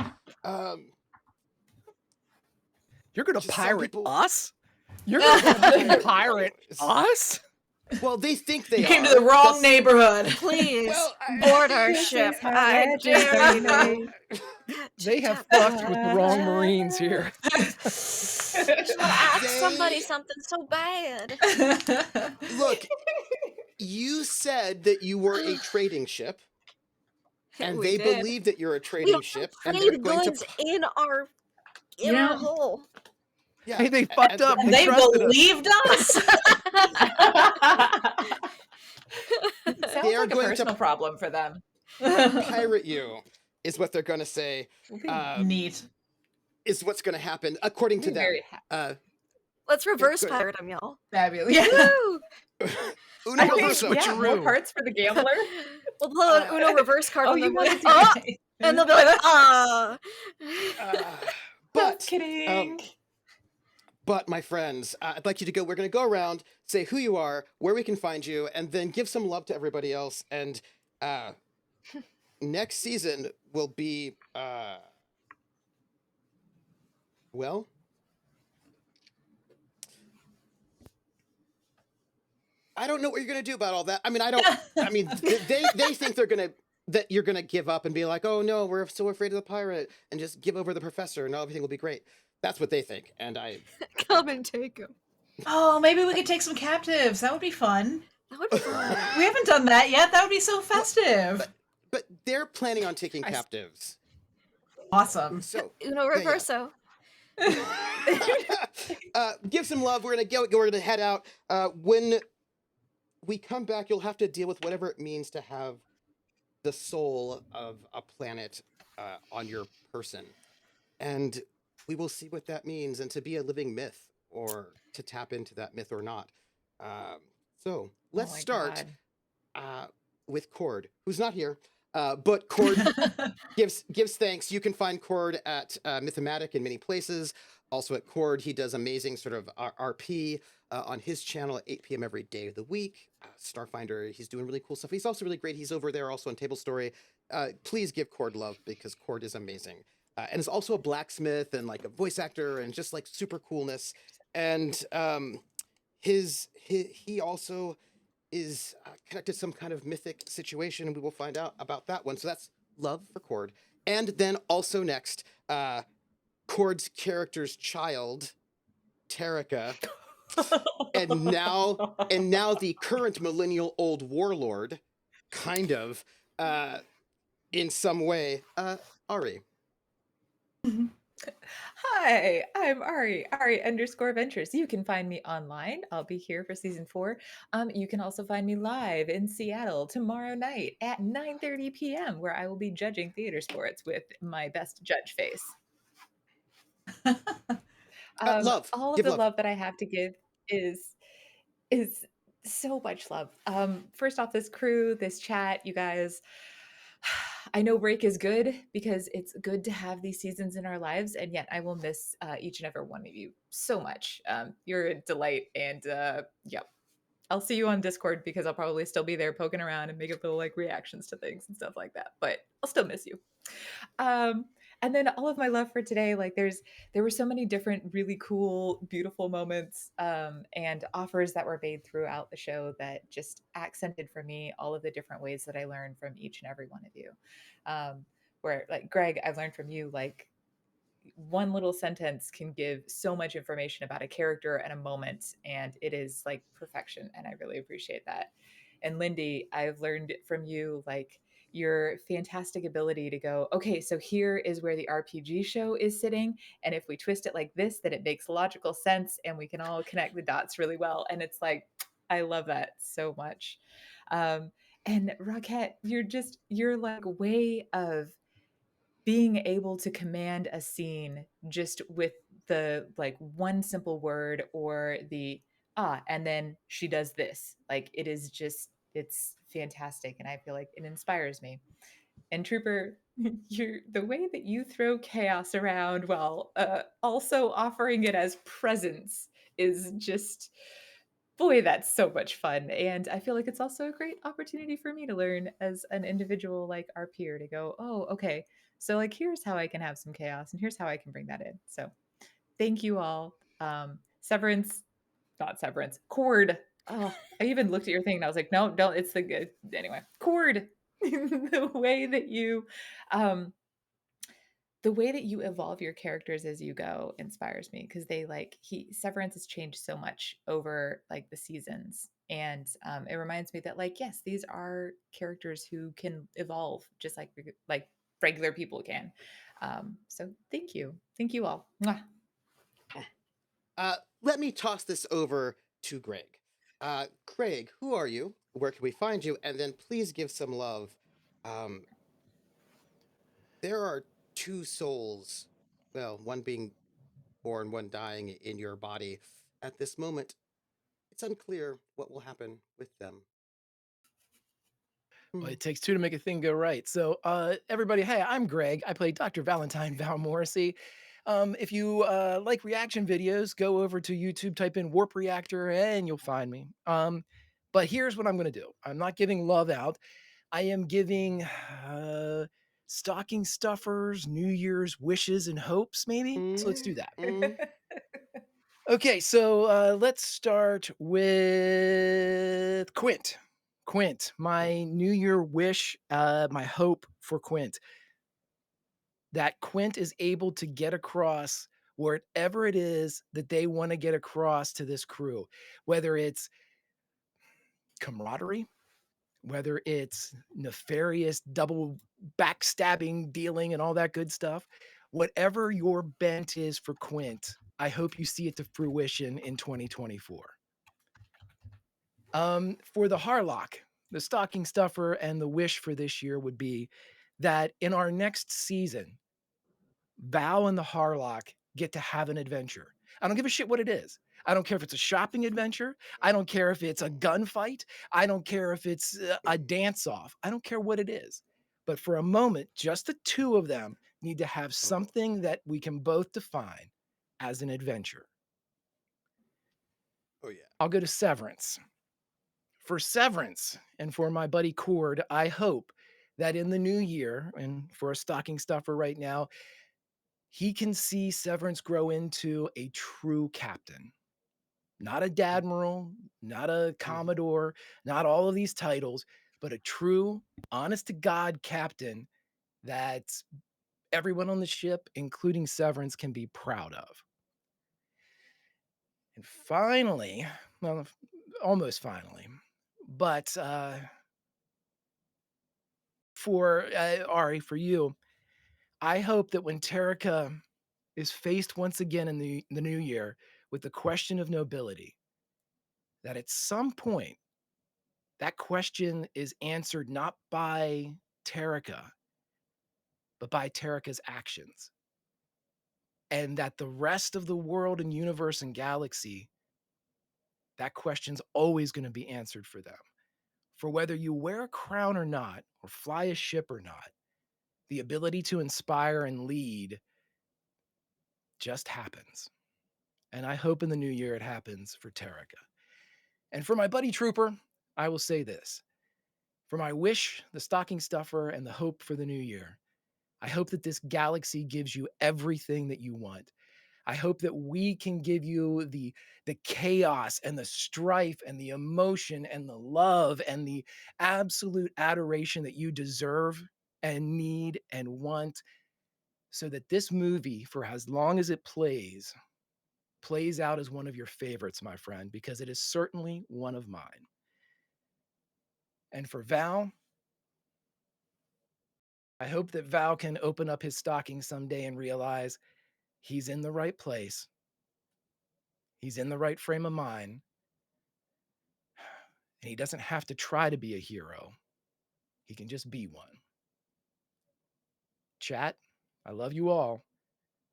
S4: You're gonna
S1: Just some
S4: pirate
S1: people-
S4: us? You're gonna pirate us?
S1: Well, they think they
S5: You came to
S1: are.
S5: the wrong
S1: That's-
S5: neighborhood.
S6: Please
S1: Well,
S6: board our
S3: This is
S6: ship.
S3: how
S6: I
S3: legends
S6: dare
S3: are
S6: you.
S3: made.
S4: They have fucked with the wrong Marines here.
S6: I just want to ask somebody
S1: They-
S6: something so bad.
S1: Look, you said that you were a trading ship, and
S6: We
S1: they
S6: did.
S1: believe that you're a
S6: We
S1: trading
S6: don't
S1: ship, and they're
S6: trade
S1: going
S6: goods
S1: to.
S6: in our
S5: You know-
S6: hole.
S1: Yeah,
S4: Hey, they fucked up.
S1: and-
S5: They
S4: trusted us.
S5: believed us.
S3: Sounds
S1: They are
S3: like a
S1: going to-
S3: personal problem for them.
S1: pirate you is what they're going to say.
S5: Neat.
S1: Is what's going to happen according to
S3: Be
S1: them.
S3: very happy.
S6: Let's reverse
S1: good.
S6: pirate them, y'all.
S5: Fabulous. Yeah.
S6: Woo!
S1: Uno
S3: I think,
S1: reverso.
S3: yeah, more
S4: switcheroo.
S3: parts for the gambler.
S6: We'll pull an
S1: Uh,
S6: Uno reverse card
S3: Oh,
S6: on
S3: you
S6: them.
S3: wanted to?
S6: Oh! And they'll be like, ah.
S1: But
S3: Just kidding.
S1: But my friends, I'd like you to go. We're going to go around, say who you are, where we can find you, and then give some love to everybody else. And next season will be, well, I don't know what you're going to do about all that. I mean, they think that you're going to give up and be like, oh no, we're so afraid of the pirate, and just give over the professor and everything will be great. That's what they think. And
S6: Come and take him.
S5: Oh, maybe we could take some captives. That would be fun.
S6: That would be fun.
S5: We haven't done that yet. That would be so festive.
S1: but they're planning on taking
S3: I s-
S1: captives.
S5: Awesome.
S1: So
S6: Uno
S1: yeah.
S6: reverso.
S1: Give some love. We're gonna go. We're gonna head out. When we come back, you'll have to deal with whatever it means to have the soul of a planet on your person, and we will see what that means, and to be a living myth, or to tap into that myth or not. So let's
S3: Oh my
S1: start
S3: God.
S1: with Cord, who's not here. But Cord gives thanks. You can find Cord at Mythomatic in many places. Also at Cord, he does amazing sort of RP on his channel at 8 p.m. every day of the week. Starfinder, he's doing really cool stuff. He's also really great. He's over there also on Table Story. Please give Cord love because Cord is amazing. And is also a blacksmith and like a voice actor and just like super coolness. And he also is connected to some kind of mythic situation, and we will find out about that one. So that's love for Cord. And then also next, Cord's character's child, Tarika, and now the current millennial old warlord, kind of, in some way, Ari.
S3: Hi, I'm Ari, Ari_Ventures. You can find me online. I'll be here for season 4. You can also find me live in Seattle tomorrow night at 9:30 p.m., where I will be judging theater sports with my best judge face.
S1: Love.
S3: All of
S1: Give
S3: the
S1: love.
S3: love that I have to give is so much love. First off, this crew, this chat, you guys. I know break is good because it's good to have these seasons in our lives, and yet I will miss each and every one of you so much. You're a delight, and yeah, I'll see you on Discord because I'll probably still be there poking around and making little like reactions to things and stuff like that. But I'll still miss you. And then all of my love for today, like there were so many different really cool, beautiful moments and offers that were made throughout the show that just accented for me all of the different ways that I learned from each and every one of you. Where like Greg, I've learned from you like one little sentence can give so much information about a character and a moment, and it is like perfection, and I really appreciate that. And Lindy, I've learned from you like your fantastic ability to go, okay, so here is where the RPG show is sitting, and if we twist it like this, then it makes logical sense and we can all connect the dots really well. And it's like, I love that so much. And Rockette, your like way of being able to command a scene just with the like one simple word or the and then she does this, like it is just, it's fantastic, and I feel like it inspires me. And Trooper, you're the way that you throw chaos around while also offering it as presents is just, boy, that's so much fun. And I feel like it's also a great opportunity for me to learn as an individual like our peer to go, oh, okay, so like here's how I can have some chaos and here's how I can bring that in. So thank you all. Severance, not Severance, Cord. Oh, I even looked at your thing and I was like, no, don't, it's the good. Anyway, Cord, the way that you evolve your characters as you go inspires me because they like Severance has changed so much over like the seasons, and it reminds me that like yes, these are characters who can evolve just like regular people can. So thank you all. Mwah.
S1: Let me toss this over to Greg. Greg, who are you? Where can we find you? And then please give some love. There are two souls, well, one being born, one dying in your body. At this moment, it's unclear what will happen with them.
S4: Well, it takes two to make a thing go right. So, everybody, hey, I'm Greg. I play Dr. Valentine Val Morrissey. If you like reaction videos, go over to YouTube, type in Warp Reactor, and you'll find me. But here's what I'm going to do. I'm not giving love out. I am giving stocking stuffers, New Year's wishes and hopes, maybe. So let's do that. Okay, so let's start with Quint. Quint, my New Year wish, my hope for Quint, that Quint is able to get across whatever it is that they want to get across to this crew, whether it's camaraderie, whether it's nefarious double backstabbing, dealing, and all that good stuff. Whatever your bent is for Quint, I hope you see it to fruition in 2024. For the Harlock, the stocking stuffer and the wish for this year would be that in our next season, Val and the Harlock get to have an adventure. I don't give a shit what it is. I don't care if it's a shopping adventure. I don't care if it's a gunfight. I don't care if it's a dance off. I don't care what it is. But for a moment, just the two of them need to have something that we can both define as an adventure.
S1: Oh, yeah.
S4: I'll go to Severance. For Severance and for my buddy Cord, I hope that in the new year, and for a stocking stuffer right now, he can see Severance grow into a true captain. Not a Admiral, not a Commodore, not all of these titles, but a true, honest to God captain that everyone on the ship, including Severance, can be proud of. And finally, well, almost finally, but for Ari, for you, I hope that when Terrica is faced once again in the new year with the question of nobility, that at some point that question is answered not by Terrica, but by Terrica's actions. And that the rest of the world and universe and galaxy, that question's always going to be answered for them. For whether you wear a crown or not, or fly a ship or not, the ability to inspire and lead just happens. And I hope in the new year it happens for Terrica. And for my buddy Trooper, I will say this. For my wish, the stocking stuffer, and the hope for the new year, I hope that this galaxy gives you everything that you want. I hope that we can give you the chaos and the strife and the emotion and the love and the absolute adoration that you deserve and need and want, so that this movie, for as long as it plays out as one of your favorites, my friend, because it is certainly one of mine. And for Val, I hope that Val can open up his stocking someday and realize he's in the right place. He's in the right frame of mind. And he doesn't have to try to be a hero. He can just be one. Chat, I love you all.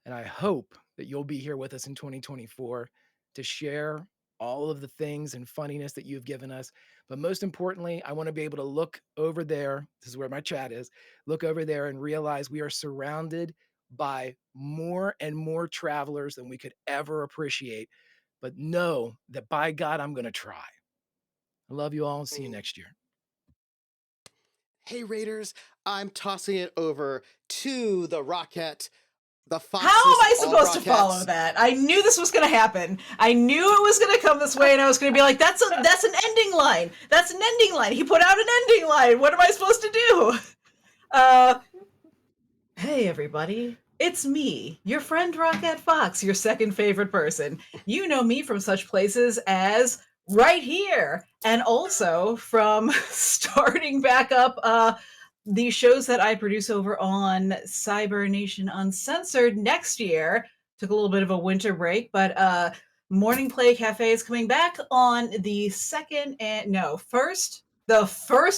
S4: And I hope that you'll be here with us in 2024 to share all of the things and funniness that you've given us. But most importantly, I want to be able to look over there. This is where my chat is. Look over there and realize we are surrounded by more and more travelers than we could ever appreciate. But know that by God, I'm going to try. I love you all and see you next year.
S1: Hey, Raiders, I'm tossing it over to the Rocket. The Foxes,
S5: How am I
S1: all
S5: supposed to follow
S1: Rockettes.
S5: that? I knew this was going to happen. I knew it was going to come this way, and I was going to be like, that's an ending line. That's an ending line. He put out an ending line. What am I supposed to do? Hey, everybody. It's me, your friend Rocket Fox, your second favorite person. You know me from such places as right here, and also from starting back up the shows that I produce over on Cyber Nation Uncensored next year. Took a little bit of a winter break, but Morning Play Cafe is coming back on the first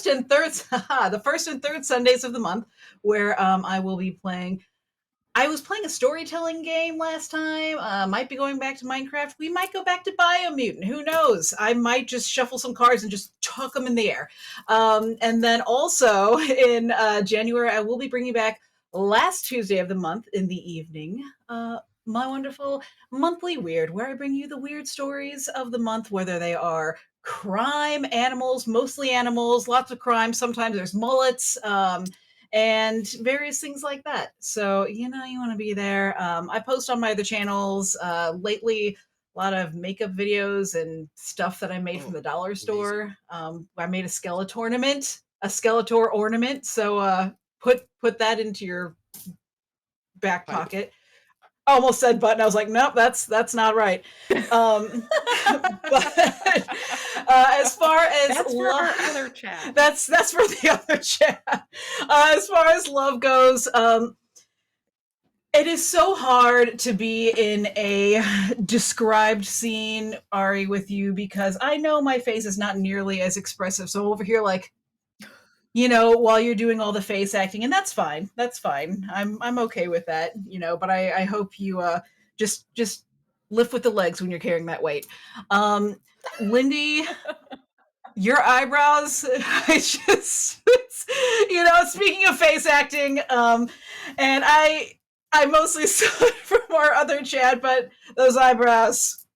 S5: and third Sundays of the month, where I will be playing I was playing a storytelling game last time. Might be going back to Minecraft. We might go back to Biomutant. Who knows? I might just shuffle some cards and just chuck them in the air. And then also in January, I will be bringing back last Tuesday of the month in the evening. My wonderful monthly weird, where I bring you the weird stories of the month, whether they are crime, animals, mostly animals, lots of crime. Sometimes there's mullets. And various things like that. So, you want to be there. I post on my other channels lately, a lot of makeup videos and stuff that I made from the dollar
S1: amazing.
S5: store. I made a Skeletor ornament. So put that into your back
S1: Pipe.
S5: pocket. Almost said button. I was like, nope, that's not right. But as far as
S3: That's for our other chat.
S5: that's for the other chat. As far as love goes, it is so hard to be in a described scene, Ari, with you, because I know my face is not nearly as expressive. So over here, like, while you're doing all the face acting, and that's fine. That's fine. I'm okay with that, but I hope you just lift with the legs when you're carrying that weight. Lindy, your eyebrows, speaking of face acting, and I mostly saw it from our other chat, but those eyebrows,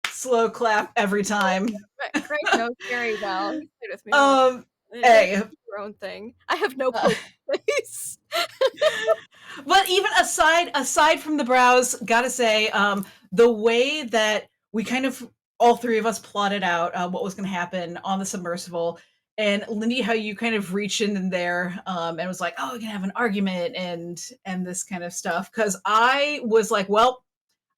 S5: slow clap every time.
S6: Craig knows very well. He played with me.
S5: Hey,
S6: your own thing. I have no poker face.
S5: But even aside from the brows, gotta say, the way that we kind of all three of us plotted out what was going to happen on the submersible, and Lindy, how you kind of reached in there and was like, "Oh, we're gonna have an argument," and this kind of stuff. Because I was like, "Well,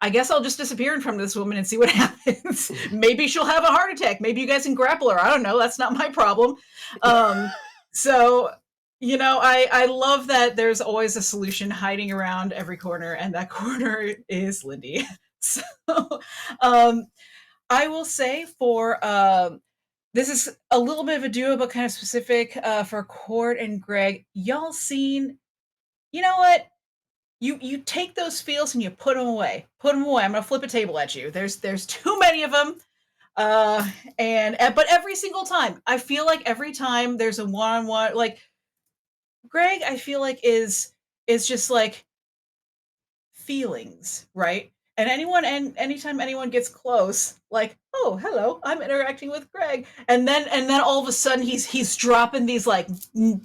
S5: I guess I'll just disappear in front of this woman and see what happens. Maybe she'll have a heart attack. Maybe you guys can grapple her. I don't know. That's not my problem." So, I love that there's always a solution hiding around every corner, and that corner is Lindy. So, I will say for this is a little bit of a duo, but kind of specific for Cord and Greg. Y'all seen? You know what? You take those feels and you put them away. Put them away. I'm gonna flip a table at you. There's too many of them. But every single time, I feel like every time there's a one-on-one, like Greg, I feel like is just like feelings, right? And anytime anyone gets close, like, oh, hello, I'm interacting with Greg, and then all of a sudden he's dropping these like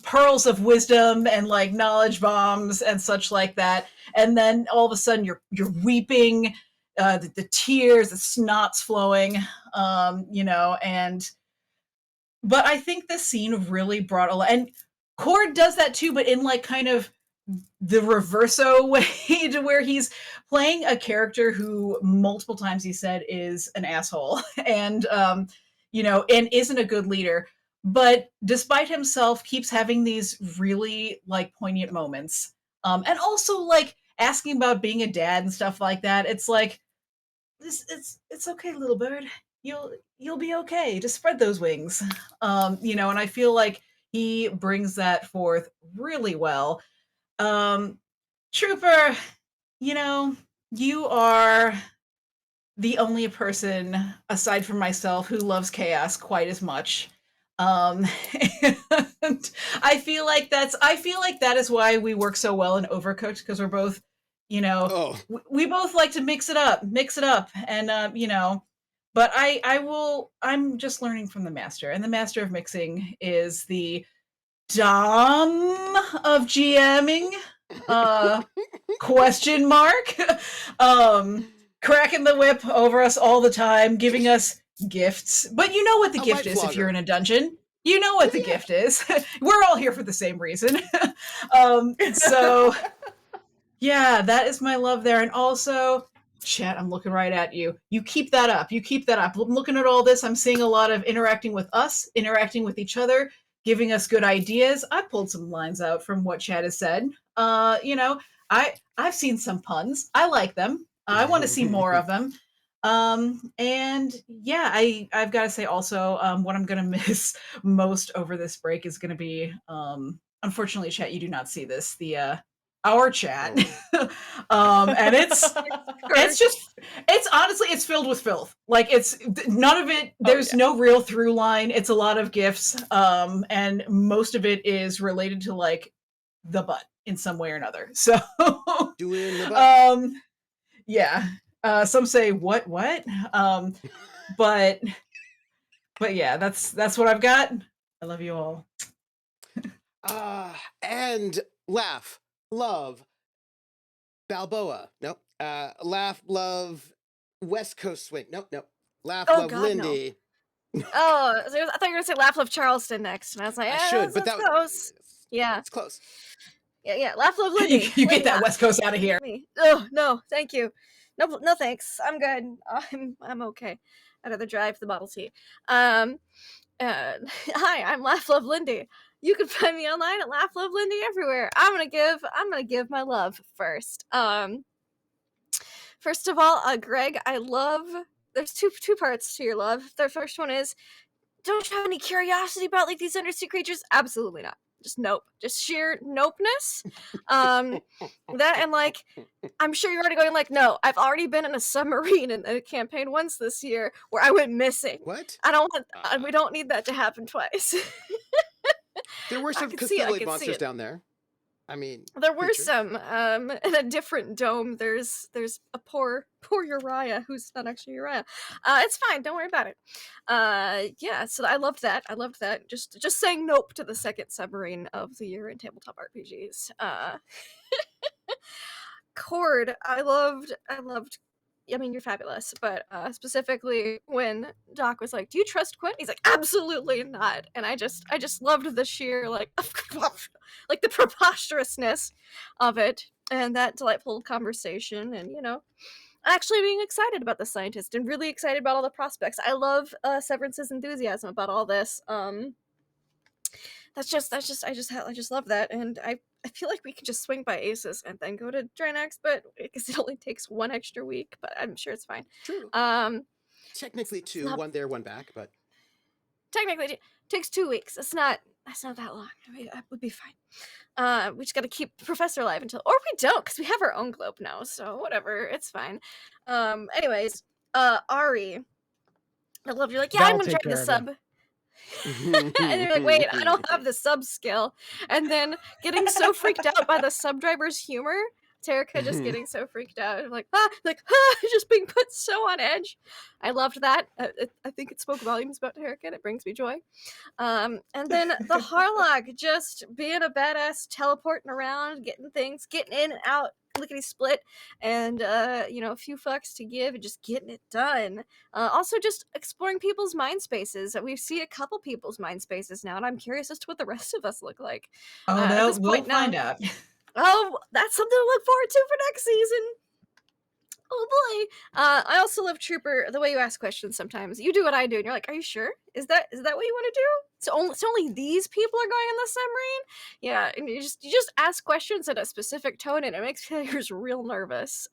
S5: pearls of wisdom and like knowledge bombs and such like that, and then all of a sudden you're weeping, the tears, the snot's flowing, and but I think this scene really brought a lot, and Cord does that too, but in like kind of the reverso way, to where he's playing a character who multiple times he said is an asshole and and isn't a good leader, but despite himself keeps having these really like poignant moments, and also like asking about being a dad and stuff like that. It's like it's okay, little bird, you'll be okay, just spread those wings. And I feel like he brings that forth really well. Trooper, you are the only person aside from myself who loves chaos quite as much. And I feel like that is why we work so well in Overcooked, because we're both, we both like to mix it up, and but I'm just learning from the master, and the master of mixing is the Dom of GMing, question mark, cracking the whip over us all the time, giving us gifts. But you know what the gift is if you're in a dungeon. You know what the gift is. We're all here for the same reason. So yeah, that is my love there. And also, chat, I'm looking right at you. You keep that up. I'm looking at all this. I'm seeing a lot of interacting with us, interacting with each other, giving us good ideas. I pulled some lines out from what chat has said. I've seen some puns. I like them. I want to see more of them. And yeah, I've got to say also, what I'm gonna miss most over this break is gonna be, unfortunately, chat, you do not see this. our chat.
S1: Oh.
S5: And it's honestly, it's filled with filth. Like, it's none of it, there's no real through line. It's a lot of GIFs. And most of it is related to like the butt in some way or another. So
S1: Doing the butt.
S5: yeah. Some say what? But yeah, that's what I've got. I love you all.
S1: And laugh, love, Balboa. Nope. Laugh, love, West Coast swing. Nope. Laugh,
S6: Oh,
S1: love,
S6: God, no.
S1: Lindy.
S6: Oh, I thought you were gonna say Laugh Love Charleston next, and I was like,
S1: I should, but
S6: that's
S1: that
S6: close. Yeah,
S1: it's close.
S6: yeah. Laugh Love Lindy.
S5: You get that West Coast out of here.
S6: Oh no, thank you. No, thanks. I'm good. I'm okay. I'd rather drive the Model T. Hi, I'm Laugh Love Lindy. You can find me online at Laugh Love Lindy everywhere. I'm gonna give my love first. First of all, Greg, I love. There's two parts to your love. The first one is, don't you have any curiosity about like these undersea creatures? Absolutely not. Just nope. Just sheer nopeness. That and like, I'm sure you're already going like, no, I've already been in a submarine in a campaign once this year where I went missing.
S1: What?
S6: I don't want. We don't need that to happen twice.
S1: There were some Cthulhu monsters down there. I mean,
S6: there were some. In a different dome, there's a poor Uriah who's not actually Uriah. It's fine. Don't worry about it. Yeah. So I loved that. Just saying nope to the second submarine of the year in tabletop RPGs. Cord, I loved. I mean, you're fabulous, but specifically when Doc was like, "Do you trust Quint?" He's like, "Absolutely not." And I just loved the sheer like the preposterousness of it and that delightful conversation, and actually being excited about the scientist and really excited about all the prospects. I love Severance's enthusiasm about all this. I just love that, and I feel like we can just swing by Aces and then go to Drinax, but because it only takes one extra week, but I'm sure it's fine.
S1: True. Technically two, one there, one back, but
S6: technically it takes 2 weeks. That's not that long. I mean, that would be fine. We just got to keep Professor alive until, or we don't, because we have our own globe now. So whatever, it's fine. Anyways, Ari, I love you. Like, yeah, I'm gonna try the sub. And you're like, wait, I don't have the sub skill. And then getting so freaked out by the sub driver's humor. Terica just getting so freaked out. Like, just being put so on edge. I loved that. I think it spoke volumes about Terica, and it brings me joy. And then the Harlog just being a badass, teleporting around, getting things, getting in and out, lickety split, and a few fucks to give and just getting it done. Also just exploring people's mind spaces. We've seen a couple people's mind spaces now, and I'm curious as to what the rest of us look like.
S5: Oh, we'll find out.
S6: Oh, that's something to look forward to for next season. Oh boy. I also love Trooper, the way you ask questions sometimes. You do what I do, and you're like, are you sure? Is that what you want to do? So only these people are going in the submarine? Yeah, and you just ask questions in a specific tone, and it makes players real nervous.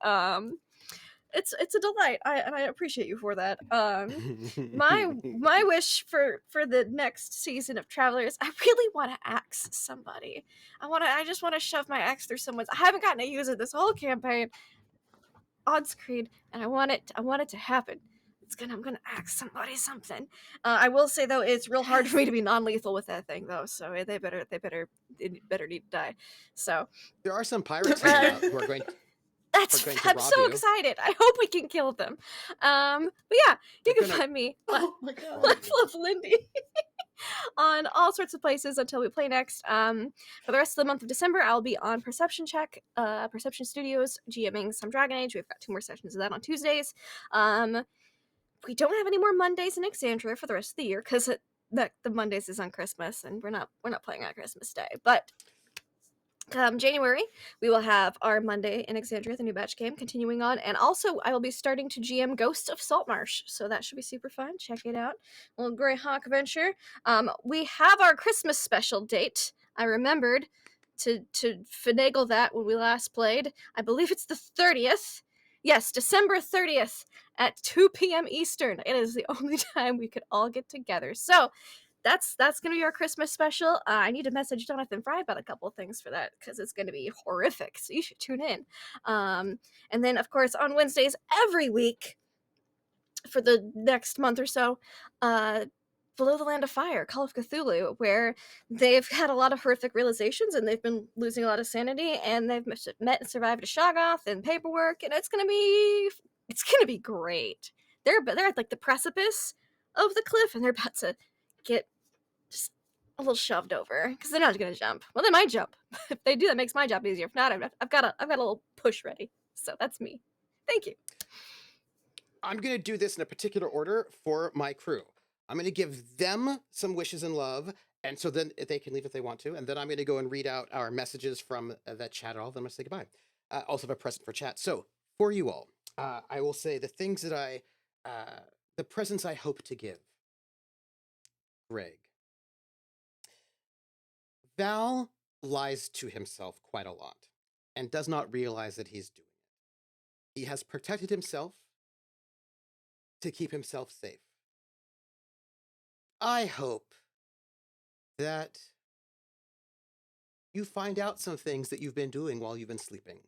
S6: It's a delight, and I appreciate you for that. My wish for the next season of Travelers, I really want to axe somebody. I just want to shove my axe through someone's. I haven't gotten to use it this whole campaign on screen, and I want it to happen. I'm gonna axe somebody something. I will say though, it's real hard for me to be non-lethal with that thing though. So they better need to die. So
S1: there are some pirates who are going.
S6: I'm so excited. I hope we can kill them. But yeah, you can find me. Oh my god, Love Lindy. On all sorts of places until we play next. For the rest of the month of December, I'll be on Perception Check, Perception Studios, GMing some Dragon Age. We've got 2 more sessions of that on Tuesdays. We don't have any more Mondays in Exandria for the rest of the year because the Mondays is on Christmas, and we're not playing on Christmas Day. But January, we will have our Monday in Exandria, the new batch game, continuing on. And also, I will be starting to GM Ghosts of Saltmarsh. So that should be super fun. Check it out. A little Greyhawk adventure. We have our Christmas special date. I remembered to finagle that when we last played. I believe it's the 30th. Yes, December 30th at 2 p.m. Eastern. It is the only time we could all get together. So that's gonna be our Christmas special. I need to message Jonathan Fry about a couple of things for that because it's gonna be horrific. So you should tune in. And then of course on Wednesdays every week for the next month or so, Below the Land of Fire, Call of Cthulhu, where they've had a lot of horrific realizations and they've been losing a lot of sanity, and they've met and survived a Shoggoth and paperwork, and it's gonna be great. They're at like the precipice of the cliff, and they're about to get just a little shoved over because they're not gonna jump. Well, they might jump. If they do, that makes my job easier. If not, I've got a little push ready. So that's me. Thank you.
S1: I'm going to do this in a particular order for my crew. I'm going to give them some wishes and love, and so then they can leave if they want to, and then I'm going to go and read out our messages from that chat. All of them. I'm going to say goodbye. Also have a present for chat. So for you all, I will say the things that the presents I hope to give. Greg. Val lies to himself quite a lot and does not realize that he's doing it. He has protected himself to keep himself safe. I hope that you find out some things that you've been doing while you've been sleeping.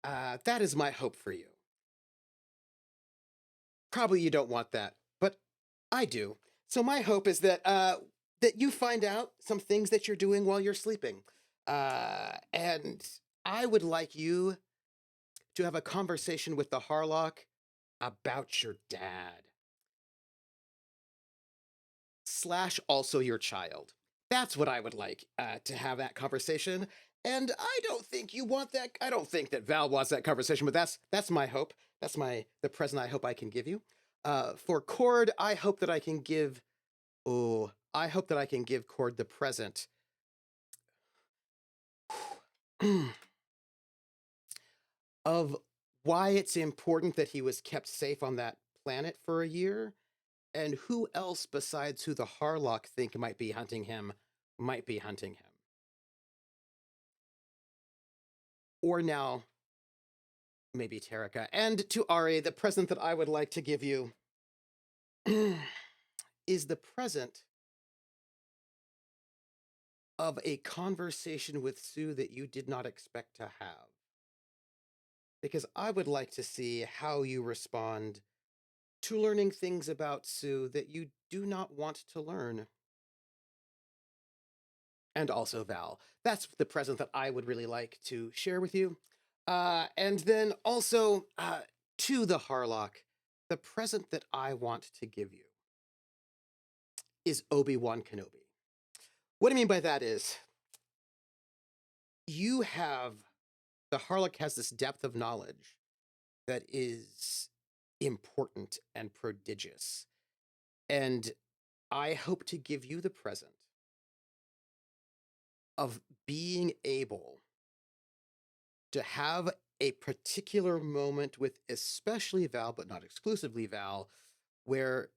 S1: That is my hope for you. Probably you don't want that, but I do. So my hope is that that you find out some things that you're doing while you're sleeping. And I would like you to have a conversation with the Harlock about your dad. / also your child. That's what I would like to have that conversation. And I don't think you want that. I don't think that Val wants that conversation, but that's my hope. That's the present I hope I can give you. For Cord, I hope that I can give Cord the present of why it's important that he was kept safe on that planet for a year, and who else besides who the Harlock think might be hunting him. Or now, maybe Terika. And to Ari, the present that I would like to give you is the present of a conversation with Sue that you did not expect to have. Because I would like to see how you respond to learning things about Sue that you do not want to learn. And also Val. That's the present that I would really like to share with you. And then also to the Harlock, the present that I want to give you is Obi-Wan Kenobi. What I mean by that is, the Harlock has this depth of knowledge that is important and prodigious. And I hope to give you the present of being able to have a particular moment with especially Val, but not exclusively Val, where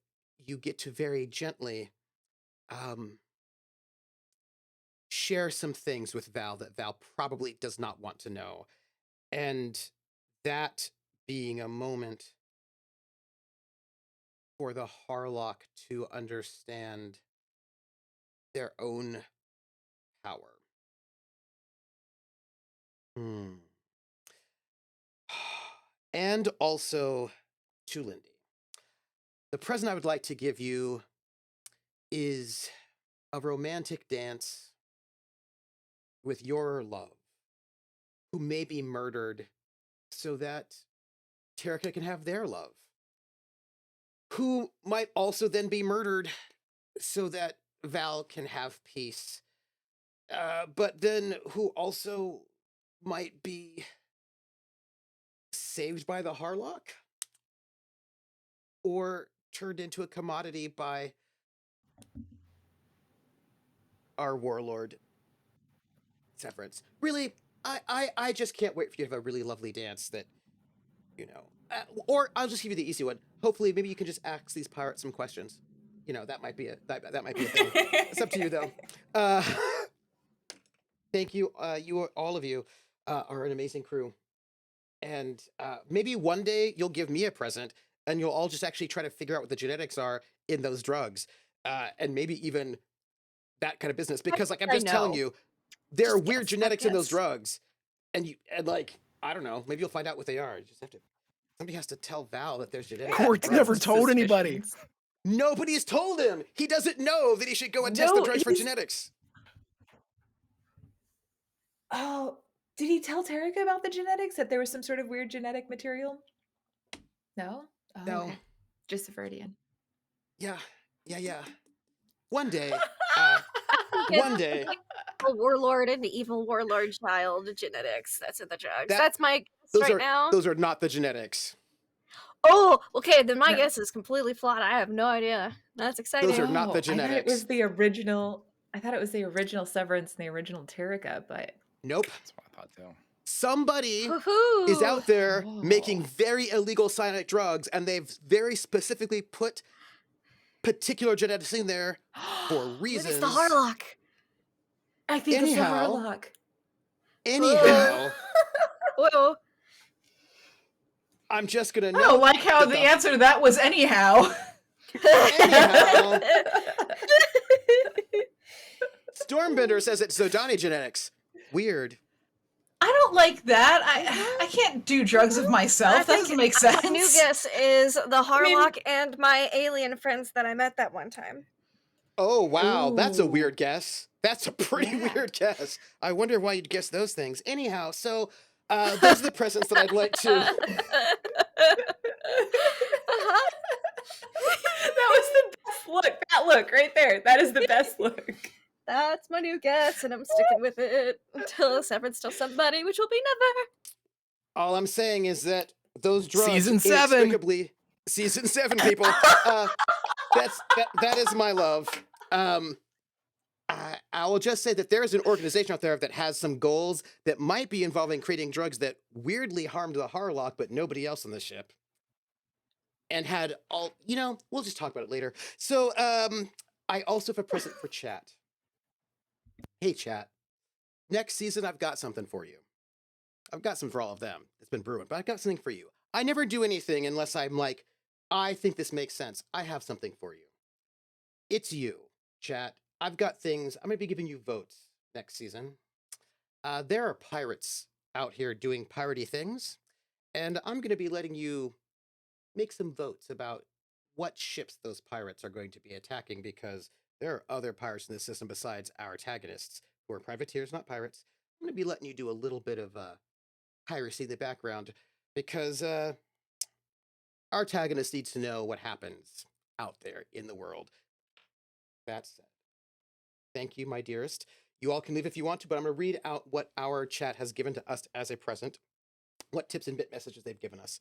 S1: you get to very gently share some things with Val that Val probably does not want to know. And that being a moment for the Harlock to understand their own power. And also to Lindy. The present I would like to give you is a romantic dance with your love, who may be murdered so that Terika can have their love, who might also then be murdered so that Val can have peace, but then who also might be saved by the Harlock or turned into a commodity by our warlord Severance. Really, I just can't wait for you to have a really lovely dance that, or I'll just give you the easy one. Hopefully, maybe you can just ask these pirates some questions. That might be a thing. It's up to you though. Thank you. All of you are an amazing crew, and maybe one day you'll give me a present, and you'll all just actually try to figure out what the genetics are in those drugs. and maybe even that kind of business. Because like I'm
S6: I
S1: just telling
S6: know.
S1: you, there are
S6: Just
S1: weird
S6: guess,
S1: genetics in those
S6: guess.
S1: drugs, and like I don't know, maybe you'll find out what they are. You just have to. Somebody has to tell Val that there's genetics. in
S4: Court's
S1: those
S4: never
S1: drugs.
S4: told anybody.
S3: Suspicions.
S1: Nobody's told him. He doesn't know that he should go and test the
S3: No,
S1: drugs for
S3: he's-
S1: genetics.
S3: Oh, did he tell Tarika about the genetics? That there was some sort of weird genetic material? No? Oh,
S1: No.
S3: okay. Just the Viridian.
S1: Yeah. One day,
S6: Get
S1: one day.
S6: evil warlord and evil warlord child genetics. That's in the drugs.
S1: That-
S6: That's my guess right now.
S1: Those are not the genetics.
S6: Oh, okay. Then my
S3: No.
S6: guess is completely flawed. I have no idea. That's exciting.
S1: Those are not the
S3: I thought it
S1: genetics.
S3: was the original. I thought it was the original Severance and the original Tarika, but
S1: Nope.
S4: That's what I thought too.
S1: Somebody
S6: Woohoo!
S1: is out there
S3: Oh.
S1: making very illegal cyanide drugs, and they've very specifically put particular genetics in there for
S6: Maybe
S1: reasons.
S6: it's the Harlock.
S3: I think
S1: Anyhow.
S3: it's the Harlock.
S1: Anyhow,
S6: Whoa.
S1: I'm just gonna
S5: I
S1: know.
S5: don't like how the answer to that was anyhow.
S1: Anyhow, Stormbender says it's Zodani genetics. Weird.
S5: I don't like that. I can't do drugs of myself. That doesn't make sense.
S6: My new guess is the
S3: mean-
S6: Harlock and my alien friends that I met that one time.
S1: Oh wow, that's a
S3: Ooh.
S1: weird guess. That's a pretty
S3: Yeah.
S1: weird guess. I wonder why you'd guess those things. Anyhow, so those are the presents that I'd like to.
S3: That was the best look. That look right there. That is the best look.
S6: That's my new guess, and I'm sticking with it until Severance tells somebody, which will be never.
S1: All I'm saying is that those drugs
S4: Season 7.
S1: inexplicably season 7 people. That is my love. I will just say that there is an organization out there that has some goals that might be involving creating drugs that weirdly harmed the Harlock, but nobody else on the ship. And had all, we'll just talk about it later. So, I also have a present for chat. Hey, chat. Next season, I've got something for you. I've got some for all of them. It's been brewing, but I've got something for you. I never do anything unless I'm like, I think this makes sense. I have something for you. It's you, chat. I've got things. I'm going to be giving you votes next season. There are pirates out here doing piratey things, and I'm going to be letting you make some votes about what ships those pirates are going to be attacking, because there are other pirates in the system besides our Tagonists, who are privateers, not pirates. I'm going to be letting you do a little bit of piracy in the background, because our Tagonist needs to know what happens out there in the world. That said, thank you, my dearest. You all can leave if you want to, but I'm going to read out what our chat has given to us as a present, what tips and bit messages they've given us.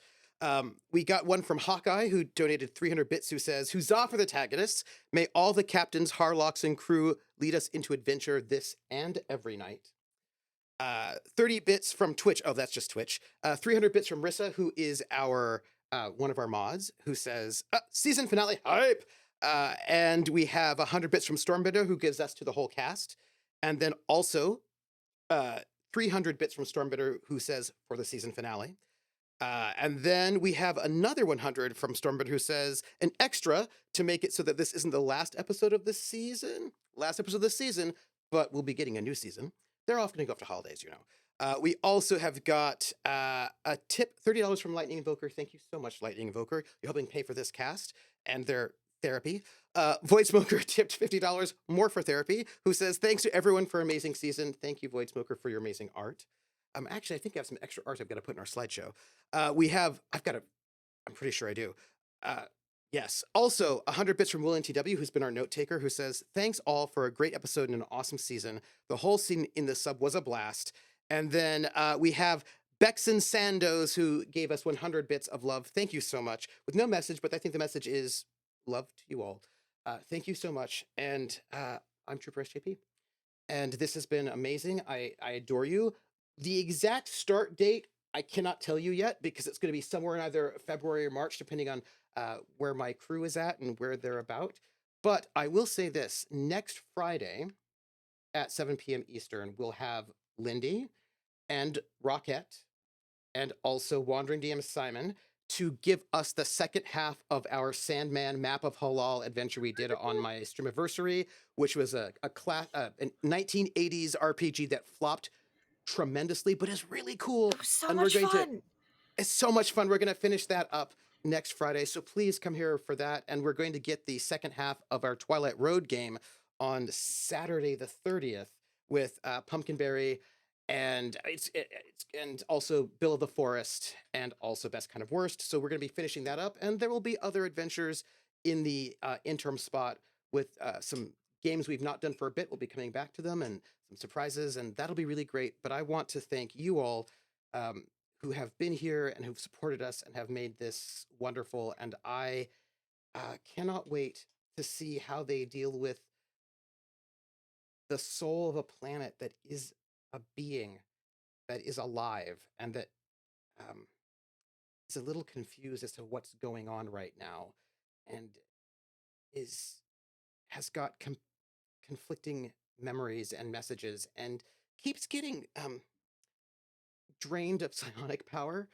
S1: We got one from Hawkeye, who donated 300 bits, who says, "Huzzah for the Tagonists. May all the captains, Harlocks, and crew lead us into adventure this and every night." 30 bits from Twitch. Oh, that's just Twitch. 300 bits from Rissa, who is our one of our mods, who says, "Season finale hype." And we have 100 bits from Stormbender, who gives us to the whole cast. And then also 300 bits from Stormbender, who says, "For the season finale." And then we have another 100 from Stormbender, who says, "An extra to make it so that this isn't the last episode of this season. Last episode of this season, but we'll be getting a new season." They're off going to go after holidays, We also have got a tip, $30 from Lightning Invoker. Thank you so much, Lightning Invoker. You're helping pay for this cast and their therapy. Void Smoker tipped $50 more for therapy, who says, "Thanks to everyone for amazing season." Thank you, Void Smoker, for your amazing art. Actually, I think I have some extra art I've got to put in our slideshow. I'm pretty sure I do. Yes. Also, 100 bits from William TW, who's been our note taker, who says, "Thanks all for a great episode and an awesome season. The whole scene in the sub was a blast." And then we have Bexon Sandoz, who gave us 100 bits of love. Thank you so much. With no message, but I think the message is love to you all. Thank you so much. And I'm troopersjp. And this has been amazing. I adore you. The exact start date, I cannot tell you yet, because it's going to be somewhere in either February or March, depending on where my crew is at and where they're about. But I will say this, next Friday at 7 p.m. Eastern, we'll have Lindy and Rockette and also Wandering DM Simon to give us the second half of our Sandman Map of Halal adventure we did on my streamiversary, which was a 1980s RPG that flopped tremendously, but is really cool.
S6: It was so
S1: And
S6: much
S1: we're going
S6: fun.
S1: to, it's so much fun. We're going to finish that up next Friday. So please come here for that. And we're going to get the second half of our Twilight Road game on Saturday the 30th with Pumpkinberry and and also Bill of the Forest and also Best Kind of Worst. So we're going to be finishing that up, and there will be other adventures in the interim spot with some games we've not done for a bit. We'll be coming back to them and some surprises, and that'll be really great. But I want to thank you all who have been here and who've supported us and have made this wonderful. And I cannot wait to see how they deal with the soul of a planet that is a being that is alive and that is a little confused as to what's going on right now and has got conflicting memories and messages and keeps getting drained of psionic power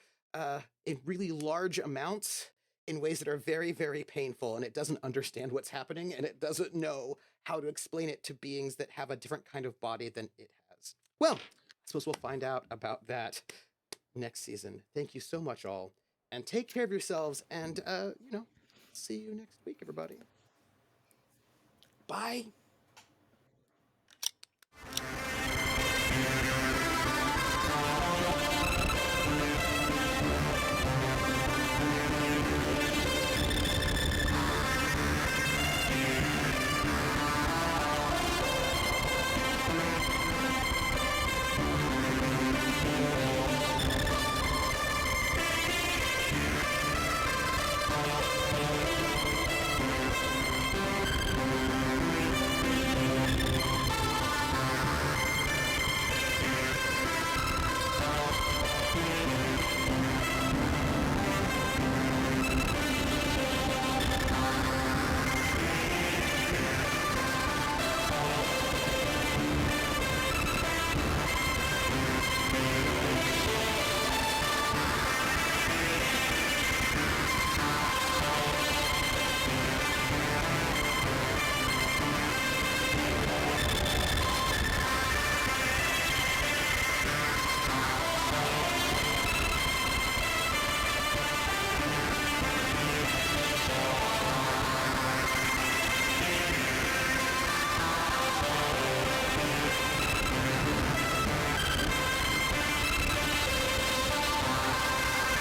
S1: in really large amounts in ways that are very, very painful, and it doesn't understand what's happening, and it doesn't know how to explain it to beings that have a different kind of body than it has. Well, I suppose we'll find out about that next season. Thank you so much, all, and take care of yourselves, and see you next week, everybody. Bye.